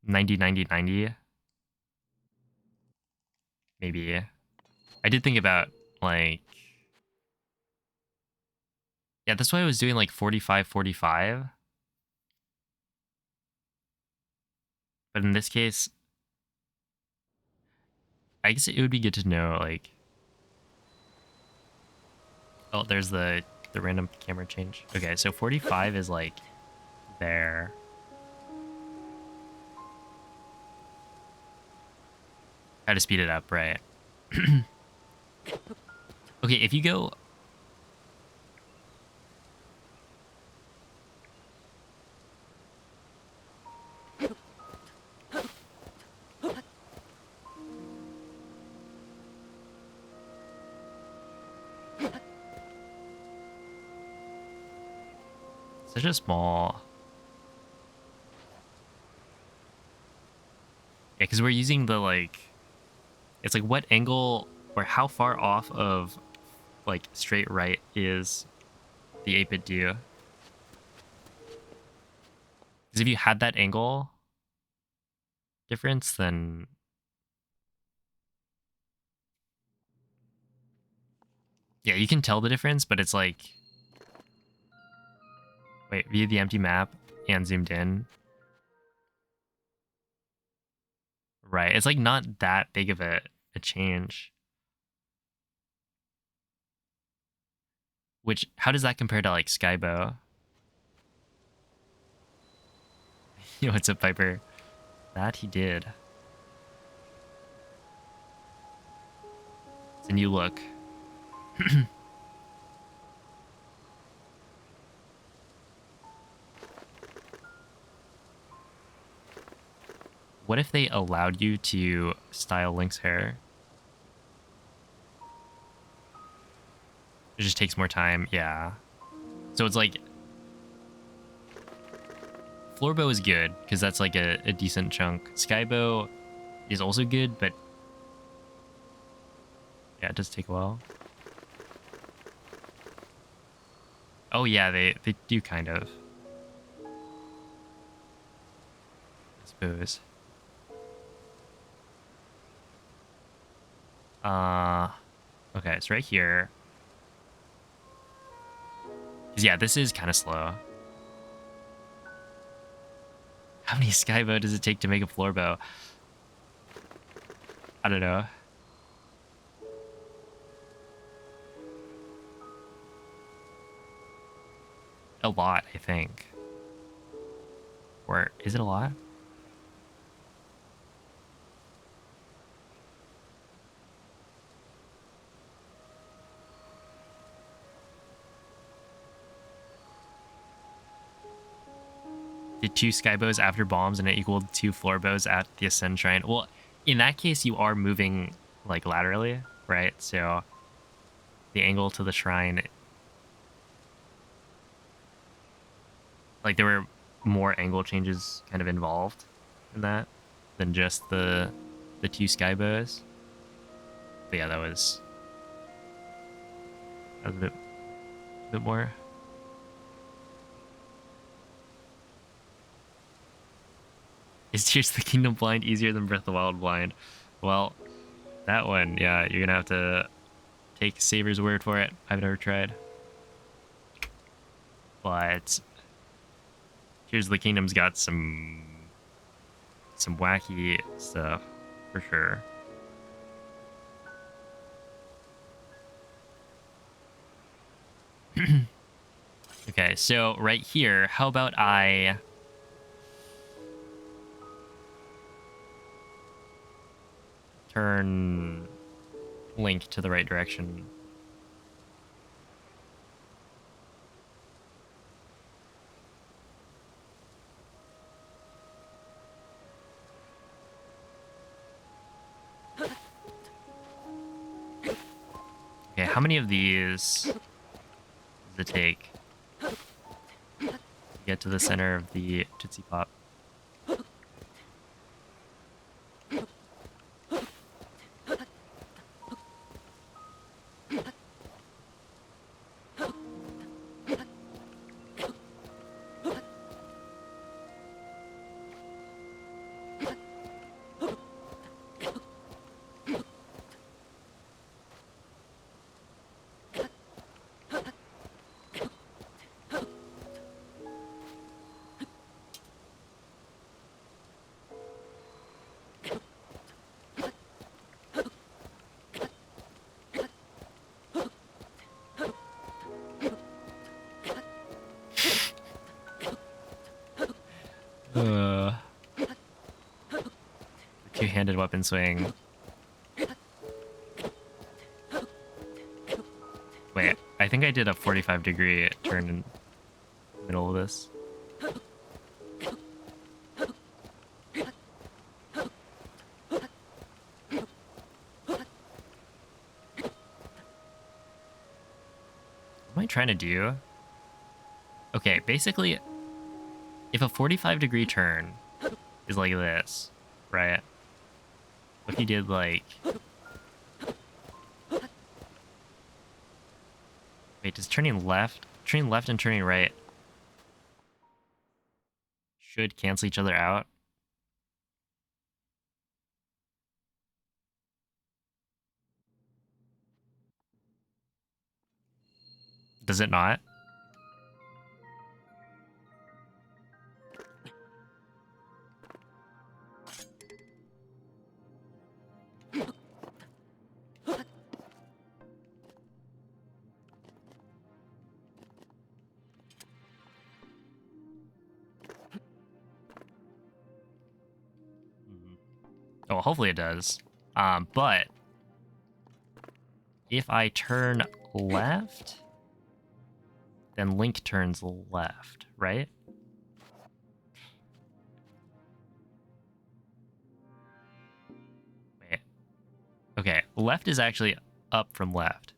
$90. Maybe. I did think about, like... Yeah, that's why I was doing, like, 45. But in this case... I guess it would be good to know, like... Oh, there's the random camera change. Okay, so 45 is, like, there. Try to speed it up, right? Okay, if you go... Such a small... Yeah, because we're using the, like... It's like, what angle or how far off of, like, straight right is the 8-bit do? Because if you had that angle difference, then... Yeah, you can tell the difference, but it's like... Wait, view the empty map and zoomed in. Right, it's like not that big of a change. Which, how does that compare to like Skybow? What's up, Piper? That he did. It's a new look. What if they allowed you to style Link's hair? It just takes more time. Yeah. So it's like Floorbow is good because that's like a decent chunk. Skybow is also good, but yeah, it does take a while. Oh yeah, they do kind of. I suppose. Okay, it's right here. 'Cause yeah, this is kind of slow. How many Skybow does it take to make a Floorbow? I don't know. A lot, I think. Or is it a lot? Did 2 Skybows after bombs and it equaled 2 Floorbows at the Ascend Shrine? Well, in that case, you are moving like laterally, right? So the angle to the shrine, like there were more angle changes kind of involved in that than just the 2 Skybows. But yeah, that was a bit more. Is Tears of the Kingdom Blind easier than Breath of the Wild Blind? Well, that one, yeah, you're gonna have to take Saber's word for it. I've never tried. But Tears of the Kingdom's got some wacky stuff, for sure. Okay, so right here, how about I... turn Link to the right direction. Okay, how many of these does it take to get to the center of the Tootsie Pop? Two-handed weapon swing. Wait, I think I did a 45-degree turn in the middle of this. What am I trying to do? Okay, basically, if a 45-degree turn is like this, right? What if you did like... Wait, does turning left and turning right should cancel each other out? Does it not? Oh, well, hopefully it does. But if I turn left, then Link turns left, right? Wait. Okay, left is actually up from left.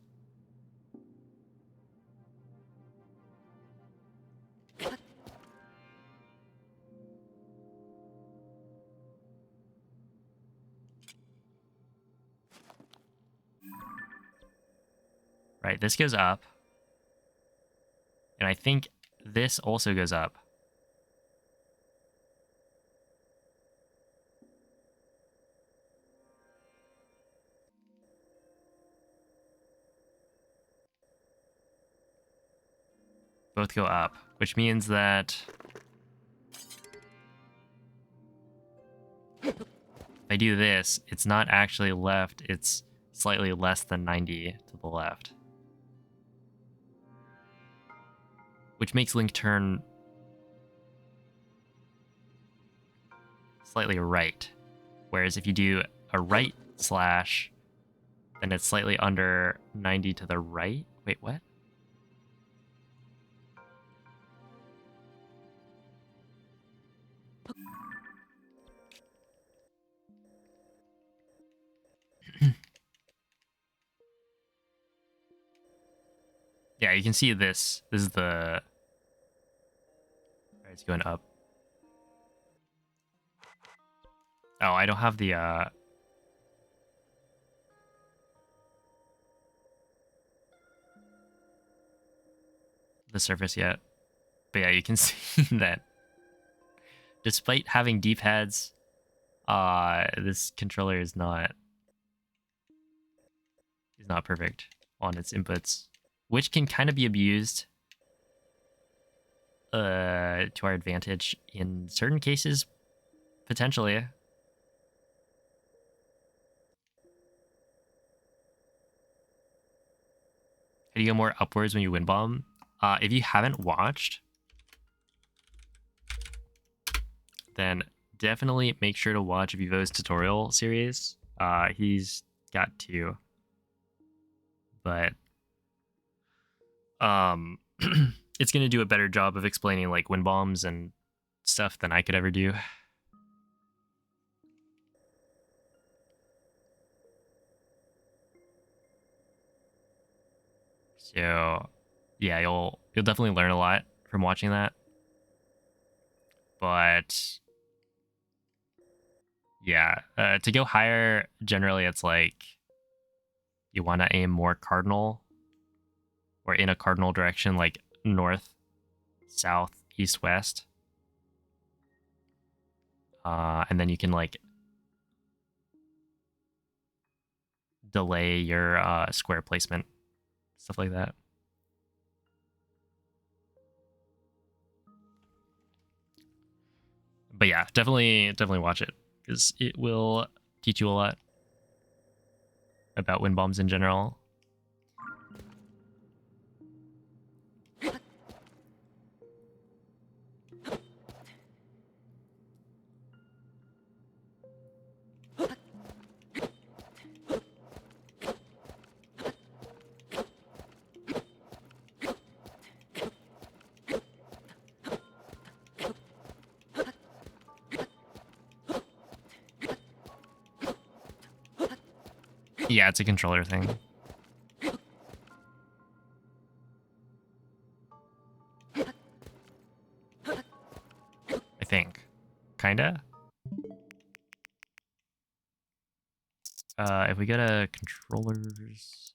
Right, this goes up. And I think this also goes up. Both go up, which means that if I do this, it's not actually left, it's slightly less than 90 to the left. Which makes Link turn slightly right. Whereas if you do a right slash, then it's slightly under 90 to the right. Wait, what? Yeah, you can see this. This is the... Alright, it's going up. Oh, I don't have the surface yet. But yeah, you can see that despite having D-pads, this controller is not perfect on its inputs, which can kind of be abused to our advantage in certain cases, potentially. How do you go more upwards when you wind bomb? If you haven't watched, then definitely make sure to watch Vivo's tutorial series. He's got two. But it's gonna do a better job of explaining like wind bombs and stuff than I could ever do. So yeah, you'll definitely learn a lot from watching that. But yeah, to go higher, generally it's like you want to aim more cardinal or in a cardinal direction, like north, south, east, west. And then you can like delay your square placement, stuff like that. But yeah, definitely watch it because it will teach you a lot about wind bombs in general. Yeah, it's a controller thing. I think. Kinda. If we go to controllers...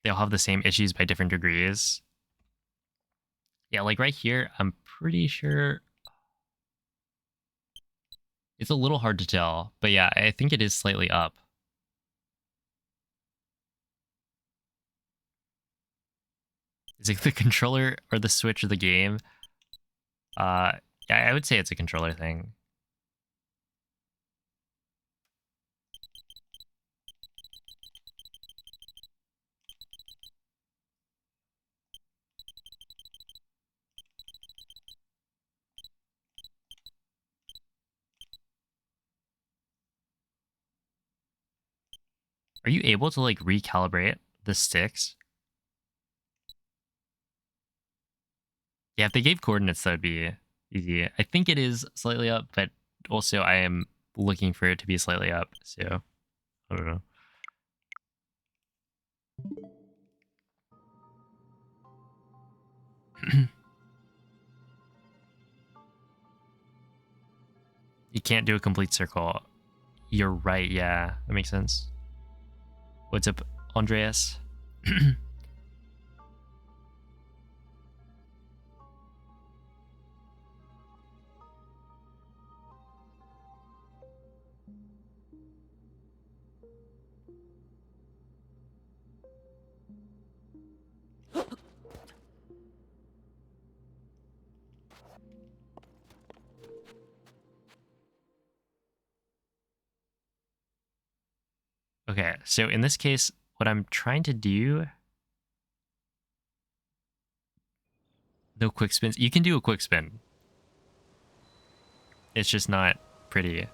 They all have the same issues by different degrees. Yeah, like right here, I'm pretty sure it's a little hard to tell, but yeah, I think it is slightly up. Is it the controller or the Switch or the game? Yeah, I would say it's a controller thing. Are you able to like recalibrate the sticks? Yeah, if they gave coordinates, that would be easy. I think it is slightly up, but also I am looking for it to be slightly up, so I don't know. You can't do a complete circle. You're right, yeah, that makes sense. What's up, Andreas? Okay, so in this case, what I'm trying to do... No quick spins. You can do a quick spin. It's just not pretty.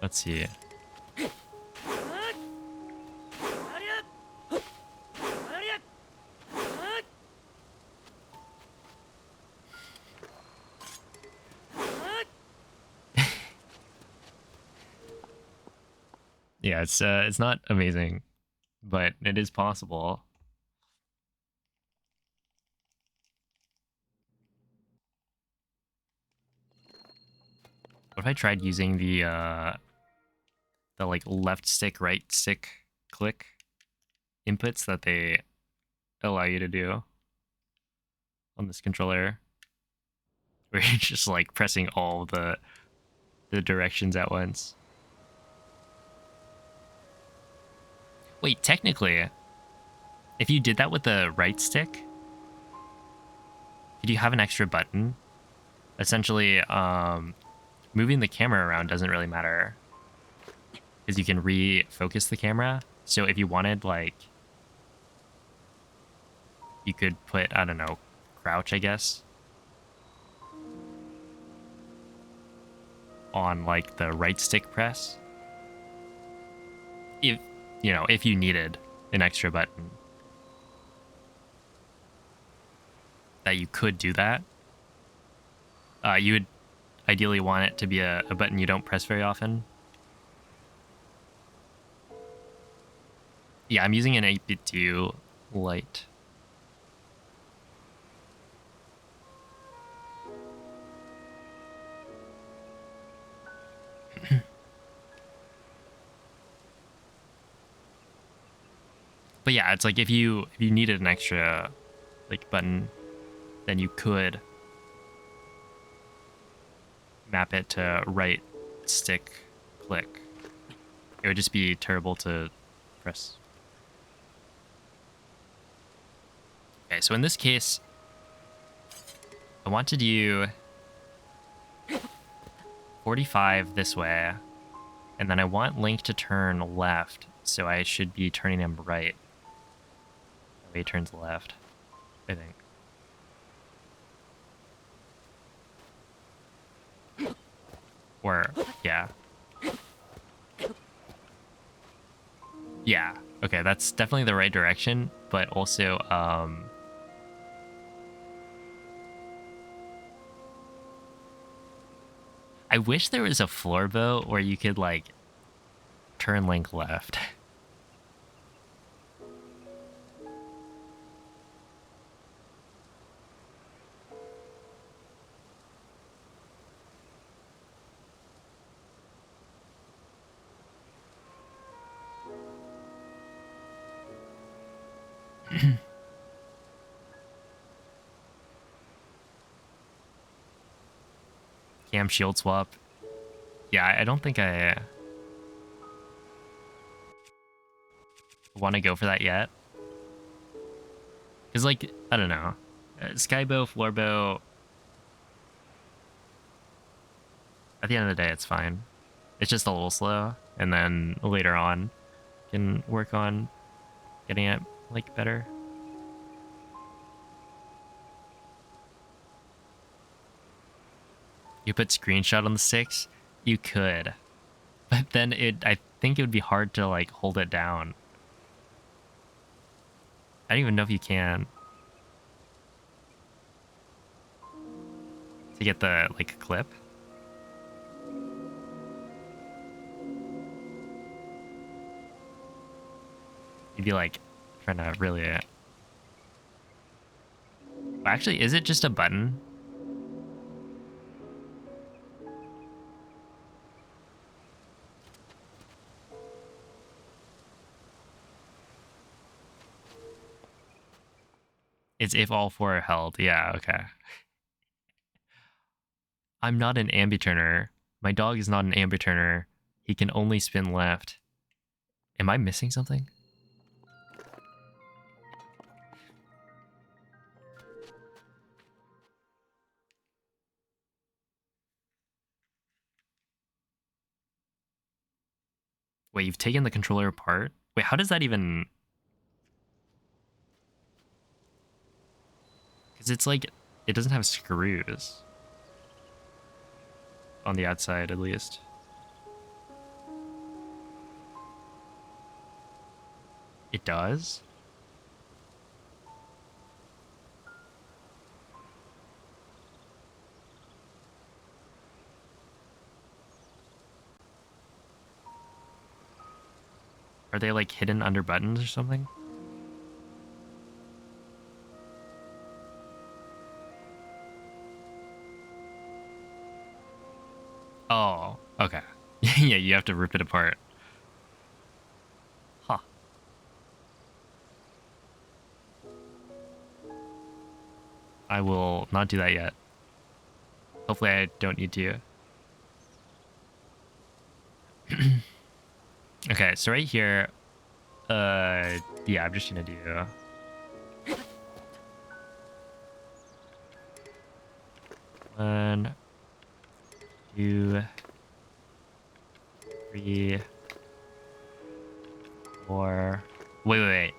Let's see. Yeah, it's not amazing, but it is possible. What if I tried using the like left stick, right stick click inputs that they allow you to do on this controller, where you're just like pressing all the directions at once? Wait, technically, if you did that with the right stick, could you have an extra button? Essentially, moving the camera around doesn't really matter because you can refocus the camera. So if you wanted, like, you could put, I don't know, crouch, I guess, on like the right stick press. If, you know, if you needed an extra button, that you could do that. You would ideally want it to be a button you don't press very often. Yeah, I'm using an 8-bit 2 Lite. But yeah, it's like if you needed an extra like button, then you could map it to right stick click. It would just be terrible to press. Okay, so in this case, I want to do 45 this way, and then I want Link to turn left, so I should be turning him right. That way he turns left, I think. Or, yeah. Yeah, okay, that's definitely the right direction, but also, I wish there was a floor boat where you could, like, turn Link left. Cam shield swap. Yeah, I don't think I want to go for that yet. Because, like, I don't know. Skybow, floorbow. At the end of the day, it's fine. It's just a little slow. And then later on, can work on getting it, like, better. You put screenshot on the 6? You could. But then I think it would be hard to, like, hold it down. I don't even know if you can. To get the, like, clip. You'd be, like, trying to really... Actually, is it just a button? It's if all four are held. Yeah, okay. I'm not an ambi-turner. My dog is not an ambi-turner. He can only spin left. Am I missing something? Wait, you've taken the controller apart? Wait, how does that even... Because it's like, it doesn't have screws. On the outside, at least. It does? Are they like hidden under buttons or something? Oh, okay. Yeah, you have to rip it apart. Huh. I will not do that yet. Hopefully I don't need to. Okay, so right here, yeah, I'm just gonna do... One, two, three, four... Wait.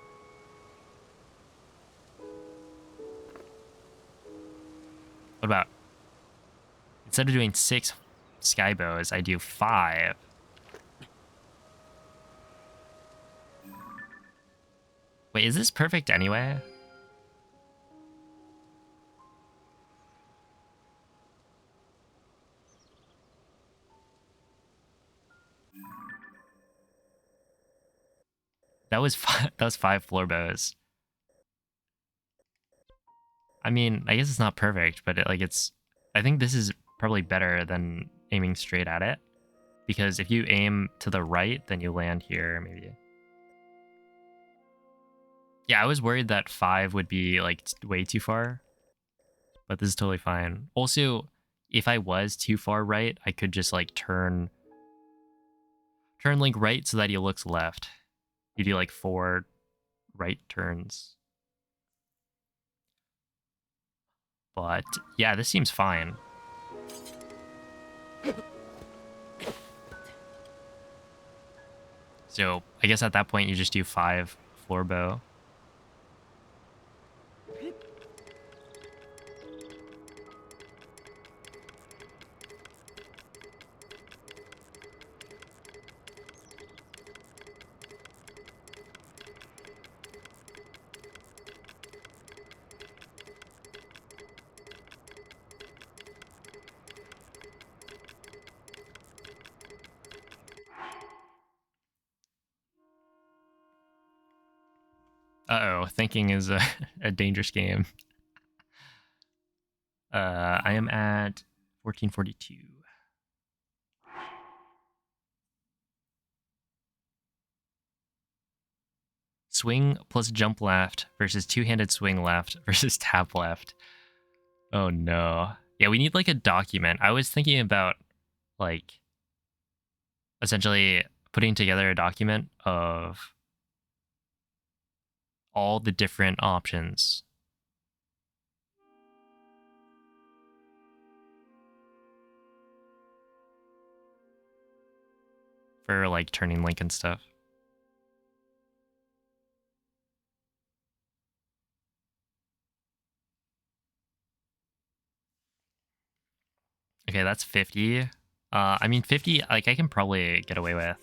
What about... Instead of doing 6 skybows, I do 5. Wait, is this perfect anyway? That was that was 5 floor bows. I mean, I guess it's not perfect, but it's... I think this is probably better than aiming straight at it. Because if you aim to the right, then you land here, maybe. Yeah, I was worried that 5 would be, like, way too far. But this is totally fine. Also, if I was too far right, I could just, like, turn Link right so that he looks left. You do, like, 4 right turns. But, yeah, this seems fine. So, I guess at that point, you just do 5 floor bow. Uh-oh, thinking is a dangerous game. I am at 1442. Swing plus jump left versus two-handed swing left versus tap left. Oh no. Yeah, we need like a document. I was thinking about like essentially putting together a document of all the different options. For like turning link and stuff. Okay, that's 50. I mean 50, like I can probably get away with.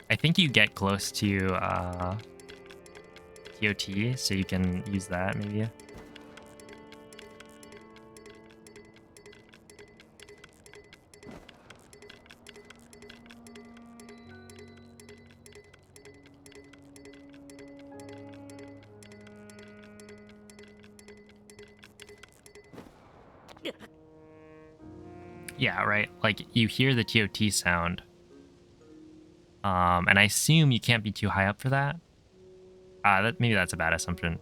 I think you get close to TOT, so you can use that maybe. Yeah, right. Like you hear the TOT sound. And I assume you can't be too high up for that. Maybe that's a bad assumption.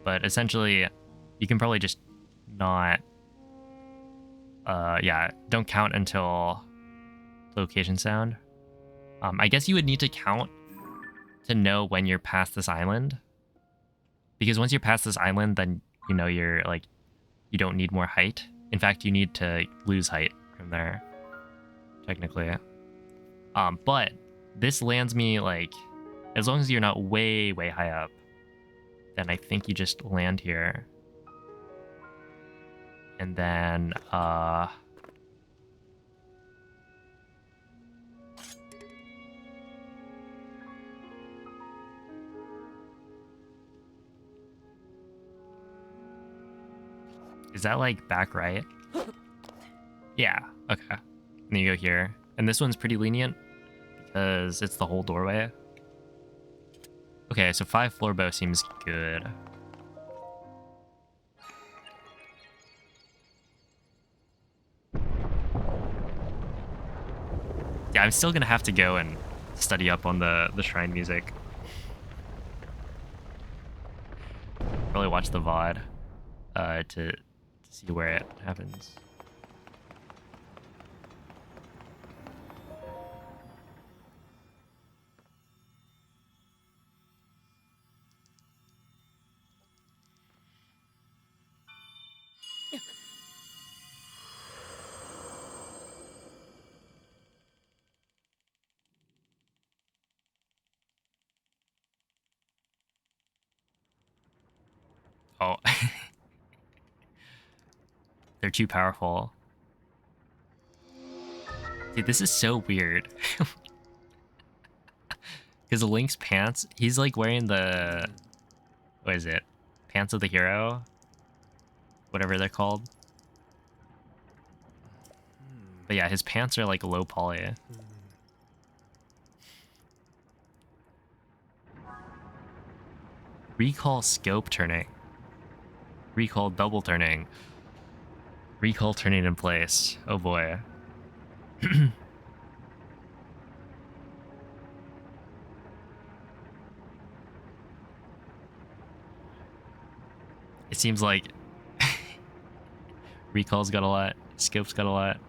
But essentially, you can probably just not yeah, don't count until location sound. I guess you would need to count to know when you're past this island. Because once you're past this island, then you know you're like you don't need more height. In fact, you need to lose height from there, technically. But this lands me like as long as you're not way, way high up, then I think you just land here. And then is that like back right? Yeah, okay. And then you go here. And this one's pretty lenient because it's the whole doorway. Okay, so 5 floor bow seems good. Yeah, I'm still gonna have to go and study up on the shrine music. Probably watch the VOD to see where it happens. Oh. They're too powerful. Dude, this is so weird. Because Link's pants, he's like wearing the... What is it? Pants of the hero? Whatever they're called. But yeah, his pants are like low poly. Recall scope turning. Recall double turning. Recall turning in place. Oh boy. It seems like Recall's got a lot. Scope's got a lot.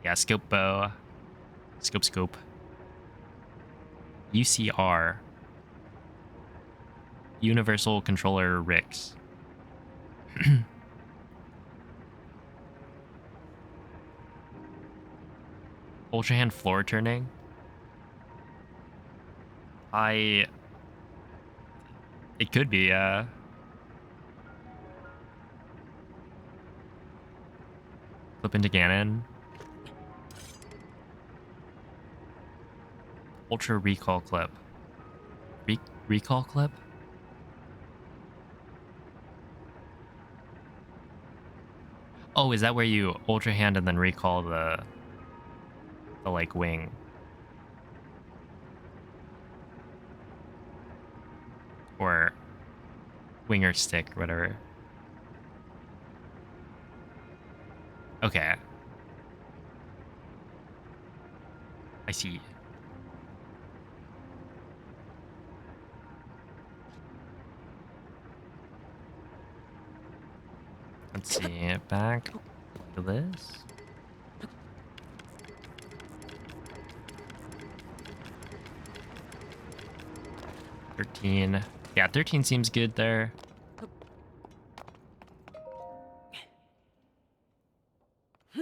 Yeah, scope bow. Scope. UCR. Universal Controller Ricks. Ultra hand floor turning. It could be, Flip into Ganon. Ultra recall clip. Recall clip? Oh, is that where you ultra hand and then recall the like wing? Or wing or stick, or whatever. Okay. I see. Let's see. Back to this. $13. Yeah, 13 seems good there.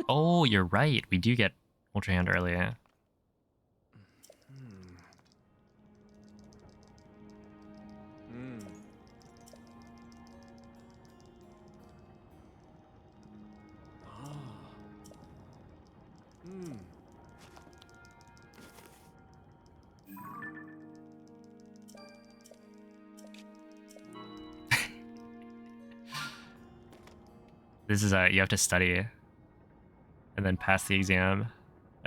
Oh, you're right. We do get Ultra Hand earlier. This is you have to study and then pass the exam.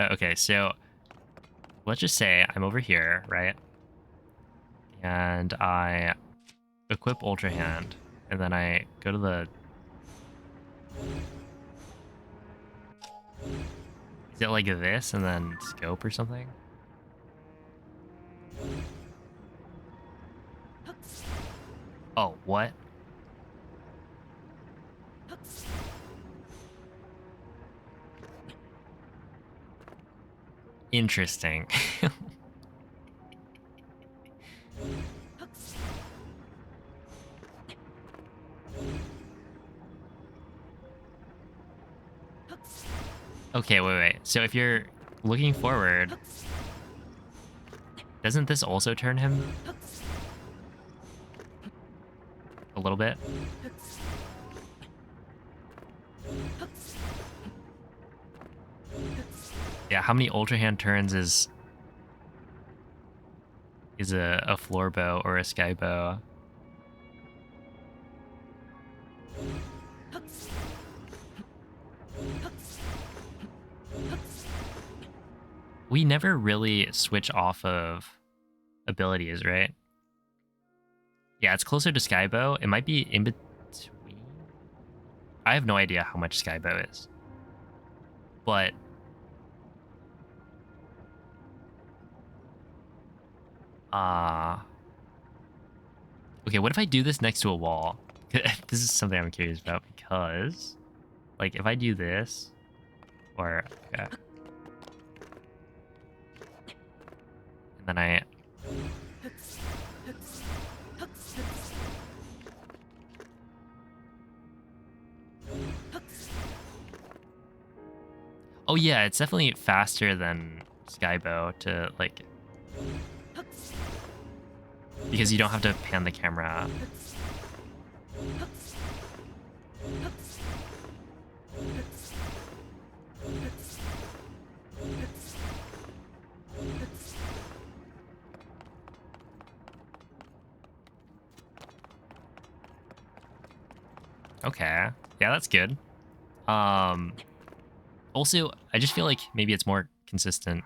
Okay, so let's just say I'm over here, right? And I equip Ultra Hand, and then I go to the... Is it like this and then scope or something? Oh, what? Interesting. Okay, wait. So if you're looking forward, doesn't this also turn him a little bit? Yeah, how many Ultra Hand turns is a floor bow or a sky bow? We never really switch off of abilities, right? Yeah, it's closer to Skybow. It might be in between. I have no idea how much Skybow is. But okay, what if I do this next to a wall? This is something I'm curious about because like if I do this or okay. And then I... Oh yeah, it's definitely faster than Skybow to like... Because you don't have to pan the camera. Okay. Yeah, that's good. Also, I just feel like maybe it's more consistent.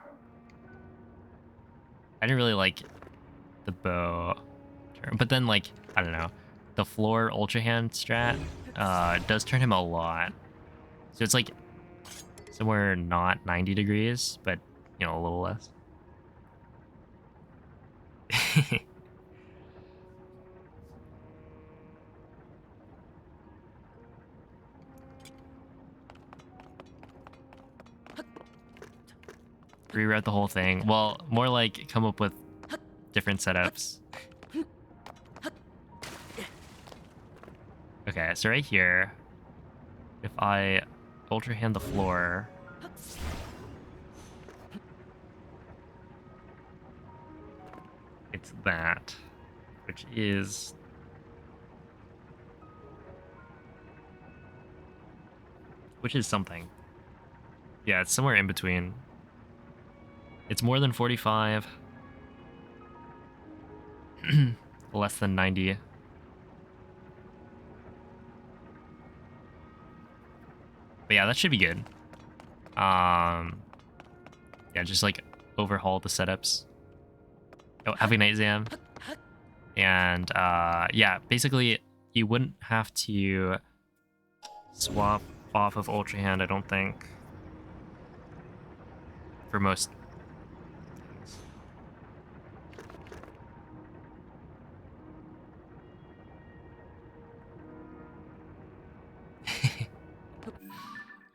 I didn't really like the bow turn, but then like, I don't know, the floor ultra hand strat does turn him a lot. So it's like somewhere not 90 degrees, but you know, a little less. Rewrite the whole thing. Well, more like come up with different setups. Okay, so right here, if I ultra hand the floor, that, which is something. Yeah, it's somewhere in between. It's more than 45. Less than 90. But yeah, that should be good. Yeah, just like overhaul the setups. Oh, have a night, Zam. And yeah, basically you wouldn't have to swap off of Ultra Hand, I don't think, for most things.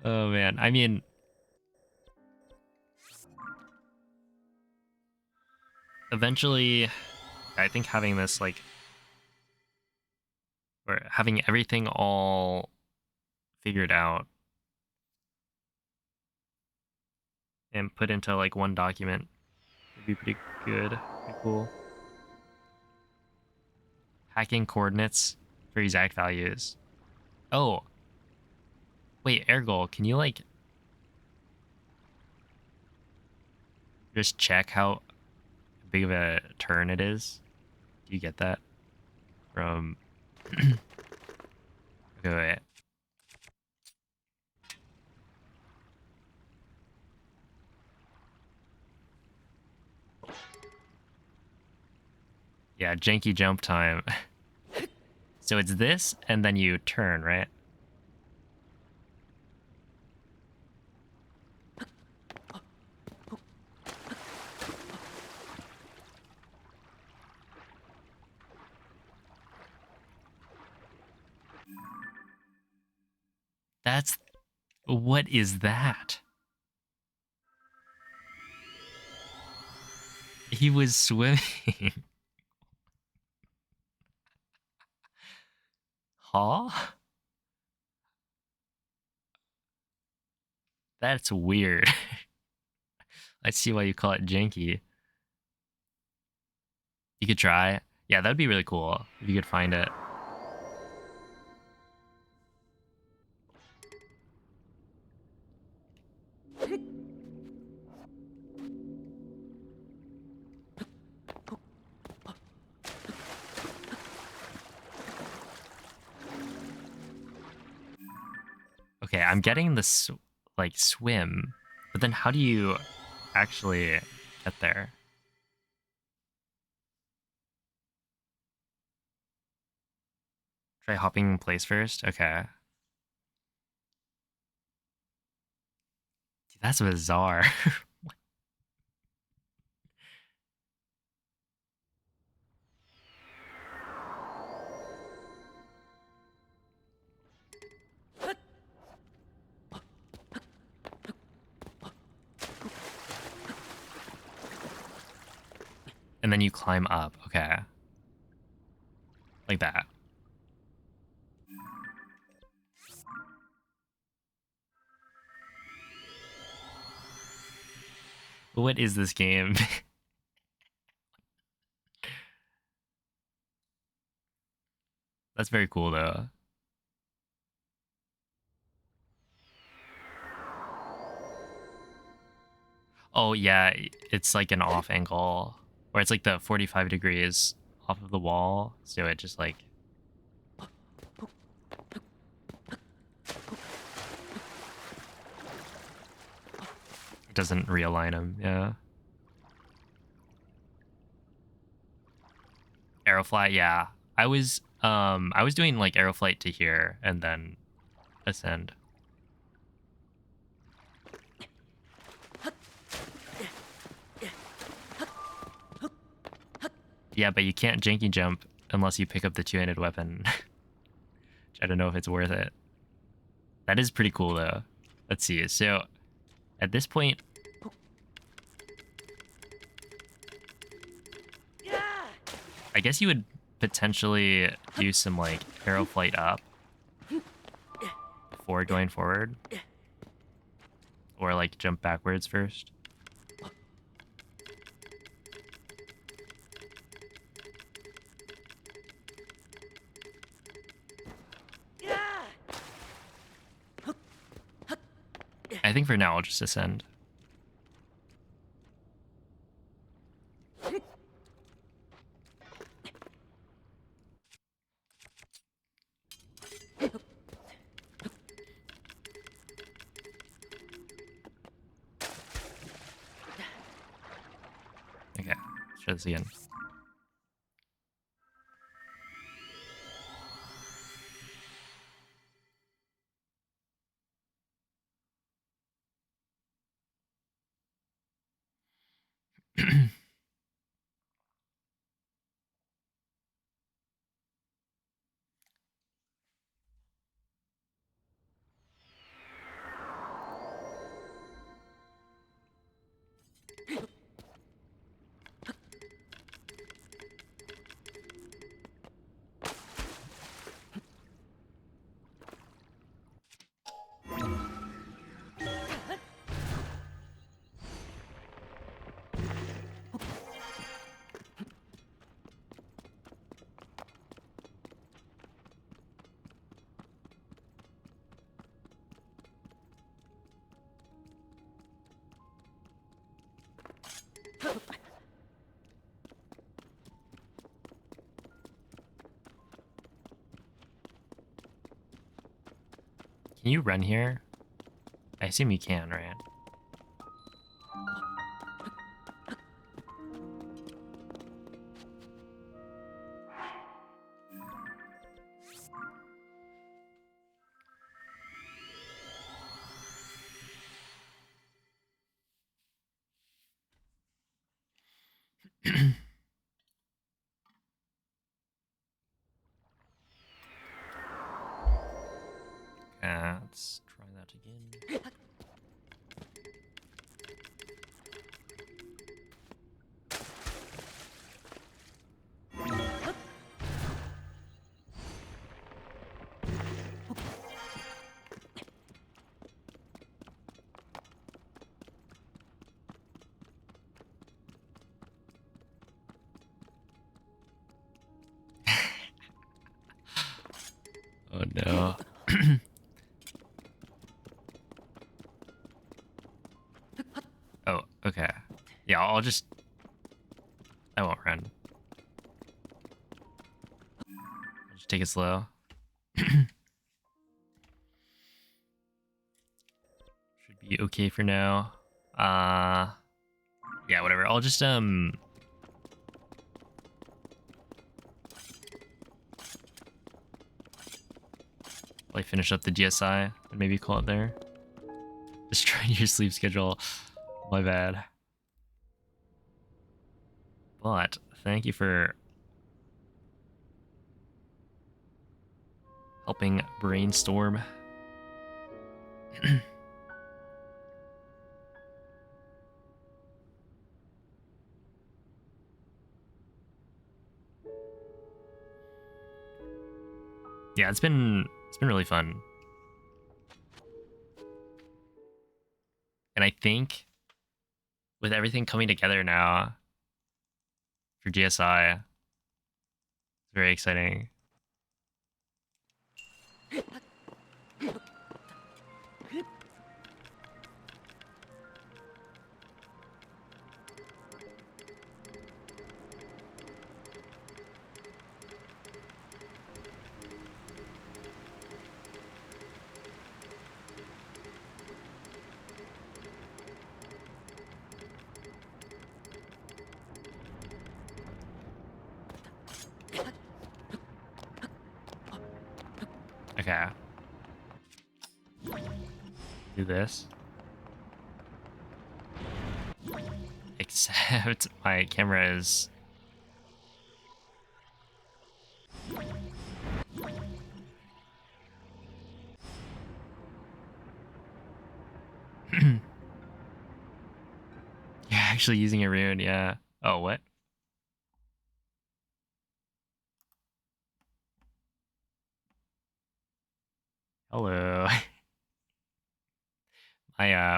Oh man, I mean, eventually, I think having this like, or having everything all figured out and put into like one document would be pretty good, pretty cool. Hacking coordinates for exact values. Oh, wait, Ergol, can you like just check how big of a turn it is? Do you get that from? Okay, wait. Yeah, janky jump time. So it's this, and then you turn, right? That's... What is that? He was swimming. Huh? That's weird. I see why you call it janky. You could try. Yeah, that'd be really cool if you could find it. Okay, I'm getting this like swim, but then how do you actually get there? Try hopping in place first? Okay. Dude, that's bizarre. And then you climb up. Okay. Like that. What is this game? That's very cool though. Oh yeah, it's like an off angle. Or it's like the 45 degrees off of the wall. So it just like... It doesn't realign them, yeah. Aerofly, yeah. I was doing like aeroflight to here and then ascend. Yeah, but you can't janky jump unless you pick up the two-handed weapon. Which I don't know if it's worth it. That is pretty cool though. Let's see. So at this point, I guess you would potentially do some like aeroflight up before going forward, or like jump backwards first. I think for now I'll just ascend. Okay, let's try this again. Can you run here? I assume you can, right? Let's try that again. Oh no. Oh, okay. Yeah, I'll just... I won't run. I'll just take it slow. Should be okay for now. Yeah, whatever. I'll just probably finish up the GSI and maybe call it there. Just trying your sleep schedule. My bad. But thank you for helping brainstorm. Yeah, it's been really fun. And I think with everything coming together now for GSI, it's very exciting. Okay. Do this. Except my camera is... Yeah, actually using a rune, yeah. Oh, what? Hello.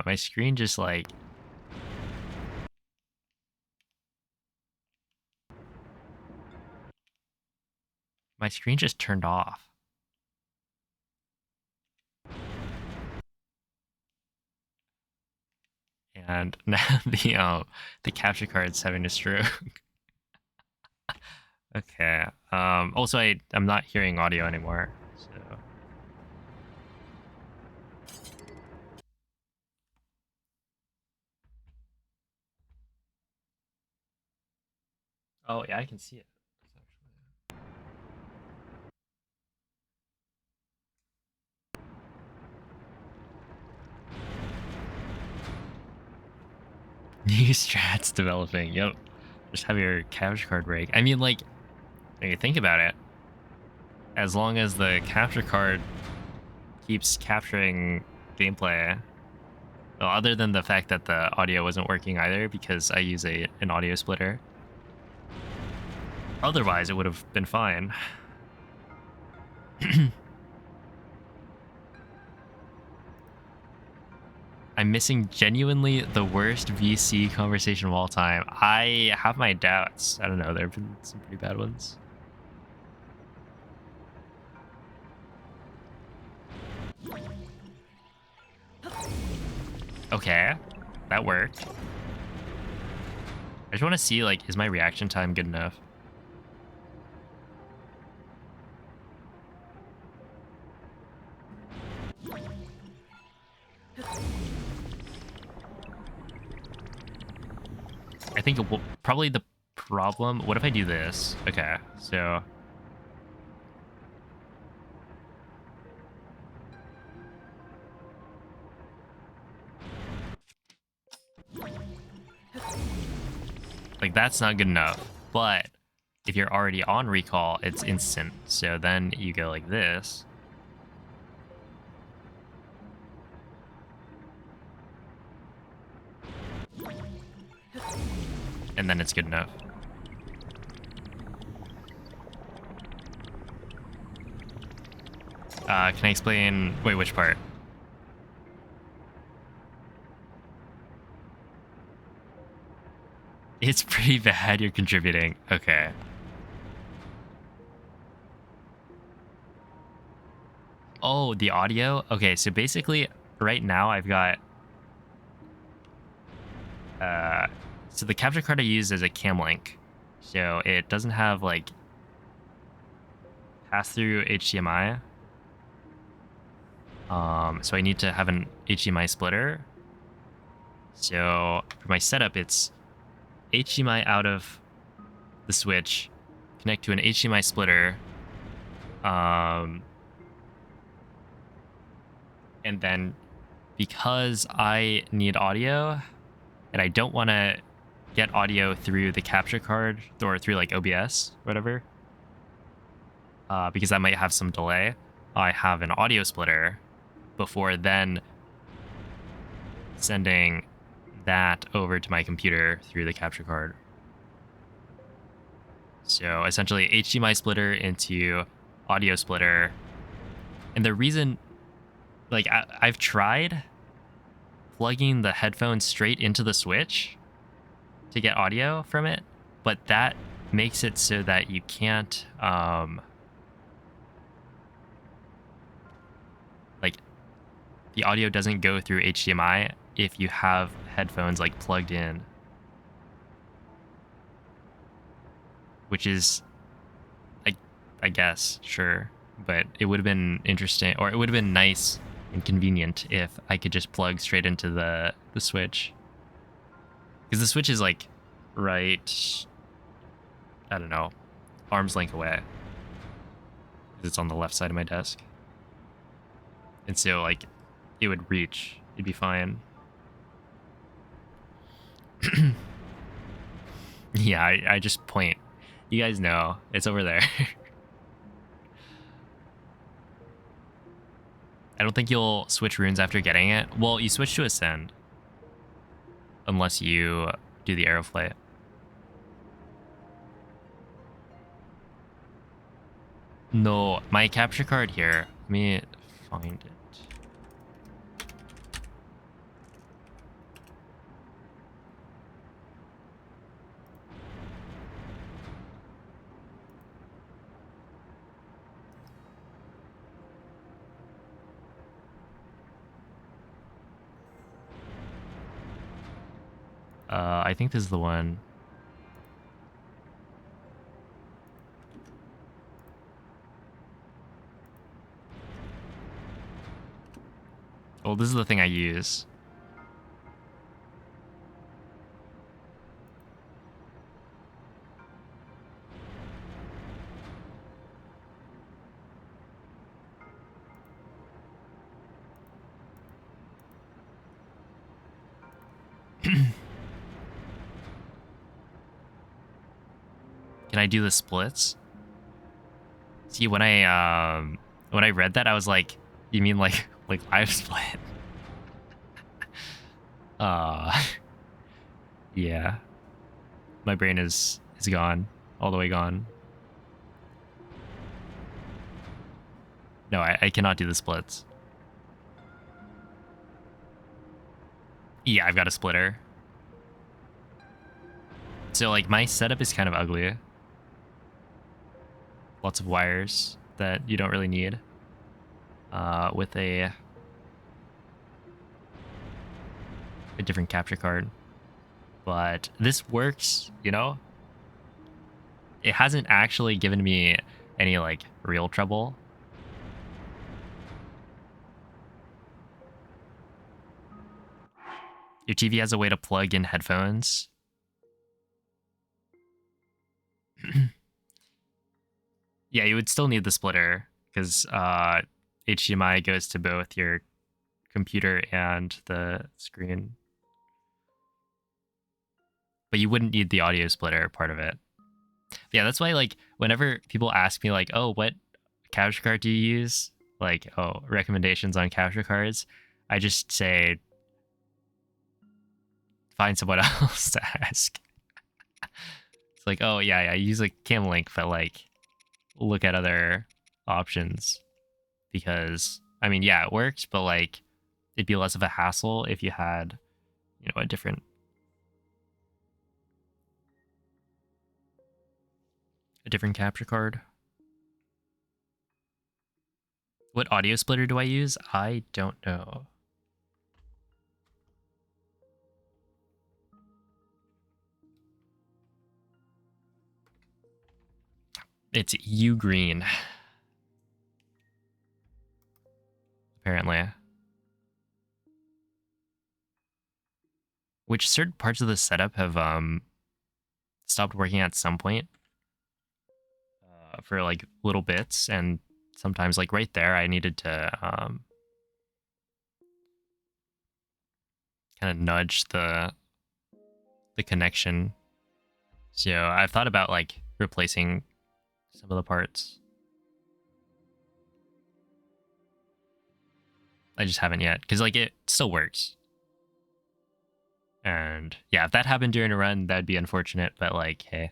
My screen just like... My screen just turned off. And now the capture card's having a stroke. Okay. Also, I'm not hearing audio anymore. So. Oh yeah, I can see it. New strats developing. Yep. Just have your capture card break. I mean, like, when you think about it, as long as the capture card keeps capturing gameplay, well, other than the fact that the audio wasn't working either because I use an audio splitter. Otherwise, it would have been fine. I'm missing genuinely the worst VC conversation of all time. I have my doubts. I don't know. There have been some pretty bad ones. Okay, that worked. I just want to see, like, is my reaction time good enough? I think it will, probably the problem. What if I do this? Okay, so like that's not good enough. But if you're already on recall, it's instant. So then you go like this. And then it's good enough. Can I explain? Wait, which part? It's pretty bad. You're contributing. Okay. Oh, the audio? Okay, so basically, right now I've got... so the capture card I use is a cam link. So it doesn't have, like, pass-through HDMI. So I need to have an HDMI splitter. So for my setup, it's HDMI out of the switch, connect to an HDMI splitter, and then because I need audio and I don't want to get audio through the capture card or through like OBS, whatever, because that might have some delay, I have an audio splitter before then sending that over to my computer through the capture card. So essentially HDMI splitter into audio splitter. And the reason, like, I've tried plugging the headphones straight into the switch to get audio from it, but that makes it so that you can't, like, the audio doesn't go through HDMI if you have headphones, like, plugged in. Which is, I guess, sure. But it would have been interesting, or it would have been nice and convenient if I could just plug straight into the switch. Because the switch is, like, right, I don't know, arm's length away. Because it's on the left side of my desk. And so, like, it would reach. It'd be fine. Yeah, I just point. You guys know. It's over there. I don't think you'll switch runes after getting it. Well, you switch to Ascend. Unless you do the arrow flight. No, my capture card here. Let me find it. I think this is the one. Well, this is the thing I use. Can I do the splits? See, when I read that, I was like, you mean like live split? Uh yeah. My brain is gone. All the way gone. No, I cannot do the splits. Yeah, I've got a splitter. So like my setup is kind of ugly. Lots of wires that you don't really need. With a different capture card. But this works, you know? It hasn't actually given me any like real trouble. Your TV has a way to plug in headphones. Yeah, you would still need the splitter because HDMI goes to both your computer and the screen. But you wouldn't need the audio splitter part of it. Yeah, that's why like whenever people ask me like, "Oh, what capture card do you use?" Like, "Oh, recommendations on capture cards," I just say find someone else to ask. It's like, "Oh, yeah, I use like Cam Link, but like look at other options because I mean, yeah, it works, but like it'd be less of a hassle if you had, you know, a different capture card." What audio splitter do I use? I don't know. It's U green. Apparently. Which certain parts of the setup have stopped working at some point for like little bits, and sometimes like right there I needed to kind of nudge the connection. So I've thought about like replacing some of the parts. I just haven't yet because like it still works. And yeah, if that happened during a run, that'd be unfortunate, but like, hey,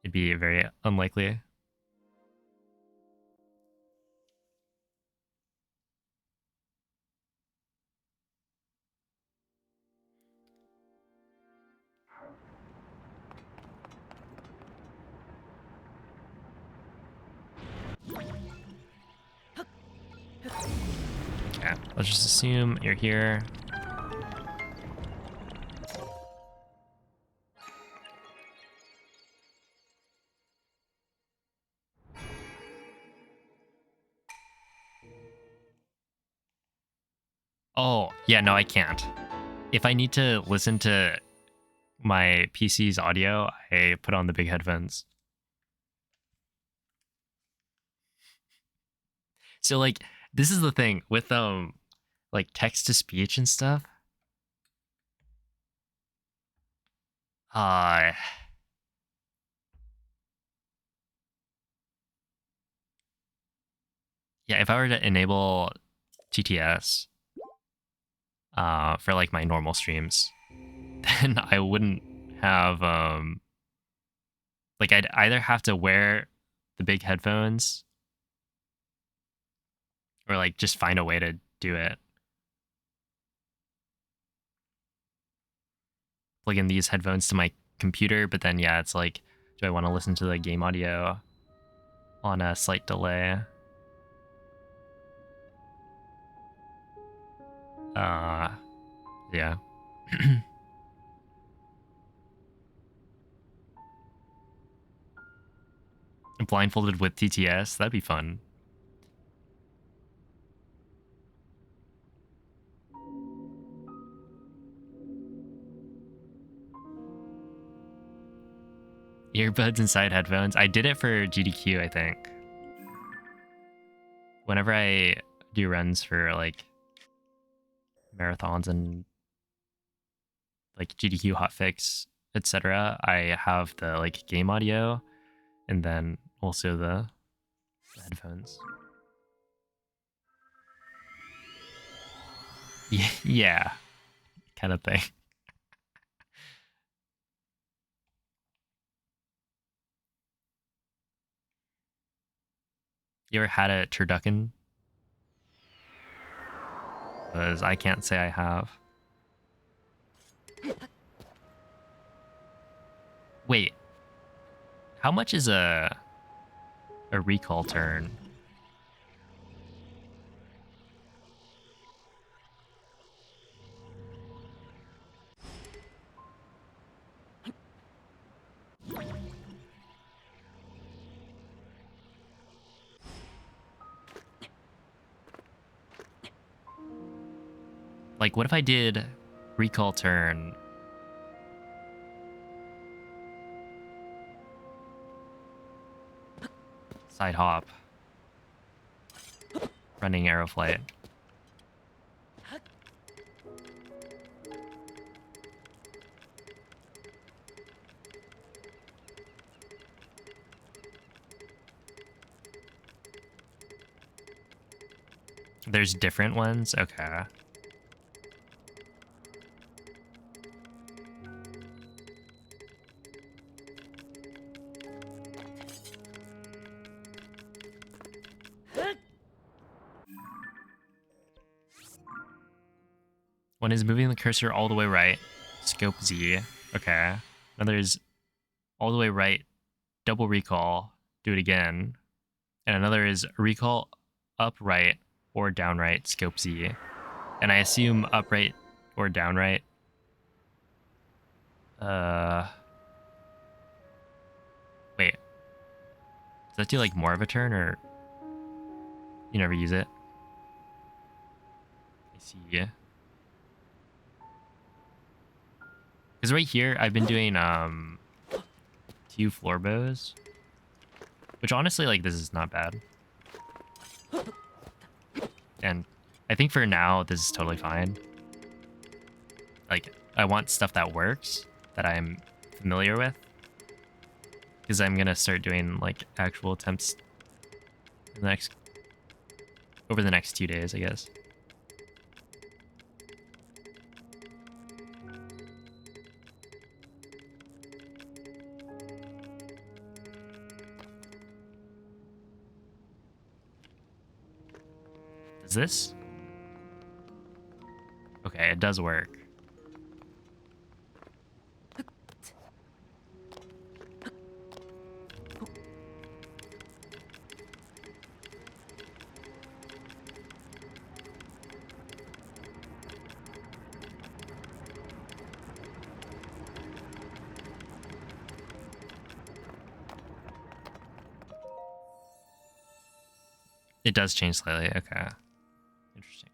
it'd be very unlikely. Okay, let's just assume you're here. Oh, yeah, no, I can't. If I need to listen to my PC's audio, I put on the big headphones. So like this is the thing with like text to speech and stuff. Uh yeah, if I were to enable TTS for like my normal streams, then I wouldn't have like I'd either have to wear the big headphones or like just find a way to do it. Plug in these headphones to my computer, but then yeah, it's like, do I want to listen to the game audio on a slight delay? Yeah. Blindfolded with TTS, that'd be fun. Earbuds inside headphones. I did it for GDQ, I think. Whenever I do runs for like marathons and like GDQ hotfix, etc., I have the like game audio and then also the headphones. Yeah, kind of thing. You ever had a turducken? Because I can't say I have. Wait, how much is a recall turn? Like, what if I did recall turn? Side hop. Running arrow flight. There's different ones? Okay. One is moving the cursor all the way right. Scope Z. Okay. Another is all the way right. Double recall. Do it again. And another is recall up right or down right. Scope Z. And I assume upright or down right. Wait. Does that do like more of a turn or you never use it? I see. Because right here I've been doing 2 floor bows. Which honestly, like, this is not bad. And I think for now this is totally fine. Like, I want stuff that works, that I'm familiar with. Because I'm gonna start doing like actual attempts in the over the next 2 days, I guess. Is this? Okay, it does work. It does change slightly. Okay. Interesting.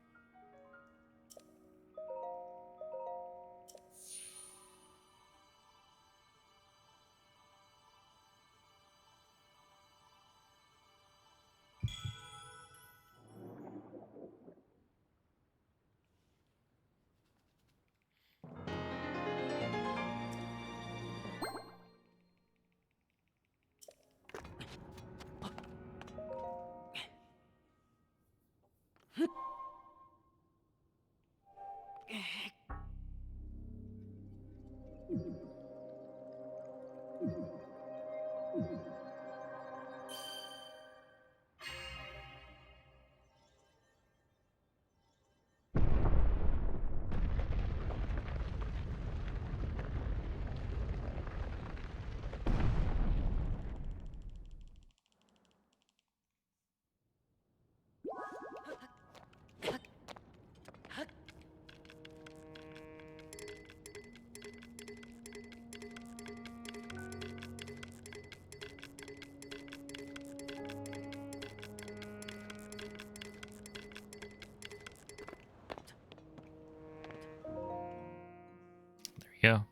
go.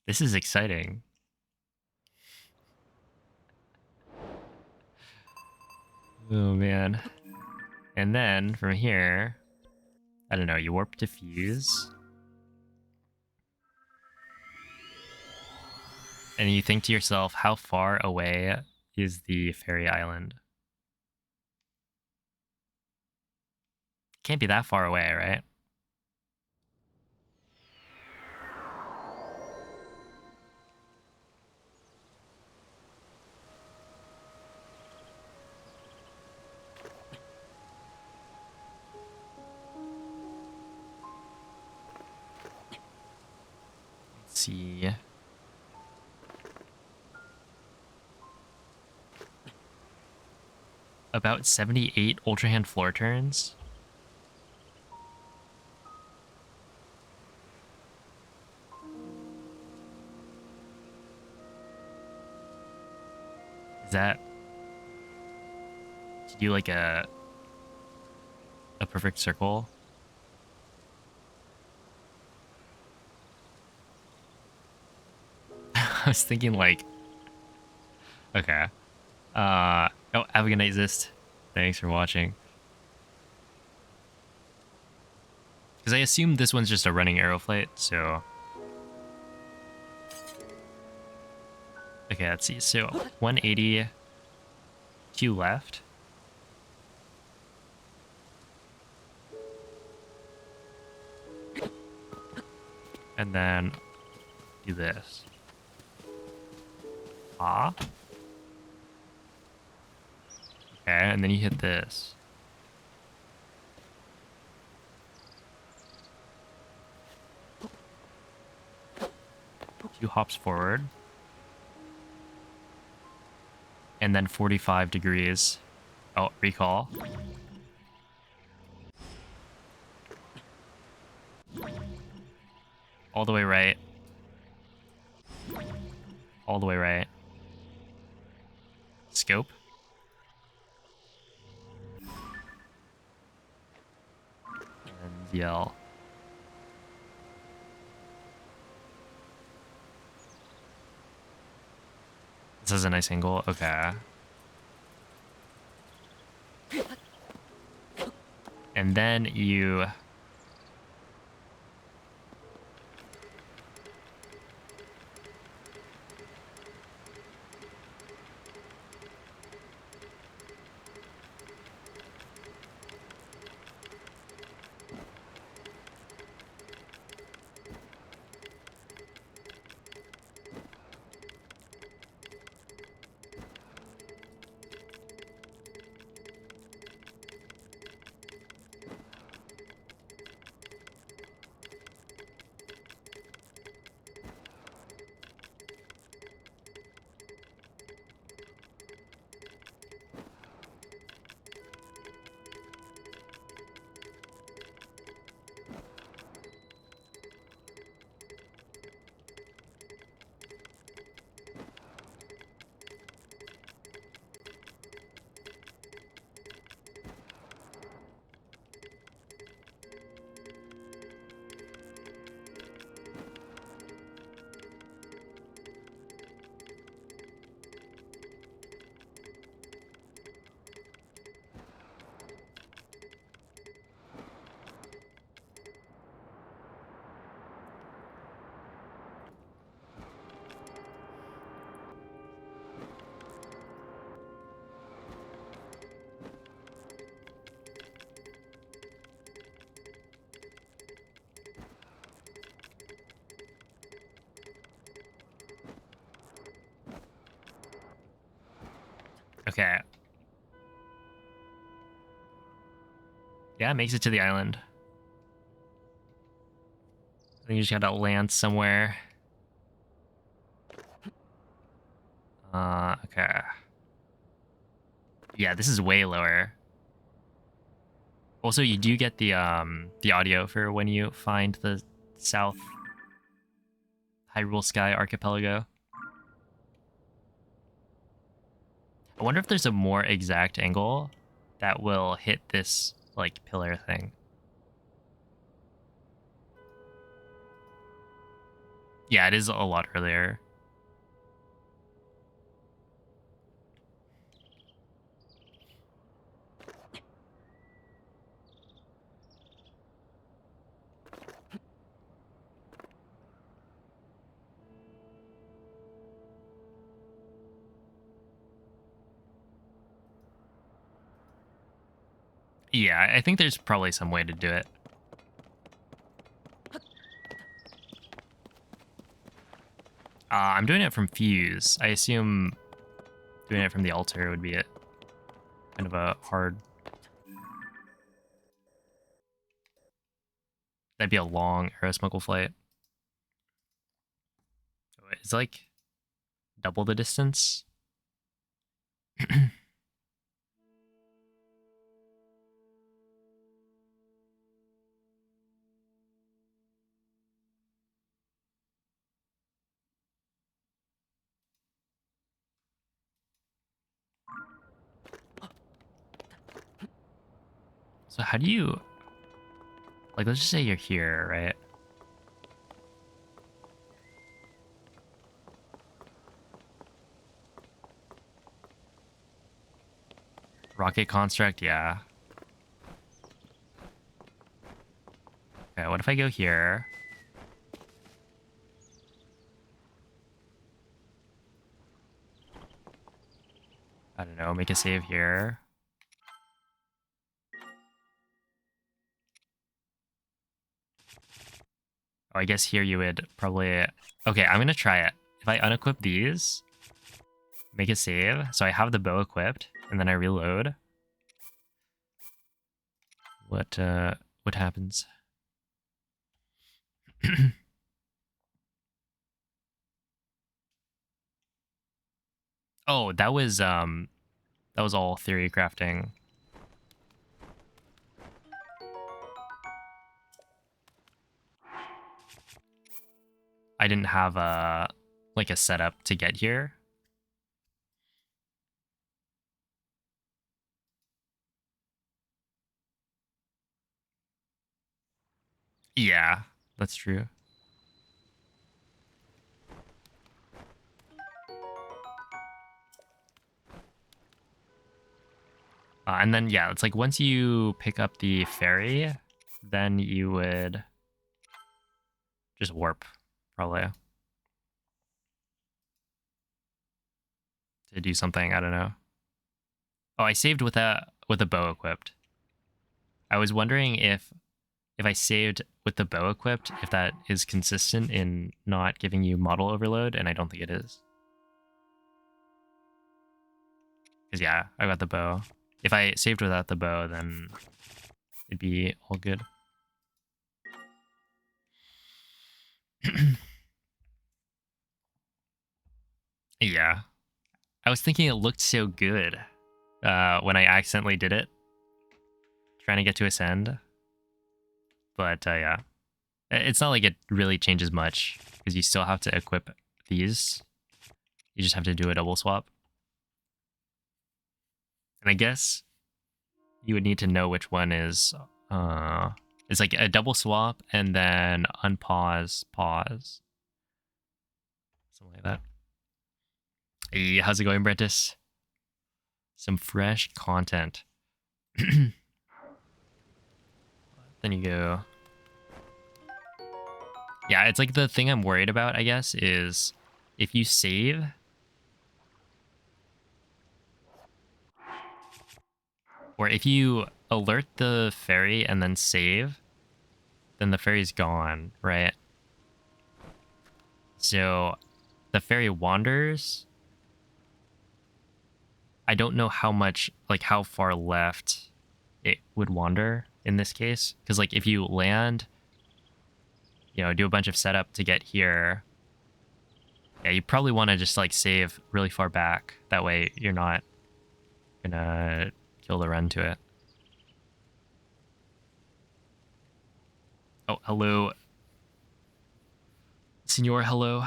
This is exciting. Oh man. And then from here, I don't know, you warp to fuse. And you think to yourself, how far away is the fairy island? Can't be that far away, right? Let's see. About 78 Ultra Hand floor turns. Is that to do like a perfect circle? I was thinking like, okay. Oh, have a good night, Zist. Thanks for watching. Because I assume this one's just a running arrow flight, so... Okay, let's see. So, 180, 2 left. And then do this. Ah. Okay, and then you hit this. Two hops forward. And then 45 degrees. Oh, recall. All the way right. All the way right. Scope. And yell. This has a nice angle. Okay. And then you... Okay. Yeah, it makes it to the island. I think you just gotta land somewhere. Okay. Yeah, this is way lower. Also, you do get the audio for when you find the South Hyrule Sky Archipelago. I wonder if there's a more exact angle that will hit this like pillar thing. Yeah, it is a lot earlier. Yeah, I think there's probably some way to do it. I'm doing it from Fuse. I assume doing it from the altar would be kind of a hard... That'd be a long arrow smuggle flight. It's like double the distance. So how do you... Like, let's just say you're here, right? Rocket construct, yeah. Okay, what if I go here? I don't know, make a save here. Oh, I guess here you would probably... Okay, I'm gonna try it. If I unequip these, make a save, so I have the bow equipped, and then I reload. What happens? Oh, that was all theory crafting. I didn't have a like a setup to get here. Yeah, that's true. And then, yeah, it's like once you pick up the ferry, then you would just warp, probably. To do something, I don't know. Oh, I saved with a bow equipped. I was wondering if I saved with the bow equipped, if that is consistent in not giving you model overload, and I don't think it is. Because, yeah, I got the bow. If I saved without the bow, then it'd be all good. Yeah. I was thinking it looked so good when I accidentally did it. Trying to get to Ascend. But, yeah. It's not like it really changes much, because you still have to equip these. You just have to do a double swap. And I guess you would need to know which one is... it's like a double swap and then unpause, pause. Something like that. Hey, how's it going, Brentis? Some fresh content. Then you go... Yeah, it's like the thing I'm worried about, I guess, is if you save... Or if you alert the fairy and then save, then the fairy's gone, right? So the fairy wanders. I don't know how much, like how far left it would wander in this case. Because like if you land, you know, do a bunch of setup to get here, yeah, you probably want to just like save really far back. That way you're not gonna kill the run to it. Oh, hello. Senor, hello.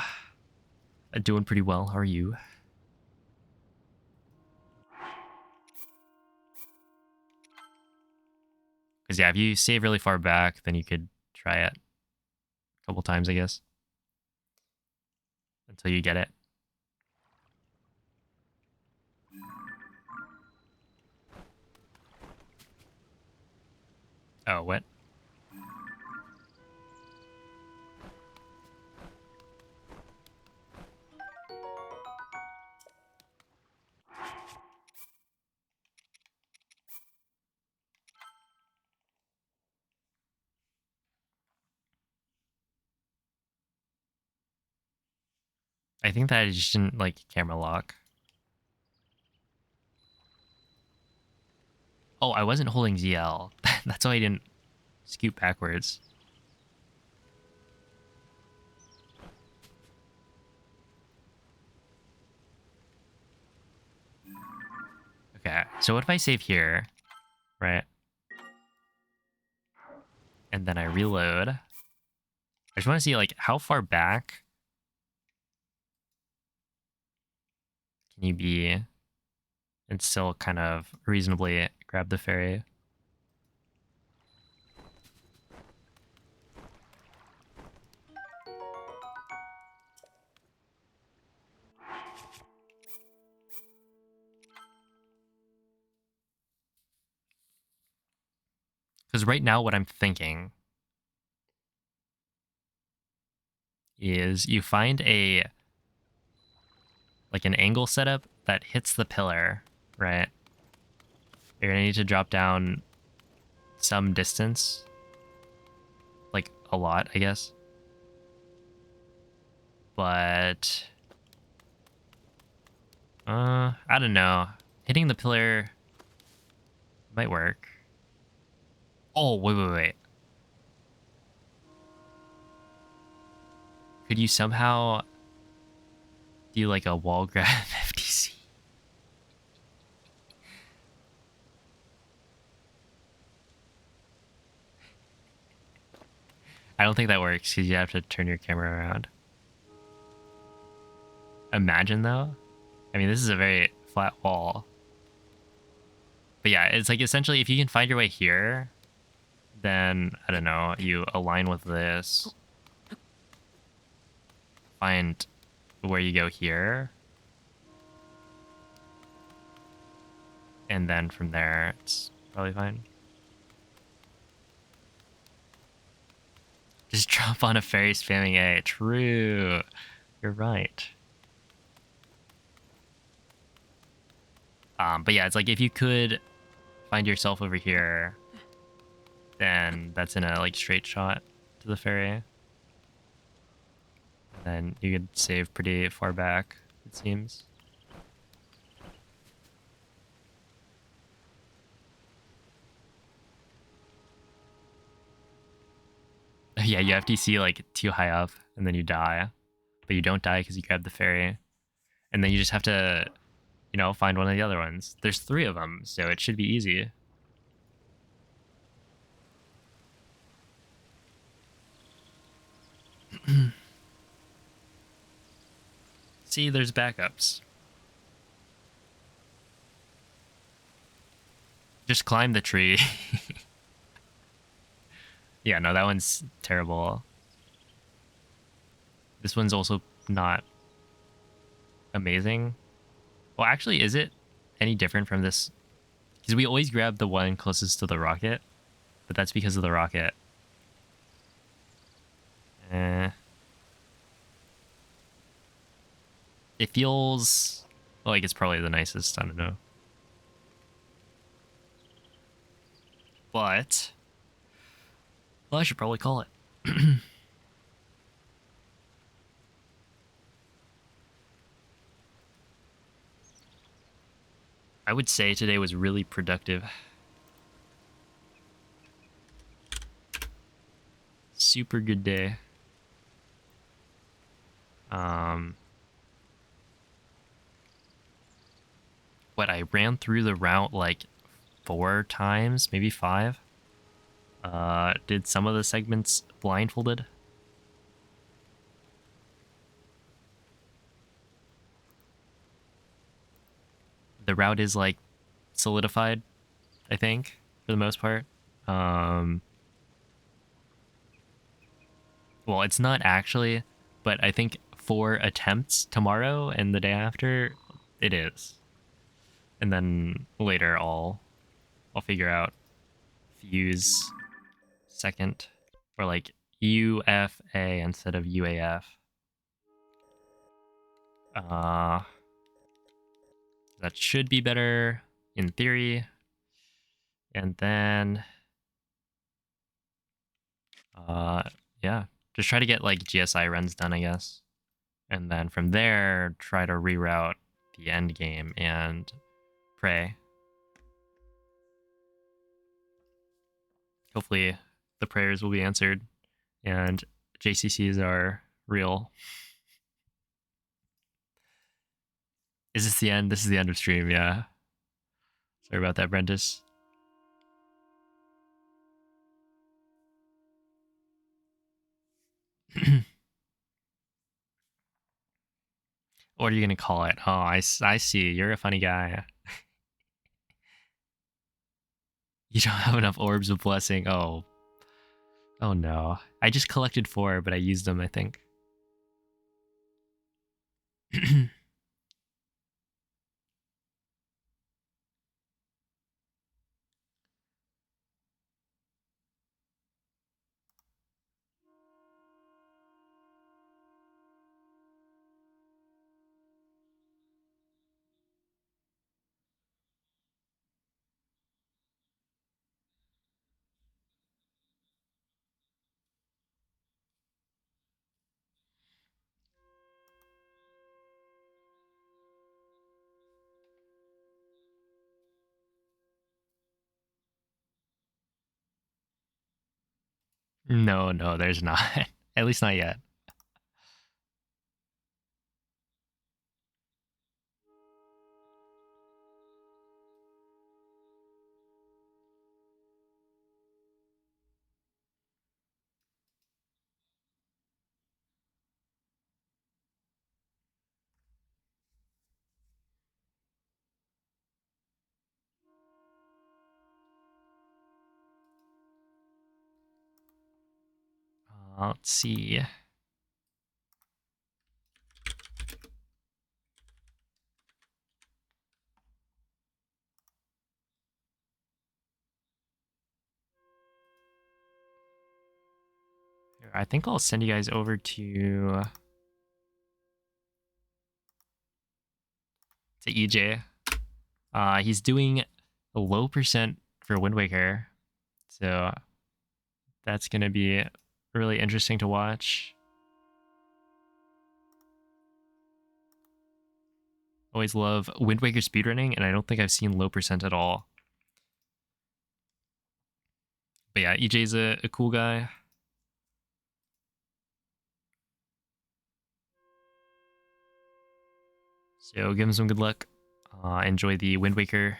Doing pretty well. How are you? Because yeah, if you save really far back, then you could try it a couple times, I guess, until you get it. Oh, what? I think that I just didn't like camera lock. Oh, I wasn't holding ZL. That's why I didn't scoot backwards. Okay, so what if I save here, right? And then I reload. I just want to see like how far back can you be and still kind of reasonably grab the fairy. Because right now what I'm thinking is you find a like an angle setup that hits the pillar, right? You're gonna need to drop down some distance, like a lot, I guess. But I don't know. Hitting the pillar might work. Oh, wait. Could you somehow do like a wall grab FTC? I don't think that works because you have to turn your camera around. Imagine though. I mean, this is a very flat wall. But yeah, it's like essentially if you can find your way here, then I don't know, you align with this. Find where you go here. And then from there, it's probably fine. Just drop on a fairy spamming A. True. You're right. But yeah, it's like if you could find yourself over here, then that's in a like straight shot to the fairy. Then you could save pretty far back, it seems. Yeah, you have to see like too high up and then you die. But you don't die because you grab the fairy. And then you just have to, you know, find one of the other ones. There's 3 of them, so it should be easy. See, there's backups. Just climb the tree. Yeah, no, that one's terrible. This one's also not amazing. Well, actually, is it any different from this? Because we always grab the one closest to the rocket, but that's because of the rocket. It feels like it's probably the nicest, I don't know. But, well, I should probably call it. I would say today was really productive. Super good day. What, I ran through the route like 4 times, maybe 5. Did some of the segments blindfolded. The route is like solidified, I think, for the most part. Well, it's not actually, but I think 4 attempts tomorrow and the day after it is. And then later I'll figure out fuse second, or like UFA instead of UAF. That should be better in theory. And then yeah, just try to get like GSI runs done, I guess. And then from there, try to reroute the end game and pray. Hopefully the prayers will be answered and JCCs are real. Is this the end? This is the end of stream, yeah. Sorry about that, Brentis. What are you gonna call it? Oh, I see. You're a funny guy. You don't have enough orbs of blessing. Oh no. I just collected 4, but I used them, I think. No, there's not. At least not yet. Let's see. I think I'll send you guys over to EJ. He's doing a low percent for Wind Waker, so that's gonna be really interesting to watch. Always love Wind Waker speedrunning, and I don't think I've seen low percent at all. But yeah, EJ's a cool guy. So give him some good luck. Enjoy the Wind Waker.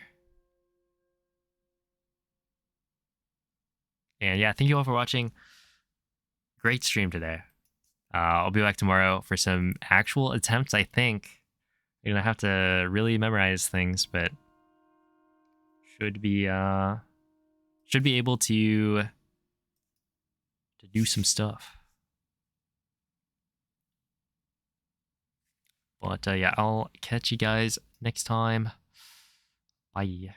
And yeah, thank you all for watching. Great stream today. I'll be back tomorrow for some actual attempts, I think. I'm gonna have to really memorize things, but should be able to do some stuff. But yeah, I'll catch you guys next time. Bye.